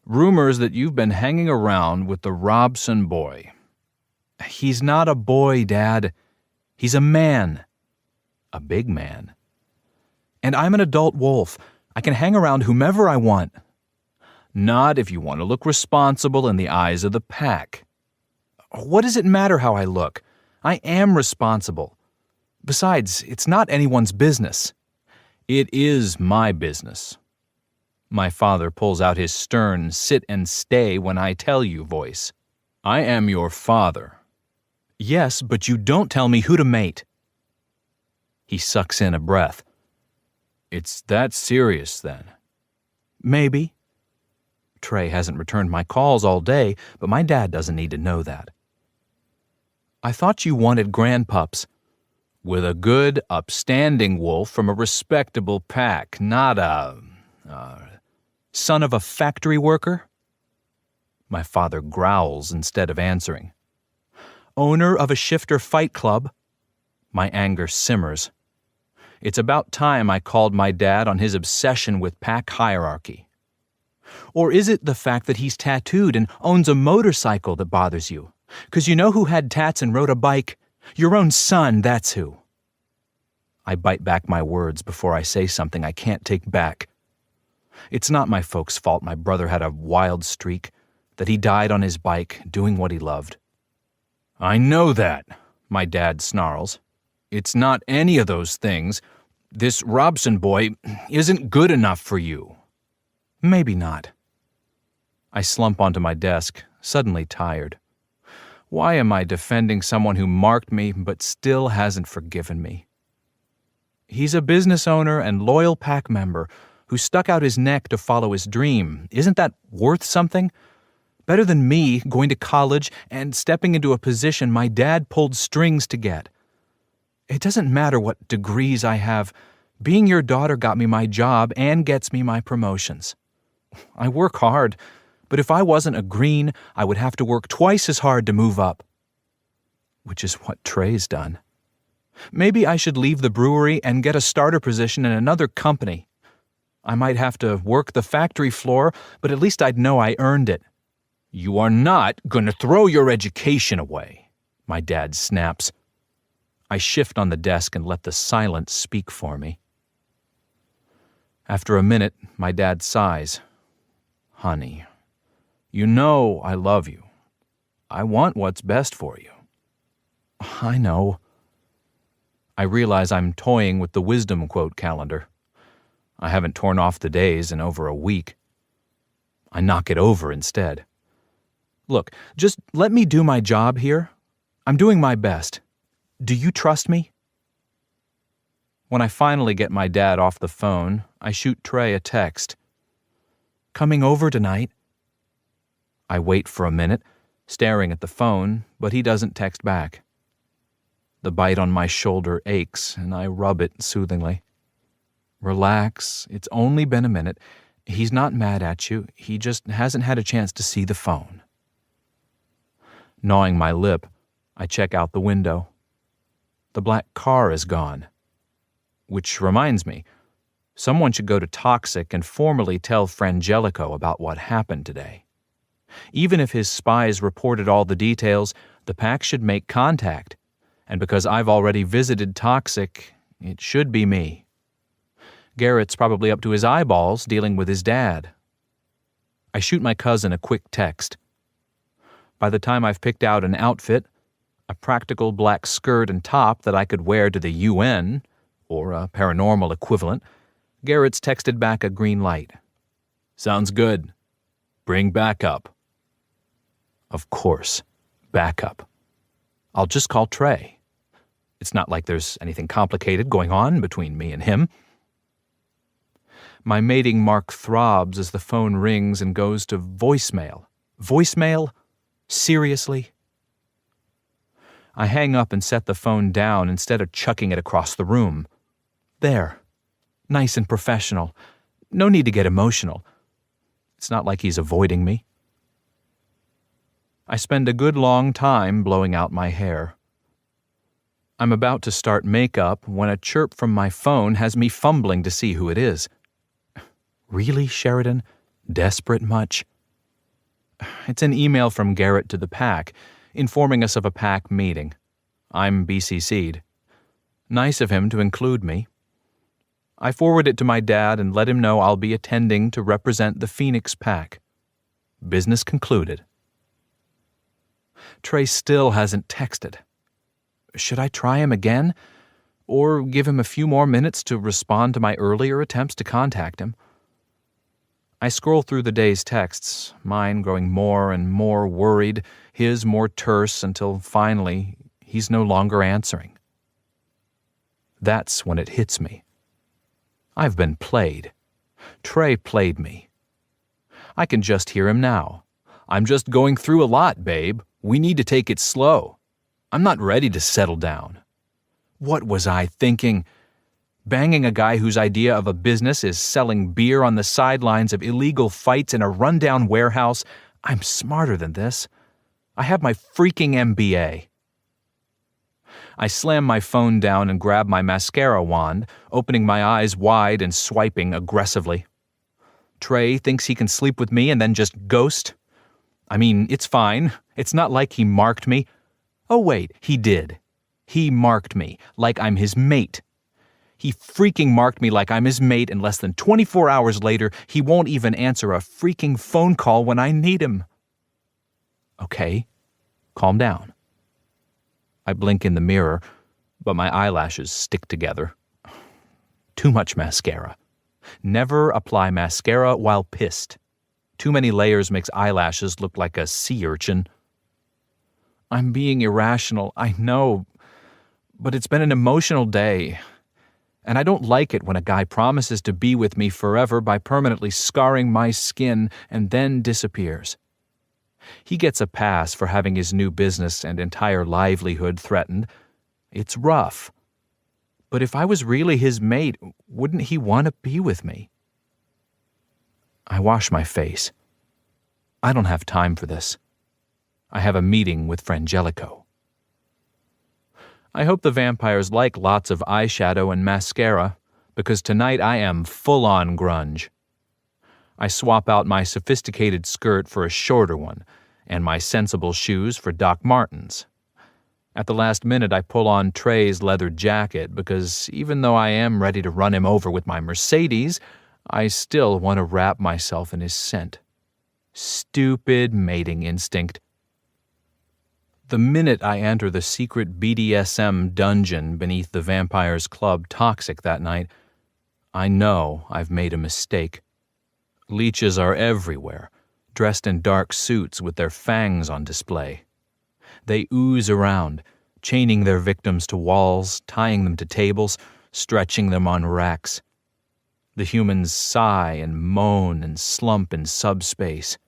Rumors that you've been hanging around with the Robson boy. He's not a boy, Dad. He's a man. A big man. And I'm an adult wolf. I can hang around whomever I want. Not if you want to look responsible in the eyes of the pack. What does it matter how I look? I am responsible. Besides, it's not anyone's business. It is my business. My father pulls out his stern, sit and stay when I tell you voice. I am your father. Yes, but you don't tell me who to mate. He sucks in a breath. It's that serious, then? Maybe. Trey hasn't returned my calls all day, but my dad doesn't need to know that. I thought you wanted grandpups. With a good, upstanding wolf from a respectable pack, not a son of a factory worker? My father growls instead of answering. Owner of a shifter fight club? My anger simmers. It's about time I called my dad on his obsession with pack hierarchy. Or is it the fact that he's tattooed and owns a motorcycle that bothers you? 'Cause you know who had tats and rode a bike? Your own son, that's who. I bite back my words before I say something I can't take back. It's not my folks' fault my brother had a wild streak, that he died on his bike doing what he loved. I know that, my dad snarls. It's not any of those things. This Robson boy isn't good enough for you. Maybe not. I slump onto my desk, suddenly tired. Why am I defending someone who marked me but still hasn't forgiven me? He's a business owner and loyal pack member who stuck out his neck to follow his dream. Isn't that worth something? Better than me going to college and stepping into a position my dad pulled strings to get. It doesn't matter what degrees I have. Being your daughter got me my job and gets me my promotions. I work hard, but if I wasn't a Green, I would have to work twice as hard to move up. Which is what Trey's done. Maybe I should leave the brewery and get a starter position in another company. I might have to work the factory floor, but at least I'd know I earned it. You are not going to throw your education away, my dad snaps. I shift on the desk and let the silence speak for me. After a minute, my dad sighs. Honey, you know I love you. I want what's best for you. I know. I realize I'm toying with the wisdom quote calendar. I haven't torn off the days in over a week. I knock it over instead. Look, just let me do my job here. I'm doing my best. Do you trust me? When I finally get my dad off the phone, I shoot Trey a text. Coming over tonight? I wait for a minute, staring at the phone, but he doesn't text back. The bite on my shoulder aches, and I rub it soothingly. Relax, it's only been a minute. He's not mad at you, he just hasn't had a chance to see the phone. Gnawing my lip, I check out the window. The black car is gone. Which reminds me, someone should go to Toxic and formally tell Frangelico about what happened today. Even if his spies reported all the details, the pack should make contact. And because I've already visited Toxic, it should be me. Garrett's probably up to his eyeballs dealing with his dad. I shoot my cousin a quick text. By the time I've picked out an outfit, a practical black skirt and top that I could wear to the UN, or a paranormal equivalent, Garrett's texted back a green light. Sounds good. Bring backup. Of course, backup. I'll just call Trey. It's not like there's anything complicated going on between me and him. My mating mark throbs as the phone rings and goes to voicemail. Voicemail? Seriously? I hang up and set the phone down instead of chucking it across the room. There. Nice and professional. No need to get emotional. It's not like he's avoiding me. I spend a good long time blowing out my hair. I'm about to start makeup when a chirp from my phone has me fumbling to see who it is. Really, Sheridan? Desperate much? It's an email from Garrett to the pack, informing us of a pack meeting. I'm BCC'd. Nice of him to include me. I forward it to my dad and let him know I'll be attending to represent the Phoenix pack. Business concluded. Trey still hasn't texted. Should I try him again? Or give him a few more minutes to respond to my earlier attempts to contact him? I scroll through the day's texts, mine growing more and more worried, his more terse, until finally he's no longer answering. That's when it hits me. I've been played. Trey played me. I can just hear him now. I'm just going through a lot, babe. We need to take it slow. I'm not ready to settle down. What was I thinking? Banging a guy whose idea of a business is selling beer on the sidelines of illegal fights in a rundown warehouse? I'm smarter than this. I have my freaking MBA. I slam my phone down and grab my mascara wand, opening my eyes wide and swiping aggressively. Trey thinks he can sleep with me and then just ghost? I mean, it's fine. It's not like he marked me. Oh wait, he did. He marked me, like I'm his mate. He freaking marked me like I'm his mate, and less than 24 hours later, he won't even answer a freaking phone call when I need him. Okay, calm down. I blink in the mirror, but my eyelashes stick together. Too much mascara. Never apply mascara while pissed. Too many layers makes eyelashes look like a sea urchin. I'm being irrational, I know, but it's been an emotional day. And I don't like it when a guy promises to be with me forever by permanently scarring my skin and then disappears. He gets a pass for having his new business and entire livelihood threatened. It's rough. But if I was really his mate, wouldn't he want to be with me? I wash my face. I don't have time for this. I have a meeting with Frangelico. I hope the vampires like lots of eyeshadow and mascara, because tonight I am full-on grunge. I swap out my sophisticated skirt for a shorter one, and my sensible shoes for Doc Martens. At the last minute, I pull on Trey's leather jacket because even though I am ready to run him over with my Mercedes, I still want to wrap myself in his scent. Stupid mating instinct. The minute I enter the secret BDSM dungeon beneath the Vampires Club Toxic that night, I know I've made a mistake. Leeches are everywhere, dressed in dark suits with their fangs on display. They ooze around, chaining their victims to walls, tying them to tables, stretching them on racks. The humans sigh and moan and slump in subspace.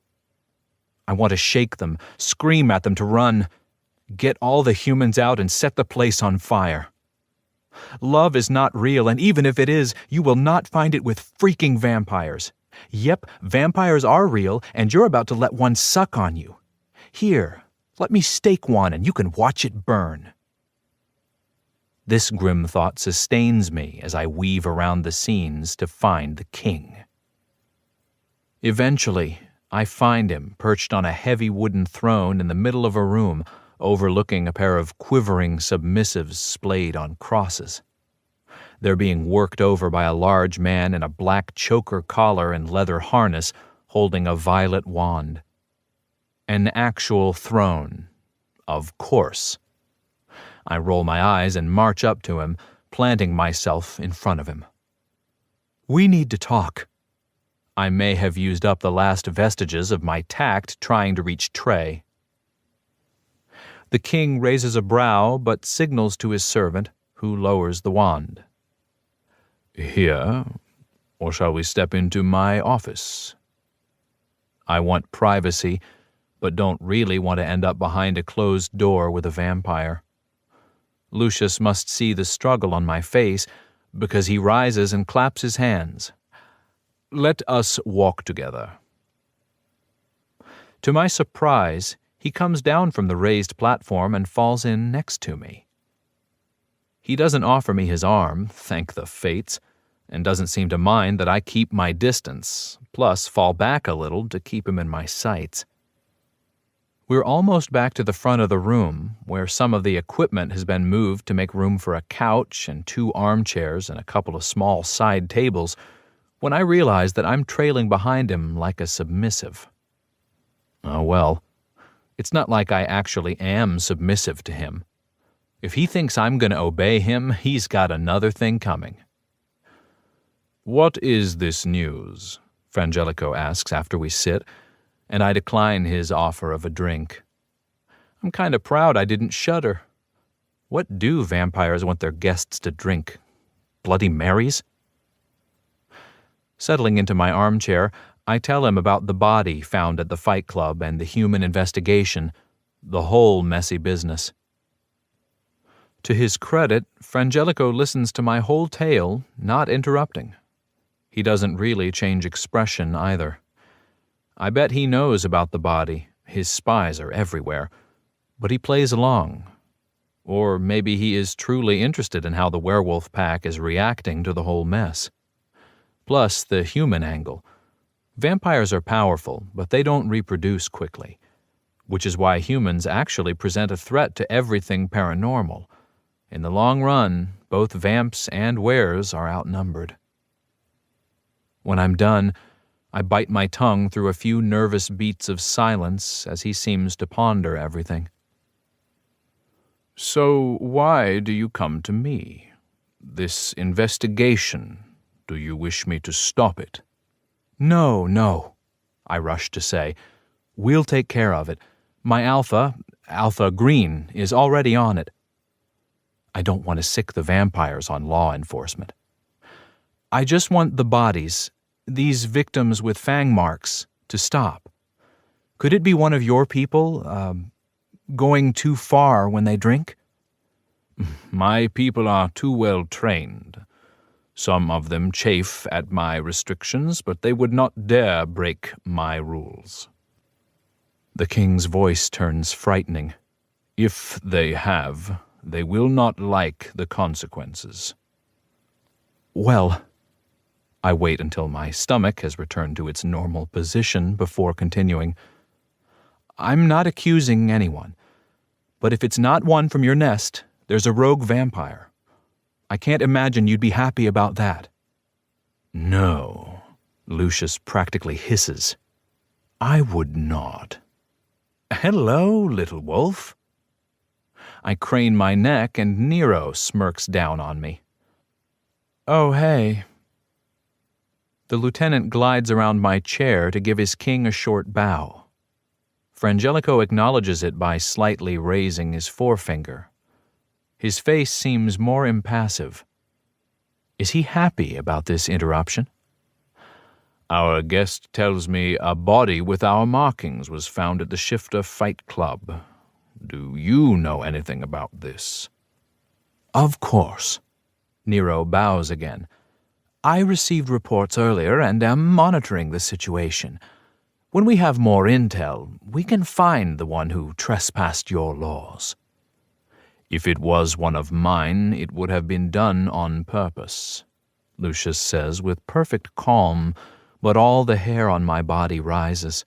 I want to shake them, scream at them to run. Get all the humans out and set the place on fire. Love is not real, and even if it is, you will not find it with freaking vampires. Yep, vampires are real, and you're about to let one suck on you. Here, let me stake one and you can watch it burn. This grim thought sustains me as I weave around the scenes to find the king. Eventually, I find him perched on a heavy wooden throne in the middle of a room, overlooking a pair of quivering submissives splayed on crosses. They're being worked over by a large man in a black choker collar and leather harness holding a violet wand. An actual throne, of course. I roll my eyes and march up to him, planting myself in front of him. We need to talk. I may have used up the last vestiges of my tact trying to reach Trey. The king raises a brow but signals to his servant, who lowers the wand. Here, or shall we step into my office? I want privacy, but don't really want to end up behind a closed door with a vampire. Lucius must see the struggle on my face, because he rises and claps his hands. Let us walk together. To my surprise, he comes down from the raised platform and falls in next to me. He doesn't offer me his arm, thank the fates, and doesn't seem to mind that I keep my distance, plus fall back a little to keep him in my sights. We're almost back to the front of the room, where some of the equipment has been moved to make room for a couch and 2 armchairs and a couple of small side tables, when I realize that I'm trailing behind him like a submissive. Oh well. It's not like I actually am submissive to him. If he thinks I'm going to obey him, he's got another thing coming. What is this news? Frangelico asks after we sit, and I decline his offer of a drink. I'm kind of proud I didn't shudder. What do vampires want their guests to drink? Bloody Marys? Settling into my armchair, I tell him about the body found at the Fight Club and the human investigation, the whole messy business. To his credit, Frangelico listens to my whole tale, not interrupting. He doesn't really change expression either. I bet he knows about the body, his spies are everywhere, but he plays along. Or maybe he is truly interested in how the werewolf pack is reacting to the whole mess. Plus the human angle. Vampires are powerful, but they don't reproduce quickly, which is why humans actually present a threat to everything paranormal. In the long run, both vamps and wares are outnumbered. When I'm done, I bite my tongue through a few nervous beats of silence as he seems to ponder everything. So why do you come to me? This investigation, do you wish me to stop it? No, I rush to say. We'll take care of it. My Alpha Green, is already on it. I don't want to sick the vampires on law enforcement. I just want the bodies, these victims with fang marks, to stop. Could it be one of your people, going too far when they drink? My people are too well trained. Some of them chafe at my restrictions, but they would not dare break my rules. The king's voice turns frightening. If they have, they will not like the consequences. Well, I wait until my stomach has returned to its normal position before continuing. I'm not accusing anyone, but if it's not one from your nest, there's a rogue vampire. I can't imagine you'd be happy about that. No, Lucius practically hisses. I would not. Hello, little wolf. I crane my neck and Nero smirks down on me. Oh, hey. The lieutenant glides around my chair to give his king a short bow. Frangelico acknowledges it by slightly raising his forefinger. His face seems more impassive. Is he happy about this interruption? Our guest tells me a body with our markings was found at the Shifter Fight Club. Do you know anything about this? Of course. Nero bows again. I received reports earlier and am monitoring the situation. When we have more intel, we can find the one who trespassed your laws. If it was one of mine, it would have been done on purpose, Lucius says with perfect calm, but all the hair on my body rises.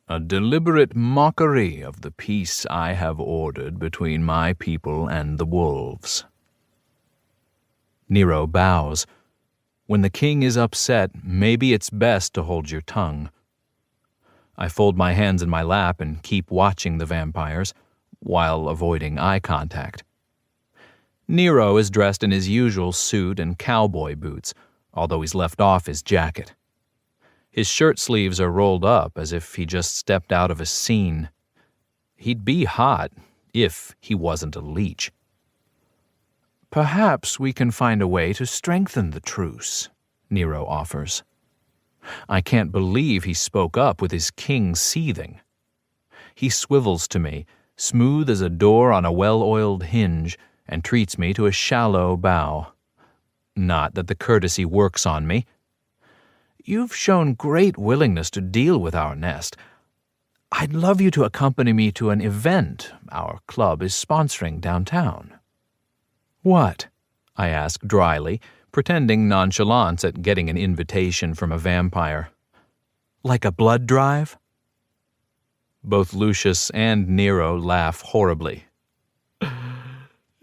A deliberate mockery of the peace I have ordered between my people and the wolves. Nero bows. When the king is upset, maybe it's best to hold your tongue. I fold my hands in my lap and keep watching the vampires, while avoiding eye contact. Nero is dressed in his usual suit and cowboy boots, although he's left off his jacket. His shirt sleeves are rolled up as if he just stepped out of a scene. He'd be hot if he wasn't a leech. Perhaps we can find a way to strengthen the truce, Nero offers. I can't believe he spoke up with his king seething. He swivels to me, smooth as a door on a well-oiled hinge, and treats me to a shallow bow. Not that the courtesy works on me. You've shown great willingness to deal with our nest. I'd love you to accompany me to an event our club is sponsoring downtown. What? I ask dryly, pretending nonchalance at getting an invitation from a vampire. Like a blood drive? Both Lucius and Nero laugh horribly.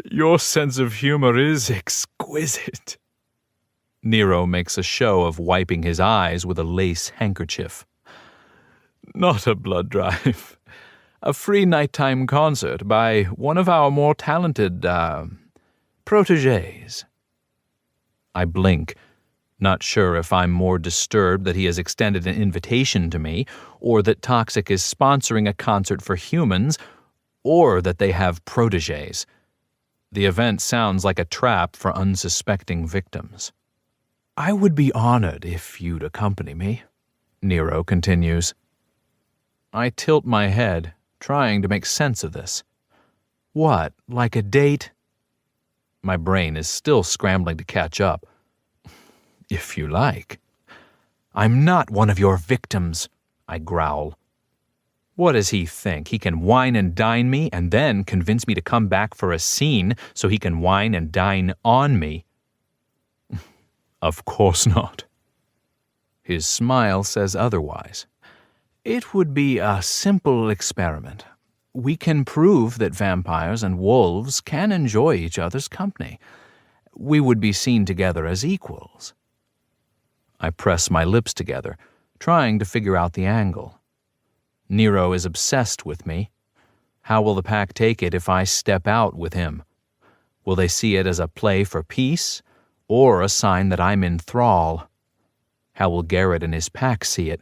Your sense of humor is exquisite. Nero makes a show of wiping his eyes with a lace handkerchief. Not a blood drive. A free nighttime concert by one of our more talented, protégés. I blink, not sure if I'm more disturbed that he has extended an invitation to me, or that Toxic is sponsoring a concert for humans, or that they have protégés. The event sounds like a trap for unsuspecting victims. I would be honored if you'd accompany me, Nero continues. I tilt my head, trying to make sense of this. What, like a date? My brain is still scrambling to catch up. If you like. I'm not one of your victims, I growl. What does he think? He can wine and dine me and then convince me to come back for a scene so he can wine and dine on me? Of course not. His smile says otherwise. It would be a simple experiment. We can prove that vampires and wolves can enjoy each other's company. We would be seen together as equals. I press my lips together, trying to figure out the angle. Nero is obsessed with me. How will the pack take it if I step out with him? Will they see it as a play for peace, or a sign that I'm in thrall? How will Garrett and his pack see it?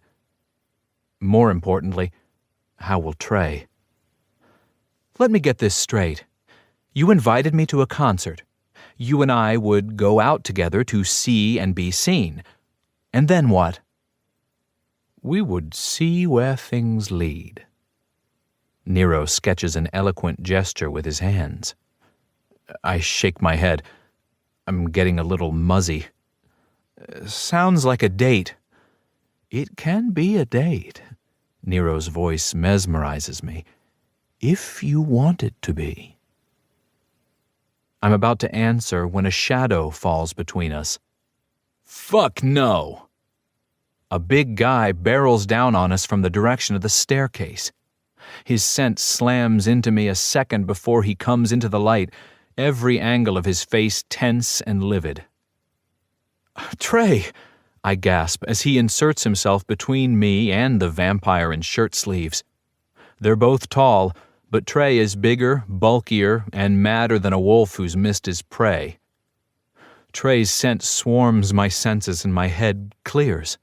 More importantly, how will Trey? Let me get this straight. You invited me to a concert. You and I would go out together to see and be seen. And then what? We would see where things lead. Nero sketches an eloquent gesture with his hands. I shake my head. I'm getting a little muzzy. Sounds like a date. It can be a date. Nero's voice mesmerizes me. If you want it to be. I'm about to answer when a shadow falls between us. Fuck no! A big guy barrels down on us from the direction of the staircase. His scent slams into me a second before he comes into the light, every angle of his face tense and livid. Trey! I gasp as he inserts himself between me and the vampire in shirt sleeves. They're both tall, but Trey is bigger, bulkier, and madder than a wolf who's missed his prey. Trey's scent swarms my senses and my head clears.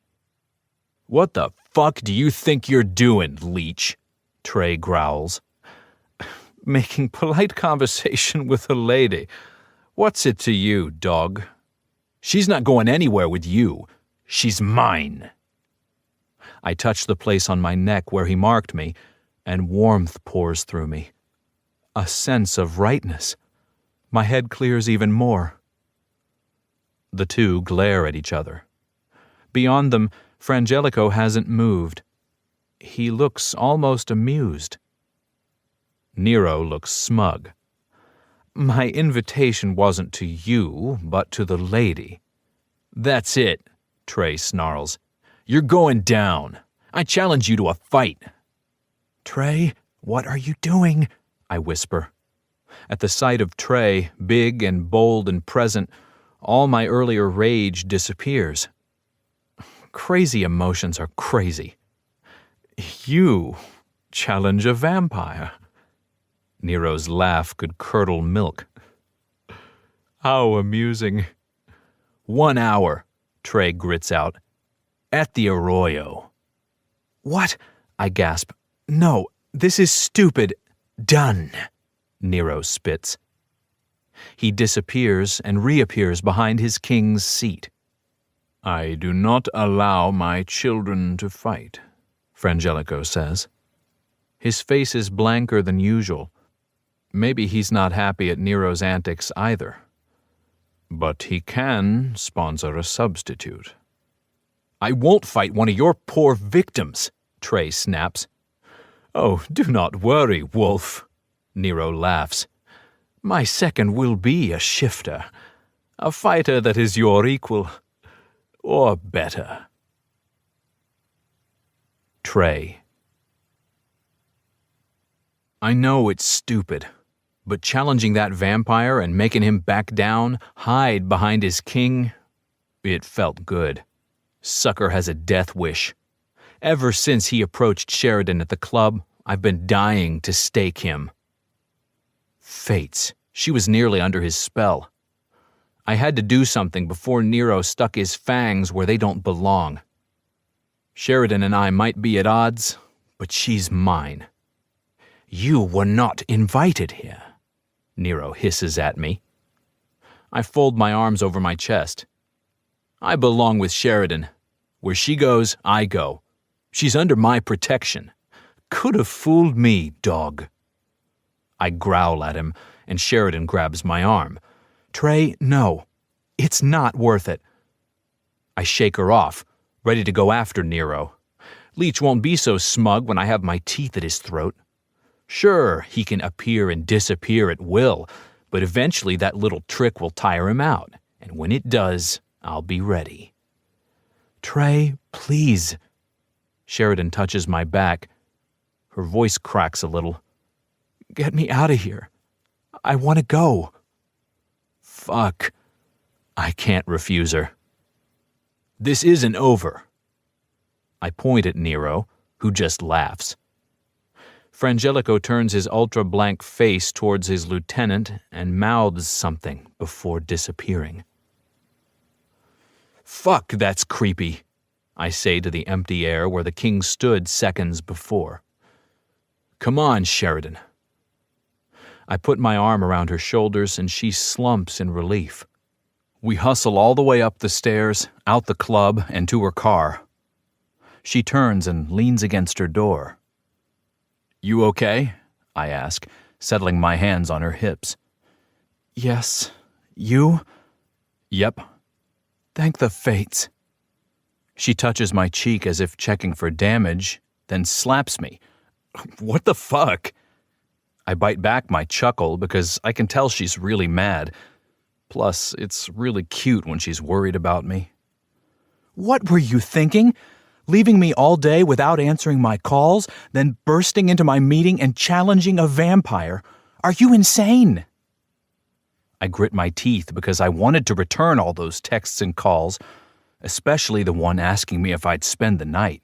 What the fuck do you think you're doing, leech? Trey growls. Making polite conversation with a lady. What's it to you, dog? She's not going anywhere with you. She's mine. I touch the place on my neck where he marked me, and warmth pours through me. A sense of rightness. My head clears even more. The two glare at each other. Beyond them, Frangelico hasn't moved. He looks almost amused. Nero looks smug. My invitation wasn't to you, but to the lady. That's it, Trey snarls. You're going down. I challenge you to a fight. Trey, what are you doing? I whisper. At the sight of Trey, big and bold and present, all my earlier rage disappears. Crazy emotions are crazy. You challenge a vampire. Nero's laugh could curdle milk. How amusing. 1 hour, Trey grits out. At the Arroyo. What? I gasp. No, this is stupid. Done. Nero spits. He disappears and reappears behind his king's seat. I do not allow my children to fight, Frangelico says. His face is blanker than usual. Maybe he's not happy at Nero's antics either. But he can sponsor a substitute. I won't fight one of your poor victims, Trey snaps. Oh, do not worry, wolf, Nero laughs. My second will be a shifter, a fighter that is your equal, or better. Trey. I know it's stupid, but challenging that vampire and making him back down, hide behind his king, it felt good. Sucker has a death wish. Ever since he approached Sheridan at the club, I've been dying to stake him. Fates, she was nearly under his spell. I had to do something before Nero stuck his fangs where they don't belong. Sheridan and I might be at odds, but she's mine. You were not invited here, Nero hisses at me. I fold my arms over my chest. I belong with Sheridan. Where she goes, I go. She's under my protection. Could have fooled me, dog. I growl at him, and Sheridan grabs my arm. Trey, no. It's not worth it. I shake her off, ready to go after Nero. Leech won't be so smug when I have my teeth at his throat. Sure, he can appear and disappear at will, but eventually that little trick will tire him out, and when it does, I'll be ready. Trey, please. Sheridan touches my back. Her voice cracks a little. Get me out of here. I want to go. Fuck. I can't refuse her. This isn't over. I point at Nero, who just laughs. Frangelico turns his ultra-blank face towards his lieutenant and mouths something before disappearing. Fuck, that's creepy, I say to the empty air where the king stood seconds before. Come on, Sheridan. I put my arm around her shoulders and she slumps in relief. We hustle all the way up the stairs, out the club, and to her car. She turns and leans against her door. You okay? I ask, settling my hands on her hips. Yes. You? Yep. Thank the fates. She touches my cheek as if checking for damage, then slaps me. What the fuck? I bite back my chuckle because I can tell she's really mad. Plus, it's really cute when she's worried about me. What were you thinking? Leaving me all day without answering my calls, then bursting into my meeting and challenging a vampire? Are you insane? I grit my teeth because I wanted to return all those texts and calls, especially the one asking me if I'd spend the night.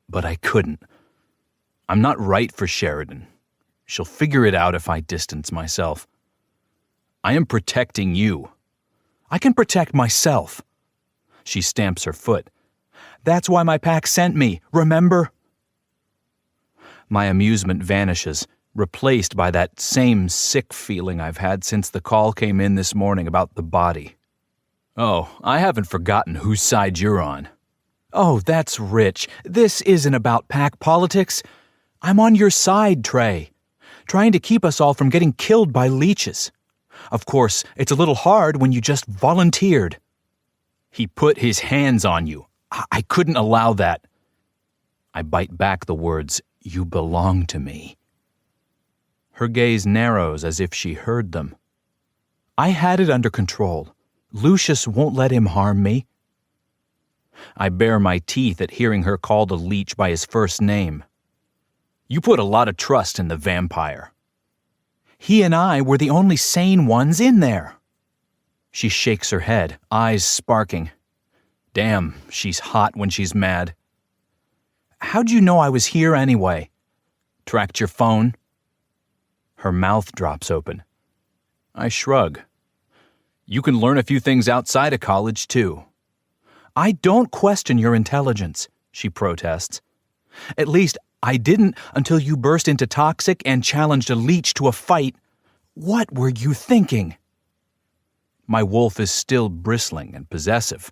But I couldn't. I'm not right for Sheridan. She'll figure it out if I distance myself. I am protecting you. I can protect myself. She stamps her foot. That's why my pack sent me, remember? My amusement vanishes, replaced by that same sick feeling I've had since the call came in this morning about the body. Oh, I haven't forgotten whose side you're on. Oh, that's rich. This isn't about pack politics. I'm on your side, Trey, trying to keep us all from getting killed by leeches. Of course, it's a little hard when you just volunteered. He put his hands on you. I couldn't allow that. I bite back the words, you belong to me. Her gaze narrows as if she heard them. I had it under control. Lucius won't let him harm me. I bare my teeth at hearing her call the leech by his first name. You put a lot of trust in the vampire. He and I were the only sane ones in there. She shakes her head, eyes sparking. Damn, she's hot when she's mad. How'd you know I was here anyway? Tracked your phone? Her mouth drops open. I shrug. You can learn a few things outside of college, too. I don't question your intelligence, she protests. At least, I didn't until you burst into toxic and challenged a leech to a fight. What were you thinking? My wolf is still bristling and possessive,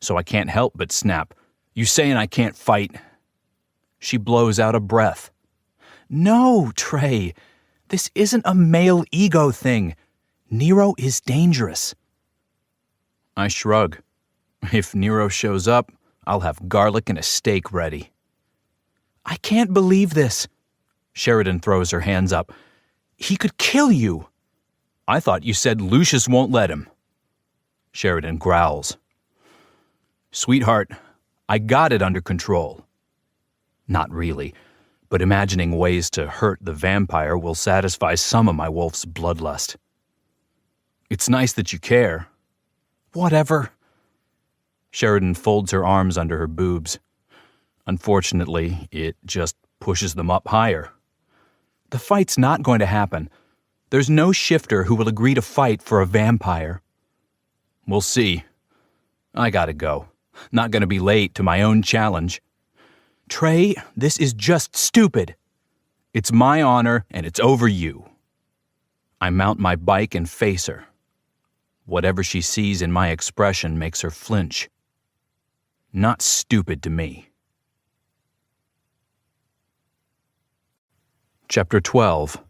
so I can't help but snap. You saying I can't fight? She blows out a breath. No, Trey. This isn't a male ego thing. Nero is dangerous. I shrug. If Nero shows up, I'll have garlic and a steak ready. I can't believe this. Sheridan throws her hands up. He could kill you. I thought you said Lucius won't let him. Sheridan growls. Sweetheart, I got it under control. Not really, but imagining ways to hurt the vampire will satisfy some of my wolf's bloodlust. It's nice that you care. Whatever. Sheridan folds her arms under her boobs. Unfortunately, it just pushes them up higher. The fight's not going to happen. There's no shifter who will agree to fight for a vampire. We'll see. I gotta go. Not gonna be late to my own challenge. Trey, this is just stupid. It's my honor, and it's over you. I mount my bike and face her. Whatever she sees in my expression makes her flinch. Not stupid to me. Chapter 12.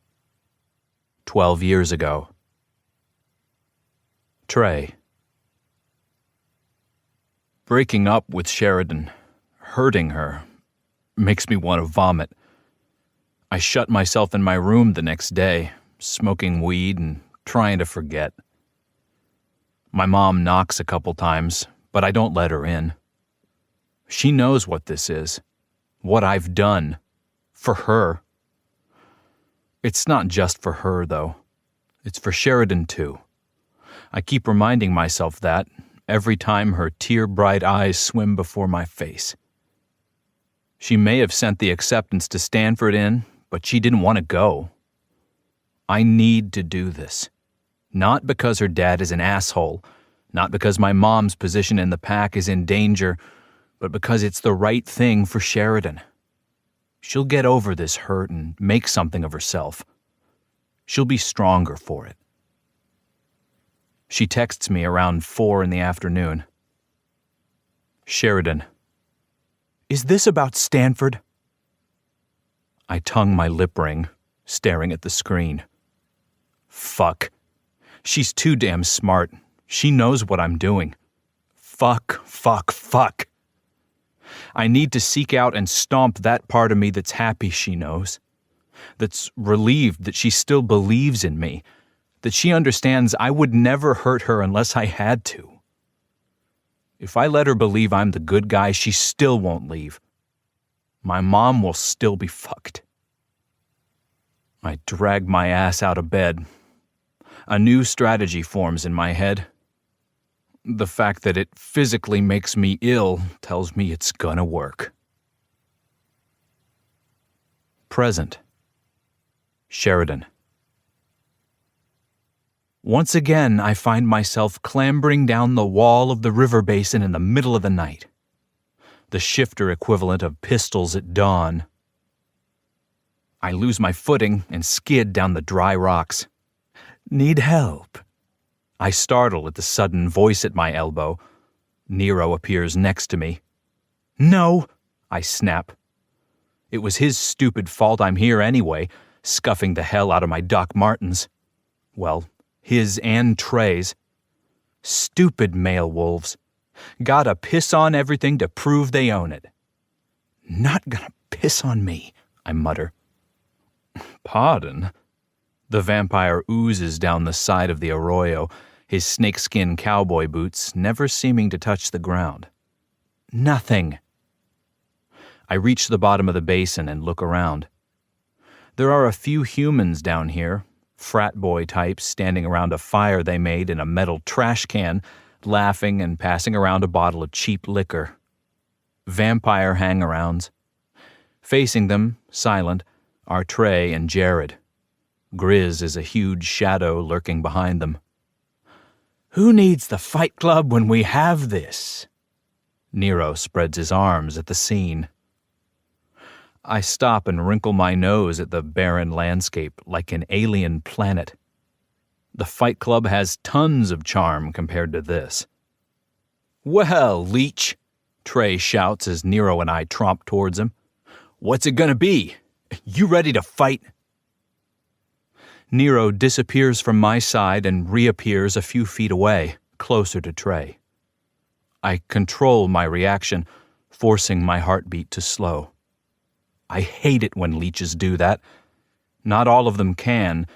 12 years ago. Trey. Breaking up with Sheridan, hurting her, makes me want to vomit. I shut myself in my room the next day, smoking weed and trying to forget. My mom knocks a couple times, but I don't let her in. She knows what this is, what I've done, for her. It's not just for her, though. It's for Sheridan, too. I keep reminding myself that every time her tear-bright eyes swim before my face. She may have sent the acceptance to Stanford in, but she didn't want to go. I need to do this. Not because her dad is an asshole, not because my mom's position in the pack is in danger, but because it's the right thing for Sheridan. She'll get over this hurt and make something of herself. She'll be stronger for it. She texts me around 4 in the afternoon. Sheridan, is this about Stanford? I tongue my lip ring, staring at the screen. Fuck. She's too damn smart. She knows what I'm doing. Fuck. I need to seek out and stomp that part of me that's happy she knows, that's relieved that she still believes in me, that she understands I would never hurt her unless I had to. If I let her believe I'm the good guy, she still won't leave. My mom will still be fucked. I drag my ass out of bed. A new strategy forms in my head. The fact that it physically makes me ill tells me it's gonna work. Present. Sheridan. Once again, I find myself clambering down the wall of the river basin in the middle of the night. The shifter equivalent of pistols at dawn. I lose my footing and skid down the dry rocks. Need help? I startle at the sudden voice at my elbow. Nero appears next to me. No, I snap. It was his stupid fault I'm here anyway, scuffing the hell out of my Doc Martens. Well, his and Trey's. Stupid male wolves. Gotta piss on everything to prove they own it. Not gonna piss on me, I mutter. Pardon? The vampire oozes down the side of the arroyo, his snakeskin cowboy boots never seeming to touch the ground. Nothing. I reach the bottom of the basin and look around. There are a few humans down here, frat boy types standing around a fire they made in a metal trash can, laughing and passing around a bottle of cheap liquor. Vampire hang-arounds. Facing them, silent, are Trey and Jared. Grizz is a huge shadow lurking behind them. Who needs the fight club when we have this? Nero spreads his arms at the scene. I stop and wrinkle my nose at the barren landscape like an alien planet. The fight club has tons of charm compared to this. Well, leech, Trey shouts as Nero and I tromp towards him. What's it gonna be? You ready to fight? Nero disappears from my side and reappears a few feet away, closer to Trey. I control my reaction, forcing my heartbeat to slow. I hate it when leeches do that. Not all of them can,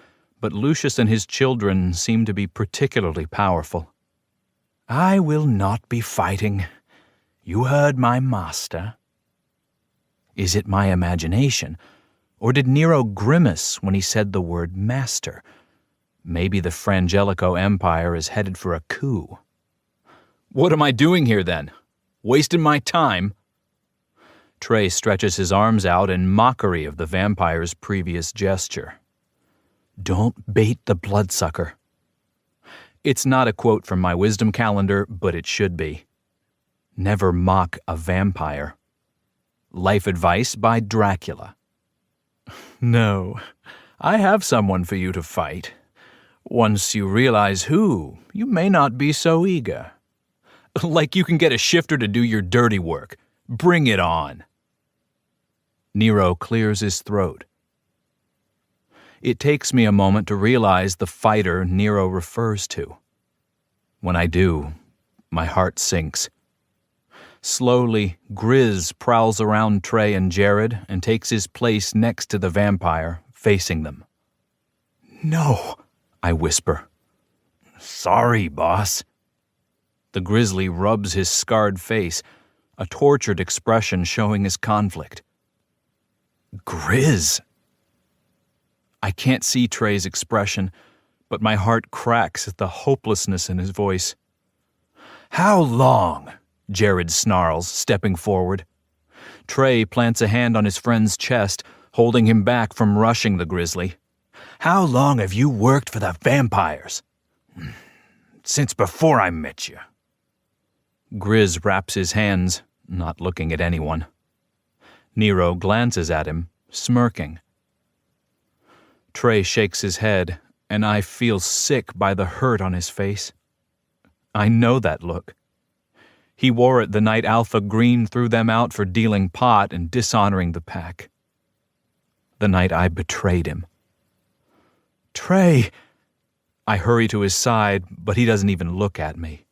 but Lucius and his children seem to be particularly powerful. I will not be fighting. You heard my master. Is it my imagination? Or did Nero grimace when he said the word master? Maybe the Frangelico Empire is headed for a coup. What am I doing here then? Wasting my time? Trey stretches his arms out in mockery of the vampire's previous gesture. Don't bait the bloodsucker. It's not a quote from my wisdom calendar, but it should be. Never mock a vampire. Life advice by Dracula. No, I have someone for you to fight. Once you realize who, you may not be so eager. Like you can get a shifter to do your dirty work. Bring it on. Nero clears his throat. It takes me a moment to realize the fighter Nero refers to. When I do, my heart sinks. Slowly, Grizz prowls around Trey and Jared and takes his place next to the vampire, facing them. No, I whisper. Sorry, boss. The grizzly rubs his scarred face, a tortured expression showing his conflict. Grizz. I can't see Trey's expression, but my heart cracks at the hopelessness in his voice. How long? Jared snarls, stepping forward. Trey plants a hand on his friend's chest, holding him back from rushing the grizzly. How long have you worked for the vampires? Since before I met you. Grizz wraps his hands, not looking at anyone. Nero glances at him, smirking. Trey shakes his head, and I feel sick by the hurt on his face. I know that look. He wore it the night Alpha Green threw them out for dealing pot and dishonoring the pack. The night I betrayed him. Trey! I hurry to his side, but he doesn't even look at me.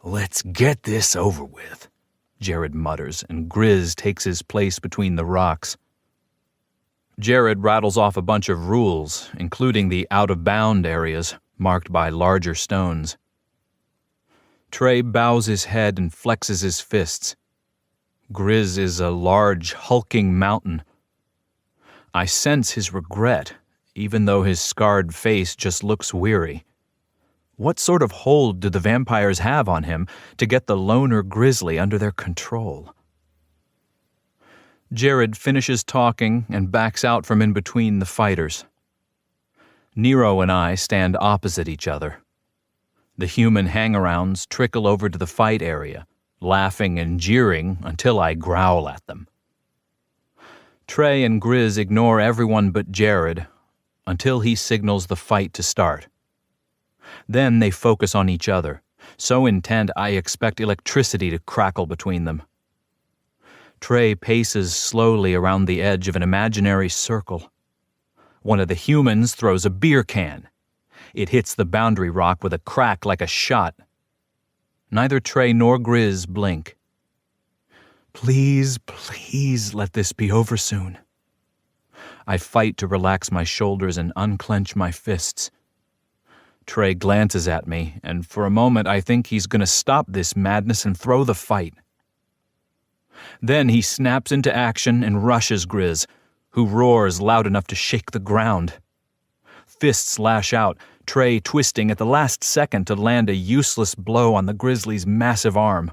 Let's get this over with, Jared mutters, and Grizz takes his place between the rocks. Jared rattles off a bunch of rules, including the out-of-bound areas, marked by larger stones. Trey bows his head and flexes his fists. Grizz is a large, hulking mountain. I sense his regret, even though his scarred face just looks weary. What sort of hold do the vampires have on him to get the loner grizzly under their control? Jared finishes talking and backs out from in between the fighters. Nero and I stand opposite each other. The human hang-arounds trickle over to the fight area, laughing and jeering until I growl at them. Trey and Grizz ignore everyone but Jared until he signals the fight to start. Then they focus on each other, so intent I expect electricity to crackle between them. Trey paces slowly around the edge of an imaginary circle. One of the humans throws a beer can. It hits the boundary rock with a crack like a shot. Neither Trey nor Grizz blink. Please, please let this be over soon. I fight to relax my shoulders and unclench my fists. Trey glances at me, and for a moment I think he's going to stop this madness and throw the fight. Then he snaps into action and rushes Grizz, who roars loud enough to shake the ground. Fists lash out, Trey twisting at the last second to land a useless blow on the grizzly's massive arm.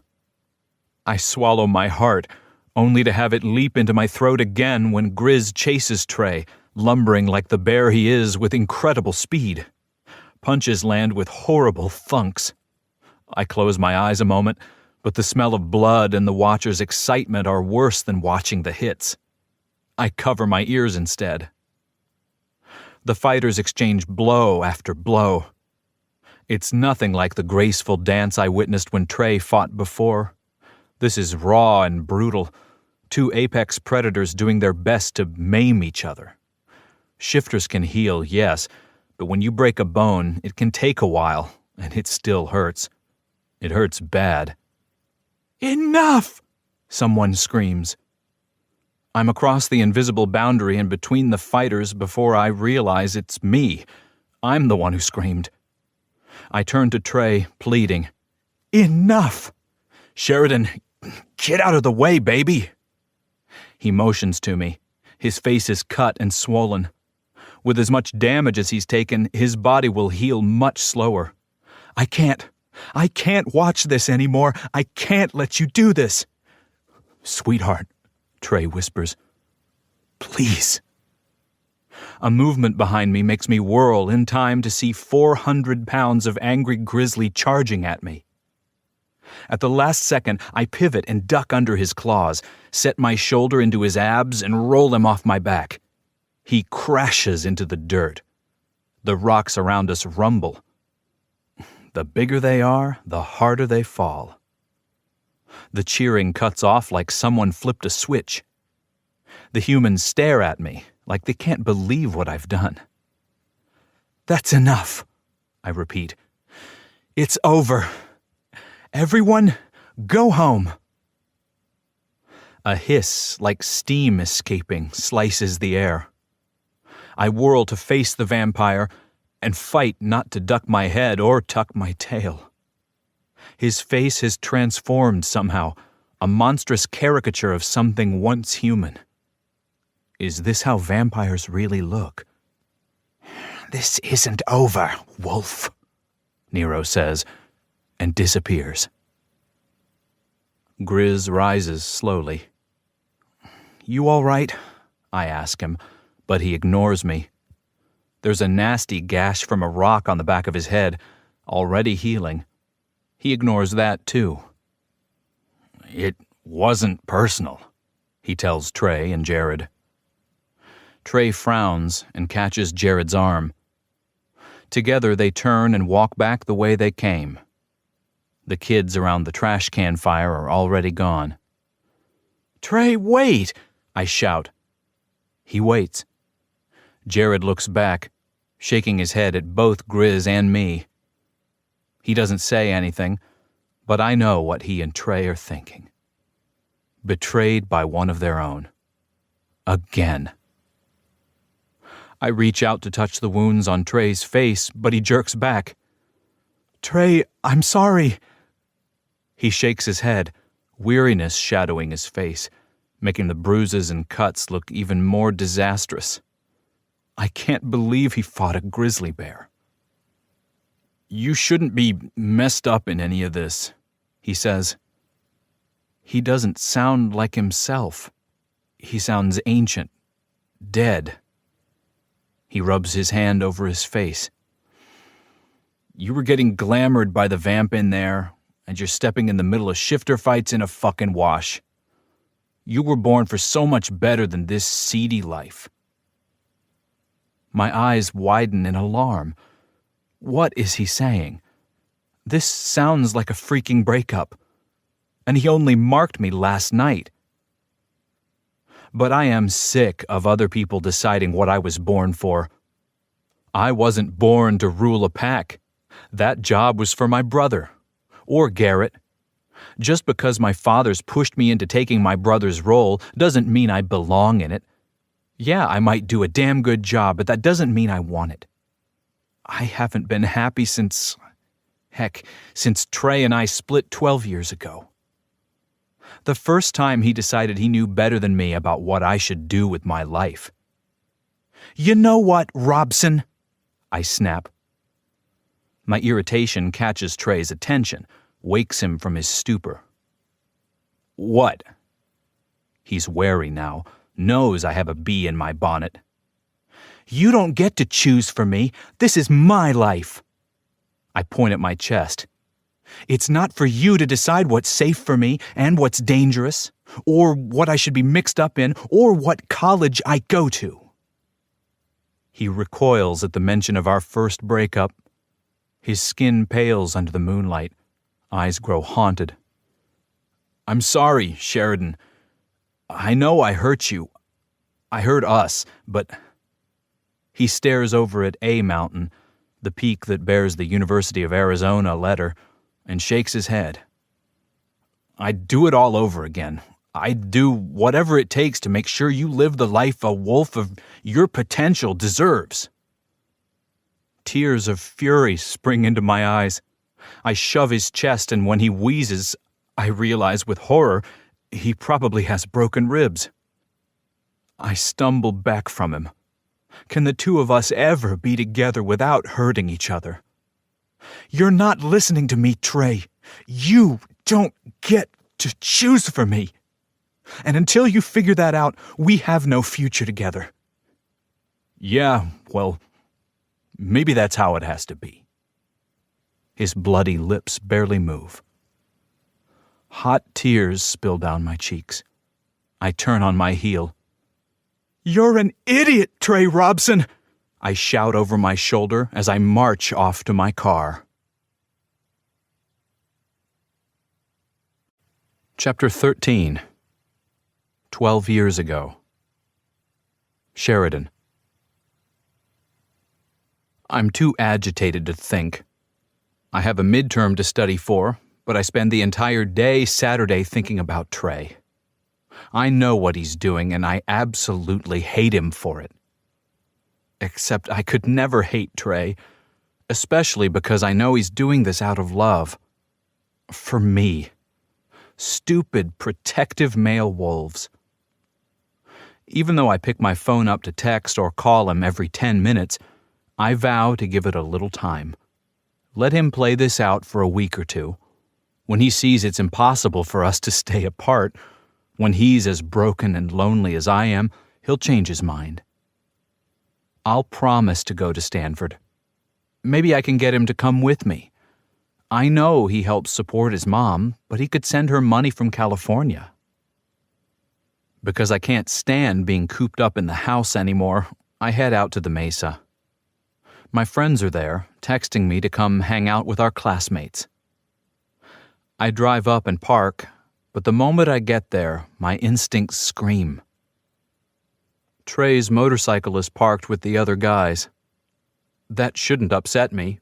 I swallow my heart, only to have it leap into my throat again when Grizz chases Trey, lumbering like the bear he is with incredible speed. Punches land with horrible thunks. I close my eyes a moment, but the smell of blood and the watcher's excitement are worse than watching the hits. I cover my ears instead. The fighters exchange blow after blow. It's nothing like the graceful dance I witnessed when Trey fought before. This is raw and brutal, two apex predators doing their best to maim each other. Shifters can heal, yes, but when you break a bone, it can take a while, and it still hurts. It hurts bad. Enough! Someone screams. I'm across the invisible boundary and between the fighters before I realize it's me. I'm the one who screamed. I turn to Trey, pleading. Enough! Sheridan, get out of the way, baby! He motions to me. His face is cut and swollen. With as much damage as he's taken, his body will heal much slower. I can't watch this anymore. I can't let you do this. Sweetheart, Trey whispers. Please. A movement behind me makes me whirl in time to see 400 pounds of angry grizzly charging at me. At the last second, I pivot and duck under his claws, set my shoulder into his abs, and roll him off my back. He crashes into the dirt. The rocks around us rumble. The bigger they are, the harder they fall. The cheering cuts off like someone flipped a switch. The humans stare at me like they can't believe what I've done. That's enough, I repeat. It's over. Everyone, go home. A hiss like steam escaping slices the air. I whirl to face the vampire and fight not to duck my head or tuck my tail. His face has transformed somehow, a monstrous caricature of something once human. Is this how vampires really look? This isn't over, Wolf, Nero says, and disappears. Grizz rises slowly. You all right? I ask him, but he ignores me. There's a nasty gash from a rock on the back of his head, already healing. He ignores that, too. It wasn't personal, he tells Trey and Jared. Trey frowns and catches Jared's arm. Together they turn and walk back the way they came. The kids around the trash can fire are already gone. Trey, wait! I shout. He waits. Jared looks back, shaking his head at both Grizz and me. He doesn't say anything, but I know what he and Trey are thinking. Betrayed by one of their own. Again. I reach out to touch the wounds on Trey's face, but he jerks back. Trey, I'm sorry. He shakes his head, weariness shadowing his face, making the bruises and cuts look even more disastrous. I can't believe he fought a grizzly bear. You shouldn't be messed up in any of this, he says. He doesn't sound like himself. He sounds ancient, dead. He rubs his hand over his face. You were getting glamored by the vamp in there, and you're stepping in the middle of shifter fights in a fucking wash. You were born for so much better than this seedy life. My eyes widen in alarm. What is he saying? This sounds like a freaking breakup. And he only marked me last night. But I am sick of other people deciding what I was born for. I wasn't born to rule a pack. That job was for my brother. Or Garrett. Just because my father's pushed me into taking my brother's role doesn't mean I belong in it. Yeah, I might do a damn good job, but that doesn't mean I want it. I haven't been happy since Trey and I split 12 years ago. The first time he decided he knew better than me about what I should do with my life. You know what, Robson? I snap. My irritation catches Trey's attention, wakes him from his stupor. What? He's wary now, knows I have a bee in my bonnet. You don't get to choose for me. This is my life. I point at my chest. It's not for you to decide what's safe for me and what's dangerous, or what I should be mixed up in, or what college I go to. He recoils at the mention of our first breakup. His skin pales under the moonlight. Eyes grow haunted. I'm sorry, Sheridan. I know I hurt you. I hurt us, but... He stares over at A Mountain, the peak that bears the University of Arizona letter, and shakes his head. I'd do it all over again. I'd do whatever it takes to make sure you live the life a wolf of your potential deserves. Tears of fury spring into my eyes. I shove his chest, and when he wheezes, I realize with horror he probably has broken ribs. I stumble back from him. Can the two of us ever be together without hurting each other? You're not listening to me, Trey. You don't get to choose for me. And until you figure that out, we have no future together. Yeah, well, maybe that's how it has to be. His bloody lips barely move. Hot tears spill down my cheeks. I turn on my heel. You're an idiot, Trey Robson! I shout over my shoulder as I march off to my car. Chapter 13. 12 years ago. Sheridan. I'm too agitated to think. I have a midterm to study for, but I spend the entire day Saturday thinking about Trey. I know what he's doing, and I absolutely hate him for it. Except I could never hate Trey, especially because I know he's doing this out of love. For me. Stupid, protective male wolves. Even though I pick my phone up to text or call him every 10 minutes, I vow to give it a little time. Let him play this out for a week or two. When he sees it's impossible for us to stay apart, when he's as broken and lonely as I am, he'll change his mind. I'll promise to go to Stanford. Maybe I can get him to come with me. I know he helps support his mom, but he could send her money from California. Because I can't stand being cooped up in the house anymore, I head out to the mesa. My friends are there, texting me to come hang out with our classmates. I drive up and park, but the moment I get there, my instincts scream. Trey's motorcycle is parked with the other guys. That shouldn't upset me.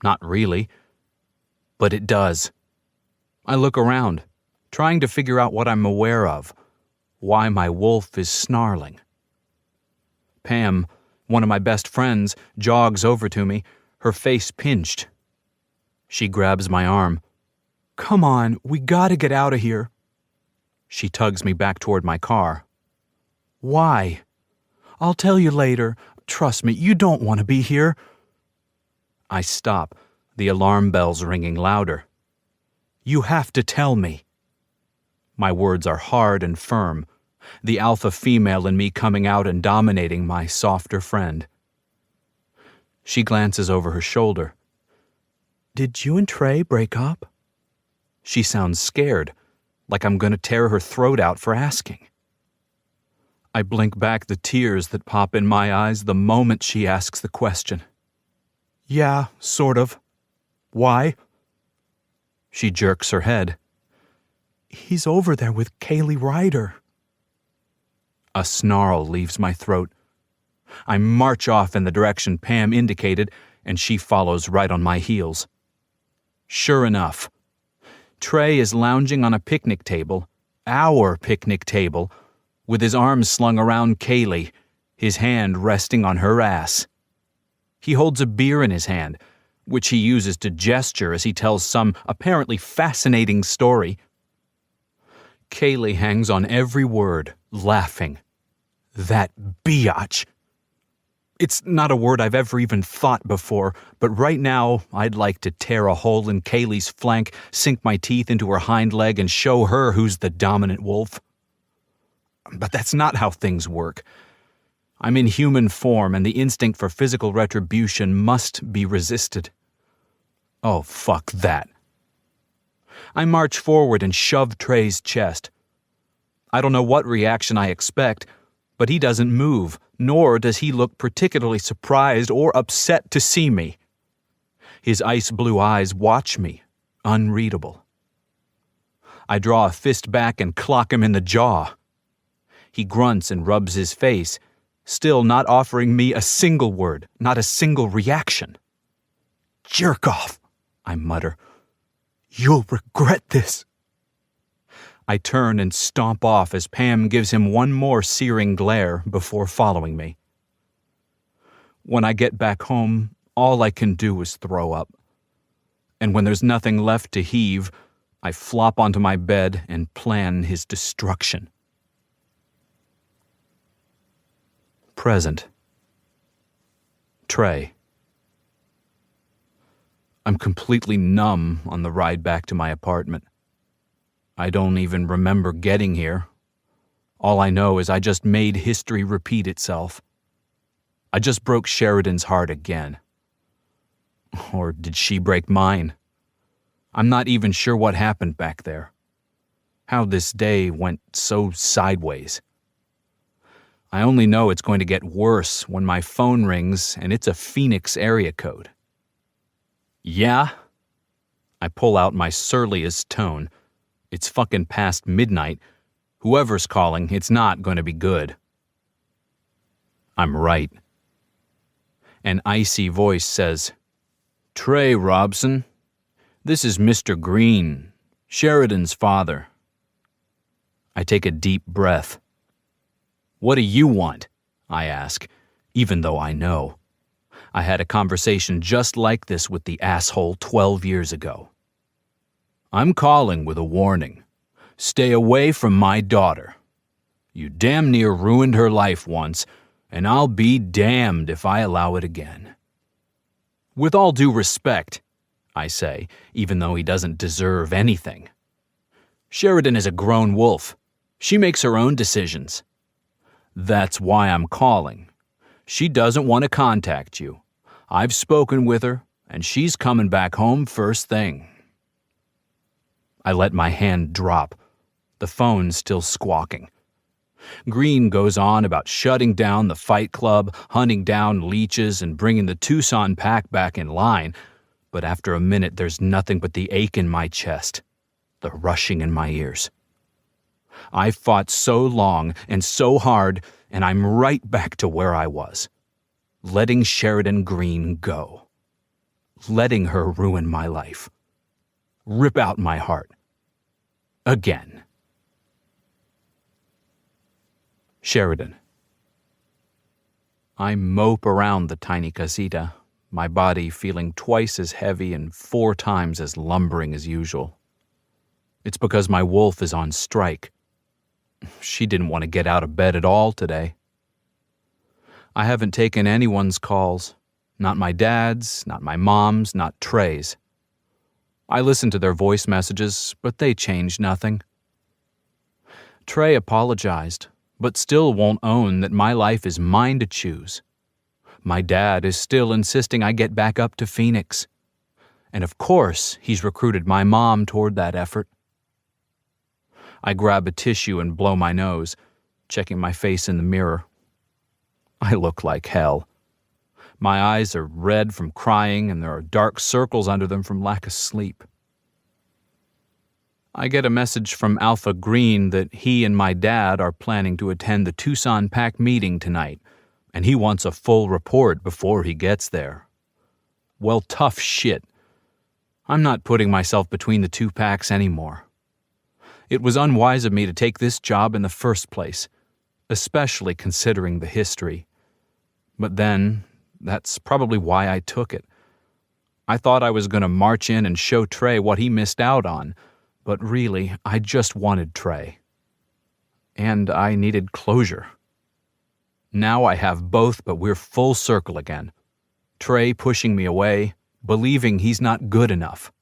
Not really. But it does. I look around, trying to figure out what I'm aware of, why my wolf is snarling. Pam, one of my best friends, jogs over to me, her face pinched. She grabs my arm. "Come on, we gotta get out of here." She tugs me back toward my car. "Why?" "I'll tell you later. Trust me, you don't want to be here." I stop, the alarm bells ringing louder. "You have to tell me." My words are hard and firm, the alpha female in me coming out and dominating my softer friend. She glances over her shoulder. "Did you and Trey break up?" She sounds scared, like I'm going to tear her throat out for asking. I blink back the tears that pop in my eyes the moment she asks the question. "Yeah, sort of. Why?" She jerks her head. "He's over there with Kaylee Ryder." A snarl leaves my throat. I march off in the direction Pam indicated, and she follows right on my heels. Sure enough, Trey is lounging on a picnic table, our picnic table, with his arms slung around Kaylee, his hand resting on her ass. He holds a beer in his hand, which he uses to gesture as he tells some apparently fascinating story. Kaylee hangs on every word, laughing. That biatch. It's not a word I've ever even thought before, but right now I'd like to tear a hole in Kaylee's flank, sink my teeth into her hind leg, and show her who's the dominant wolf. But that's not how things work. I'm in human form, and the instinct for physical retribution must be resisted. Oh, fuck that. I march forward and shove Trey's chest. I don't know what reaction I expect, but he doesn't move, nor does he look particularly surprised or upset to see me. His ice blue eyes watch me, unreadable. I draw a fist back and clock him in the jaw. He grunts and rubs his face, still not offering me a single word, not a single reaction. "Jerk off," I mutter. "You'll regret this." I turn and stomp off as Pam gives him one more searing glare before following me. When I get back home, all I can do is throw up. And when there's nothing left to heave, I flop onto my bed and plan his destruction. Present. Trey. I'm completely numb on the ride back to my apartment. I don't even remember getting here. All I know is I just made history repeat itself. I just broke Sheridan's heart again. Or did she break mine? I'm not even sure what happened back there. How this day went so sideways. I only know it's going to get worse when my phone rings and it's a Phoenix area code. Yeah? I pull out my surliest tone. It's fucking past midnight. Whoever's calling, it's not going to be good. I'm right. An icy voice says, "Trey Robson, this is Mr. Green, Sheridan's father." I take a deep breath. "What do you want?" I ask, even though I know. I had a conversation just like this with the asshole 12 years ago. "I'm calling with a warning. Stay away from my daughter. You damn near ruined her life once, and I'll be damned if I allow it again." With all due respect, I say, even though he doesn't deserve anything. Sheridan is a grown wolf. She makes her own decisions. That's why I'm calling. She doesn't want to contact you. I've spoken with her, and she's coming back home first thing. I let my hand drop, the phone still squawking. Green goes on about shutting down the fight club, hunting down leeches, and bringing the Tucson pack back in line, but after a minute there's nothing but the ache in my chest, the rushing in my ears. I fought so long and so hard, and I'm right back to where I was. Letting Sheridan Green go. Letting her ruin my life. Rip out my heart. Again. Sheridan. I mope around the tiny casita, my body feeling twice as heavy and 4 times as lumbering as usual. It's because my wolf is on strike. She didn't want to get out of bed at all today. I haven't taken anyone's calls. Not my dad's, not my mom's, not Trey's. I listened to their voice messages, but they changed nothing. Trey apologized, but still won't own that my life is mine to choose. My dad is still insisting I get back up to Phoenix. And of course, he's recruited my mom toward that effort. I grab a tissue and blow my nose, checking my face in the mirror. I look like hell. My eyes are red from crying, and there are dark circles under them from lack of sleep. I get a message from Alpha Green that he and my dad are planning to attend the Tucson PAC meeting tonight, and he wants a full report before he gets there. Well, tough shit. I'm not putting myself between the 2 PACs anymore. It was unwise of me to take this job in the first place, especially considering the history. But then, that's probably why I took it. I thought I was going to march in and show Trey what he missed out on, but really, I just wanted Trey. And I needed closure. Now I have both, but we're full circle again. Trey pushing me away, believing he's not good enough.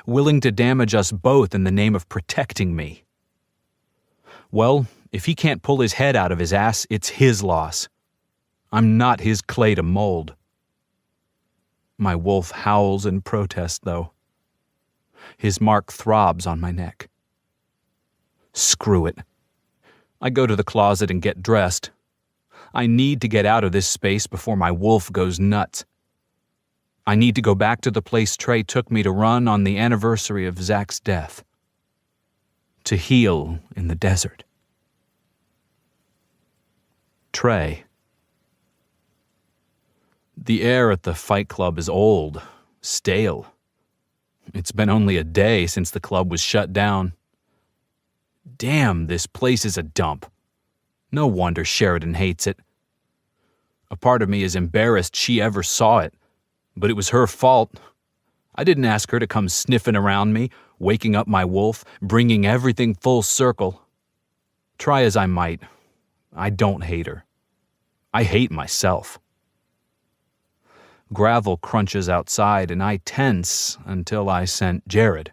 Willing to damage us both in the name of protecting me. Well, if he can't pull his head out of his ass, it's his loss. I'm not his clay to mold. My wolf howls in protest, though. His mark throbs on my neck. Screw it. I go to the closet and get dressed. I need to get out of this space before my wolf goes nuts. I need to go back to the place Trey took me to run on the anniversary of Zach's death. To heal in the desert. Trey. The air at the fight club is old, stale. It's been only a day since the club was shut down. Damn, this place is a dump. No wonder Sheridan hates it. A part of me is embarrassed she ever saw it, but it was her fault. I didn't ask her to come sniffing around me, waking up my wolf, bringing everything full circle. Try as I might, I don't hate her. I hate myself. Gravel crunches outside, and I tense until I sent Jared.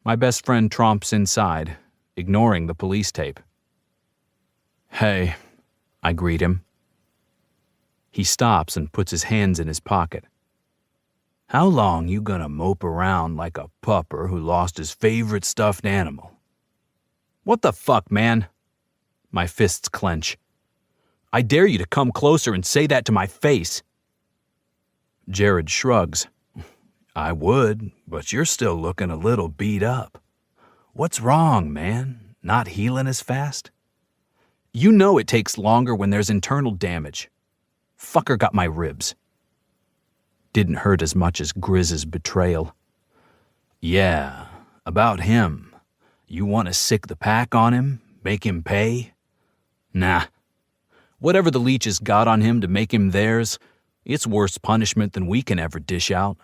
My best friend tromps inside, ignoring the police tape. "Hey," I greet him. He stops and puts his hands in his pocket. "How long you gonna mope around like a pupper who lost his favorite stuffed animal?" "What the fuck, man?" My fists clench. "I dare you to come closer and say that to my face." Jared shrugs. "I would, but you're still looking a little beat up. What's wrong, man? Not healing as fast?" "You know it takes longer when there's internal damage. Fucker got my ribs." Didn't hurt as much as Grizz's betrayal. "Yeah, about him. You want to sick the pack on him? Make him pay?" "Nah. Whatever the leeches got on him to make him theirs, it's worse punishment than we can ever dish out."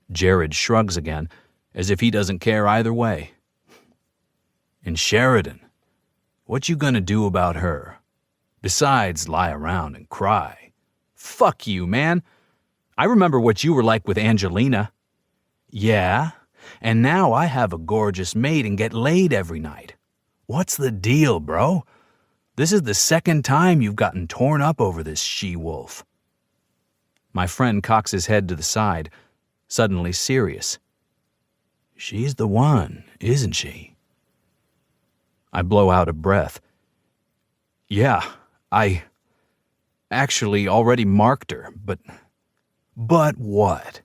Jared shrugs again, as if he doesn't care either way. "And Sheridan, what you gonna do about her? Besides lie around and cry?" "Fuck you, man. I remember what you were like with Angelina. Yeah, and now I have a gorgeous mate and get laid every night. What's the deal, bro? This is the second time you've gotten torn up over this she-wolf. My friend cocks his head to the side, suddenly serious. She's the one, isn't she? I blow out a breath. Yeah, I actually already marked her, but... But what?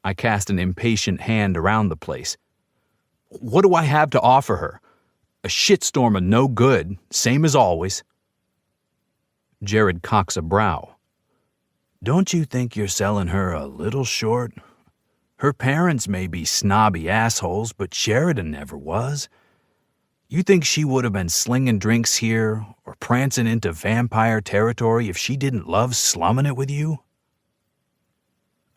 I cast an impatient hand around the place. What do I have to offer her? A shitstorm of no good, same as always. Jared cocks a brow. Don't you think you're selling her a little short? Her parents may be snobby assholes, but Sheridan never was. You think she would have been slinging drinks here or prancing into vampire territory if she didn't love slumming it with you?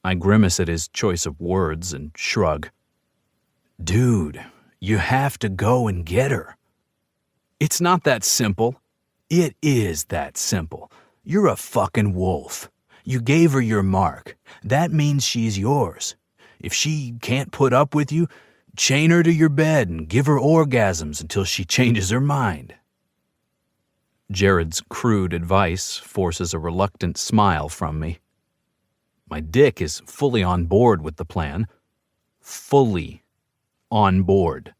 I grimace at his choice of words and shrug. Dude, you have to go and get her. It's not that simple. It is that simple. You're a fucking wolf. You gave her your mark. That means she's yours. If she can't put up with you, chain her to your bed and give her orgasms until she changes her mind. Jared's crude advice forces a reluctant smile from me. My dick is fully on board with the plan. Fully on board.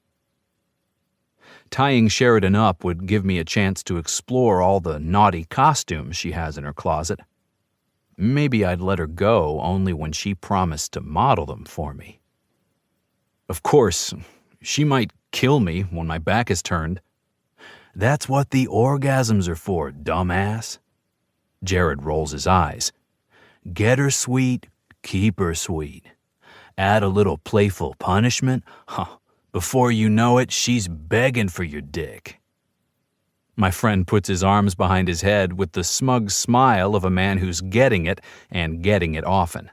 Tying Sheridan up would give me a chance to explore all the naughty costumes she has in her closet. Maybe I'd let her go only when she promised to model them for me. Of course, she might kill me when my back is turned. That's what the orgasms are for, dumbass. Jared rolls his eyes. Get her sweet, keep her sweet. Add a little playful punishment, before you know it, she's begging for your dick. My friend puts his arms behind his head with the smug smile of a man who's getting it and getting it often.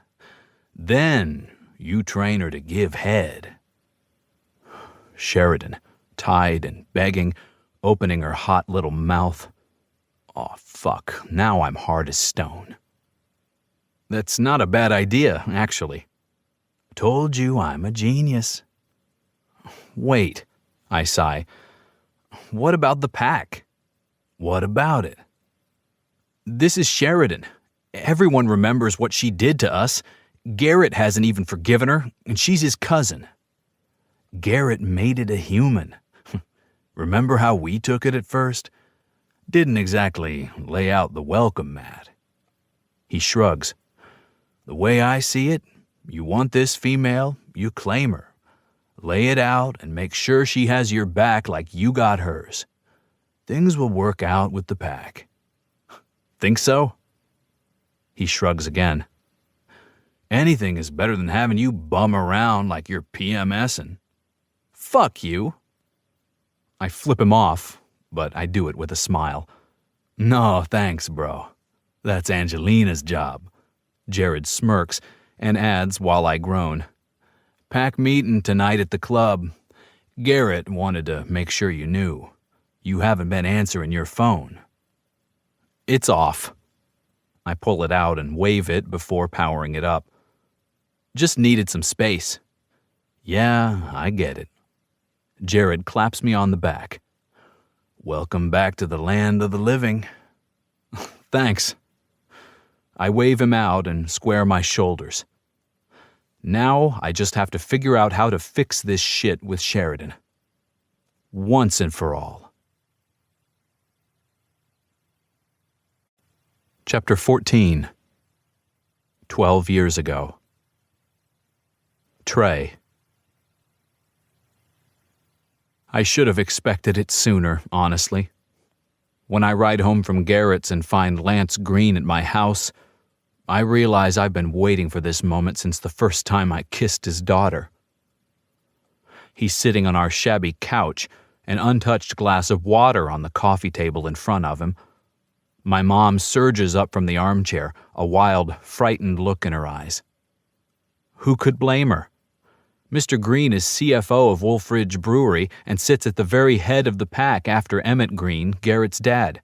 Then you train her to give head. Sheridan, tied and begging, opening her hot little mouth. Oh, fuck, now I'm hard as stone. That's not a bad idea, actually. Told you I'm a genius. Wait, I sigh. What about the pack? What about it? This is Sheridan. Everyone remembers what she did to us. Garrett hasn't even forgiven her, and she's his cousin. Garrett made it a human. Remember how we took it at first? Didn't exactly lay out the welcome mat. He shrugs. The way I see it, you want this female, you claim her. Lay it out and make sure she has your back like you got hers. Things will work out with the pack. Think so? He shrugs again. Anything is better than having you bum around like you're PMSing. Fuck you. I flip him off, but I do it with a smile. No, thanks, bro. That's Angelina's job. Jared smirks and adds while I groan. Pack meeting tonight at the club. Garrett wanted to make sure you knew. You haven't been answering your phone. It's off. I pull it out and wave it before powering it up. Just needed some space. Yeah, I get it. Jared claps me on the back. Welcome back to the land of the living. Thanks. I wave him out and square my shoulders. Now I just have to figure out how to fix this shit with Sheridan. Once and for all. Chapter 14. 12 years ago. Trey. I should have expected it sooner, honestly. When I ride home from Garrett's and find Lance Green at my house, I realize I've been waiting for this moment since the first time I kissed his daughter. He's sitting on our shabby couch, an untouched glass of water on the coffee table in front of him. My mom surges up from the armchair, a wild, frightened look in her eyes. Who could blame her? Mr. Green is CFO of Wolf Ridge Brewery and sits at the very head of the pack after Emmett Green, Garrett's dad.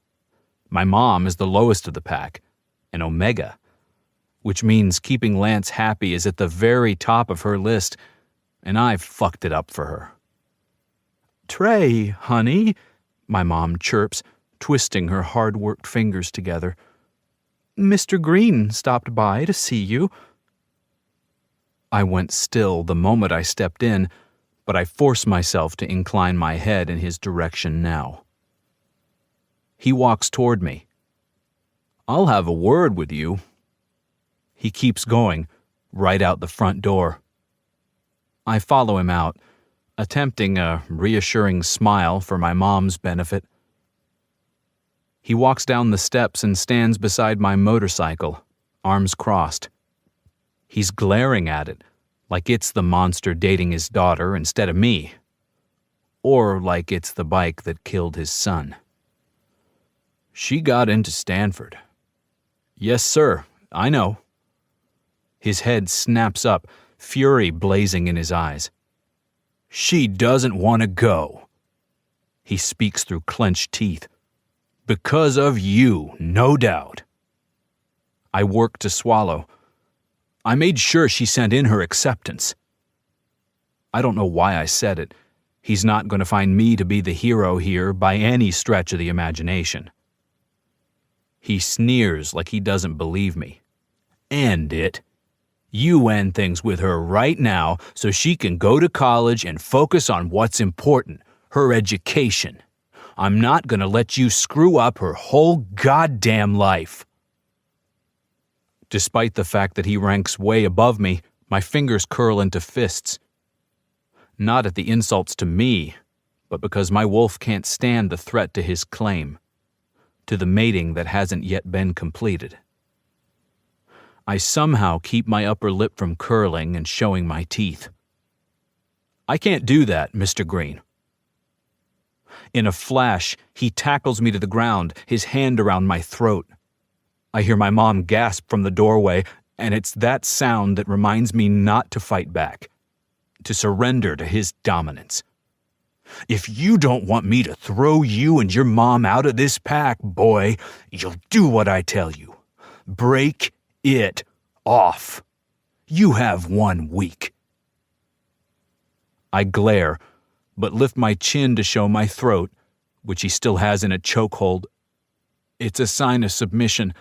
My mom is the lowest of the pack, an omega. which means keeping Lance happy is at the very top of her list, and I've fucked it up for her. "Trey, honey," my mom chirps, twisting her hard-worked fingers together. "Mr. Green stopped by to see you." I went still the moment I stepped in, but I forced myself to incline my head in his direction now. He walks toward me. "I'll have a word with you." He keeps going, right out the front door. I follow him out, attempting a reassuring smile for my mom's benefit. He walks down the steps and stands beside my motorcycle, arms crossed. He's glaring at it, like it's the monster dating his daughter instead of me. Or like it's the bike that killed his son. "She got into Stanford." "Yes, sir, I know." His head snaps up, fury blazing in his eyes. "She doesn't want to go." He speaks through clenched teeth. "Because of you, no doubt." I work to swallow. I made sure she sent in her acceptance. I don't know why I said it. He's not going to find me to be the hero here by any stretch of the imagination. He sneers like he doesn't believe me. "End it. You end things with her right now so she can go to college and focus on what's important, her education. I'm not going to let you screw up her whole goddamn life." Despite the fact that he ranks way above me, my fingers curl into fists. Not at the insults to me, but because my wolf can't stand the threat to his claim, to the mating that hasn't yet been completed. I somehow keep my upper lip from curling and showing my teeth. "I can't do that, Mr. Green." In a flash, he tackles me to the ground, his hand around my throat. I hear my mom gasp from the doorway, and it's that sound that reminds me not to fight back, to surrender to his dominance. "If you don't want me to throw you and your mom out of this pack, boy, you'll do what I tell you. Break it off. You have 1 week." I glare, but lift my chin to show my throat, which he still has in a chokehold. It's a sign of submission,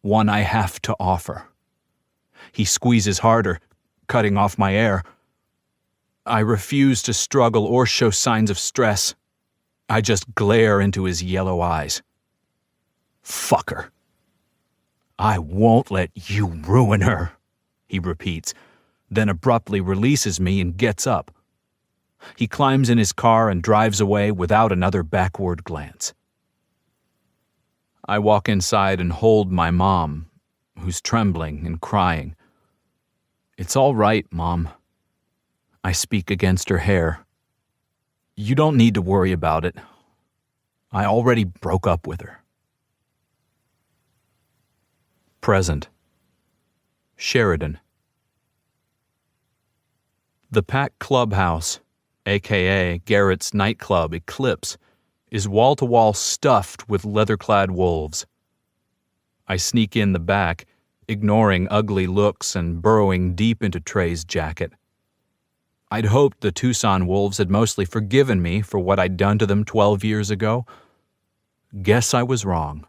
one I have to offer. He squeezes harder, cutting off my air. I refuse to struggle or show signs of stress. I just glare into his yellow eyes. "Fucker. I won't let you ruin her," he repeats, then abruptly releases me and gets up. He climbs in his car and drives away without another backward glance. I walk inside and hold my mom, who's trembling and crying. "It's all right, Mom." I speak against her hair. "You don't need to worry about it. I already broke up with her." Present. Sheridan. The Pack Clubhouse, a.k.a. Garrett's nightclub Eclipse, is wall-to-wall stuffed with leather-clad wolves. I sneak in the back, ignoring ugly looks and burrowing deep into Trey's jacket. I'd hoped the Tucson wolves had mostly forgiven me for what I'd done to them 12 years ago. Guess I was wrong.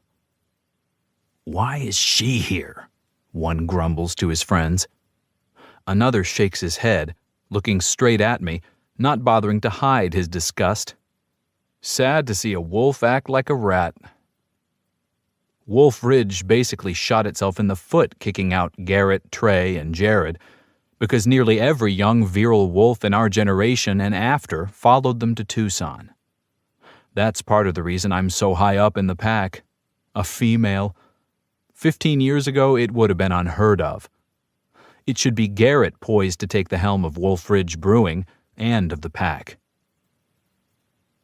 "Why is she here?" one grumbles to his friends. Another shakes his head, looking straight at me, not bothering to hide his disgust. Sad to see a wolf act like a rat. Wolf Ridge basically shot itself in the foot kicking out Garrett, Trey, and Jared, because nearly every young virile wolf in our generation and after followed them to Tucson. That's part of the reason I'm so high up in the pack. A female. 15 years ago, it would have been unheard of. It should be Garrett poised to take the helm of Wolf Ridge Brewing and of the pack.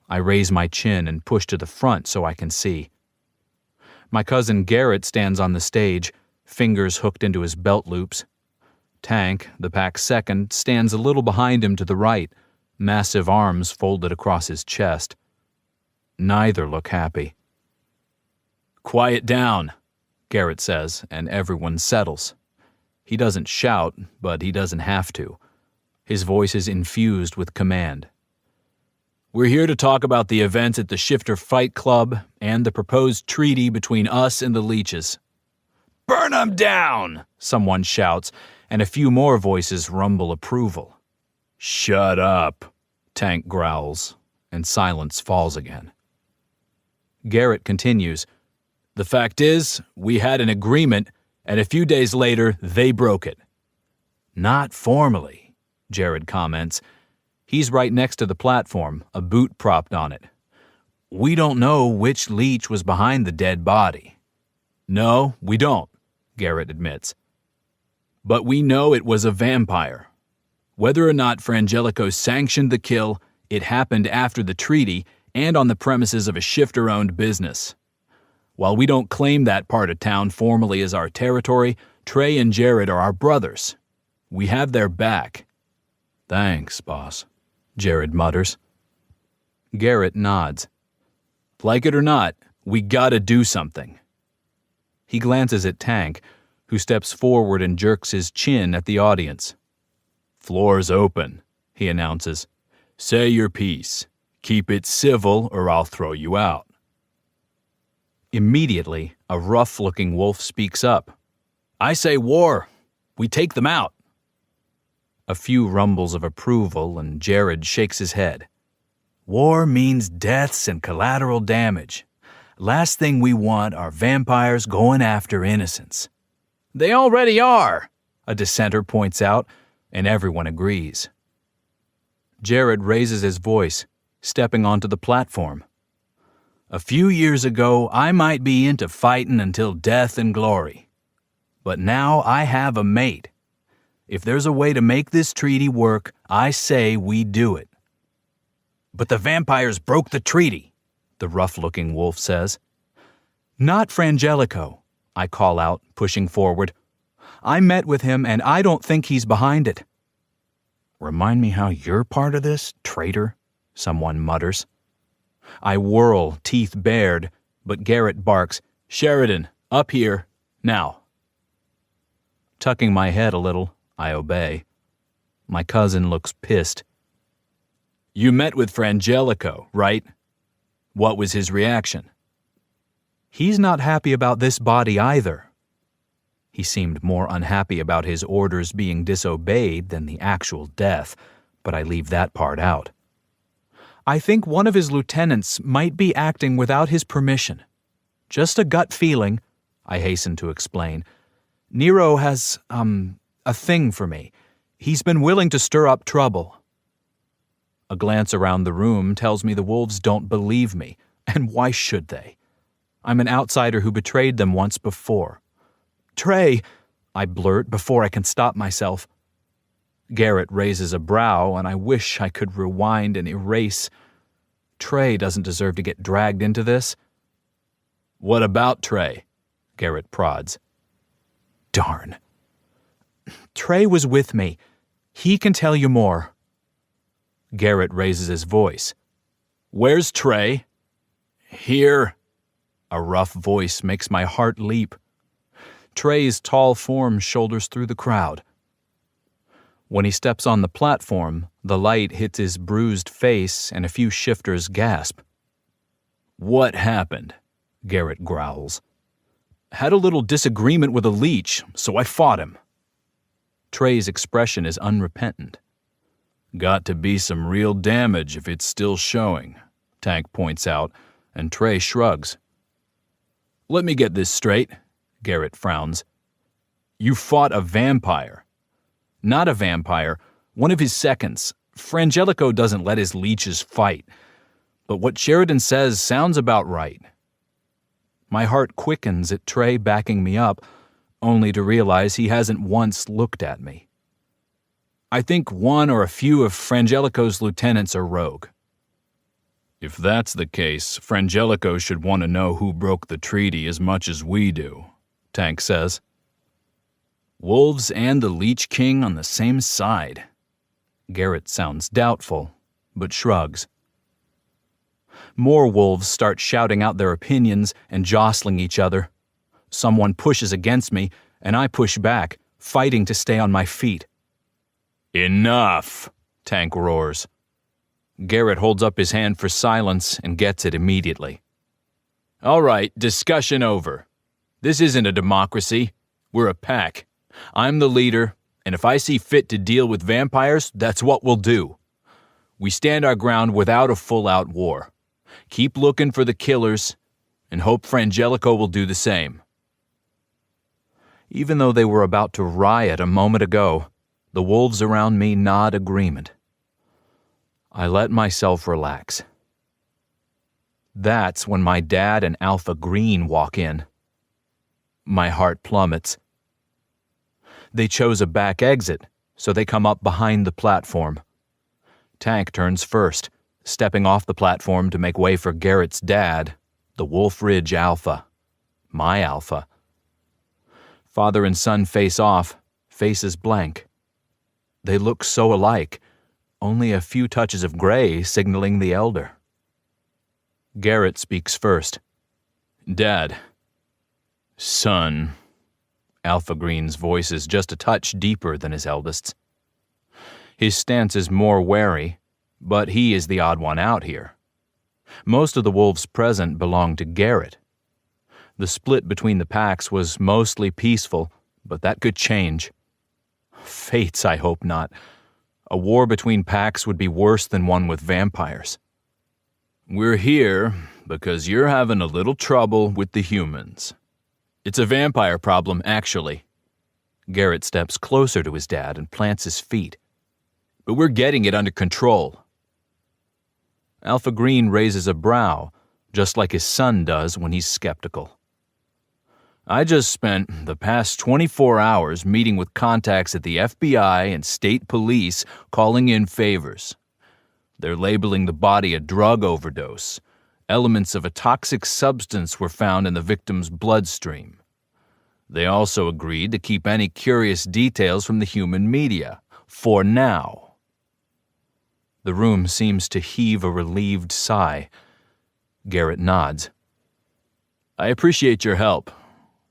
I raise my chin and push to the front so I can see. My cousin Garrett stands on the stage, fingers hooked into his belt loops. Tank, the pack's second, stands a little behind him to the right, massive arms folded across his chest. Neither look happy. "Quiet down," Garrett says, and everyone settles. He doesn't shout, but he doesn't have to. His voice is infused with command. We're here to talk about the events at the Shifter Fight Club and the proposed treaty between us and the leeches. Burn 'em down! Someone shouts, and a few more voices rumble approval. Shut up, Tank growls, and silence falls again. Garrett continues, The fact is, we had an agreement, and a few days later, they broke it. Not formally, Jared comments. He's right next to the platform, a boot propped on it. We don't know which leech was behind the dead body. No, we don't, Garrett admits. But we know it was a vampire. Whether or not Frangelico sanctioned the kill, it happened after the treaty and on the premises of a shifter-owned business. While we don't claim that part of town formally as our territory, Trey and Jared are our brothers. We have their back. Thanks, boss, Jared mutters. Garrett nods. Like it or not, we gotta do something. He glances at Tank, who steps forward and jerks his chin at the audience. Floor's open, he announces. Say your piece. Keep it civil or I'll throw you out. Immediately, a rough-looking wolf speaks up. I say war. We take them out. A few rumbles of approval, and Jared shakes his head. War means deaths and collateral damage. Last thing we want are vampires going after innocents. They already are, a dissenter points out, and everyone agrees. Jared raises his voice, stepping onto the platform. A few years ago, I might be into fighting until death and glory. But now I have a mate. If there's a way to make this treaty work, I say we do it. But the vampires broke the treaty, the rough-looking wolf says. Not Frangelico, I call out, pushing forward. I met with him and I don't think he's behind it. Remind me how you're part of this, traitor, someone mutters. I whirl, teeth bared, but Garrett barks, Sheridan, up here, now. Tucking my head a little, I obey. My cousin looks pissed. You met with Frangelico, right? What was his reaction? He's not happy about this body either. He seemed more unhappy about his orders being disobeyed than the actual death, but I leave that part out. I think one of his lieutenants might be acting without his permission. Just a gut feeling, I hasten to explain. Nero has, a thing for me. He's been willing to stir up trouble. A glance around the room tells me the wolves don't believe me, and why should they? I'm an outsider who betrayed them once before. Trey, I blurt before I can stop myself. Garrett raises a brow, and I wish I could rewind and erase. Trey doesn't deserve to get dragged into this. What about Trey? Garrett prods. Darn. Trey was with me. He can tell you more. Garrett raises his voice. Where's Trey? Here. A rough voice makes my heart leap. Trey's tall form shoulders through the crowd. When he steps on the platform, the light hits his bruised face and a few shifters gasp. What happened? Garrett growls. Had a little disagreement with a leech, so I fought him. Trey's expression is unrepentant. Got to be some real damage if it's still showing, Tank points out, and Trey shrugs. Let me get this straight, Garrett frowns. You fought a vampire. Not a vampire, one of his seconds. Frangelico doesn't let his leeches fight. But what Sheridan says sounds about right. My heart quickens at Trey backing me up, only to realize he hasn't once looked at me. I think one or a few of Frangelico's lieutenants are rogue. If that's the case, Frangelico should want to know who broke the treaty as much as we do, Tank says. Wolves and the Leech King on the same side. Garrett sounds doubtful, but shrugs. More wolves start shouting out their opinions and jostling each other. Someone pushes against me, and I push back, fighting to stay on my feet. Enough, Tank roars. Garrett holds up his hand for silence and gets it immediately. All right, discussion over. This isn't a democracy. We're a pack. I'm the leader, and if I see fit to deal with vampires, that's what we'll do. We stand our ground without a full-out war. Keep looking for the killers, and hope Frangelico will do the same. Even though they were about to riot a moment ago, the wolves around me nod agreement. I let myself relax. That's when my dad and Alpha Green walk in. My heart plummets. They chose a back exit, so they come up behind the platform. Tank turns first, stepping off the platform to make way for Garrett's dad, the Wolf Ridge Alpha, my Alpha. Father and son face off, faces blank. They look so alike, only a few touches of gray signaling the elder. Garrett speaks first. Dad. Son. Alpha Green's voice is just a touch deeper than his eldest's. His stance is more wary, but he is the odd one out here. Most of the wolves present belong to Garrett. The split between the packs was mostly peaceful, but that could change. Fates, I hope not. A war between packs would be worse than one with vampires. We're here because you're having a little trouble with the humans. It's a vampire problem, actually. Garrett steps closer to his dad and plants his feet. But we're getting it under control. Alpha Green raises a brow, just like his son does when he's skeptical. I just spent the past 24 hours meeting with contacts at the FBI and state police calling in favors. They're labeling the body a drug overdose. Elements of a toxic substance were found in the victim's bloodstream. They also agreed to keep any curious details from the human media, for now. The room seems to heave a relieved sigh. Garrett nods. I appreciate your help.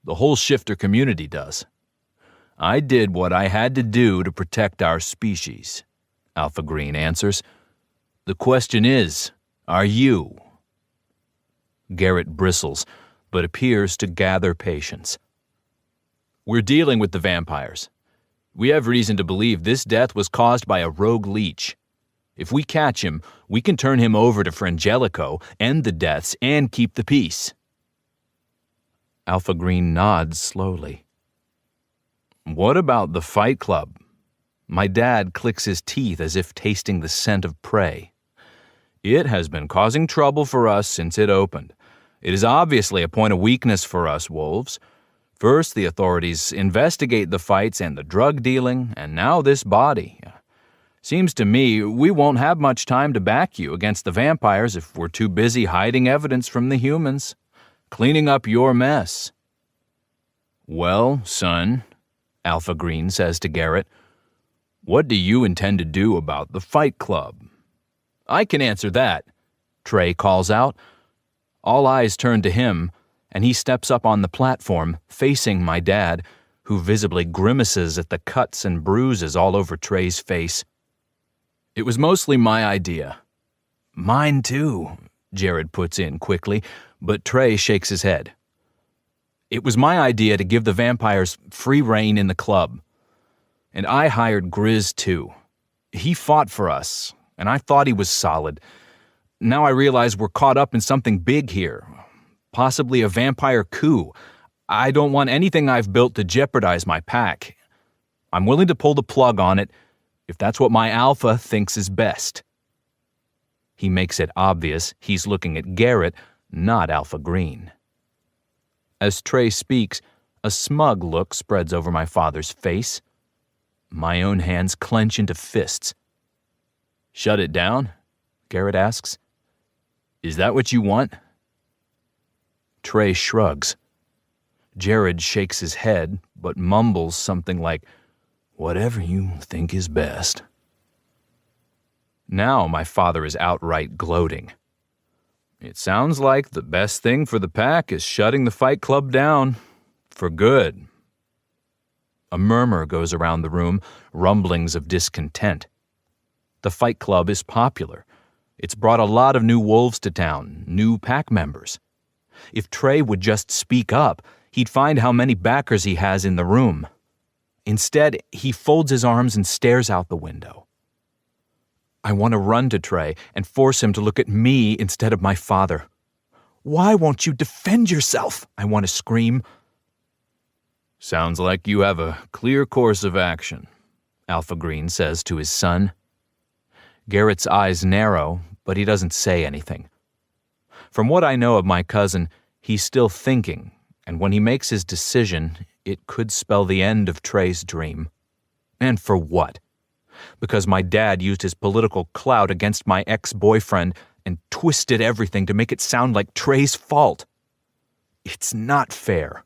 The whole shifter community does. I did what I had to do to protect our species, Alpha Green answers. The question is, are you? Garrett bristles, but appears to gather patience. We're dealing with the vampires. We have reason to believe this death was caused by a rogue leech. If we catch him, we can turn him over to Frangelico, end the deaths, and keep the peace. Alpha Green nods slowly. What about the Fight Club? My dad clicks his teeth as if tasting the scent of prey. It has been causing trouble for us since it opened. It is obviously a point of weakness for us wolves. First, the authorities investigate the fights and the drug dealing, and now this body. Seems to me we won't have much time to back you against the vampires if we're too busy hiding evidence from the humans, cleaning up your mess. Well, son, Alpha Green says to Garrett, what do you intend to do about the Fight Club? I can answer that, Trey calls out. All eyes turn to him, and he steps up on the platform, facing my dad, who visibly grimaces at the cuts and bruises all over Trey's face. It was mostly my idea. Mine too, Jared puts in quickly, but Trey shakes his head. It was my idea to give the vampires free rein in the club. And I hired Grizz too. He fought for us, and I thought he was solid. Now I realize we're caught up in something big here. Possibly a vampire coup. I don't want anything I've built to jeopardize my pack. I'm willing to pull the plug on it if that's what my alpha thinks is best. He makes it obvious he's looking at Garrett, not Alpha Green. As Trey speaks, a smug look spreads over my father's face. My own hands clench into fists. Shut it down? Garrett asks. Is that what you want? Trey shrugs. Jared shakes his head, but mumbles something like, "Whatever you think is best." Now my father is outright gloating. It sounds like the best thing for the pack is shutting the Fight Club down. For good. A murmur goes around the room, rumblings of discontent. The Fight Club is popular. It's brought a lot of new wolves to town, new pack members. If Trey would just speak up, he'd find how many backers he has in the room. Instead, he folds his arms and stares out the window. I want to run to Trey and force him to look at me instead of my father. Why won't you defend yourself? I want to scream. Sounds like you have a clear course of action, Alpha Green says to his son. Garrett's eyes narrow, but he doesn't say anything. From what I know of my cousin, he's still thinking, and when he makes his decision, it could spell the end of Trey's dream. And for what? Because my dad used his political clout against my ex-boyfriend and twisted everything to make it sound like Trey's fault. It's not fair.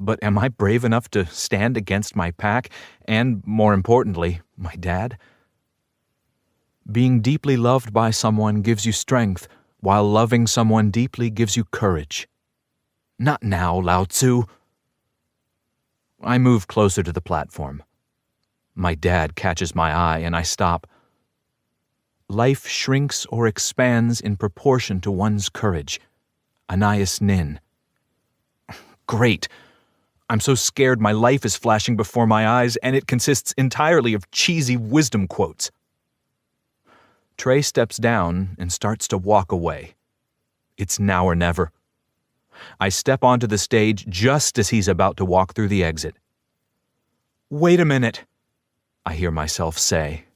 But am I brave enough to stand against my pack and, more importantly, my dad? Being deeply loved by someone gives you strength, while loving someone deeply gives you courage. Not now, Lao Tzu. I move closer to the platform. My dad catches my eye and I stop. Life shrinks or expands in proportion to one's courage. Anais Nin. Great. I'm so scared my life is flashing before my eyes and it consists entirely of cheesy wisdom quotes. Trey steps down and starts to walk away. It's now or never. I step onto the stage just as he's about to walk through the exit. Wait a minute, I hear myself say.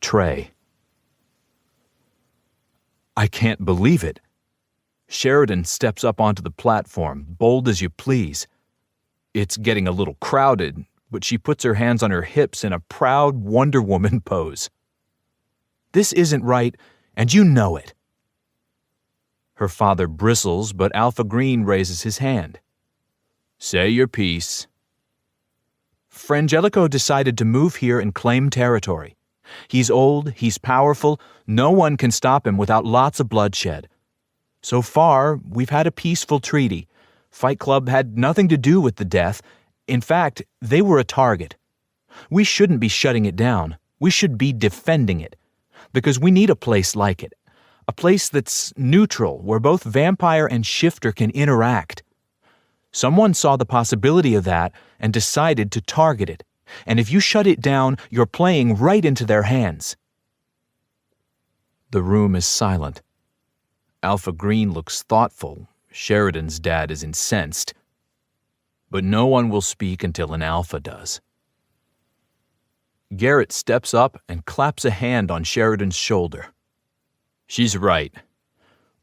Trey. I can't believe it. Sheridan steps up onto the platform, bold as you please. It's getting a little crowded, but she puts her hands on her hips in a proud Wonder Woman pose. This isn't right, and you know it. Her father bristles, but Alpha Green raises his hand. Say your piece. Frangelico decided to move here and claim territory. He's old, he's powerful, no one can stop him without lots of bloodshed. So far, we've had a peaceful treaty. Fight Club had nothing to do with the death. In fact, they were a target. We shouldn't be shutting it down. We should be defending it. Because we need a place like it. A place that's neutral, where both vampire and shifter can interact. Someone saw the possibility of that and decided to target it. And if you shut it down, you're playing right into their hands. The room is silent. Alpha Green looks thoughtful. Sheridan's dad is incensed. But no one will speak until an alpha does. Garrett steps up and claps a hand on Sheridan's shoulder. She's right.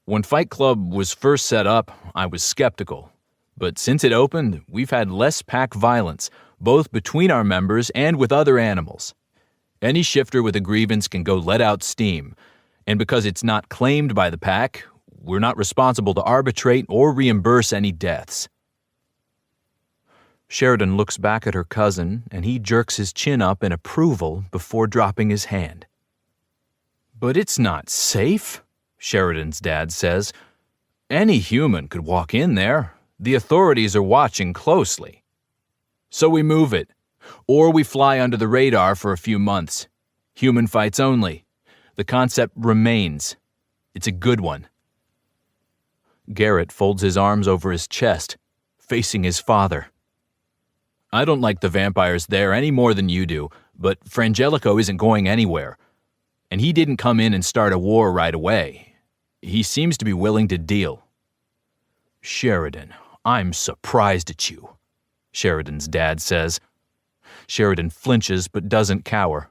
When Fight Club was first set up, I was skeptical. But since it opened, we've had less pack violence, both between our members and with other animals. Any shifter with a grievance can go let out steam, and because it's not claimed by the pack, we're not responsible to arbitrate or reimburse any deaths. Sheridan looks back at her cousin, and he jerks his chin up in approval before dropping his hand. But it's not safe, Sheridan's dad says. Any human could walk in there. The authorities are watching closely. So we move it, or we fly under the radar for a few months. Human fights only. The concept remains. It's a good one. Garrett folds his arms over his chest, facing his father. I don't like the vampires there any more than you do, but Frangelico isn't going anywhere. And he didn't come in and start a war right away. He seems to be willing to deal. Sheridan, I'm surprised at you, Sheridan's dad says. Sheridan flinches but doesn't cower.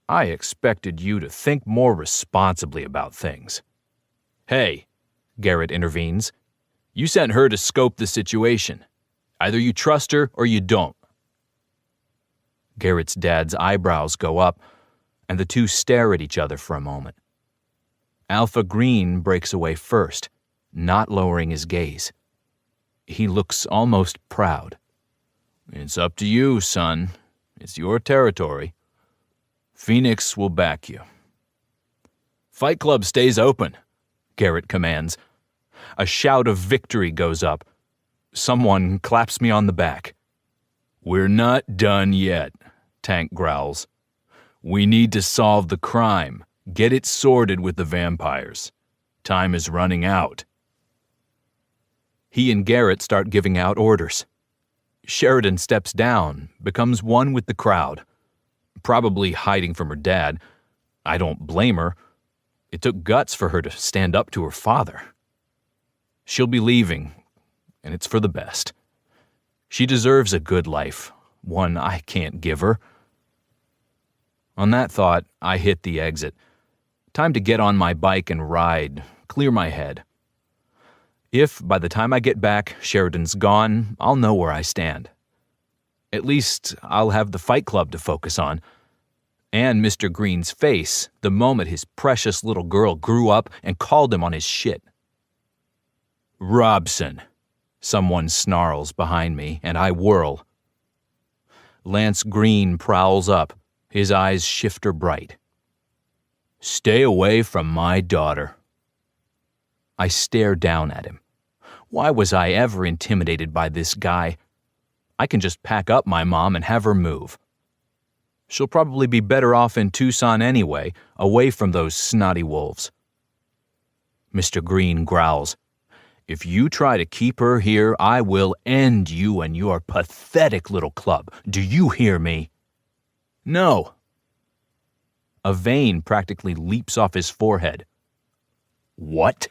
I expected you to think more responsibly about things. Hey, Garrett intervenes. You sent her to scope the situation. Either you trust her or you don't. Garrett's dad's eyebrows go up, and the two stare at each other for a moment. Alpha Green breaks away first, not lowering his gaze. He looks almost proud. It's up to you, son. It's your territory. Phoenix will back you. Fight Club stays open, Garrett commands. A shout of victory goes up. Someone claps me on the back. "We're not done yet," Tank growls. "We need to solve the crime, get it sorted with the vampires. Time is running out." He and Garrett start giving out orders. Sheridan steps down, becomes one with the crowd. Probably hiding from her dad. I don't blame her. It took guts for her to stand up to her father. She'll be leaving, and it's for the best. She deserves a good life, one I can't give her. On that thought, I hit the exit. Time to get on my bike and ride, clear my head. If, by the time I get back, Sheridan's gone, I'll know where I stand. At least, I'll have the Fight Club to focus on. And Mr. Green's face the moment his precious little girl grew up and called him on his shit. "Robson," someone snarls behind me, and I whirl. Lance Green prowls up, his eyes shifter bright. "Stay away from my daughter." I stare down at him. Why was I ever intimidated by this guy? I can just pack up my mom and have her move. She'll probably be better off in Tucson anyway, away from those snotty wolves. Mr. Green growls, "If you try to keep her here, I will end you and your pathetic little club. Do you hear me?" "No." A vein practically leaps off his forehead. "What?"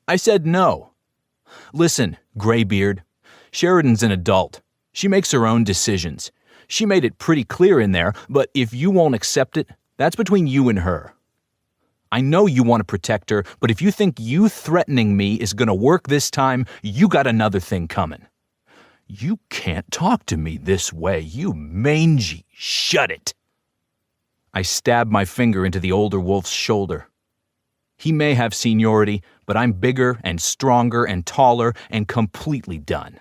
I said no. Listen, Graybeard, Sheridan's an adult. She makes her own decisions. She made it pretty clear in there, but if you won't accept it, that's between you and her. I know you want to protect her, but if you think you threatening me is going to work this time, you got another thing coming. You can't talk to me this way, you mangy. Shut it. I stab my finger into the older wolf's shoulder. He may have seniority, but I'm bigger and stronger and taller and completely done.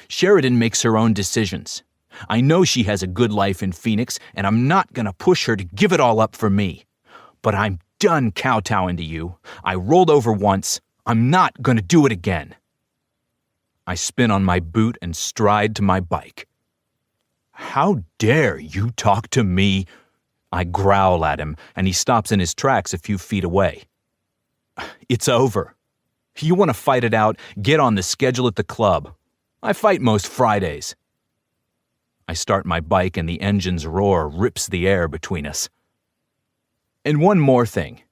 Sheridan makes her own decisions. I know she has a good life in Phoenix, and I'm not going to push her to give it all up for me. But I'm done kowtowing to you. I rolled over once. I'm not going to do it again. I spin on my boot and stride to my bike. "How dare you talk to me?" I growl at him, and he stops in his tracks a few feet away. "It's over. You want to fight it out, get on the schedule at the club. I fight most Fridays." I start my bike and the engine's roar rips the air between us. "And one more thing.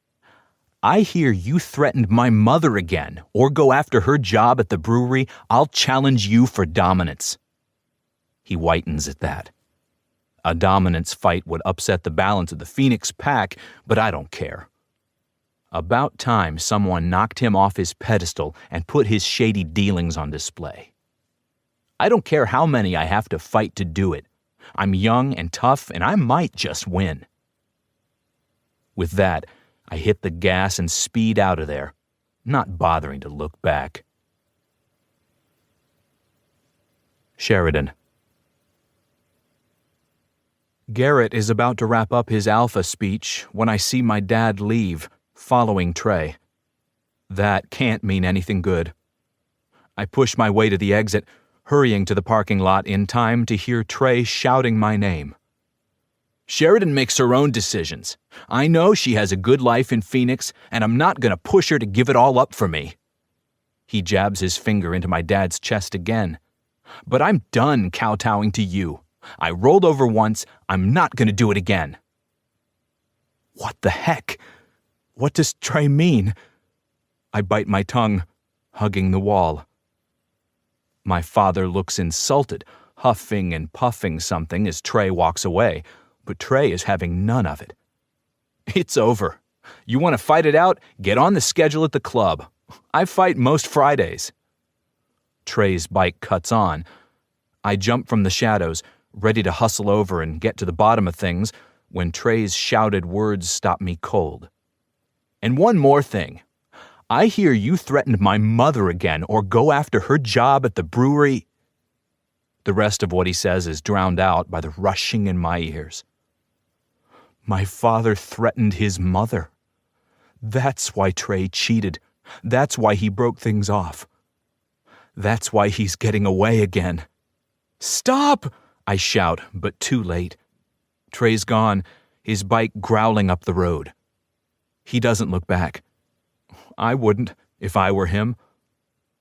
I hear you threatened my mother again, or go after her job at the brewery. I'll challenge you for dominance." He whitens at that. A dominance fight would upset the balance of the Phoenix pack, but I don't care. About time someone knocked him off his pedestal and put his shady dealings on display. I don't care how many I have to fight to do it. I'm young and tough, and I might just win. With that, I hit the gas and speed out of there, not bothering to look back. Sheridan. Garrett is about to wrap up his alpha speech when I see my dad leave, following Trey. That can't mean anything good. I push my way to the exit, hurrying to the parking lot in time to hear Trey shouting my name. "Sheridan makes her own decisions. I know she has a good life in Phoenix, and I'm not going to push her to give it all up for me." He jabs his finger into my dad's chest again. "But I'm done kowtowing to you. I rolled over once. I'm not going to do it again." What the heck? What does Trey mean? I bite my tongue, hugging the wall. My father looks insulted, huffing and puffing something as Trey walks away, but Trey is having none of it. "It's over. You want to fight it out? Get on the schedule at the club. I fight most Fridays." Trey's bike cuts on. I jump from the shadows, ready to hustle over and get to the bottom of things, when Trey's shouted words stop me cold. "And one more thing. I hear you threatened my mother again or go after her job at the brewery." The rest of what he says is drowned out by the rushing in my ears. My father threatened his mother. That's why Trey cheated. That's why he broke things off. That's why he's getting away again. Stop! I shout, but too late. Trey's gone, his bike growling up the road. He doesn't look back. I wouldn't, if I were him.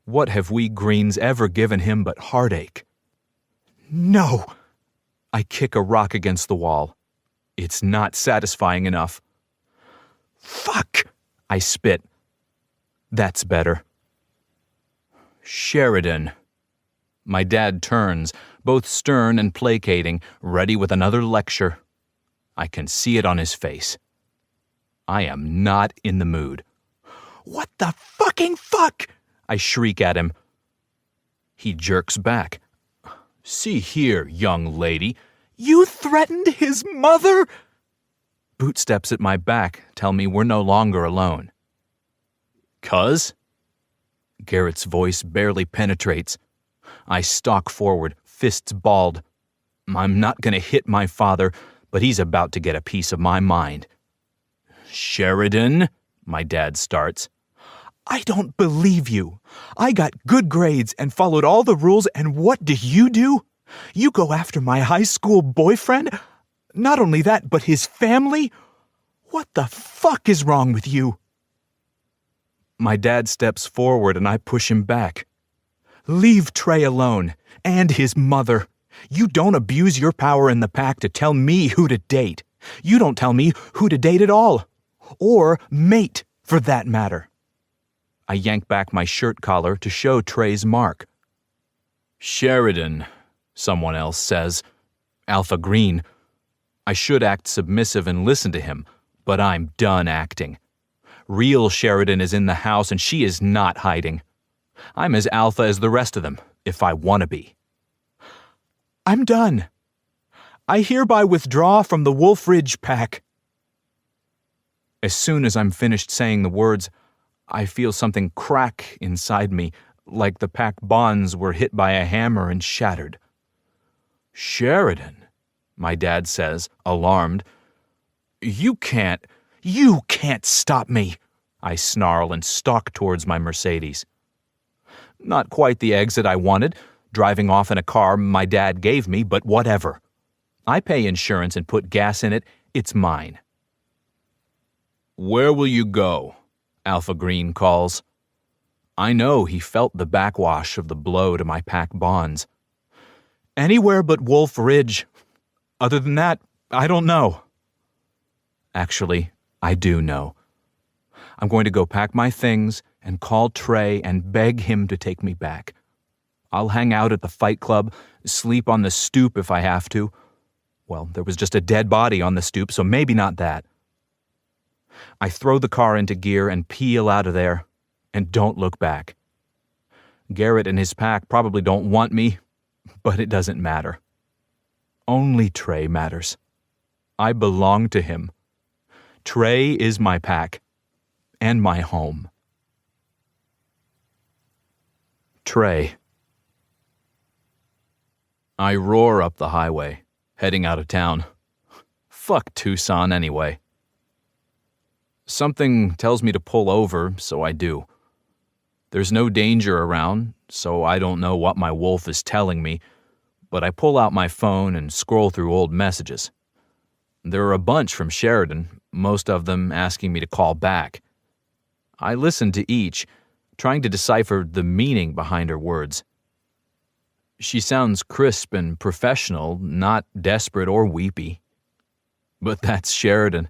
What have we Greens ever given him but heartache? No! I kick a rock against the wall. It's not satisfying enough. Fuck! I spit. That's better. Sheridan. My dad turns, both stern and placating, ready with another lecture. I can see it on his face. I am not in the mood. What the fucking fuck? I shriek at him. He jerks back. See here, young lady. You threatened his mother? Bootsteps at my back tell me we're no longer alone. Cuz? Garrett's voice barely penetrates. I stalk forward, fists balled. I'm not going to hit my father, but he's about to get a piece of my mind. Sheridan, my dad starts. I don't believe you. I got good grades and followed all the rules, and what do? You go after my high school boyfriend? Not only that, but his family? What the fuck is wrong with you? My dad steps forward and I push him back. Leave Trey alone, and his mother. You don't abuse your power in the pack to tell me who to date. You don't tell me who to date at all. Or mate, for that matter. I yank back my shirt collar to show Trey's mark. Sheridan, someone else says. Alpha Green. I should act submissive and listen to him, but I'm done acting. Real Sheridan is in the house and she is not hiding. I'm as alpha as the rest of them, if I want to be. I'm done. I hereby withdraw from the Wolf Ridge pack. As soon as I'm finished saying the words, I feel something crack inside me, like the pack bonds were hit by a hammer and shattered. Sheridan, my dad says, alarmed. You can't stop me, I snarl and stalk towards my Mercedes. Not quite the exit I wanted, driving off in a car my dad gave me, but whatever. I pay insurance and put gas in it, it's mine. Where will you go? Alpha Green calls. I know he felt the backwash of the blow to my pack bonds. Anywhere but Wolf Ridge. Other than that, I don't know. Actually, I do know. I'm going to go pack my things and call Trey and beg him to take me back. I'll hang out at the fight club, sleep on the stoop if I have to. Well, there was just a dead body on the stoop, so maybe not that. I throw the car into gear and peel out of there, and don't look back. Garrett and his pack probably don't want me, but it doesn't matter. Only Trey matters. I belong to him. Trey is my pack, and my home. Trey. I roar up the highway, heading out of town. Fuck Tucson anyway. Something tells me to pull over, so I do. There's no danger around, so I don't know what my wolf is telling me, but I pull out my phone and scroll through old messages. There are a bunch from Sheridan, most of them asking me to call back. I listen to each, trying to decipher the meaning behind her words. She sounds crisp and professional, not desperate or weepy. But that's Sheridan.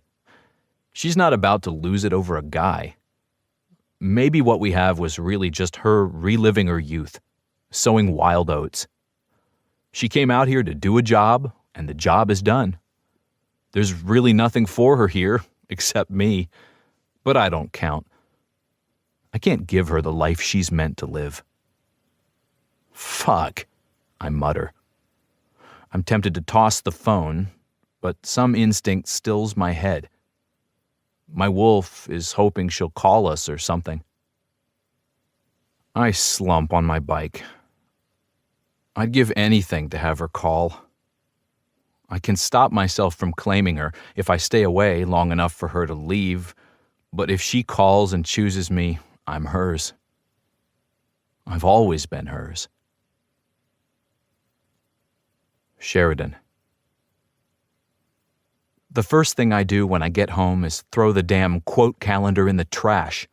She's not about to lose it over a guy. Maybe what we have was really just her reliving her youth, sowing wild oats. She came out here to do a job, and the job is done. There's really nothing for her here, except me, but I don't count. I can't give her the life she's meant to live. Fuck, I mutter. I'm tempted to toss the phone, but some instinct stills my head. My wolf is hoping she'll call us or something. I slump on my bike. I'd give anything to have her call. I can stop myself from claiming her if I stay away long enough for her to leave, but if she calls and chooses me, I'm hers. I've always been hers. Sheridan. The first thing I do when I get home is throw the damn quote calendar in the trash.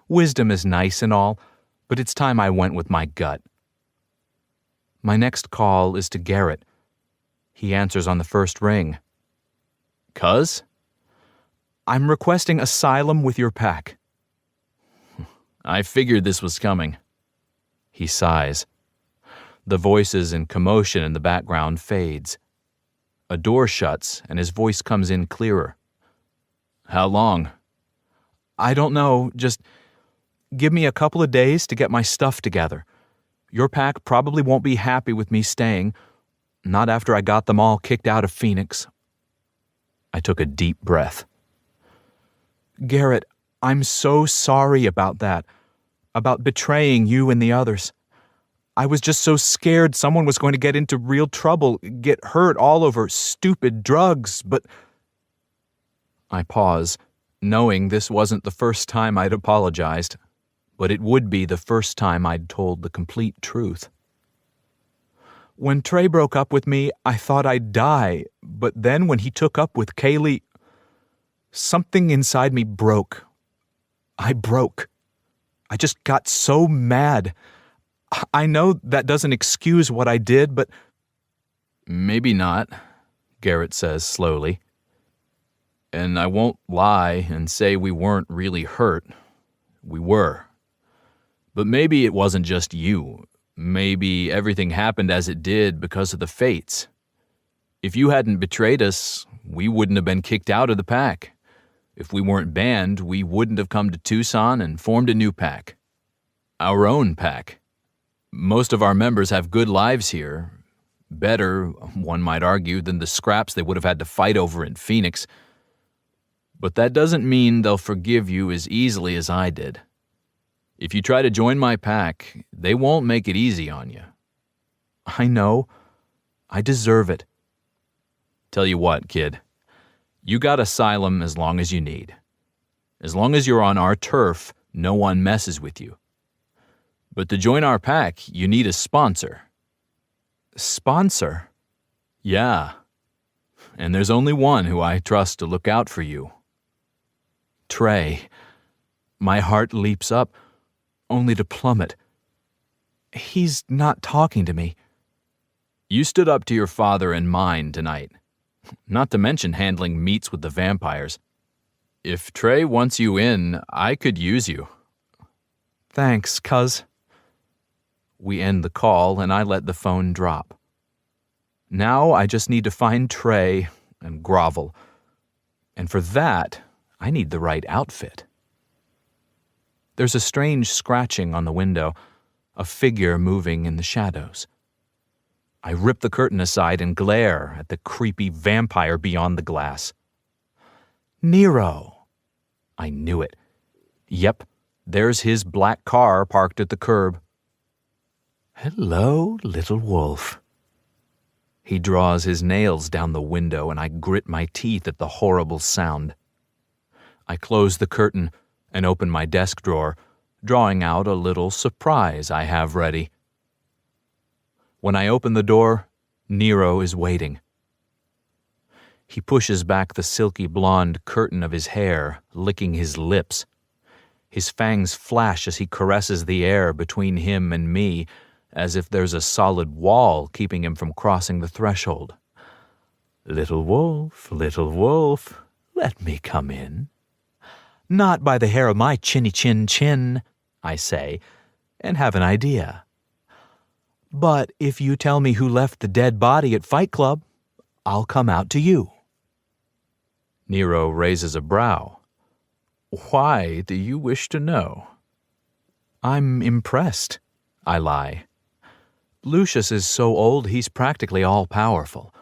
Wisdom is nice and all, but it's time I went with my gut. My next call is to Garrett. He answers on the first ring. "Cuz?" "I'm requesting asylum with your pack." "I figured this was coming." He sighs. The voices and commotion in the background fades. A door shuts and his voice comes in clearer. "How long?" "I don't know, just give me a couple of days to get my stuff together. Your pack probably won't be happy with me staying, not after I got them all kicked out of Phoenix." I took a deep breath. "Garrett, I'm so sorry about that, about betraying you and the others. I was just so scared someone was going to get into real trouble, get hurt all over stupid drugs, but—" I pause, knowing this wasn't the first time I'd apologized, but it would be the first time I'd told the complete truth. "When Trey broke up with me, I thought I'd die, but then when he took up with Kaylee, something inside me broke. I broke. I just got so mad. I know that doesn't excuse what I did, but—" "Maybe not," Garrett says slowly. "And I won't lie and say we weren't really hurt. We were. But maybe it wasn't just you. Maybe everything happened as it did because of the fates. If you hadn't betrayed us, we wouldn't have been kicked out of the pack. If we weren't banned, we wouldn't have come to Tucson and formed a new pack. Our own pack. Most of our members have good lives here. Better, one might argue, than the scraps they would have had to fight over in Phoenix. But that doesn't mean they'll forgive you as easily as I did. If you try to join my pack, they won't make it easy on you." "I know. I deserve it." "Tell you what, kid. You got asylum as long as you need. As long as you're on our turf, no one messes with you. But to join our pack, you need a sponsor." "Sponsor?" "Yeah. And there's only one who I trust to look out for you." Trey. My heart leaps up, only to plummet. He's not talking to me. "You stood up to your father and mine tonight. Not to mention handling meets with the vampires. If Trey wants you in, I could use you." "Thanks, cuz." We end the call and I let the phone drop. Now I just need to find Trey and grovel. And for that, I need the right outfit. There's a strange scratching on the window, a figure moving in the shadows. I rip the curtain aside and glare at the creepy vampire beyond the glass. Nero. I knew it. Yep, there's his black car parked at the curb. "Hello, little wolf." He draws his nails down the window and I grit my teeth at the horrible sound. I close the curtain and open my desk drawer, drawing out a little surprise I have ready. When I open the door, Nero is waiting. He pushes back the silky blonde curtain of his hair, licking his lips. His fangs flash as he caresses the air between him and me, as if there's a solid wall keeping him from crossing the threshold. Little wolf, let me come in." "Not by the hair of my chinny chin chin," I say, and have an idea. "But if you tell me who left the dead body at Fight Club, I'll come out to you." Nero raises a brow. "Why do you wish to know?" "I'm impressed," I lie. "Lucius is so old he's practically all-powerful.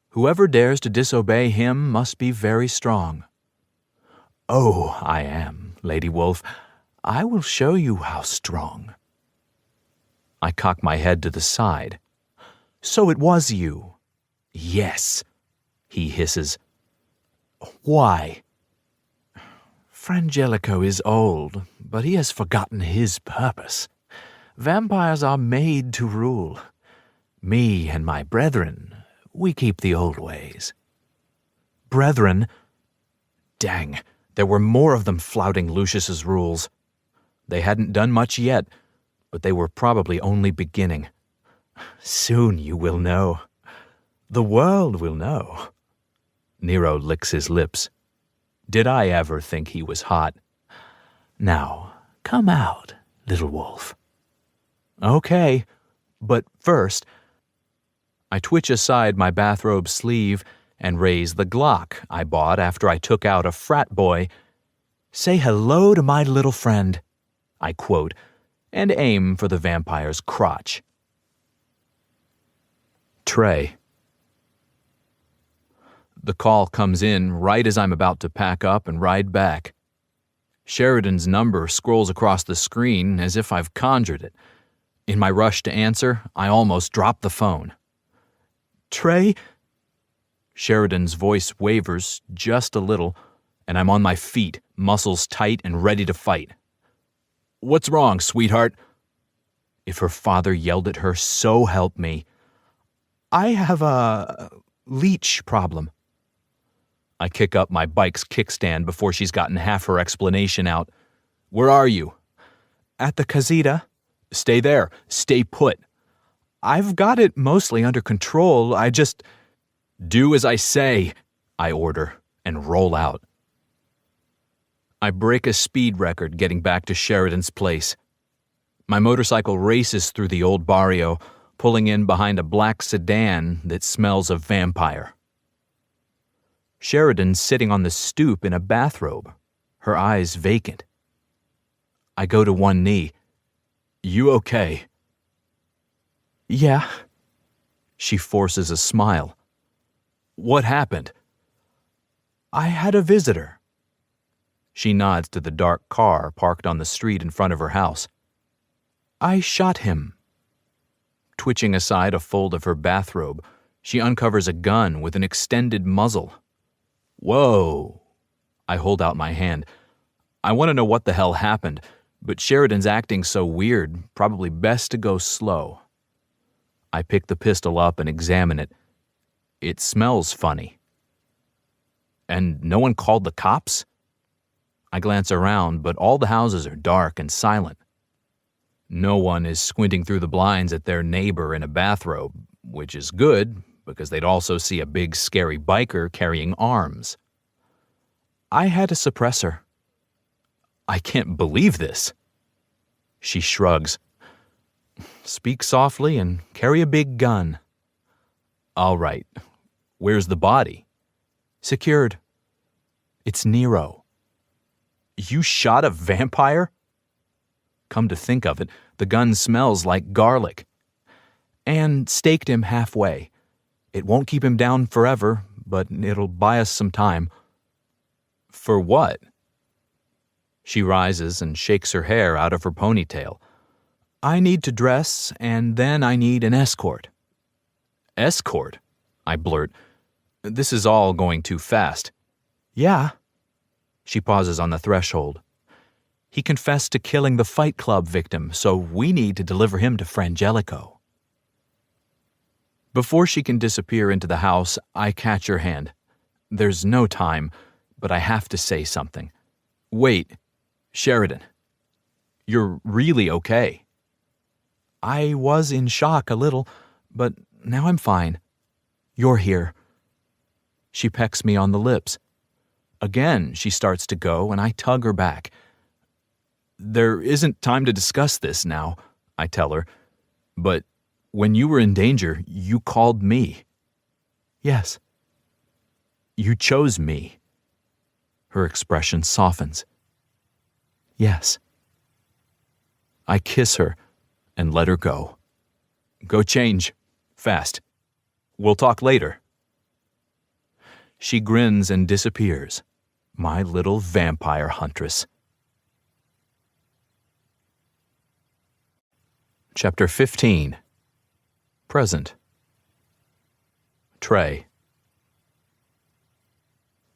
Whoever dares to disobey him must be very strong." "Oh, I am, Lady Wolf. I will show you how strong." I cock my head to the side. "So it was you?" "Yes," he hisses. "Why?" "Frangelico is old, but he has forgotten his purpose. Vampires are made to rule. Me and my brethren, we keep the old ways. Brethren? Dang, there were more of them flouting Lucius's rules. They hadn't done much yet, but they were probably only beginning. Soon you will know. The world will know. Nero licks his lips. Did I ever think he was hot? Now, come out, little wolf. Okay, but first, I twitch aside my bathrobe sleeve and raise the Glock I bought after I took out a frat boy. Say hello to my little friend, I quote, and aim for the vampire's crotch. Trey. The call comes in right as I'm about to pack up and ride back. Sheridan's number scrolls across the screen as if I've conjured it. In my rush to answer, I almost drop the phone. Trey? Sheridan's voice wavers just a little, and I'm on my feet, muscles tight and ready to fight. What's wrong, sweetheart? If her father yelled at her, so help me. I have a leech problem. I kick up my bike's kickstand before she's gotten half her explanation out. Where are you? At the casita. Stay there. Stay put. I've got it mostly under control. I just... Do as I say, I order, and roll out. I break a speed record getting back to Sheridan's place. My motorcycle races through the old barrio, pulling in behind a black sedan that smells of vampire. Sheridan's sitting on the stoop in a bathrobe, her eyes vacant. I go to one knee. You okay? Yeah. She forces a smile. What happened? I had a visitor. She nods to the dark car parked on the street in front of her house. I shot him. Twitching aside a fold of her bathrobe, she uncovers a gun with an extended muzzle. Whoa. I hold out my hand. I want to know what the hell happened, but Sheridan's acting so weird, probably best to go slow. I pick the pistol up and examine it. It smells funny. And no one called the cops? I glance around, but all the houses are dark and silent. No one is squinting through the blinds at their neighbor in a bathrobe, which is good, because they'd also see a big, scary biker carrying arms. I had a suppressor. I can't believe this. She shrugs. Speak softly and carry a big gun. All right. Where's the body? Secured. It's Nero. You shot a vampire? Come to think of it, the gun smells like garlic. And staked him halfway. It won't keep him down forever, but it'll buy us some time. For what? She rises and shakes her hair out of her ponytail. I need to dress, and then I need an escort. Escort? I blurt. This is all going too fast. Yeah. She pauses on the threshold. He confessed to killing the Fight Club victim, so we need to deliver him to Frangelico. Before she can disappear into the house, I catch her hand. There's no time, but I have to say something. Wait, Sheridan. You're really okay. I was in shock a little, but now I'm fine. You're here. She pecks me on the lips. Again, she starts to go, and I tug her back. There isn't time to discuss this now, I tell her. But when you were in danger, you called me. Yes. You chose me. Her expression softens. Yes. I kiss her and let her go. Go change. Fast. We'll talk later. She grins and disappears. My little vampire huntress. Chapter 15. Present. Trey.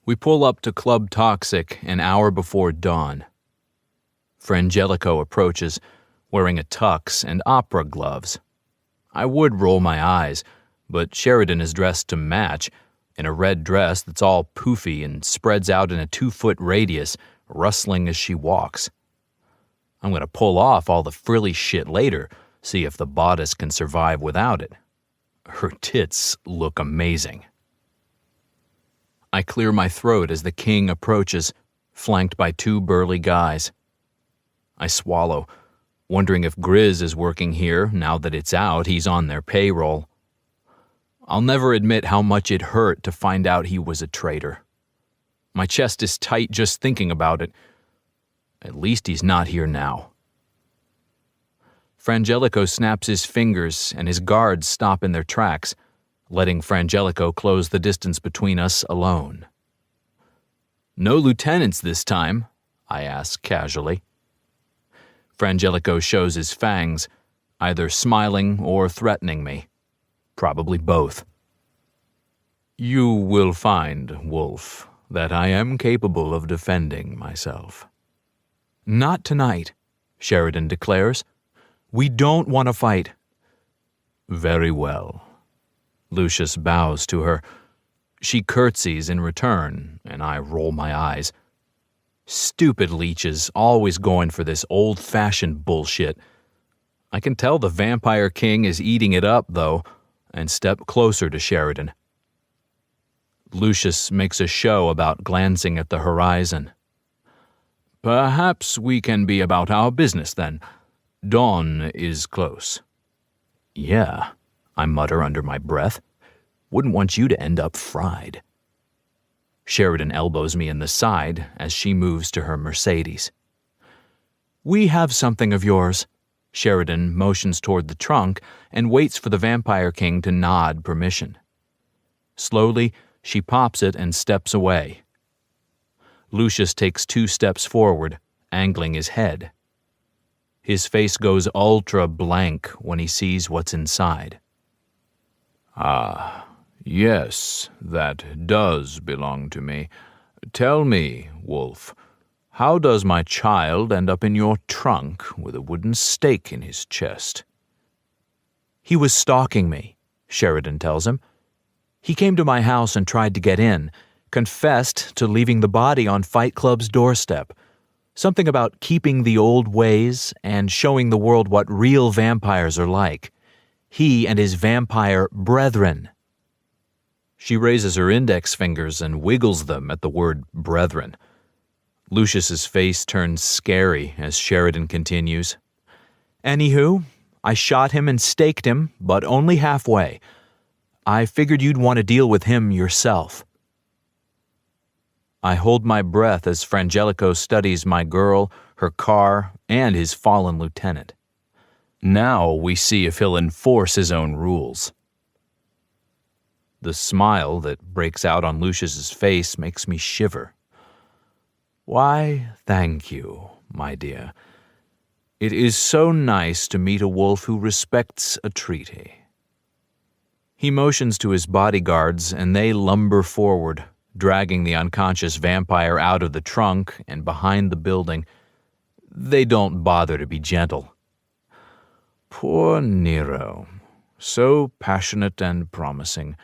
We pull up to Club Toxic an hour before dawn. Frangelico approaches, wearing a tux and opera gloves. I would roll my eyes, but Sheridan is dressed to match, in a red dress that's all poofy and spreads out in a 2-foot radius, rustling as she walks. I'm going to pull off all the frilly shit later, see if the bodice can survive without it. Her tits look amazing. I clear my throat as the king approaches, flanked by 2 burly guys. I swallow, wondering if Grizz is working here now that it's out he's on their payroll. I'll never admit how much it hurt to find out he was a traitor. My chest is tight just thinking about it. At least he's not here now. Frangelico snaps his fingers and his guards stop in their tracks, letting Frangelico close the distance between us alone. "No lieutenants this time?" I ask casually. Frangelico shows his fangs, either smiling or threatening me. Probably both. "You will find, Wolf, that I am capable of defending myself." "Not tonight," Sheridan declares. "We don't want to fight." "Very well." Lucius bows to her. She curtsies in return, and I roll my eyes. Stupid leeches, always going for this old-fashioned bullshit. I can tell the Vampire King is eating it up, though, and step closer to Sheridan. Lucius makes a show about glancing at the horizon. "Perhaps we can be about our business, then. Dawn is close." "Yeah," I mutter under my breath. "Wouldn't want you to end up fried." Sheridan elbows me in the side as she moves to her Mercedes. "We have something of yours." Sheridan motions toward the trunk and waits for the Vampire King to nod permission. Slowly, she pops it and steps away. Lucius takes 2 steps forward, angling his head. His face goes ultra blank when he sees what's inside. "Ah, yes, that does belong to me. Tell me, Wolf, how does my child end up in your trunk with a wooden stake in his chest?" "He was stalking me," Sheridan tells him. "He came to my house and tried to get in, confessed to leaving the body on Fight Club's doorstep. Something about keeping the old ways and showing the world what real vampires are like. He and his vampire brethren." She raises her index fingers and wiggles them at the word brethren. Lucius's face turns scary as Sheridan continues. "Anywho, I shot him and staked him, but only halfway. I figured you'd want to deal with him yourself." I hold my breath as Frangelico studies my girl, her car, and his fallen lieutenant. Now we see if he'll enforce his own rules. The smile that breaks out on Lucius's face makes me shiver. "Why, thank you, my dear. It is so nice to meet a wolf who respects a treaty." He motions to his bodyguards, and they lumber forward, dragging the unconscious vampire out of the trunk and behind the building. They don't bother to be gentle. Poor Nero. So passionate and promising.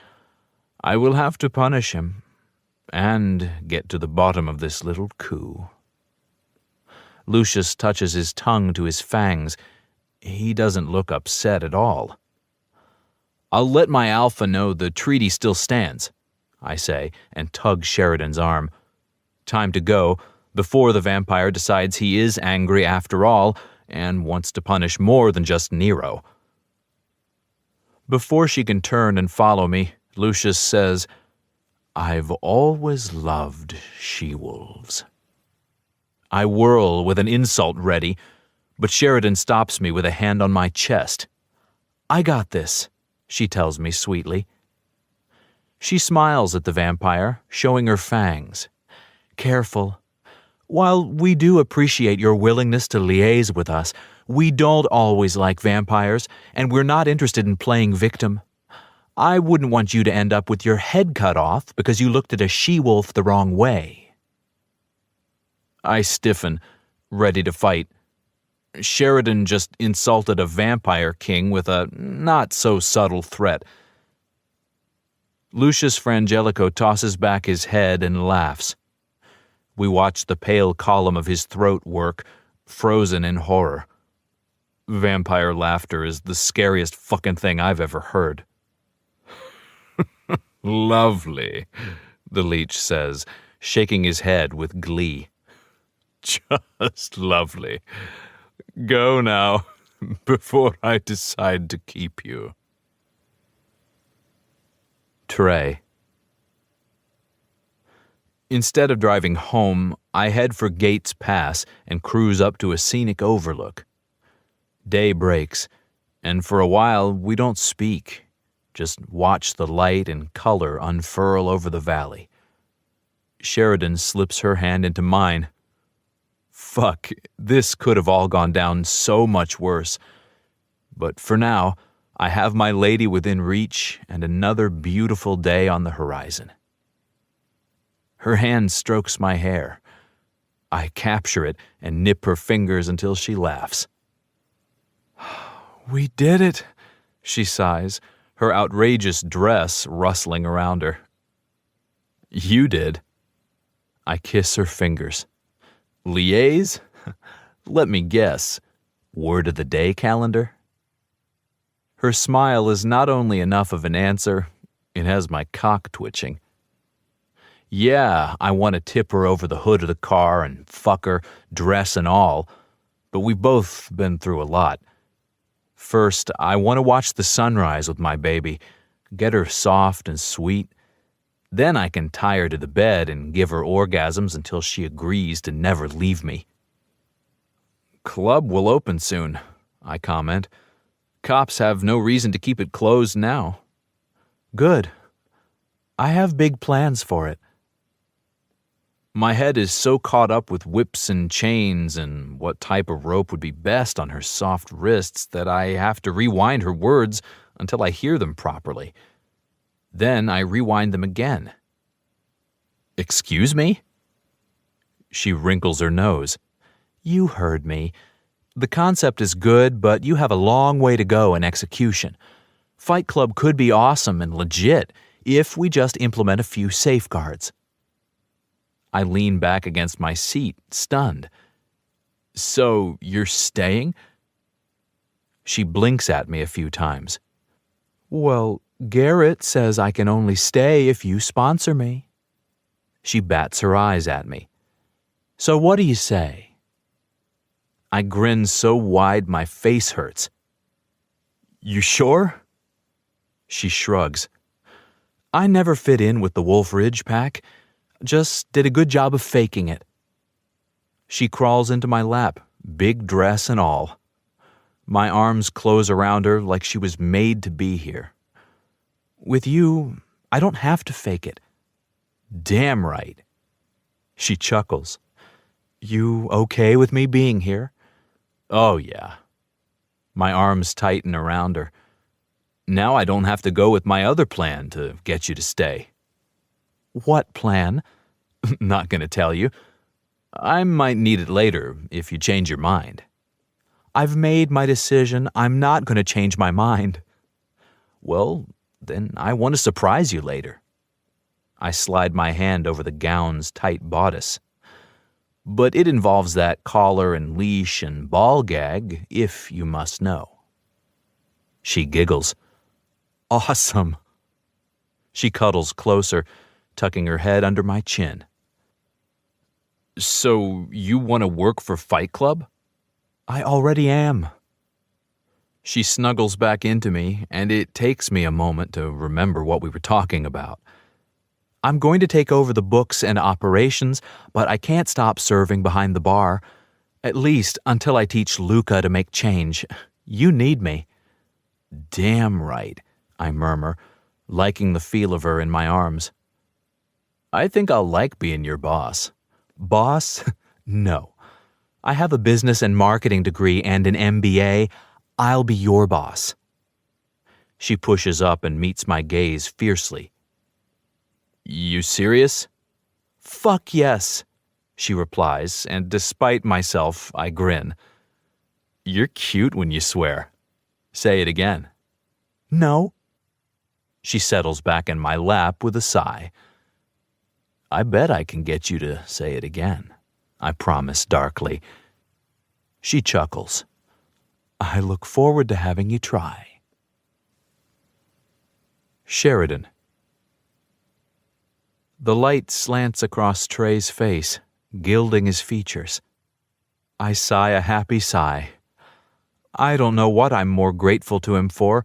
I will have to punish him, and get to the bottom of this little coup. Lucius touches his tongue to his fangs. He doesn't look upset at all. "I'll let my alpha know the treaty still stands," I say, and tug Sheridan's arm. Time to go, before the vampire decides he is angry after all and wants to punish more than just Nero. Before she can turn and follow me, Lucius says, "I've always loved she-wolves." I whirl with an insult ready, but Sheridan stops me with a hand on my chest. "I got this," she tells me sweetly. She smiles at the vampire, showing her fangs. "Careful. While we do appreciate your willingness to liaise with us, we don't always like vampires, and we're not interested in playing victim. I wouldn't want you to end up with your head cut off because you looked at a she-wolf the wrong way." I stiffen. ready to fight. Sheridan just insulted a vampire king with a not-so-subtle threat. Lucius Frangelico tosses back his head and laughs. We watch the pale column of his throat work, frozen in horror. Vampire laughter is the scariest fucking thing I've ever heard. Lovely, the leech says, shaking his head with glee. Just lovely. Go now, before I decide to keep you. Trey. Instead of driving home, I head for Gates Pass and cruise up to a scenic overlook. Day breaks, and for a while we don't speak, just watch the light and color unfurl over the valley. Sheridan slips her hand into mine. Fuck, this could have all gone down so much worse. But for now, I have my lady within reach and another beautiful day on the horizon. Her hand strokes my hair. I capture it and nip her fingers until she laughs. We did it, she sighs, her outrageous dress rustling around her. You did. I kiss her fingers. Liaise? Let me guess. Word of the day calendar? Her smile is not only enough of an answer, it has my cock twitching. Yeah, I want to tip her over the hood of the car and fuck her, dress and all, but we've both been through a lot. First, I want to watch the sunrise with my baby, get her soft and sweet. Then I can tie her to the bed and give her orgasms until she agrees to never leave me. Club will open soon, I comment. Cops have no reason to keep it closed now. Good. I have big plans for it. My head is so caught up with whips and chains and what type of rope would be best on her soft wrists that I have to rewind her words until I hear them properly. Then I rewind them again. Excuse me? She wrinkles her nose. You heard me. The concept is good, but you have a long way to go in execution. Fight Club could be awesome and legit if we just implement a few safeguards. I lean back against my seat, stunned. So, you're staying? She blinks at me a few times. Well, Garrett says I can only stay if you sponsor me. She bats her eyes at me. So what do you say? I grin so wide my face hurts. You sure? She shrugs. I never fit in with the Wolf Ridge pack. Just did a good job of faking it. She crawls into my lap, big dress and all. My arms close around her like she was made to be here. With you, I don't have to fake it. Damn right. She chuckles. You okay with me being here? Oh, yeah. My arms tighten around her. Now I don't have to go with my other plan to get you to stay. What plan? Not going to tell you. I might need it later if you change your mind. I've made my decision. I'm not going to change my mind. Well, then I want to surprise you later. I slide my hand over the gown's tight bodice. But it involves that collar and leash and ball gag, if you must know. She giggles. Awesome. She cuddles closer, tucking her head under my chin. So you want to work for Fight Club? I already am. She snuggles back into me, and it takes me a moment to remember what we were talking about. I'm going to take over the books and operations, but I can't stop serving behind the bar. At least until I teach Luca to make change. You need me. Damn right, I murmur, liking the feel of her in my arms. I think I'll like being your boss. Boss? No. I have a business and marketing degree and an MBA. I'll be your boss. She pushes up and meets my gaze fiercely. You serious? Fuck yes. she replies, and despite myself, I grin. You're cute when you swear. Say it again. No. She settles back in my lap with a sigh. I bet I can get you to say it again, I promise darkly. She chuckles. I look forward to having you try. Sheridan. The light slants across Trey's face, gilding his features. I sigh a happy sigh. I don't know what I'm more grateful to him for,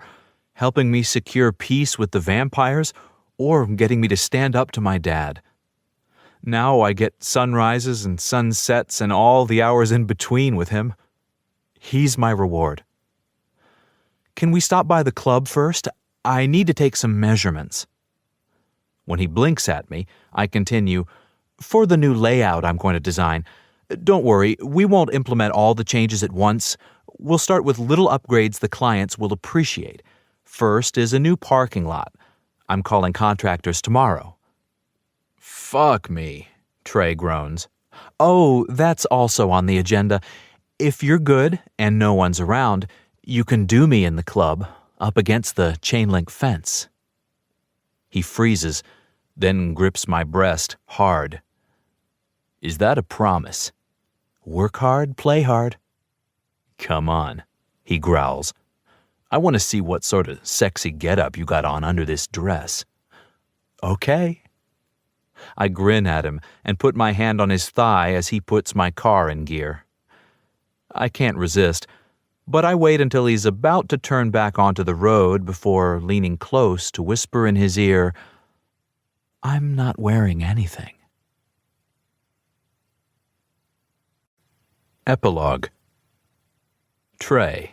helping me secure peace with the vampires or getting me to stand up to my dad. Now I get sunrises and sunsets and all the hours in between with him. He's my reward. Can we stop by the club first? I need to take some measurements. When he blinks at me, I continue, for the new layout I'm going to design. Don't worry, we won't implement all the changes at once. We'll start with little upgrades the clients will appreciate. First is a new parking lot. I'm calling contractors tomorrow. Fuck me, Trey groans. Oh, that's also on the agenda. If you're good and no one's around, you can do me in the club, up against the chain-link fence. He freezes, then grips my breast hard. Is that a promise? Work hard, play hard. Come on, he growls. I want to see what sort of sexy getup you got on under this dress. Okay. I grin at him and put my hand on his thigh as he puts my car in gear. I can't resist, but I wait until he's about to turn back onto the road before leaning close to whisper in his ear, I'm not wearing anything. Epilogue. Trey.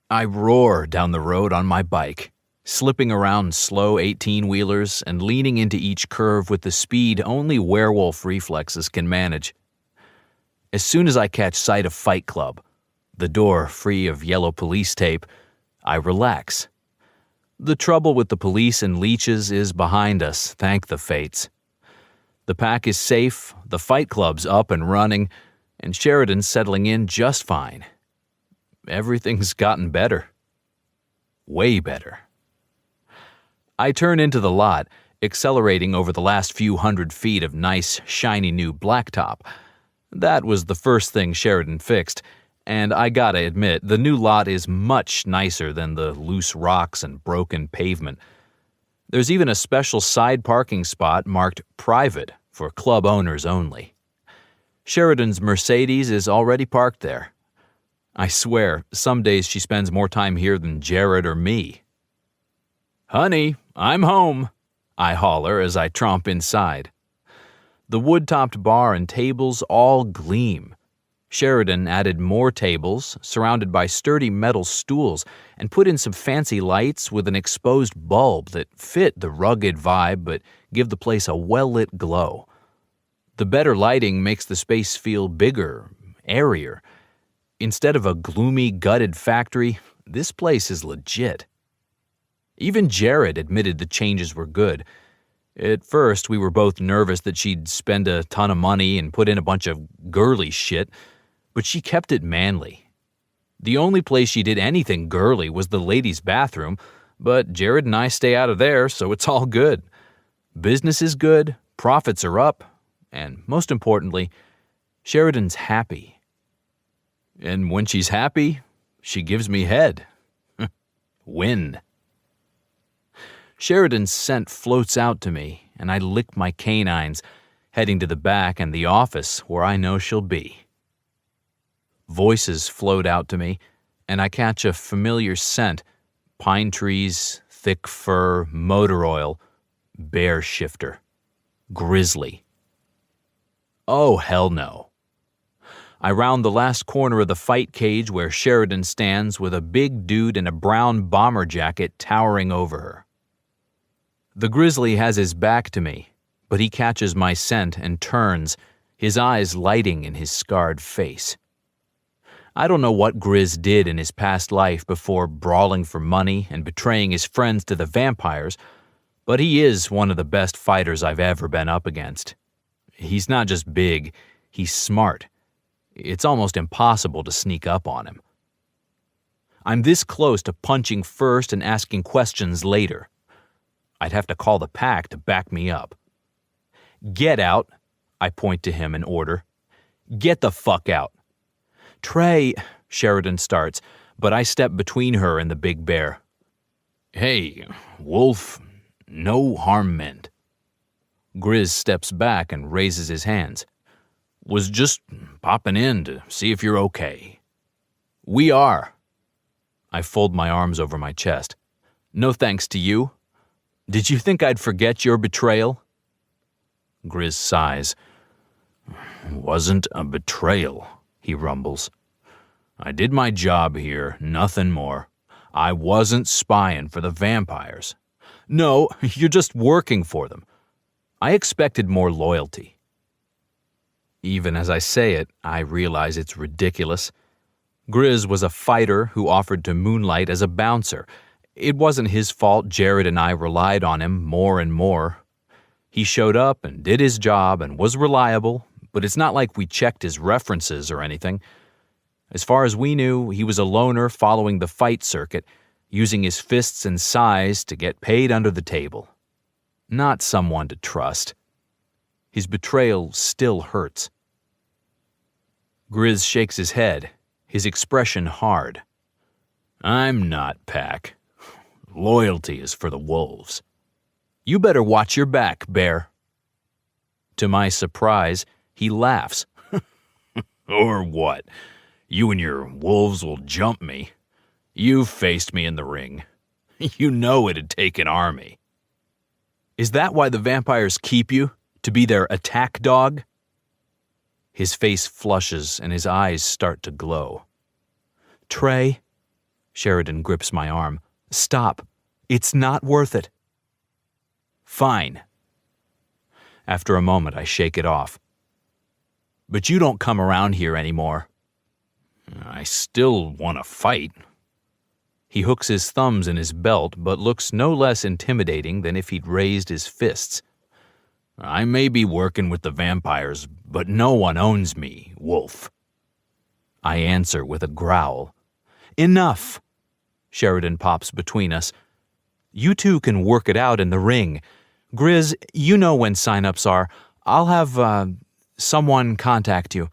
I roar down the road on my bike, slipping around slow 18-wheelers and leaning into each curve with the speed only werewolf reflexes can manage. As soon as I catch sight of Fight Club, the door free of yellow police tape, I relax. The trouble with the police and leeches is behind us, thank the fates. The pack is safe, the Fight Club's up and running, and Sheridan's settling in just fine. Everything's gotten better. Way better. I turn into the lot, accelerating over the last few hundred feet of nice, shiny new blacktop. That was the first thing Sheridan fixed, and I gotta admit, the new lot is much nicer than the loose rocks and broken pavement. There's even a special side parking spot marked private for club owners only. Sheridan's Mercedes is already parked there. I swear, some days she spends more time here than Jared or me. Honey, I'm home, I holler as I tromp inside. The wood-topped bar and tables all gleam. Sheridan added more tables, surrounded by sturdy metal stools, and put in some fancy lights with an exposed bulb that fit the rugged vibe but give the place a well-lit glow. The better lighting makes the space feel bigger, airier. Instead of a gloomy, gutted factory, this place is legit. Even Jared admitted the changes were good. At first, we were both nervous that she'd spend a ton of money and put in a bunch of girly shit, but she kept it manly. The only place she did anything girly was the ladies' bathroom, but Jared and I stay out of there, so it's all good. Business is good, profits are up, and most importantly, Sheridan's happy. And when she's happy, she gives me head. Win. Sheridan's scent floats out to me, and I lick my canines, heading to the back and the office where I know she'll be. Voices float out to me, and I catch a familiar scent: pine trees, thick fur, motor oil, bear shifter, grizzly. Oh, hell no. I round the last corner of the fight cage where Sheridan stands with a big dude in a brown bomber jacket towering over her. The grizzly has his back to me, but he catches my scent and turns, his eyes lighting in his scarred face. I don't know what Grizz did in his past life before brawling for money and betraying his friends to the vampires, but he is one of the best fighters I've ever been up against. He's not just big, he's smart. It's almost impossible to sneak up on him. I'm this close to punching first and asking questions later. I'd have to call the pack to back me up. Get out, I point to him in order. Get the fuck out. Trey, Sheridan starts, but I step between her and the big bear. Hey, Wolf, no harm meant. Grizz steps back and raises his hands. Was just popping in to see if you're okay. We are. I fold my arms over my chest. No thanks to you. Did you think I'd forget your betrayal? Grizz sighs. Wasn't a betrayal, he rumbles. I did my job here, nothing more. I wasn't spying for the vampires. No, you're just working for them. I expected more loyalty. Even as I say it, I realize it's ridiculous. Grizz was a fighter who offered to moonlight as a bouncer. It wasn't his fault Jared and I relied on him more and more. He showed up and did his job and was reliable, but it's not like we checked his references or anything. As far as we knew, he was a loner following the fight circuit, using his fists and size to get paid under the table. Not someone to trust. His betrayal still hurts. Grizz shakes his head, his expression hard. I'm not, Pack. Loyalty is for the wolves. You better watch your back, Bear. To my surprise, he laughs. Or what? You and your wolves will jump me. You've faced me in the ring. You know it'd take an army. Is that why the vampires keep you? To be their attack dog? His face flushes and his eyes start to glow. Trey, Sheridan grips my arm. Stop. It's not worth it. Fine. After a moment, I shake it off. But you don't come around here anymore. I still want to fight. He hooks his thumbs in his belt, but looks no less intimidating than if he'd raised his fists. I may be working with the vampires, but no one owns me, Wolf. I answer with a growl. Enough! Sheridan pops between us. You two can work it out in the ring. Grizz, you know when sign-ups are. I'll have, someone contact you.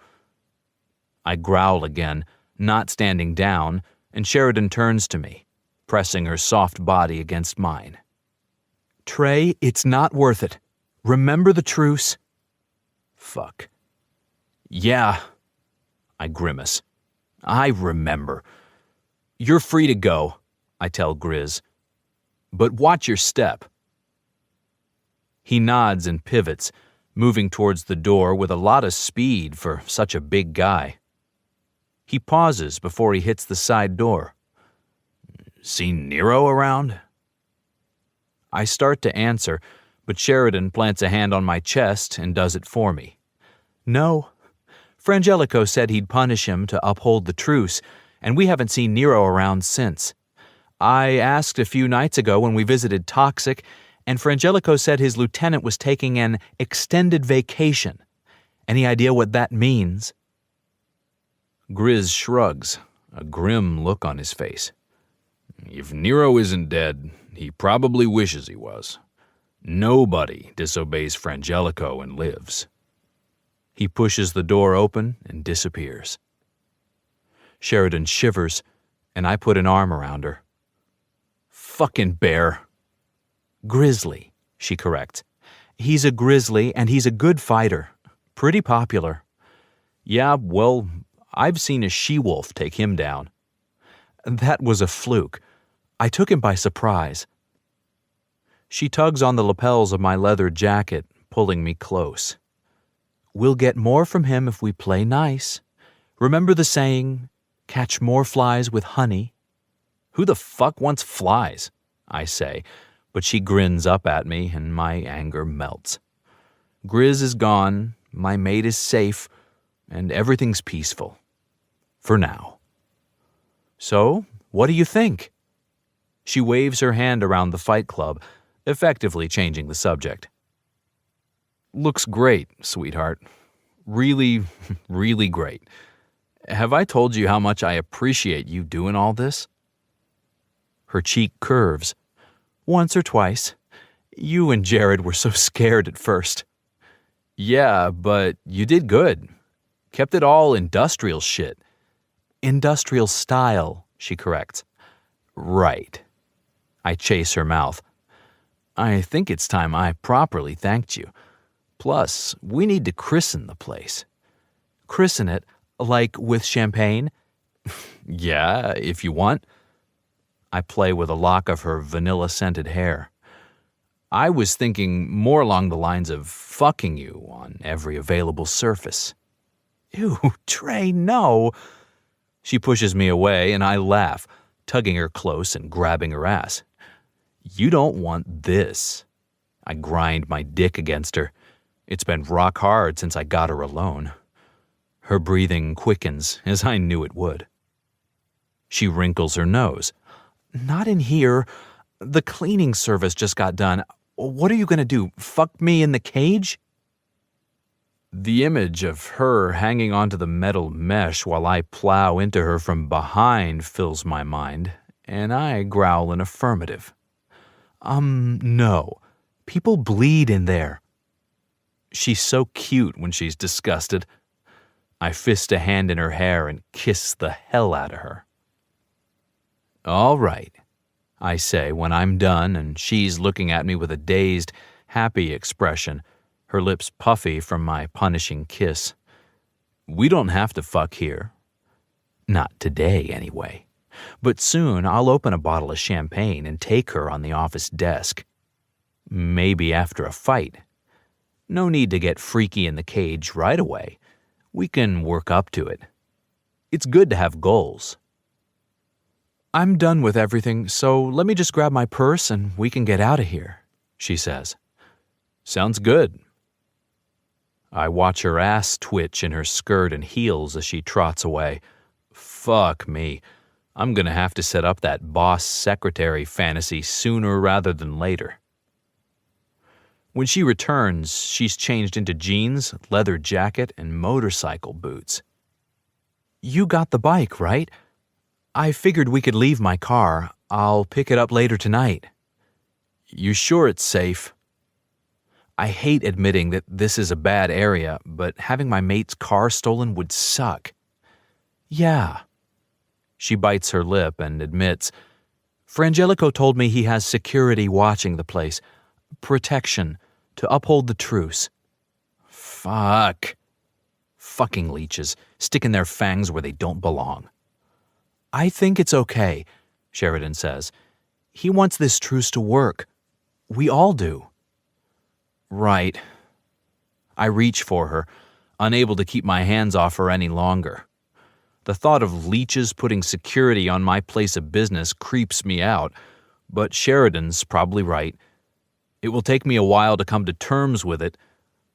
I growl again, not standing down, and Sheridan turns to me, pressing her soft body against mine. Trey, it's not worth it. Remember the truce? Fuck. Yeah. I grimace. I remember. You're free to go, I tell Grizz. But watch your step. He nods and pivots, moving towards the door with a lot of speed for such a big guy. He pauses before he hits the side door. Seen Nero around? I start to answer, but Sheridan plants a hand on my chest and does it for me. No. Frangelico said he'd punish him to uphold the truce, and we haven't seen Nero around since. I asked a few nights ago when we visited Toxic, and Frangelico said his lieutenant was taking an extended vacation. Any idea what that means? Grizz shrugs, a grim look on his face. If Nero isn't dead, he probably wishes he was. Nobody disobeys Frangelico and lives. He pushes the door open and disappears. Sheridan shivers, and I put an arm around her. Fucking bear. Grizzly, she corrects. He's a grizzly, and he's a good fighter. Pretty popular. Yeah, well, I've seen a she-wolf take him down. That was a fluke. I took him by surprise. She tugs on the lapels of my leather jacket, pulling me close. We'll get more from him if we play nice. Remember the saying, catch more flies with honey? Who the fuck wants flies? I say, but she grins up at me and my anger melts. Grizz is gone, my mate is safe, and everything's peaceful. For now. So, what do you think? She waves her hand around the fight club, effectively changing the subject. Looks great, sweetheart. Really, really great. Have I told you how much I appreciate you doing all this? Her cheek curves. Once or twice. You and Jared were so scared at first. Yeah, but you did good. Kept it all industrial shit. Industrial style, she corrects. Right. I chase her mouth. I think it's time I properly thanked you. Plus, we need to christen the place. Christen it, like with champagne? Yeah, if you want. I play with a lock of her vanilla-scented hair. I was thinking more along the lines of fucking you on every available surface. Ew, Trey, no. She pushes me away and I laugh, tugging her close and grabbing her ass. You don't want this. I grind my dick against her. It's been rock hard since I got her alone. Her breathing quickens, as I knew it would. She wrinkles her nose. Not in here. The cleaning service just got done. What are you going to do, fuck me in the cage? The image of her hanging onto the metal mesh while I plow into her from behind fills my mind, and I growl an affirmative. No. People bleed in there. She's so cute when she's disgusted. I fist a hand in her hair and kiss the hell out of her. All right, I say when I'm done and she's looking at me with a dazed, happy expression, her lips puffy from my punishing kiss. We don't have to fuck here. Not today, anyway. But soon I'll open a bottle of champagne and take her on the office desk. Maybe after a fight. No need to get freaky in the cage right away. We can work up to it. It's good to have goals. I'm done with everything, so let me just grab my purse and we can get out of here, she says. Sounds good. I watch her ass twitch in her skirt and heels as she trots away. Fuck me. I'm gonna have to set up that boss secretary fantasy sooner rather than later. When she returns, she's changed into jeans, leather jacket, and motorcycle boots. You got the bike, right? I figured we could leave my car. I'll pick it up later tonight. You sure it's safe? I hate admitting that this is a bad area, but having my mate's car stolen would suck. Yeah. She bites her lip and admits, Frangelico told me he has security watching the place. Protection, to uphold the truce. Fuck. Fucking leeches, sticking their fangs where they don't belong. I think it's okay, Sheridan says. He wants this truce to work. We all do. Right. I reach for her, unable to keep my hands off her any longer. The thought of leeches putting security on my place of business creeps me out, but Sheridan's probably right. It will take me a while to come to terms with it,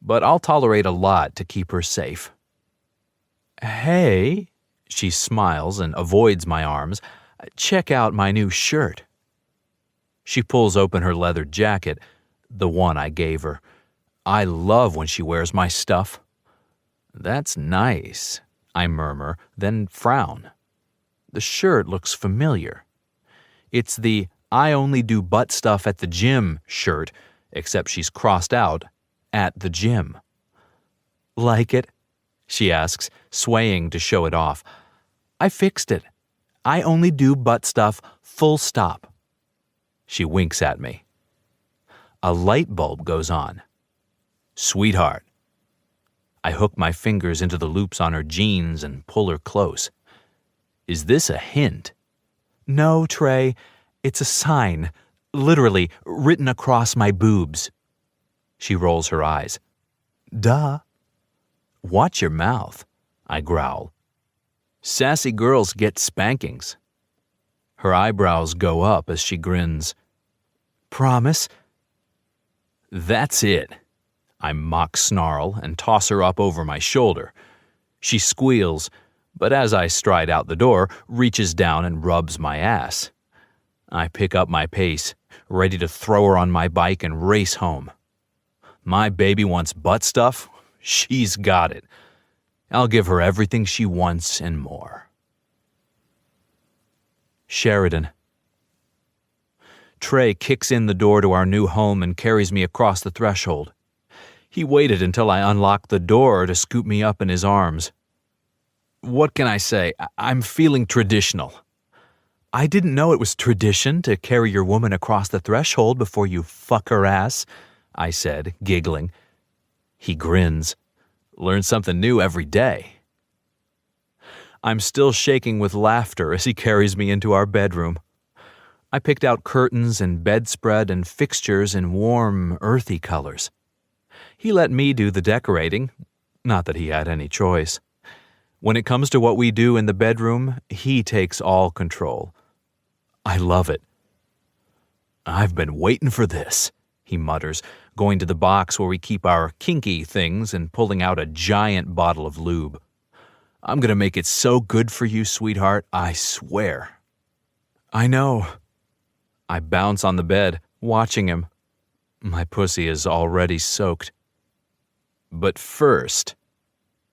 but I'll tolerate a lot to keep her safe. Hey, she smiles and avoids my arms. Check out my new shirt. She pulls open her leather jacket, the one I gave her. I love when she wears my stuff. That's nice, I murmur, then frown. The shirt looks familiar. It's the I only do butt stuff at the gym shirt, except she's crossed out at the gym. Like it? She asks, swaying to show it off. I fixed it. I only do butt stuff, full stop. She winks at me. A light bulb goes on. Sweetheart. I hook my fingers into the loops on her jeans and pull her close. Is this a hint? No, Trey. It's a sign, literally written across my boobs. She rolls her eyes. Duh. Watch your mouth, I growl. Sassy girls get spankings. Her eyebrows go up as she grins. Promise? That's it. I mock snarl and toss her up over my shoulder. She squeals, but as I stride out the door, reaches down and rubs my ass. I pick up my pace, ready to throw her on my bike and race home. My baby wants butt stuff? She's got it. I'll give her everything she wants and more. Sheridan. Trey kicks in the door to our new home and carries me across the threshold. He waited until I unlocked the door to scoop me up in his arms. What can I say? I'm feeling traditional. I didn't know it was tradition to carry your woman across the threshold before you fuck her ass, I said, giggling. He grins. Learn something new every day. I'm still shaking with laughter as he carries me into our bedroom. I picked out curtains and bedspread and fixtures in warm, earthy colors. He let me do the decorating, not that he had any choice. When it comes to what we do in the bedroom, he takes all control. I love it. I've been waiting for this, he mutters, going to the box where we keep our kinky things and pulling out a giant bottle of lube. I'm going to make it so good for you, sweetheart, I swear. I know. I bounce on the bed, watching him. My pussy is already soaked. But first,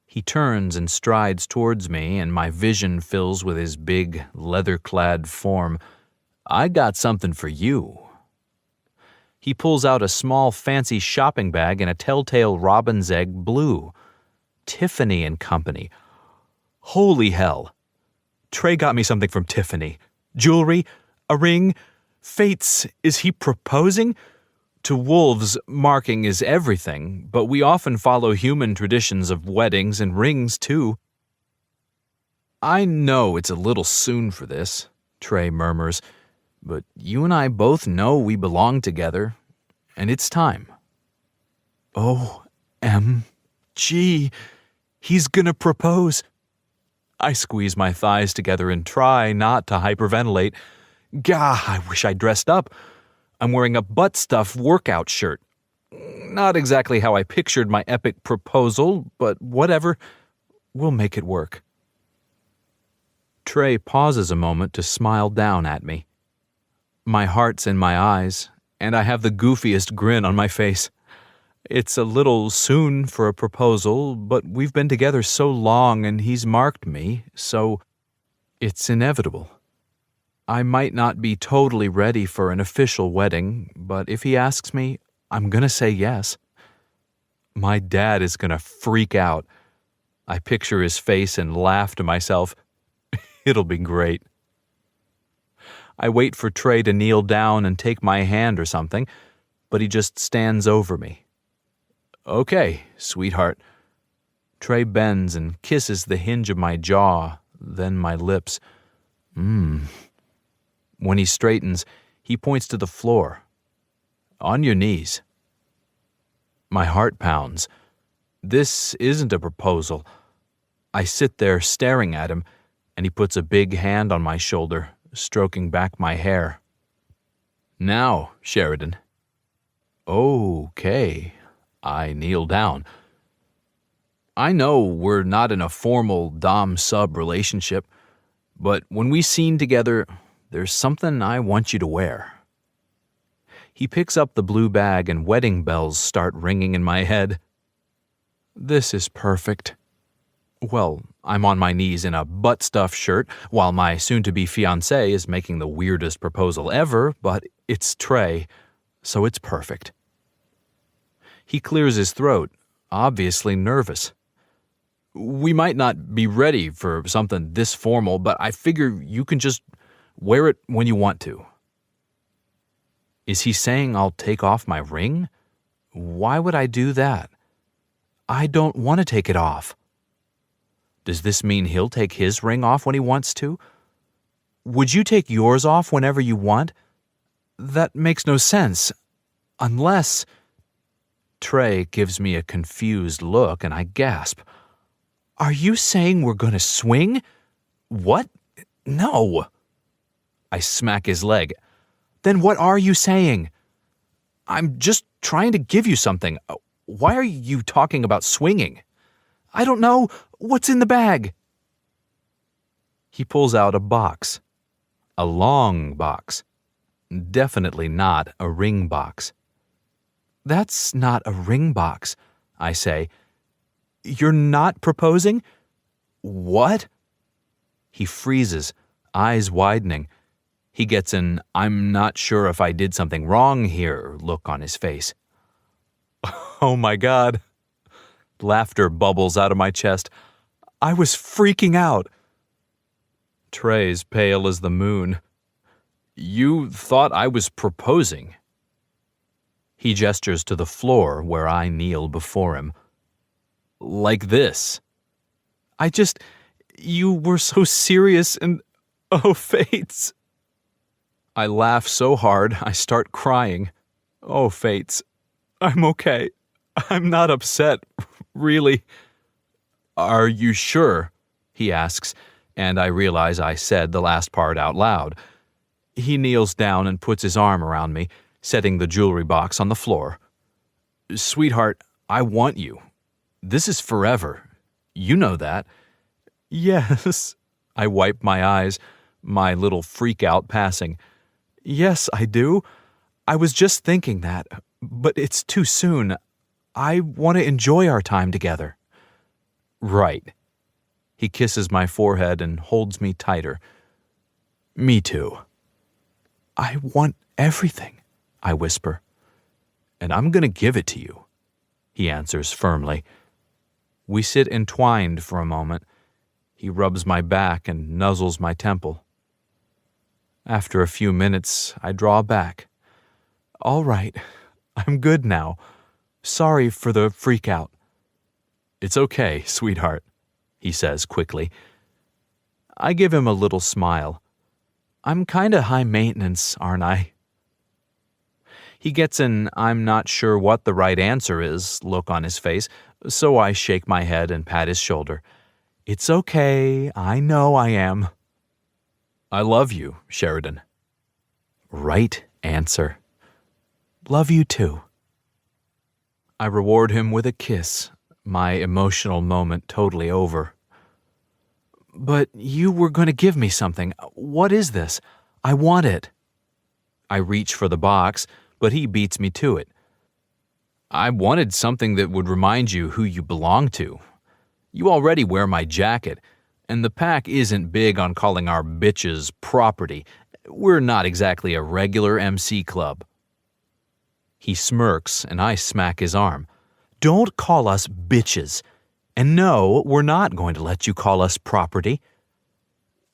he turns and strides towards me, and my vision fills with his big, leather-clad form. I got something for you. He pulls out a small, fancy shopping bag in a telltale robin's egg blue. Tiffany & Company. Holy hell. Trey got me something from Tiffany. Jewelry, a ring, fates. Is he proposing? To wolves, marking is everything, but we often follow human traditions of weddings and rings, too. I know it's a little soon for this, Trey murmurs, but you and I both know we belong together, and it's time. OMG, he's gonna propose. I squeeze my thighs together and try not to hyperventilate. Gah, I wish I dressed up. I'm wearing a butt stuff workout shirt. Not exactly how I pictured my epic proposal, but whatever. We'll make it work. Trey pauses a moment to smile down at me. My heart's in my eyes, and I have the goofiest grin on my face. It's a little soon for a proposal, but we've been together so long and he's marked me, so it's inevitable. I might not be totally ready for an official wedding, but if he asks me, I'm gonna say yes. My dad is gonna freak out. I picture his face and laugh to myself. It'll be great. I wait for Trey to kneel down and take my hand or something, but he just stands over me. Okay, sweetheart. Trey bends and kisses the hinge of my jaw, then my lips. When he straightens, he points to the floor. On your knees. My heart pounds. This isn't a proposal. I sit there staring at him, and he puts a big hand on my shoulder, stroking back my hair. Now, Sheridan. Okay. I kneel down. I know we're not in a formal dom-sub relationship, but when we scene together, there's something I want you to wear. He picks up the blue bag and wedding bells start ringing in my head. This is perfect. Well, I'm on my knees in a butt-stuff shirt while my soon-to-be fiancé is making the weirdest proposal ever, but it's Trey, so it's perfect. He clears his throat, obviously nervous. We might not be ready for something this formal, but I figure you can just wear it when you want to. Is he saying I'll take off my ring? Why would I do that? I don't want to take it off. Does this mean he'll take his ring off when he wants to? Would you take yours off whenever you want? That makes no sense. Unless... Trey gives me a confused look and I gasp. Are you saying we're going to swing? What? No. I smack his leg. Then what are you saying? I'm just trying to give you something. Why are you talking about swinging? I don't know. What's in the bag? He pulls out a box. A long box. Definitely not a ring box. That's not a ring box, I say. You're not proposing? What? He freezes, eyes widening. He gets an "I'm not sure if I did something wrong here" look on his face. Oh my God. Laughter bubbles out of my chest. I was freaking out. Trey's pale as the moon. You thought I was proposing? He gestures to the floor where I kneel before him. Like this. You were so serious and, oh, Fates. I laugh so hard I start crying. Oh, Fates. I'm okay. I'm not upset, really. Are you sure? He asks, and I realize I said the last part out loud. He kneels down and puts his arm around me, setting the jewelry box on the floor. Sweetheart, I want you. This is forever. You know that. Yes. I wipe my eyes, my little freak out passing. Yes, I do. I was just thinking that, but it's too soon. I want to enjoy our time together. Right. He kisses my forehead and holds me tighter. Me too. I want everything, I whisper. And I'm going to give it to you, he answers firmly. We sit entwined for a moment. He rubs my back and nuzzles my temple. After a few minutes, I draw back. All right, I'm good now. Sorry for the freak out. It's okay, sweetheart, he says quickly. I give him a little smile. I'm kinda high maintenance, aren't I? He gets an "I'm not sure what the right answer is" look on his face, so I shake my head and pat his shoulder. It's okay, I know I am. I love you, Sheridan. Right answer. Love you too. I reward him with a kiss, my emotional moment totally over. But you were going to give me something. What is this? I want it. I reach for the box, but he beats me to it. I wanted something that would remind you who you belong to. You already wear my jacket, and the pack isn't big on calling our bitches property. We're not exactly a regular MC club. He smirks, and I smack his arm. Don't call us bitches. And no, we're not going to let you call us property.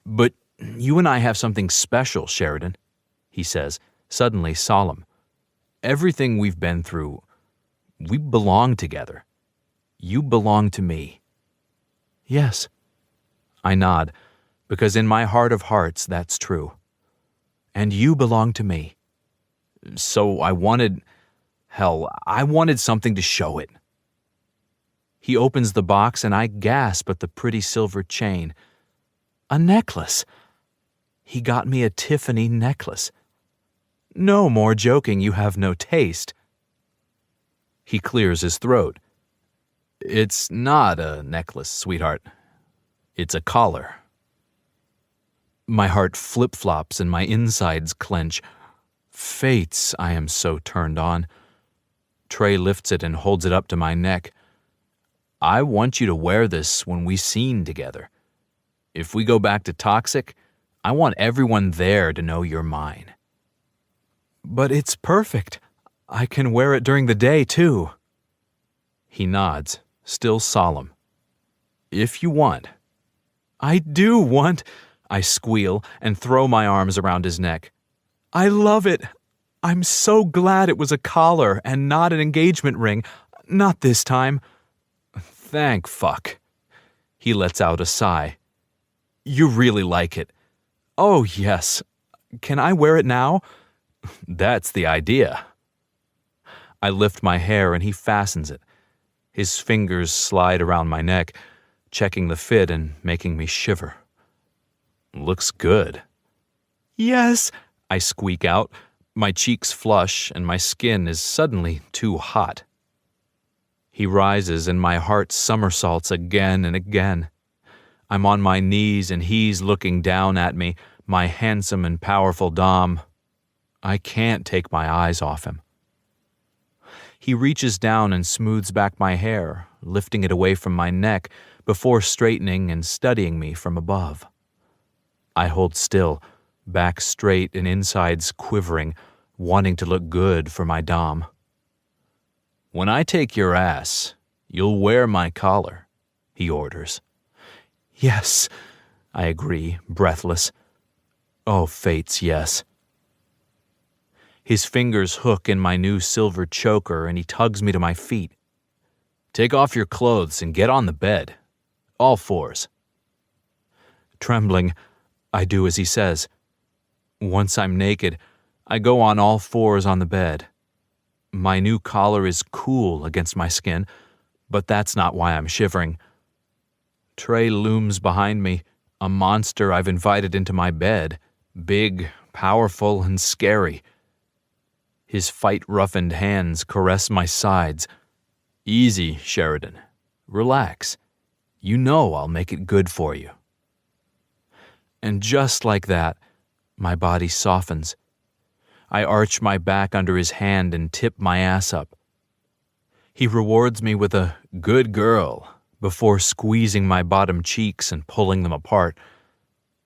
But you and I have something special, Sheridan, he says, suddenly solemn. Everything we've been through, we belong together. You belong to me. Yes. I nod, because in my heart of hearts, that's true. And you belong to me. So I wanted something to show it. He opens the box and I gasp at the pretty silver chain. A necklace. He got me a Tiffany necklace. No more joking, you have no taste. He clears his throat. It's not a necklace, sweetheart. It's a collar. My heart flip-flops and my insides clench. Fates, I am so turned on. Trey lifts it and holds it up to my neck. I want you to wear this when we scene together. If we go back to Toxic, I want everyone there to know you're mine. But it's perfect. I can wear it during the day, too. He nods, still solemn. If you want. I do want, I squeal and throw my arms around his neck. I love it. I'm so glad it was a collar and not an engagement ring. Not this time. Thank fuck. He lets out a sigh. You really like it. Oh, yes. Can I wear it now? That's the idea. I lift my hair and he fastens it. His fingers slide around my neck, checking the fit and making me shiver. Looks good. Yes, I squeak out. My cheeks flush and my skin is suddenly too hot. He rises and my heart somersaults again and again. I'm on my knees and he's looking down at me, my handsome and powerful dom. I can't take my eyes off him. He reaches down and smooths back my hair, lifting it away from my neck before straightening and studying me from above. I hold still, back straight and insides quivering, wanting to look good for my dom. "When I take your ass, you'll wear my collar," he orders. Yes, I agree, breathless. Oh, fates, yes. His fingers hook in my new silver choker and he tugs me to my feet. "Take off your clothes and get on the bed. All fours." Trembling, I do as he says. Once I'm naked, I go on all fours on the bed. My new collar is cool against my skin, but that's not why I'm shivering. Trey looms behind me, a monster I've invited into my bed, big, powerful, and scary. His fight-roughened hands caress my sides. "Easy, Sheridan. Relax. You know I'll make it good for you." And just like that, my body softens. I arch my back under his hand and tip my ass up. He rewards me with a "good girl" before squeezing my bottom cheeks and pulling them apart.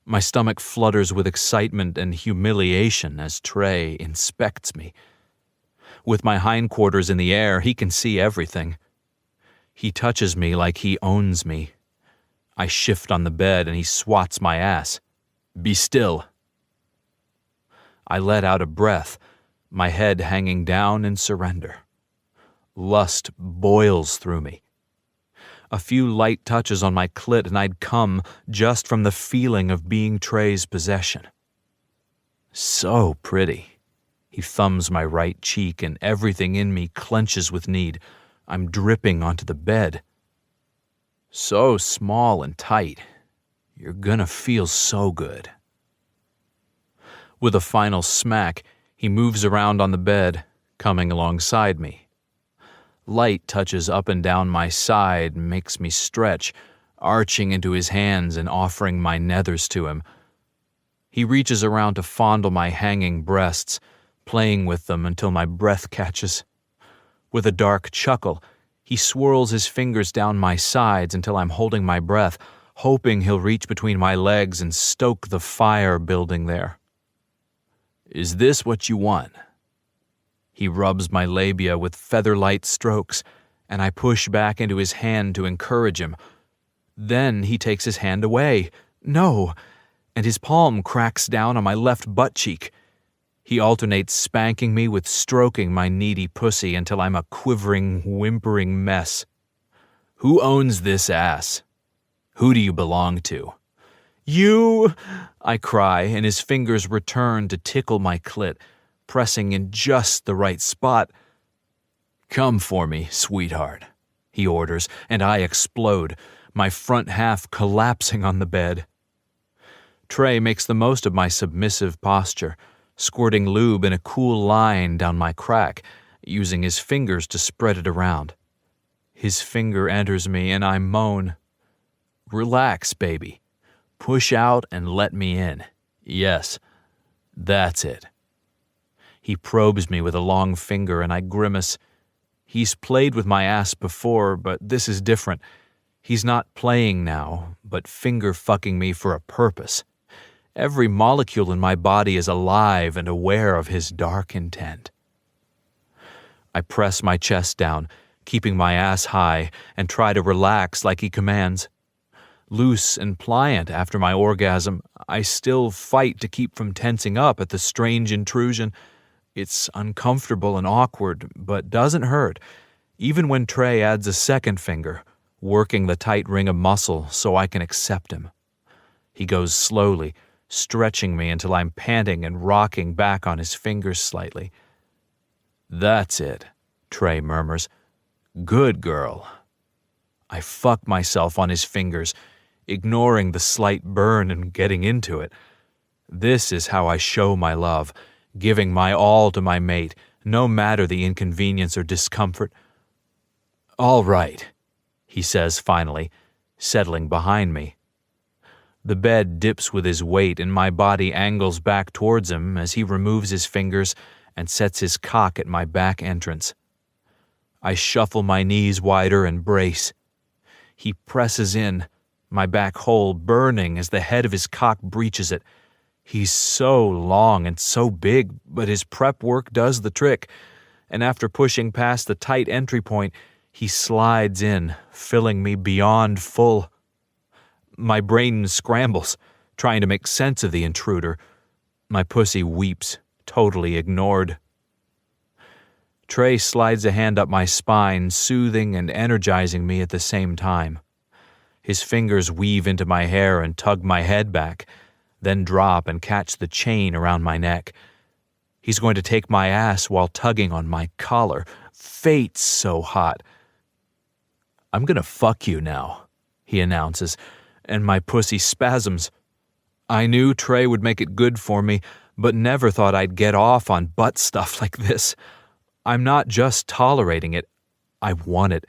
My stomach flutters with excitement and humiliation as Trey inspects me. With my hindquarters in the air, he can see everything. He touches me like he owns me. I shift on the bed and he swats my ass. "Be still." I let out a breath, my head hanging down in surrender. Lust boils through me. A few light touches on my clit and I'd come just from the feeling of being Trey's possession. "So pretty." He thumbs my right cheek and everything in me clenches with need. I'm dripping onto the bed. "So small and tight. You're gonna feel so good." With a final smack, he moves around on the bed, coming alongside me. Light touches up and down my side and makes me stretch, arching into his hands and offering my nethers to him. He reaches around to fondle my hanging breasts, playing with them until my breath catches. With a dark chuckle, he swirls his fingers down my sides until I'm holding my breath, hoping he'll reach between my legs and stoke the fire building there. "Is this what you want?" He rubs my labia with feather-light strokes, and I push back into his hand to encourage him. Then he takes his hand away. No! And his palm cracks down on my left butt cheek. He alternates spanking me with stroking my needy pussy until I'm a quivering, whimpering mess. "Who owns this ass? Who do you belong to?" "You!" I cry, and his fingers return to tickle my clit, pressing in just the right spot. "Come for me, sweetheart," he orders, and I explode, my front half collapsing on the bed. Trey makes the most of my submissive posture, squirting lube in a cool line down my crack, using his fingers to spread it around. His finger enters me and I moan. "Relax, baby. Push out and let me in. Yes, that's it." He probes me with a long finger and I grimace. He's played with my ass before, but this is different. He's not playing now, but finger-fucking me for a purpose. Every molecule in my body is alive and aware of his dark intent. I press my chest down, keeping my ass high, and try to relax like he commands. Loose and pliant after my orgasm, I still fight to keep from tensing up at the strange intrusion. It's uncomfortable and awkward, but doesn't hurt, even when Trey adds a second finger, working the tight ring of muscle so I can accept him. He goes slowly, stretching me until I'm panting and rocking back on his fingers slightly. "That's it," Trey murmurs. "Good girl." I fuck myself on his fingers, ignoring the slight burn and getting into it. This is how I show my love, giving my all to my mate, no matter the inconvenience or discomfort. "All right," he says finally, settling behind me. The bed dips with his weight and my body angles back towards him as he removes his fingers and sets his cock at my back entrance. I shuffle my knees wider and brace. He presses in, my back hole burning as the head of his cock breaches it. He's so long and so big, but his prep work does the trick, and after pushing past the tight entry point, he slides in, filling me beyond full. My brain scrambles, trying to make sense of the intruder. My pussy weeps, totally ignored. Trey slides a hand up my spine, soothing and energizing me at the same time. His fingers weave into my hair and tug my head back, then drop and catch the chain around my neck. He's going to take my ass while tugging on my collar. Fate's so hot. "I'm gonna fuck you now," he announces, and my pussy spasms. I knew Trey would make it good for me, but never thought I'd get off on butt stuff like this. I'm not just tolerating it. I want it.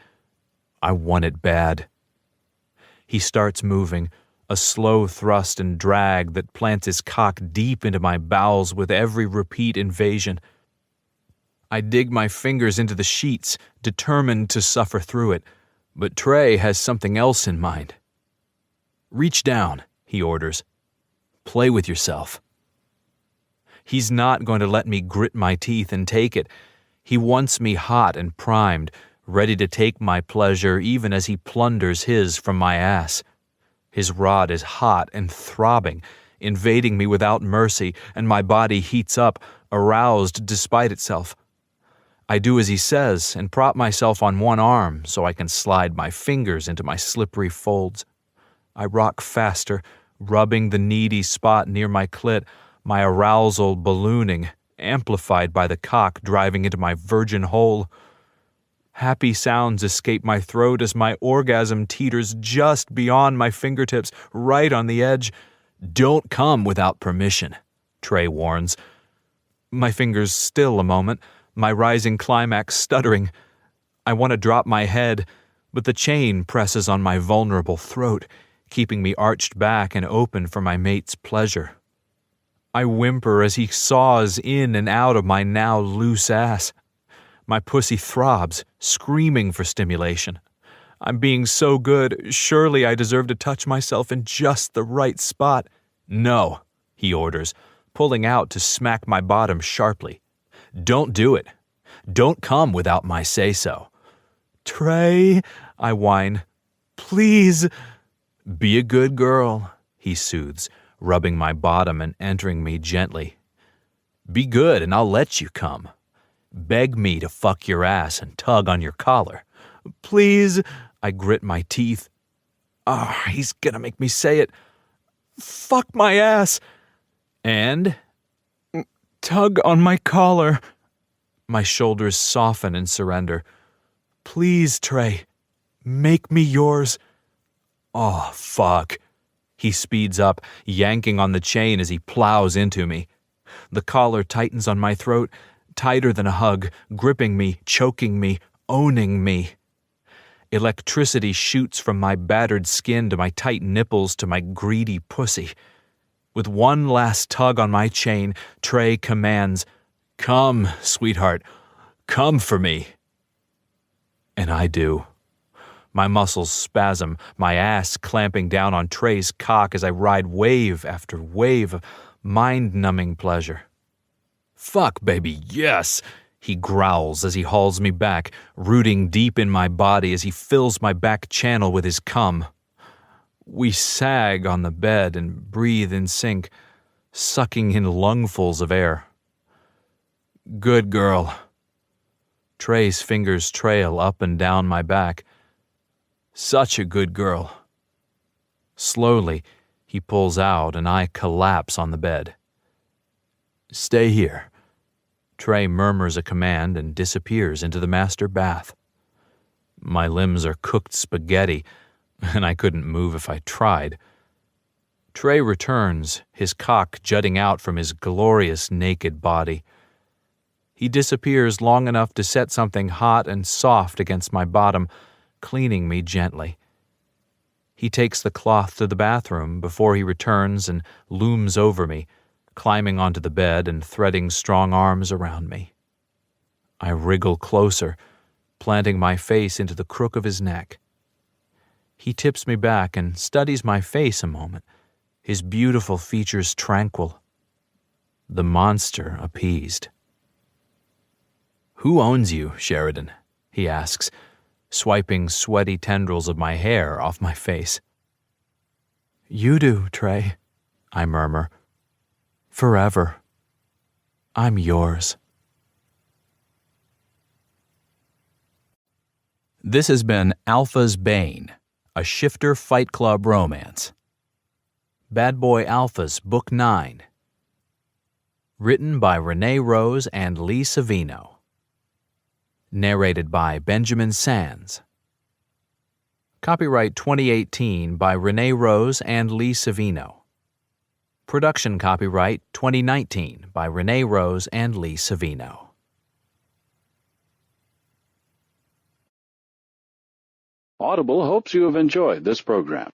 I want it bad. He starts moving, a slow thrust and drag that plants his cock deep into my bowels with every repeat invasion. I dig my fingers into the sheets, determined to suffer through it, but Trey has something else in mind. "Reach down," he orders. "Play with yourself." He's not going to let me grit my teeth and take it. He wants me hot and primed, ready to take my pleasure even as he plunders his from my ass. His rod is hot and throbbing, invading me without mercy, and my body heats up, aroused despite itself. I do as he says and prop myself on one arm so I can slide my fingers into my slippery folds. I rock faster, rubbing the needy spot near my clit, my arousal ballooning, amplified by the cock driving into my virgin hole. Happy sounds escape my throat as my orgasm teeters just beyond my fingertips, right on the edge. "Don't come without permission," Trey warns. My fingers still a moment, my rising climax stuttering. I want to drop my head, but the chain presses on my vulnerable throat, keeping me arched back and open for my mate's pleasure. I whimper as he saws in and out of my now loose ass. My pussy throbs, screaming for stimulation. I'm being so good, surely I deserve to touch myself in just the right spot. "No," he orders, pulling out to smack my bottom sharply. "Don't do it. Don't come without my say-so." "Trey," I whine. "Please." "Be a good girl," he soothes, rubbing my bottom and entering me gently. "Be good and I'll let you come. Beg me to fuck your ass and tug on your collar." "Please," I grit my teeth. He's gonna make me say it. "Fuck my ass." "And?" "Tug on my collar." My shoulders soften in surrender. "Please, Trey, make me yours." "Oh, fuck." He speeds up, yanking on the chain as he plows into me. The collar tightens on my throat, tighter than a hug, gripping me, choking me, owning me. Electricity shoots from my battered skin to my tight nipples to my greedy pussy. With one last tug on my chain, Trey commands, "Come, sweetheart, come for me." And I do. My muscles spasm, my ass clamping down on Trey's cock as I ride wave after wave of mind-numbing pleasure. "Fuck, baby, yes!" he growls as he hauls me back, rooting deep in my body as he fills my back channel with his cum. We sag on the bed and breathe in sync, sucking in lungfuls of air. "Good girl." Trey's fingers trail up and down my back. "Such a good girl." Slowly, he pulls out and I collapse on the bed. "Stay here." Trey murmurs a command and disappears into the master bath. My limbs are cooked spaghetti, and I couldn't move if I tried. Trey returns, his cock jutting out from his glorious naked body. He disappears long enough to set something hot and soft against my bottom, cleaning me gently. He takes the cloth to the bathroom before he returns and looms over me, climbing onto the bed and threading strong arms around me. I wriggle closer, planting my face into the crook of his neck. He tips me back and studies my face a moment, his beautiful features tranquil. The monster appeased. "Who owns you, Sheridan?" he asks, swiping sweaty tendrils of my hair off my face. "You do, Trey," I murmur. "Forever. I'm yours." This has been Alpha's Bane, a Shifter Fight Club romance. Bad Boy Alpha's Book 9. Written by Renee Rose and Lee Savino. Narrated by Benjamin Sands. Copyright 2018 by Renee Rose and Lee Savino. Production copyright 2019 by Renee Rose and Lee Savino. Audible hopes you have enjoyed this program.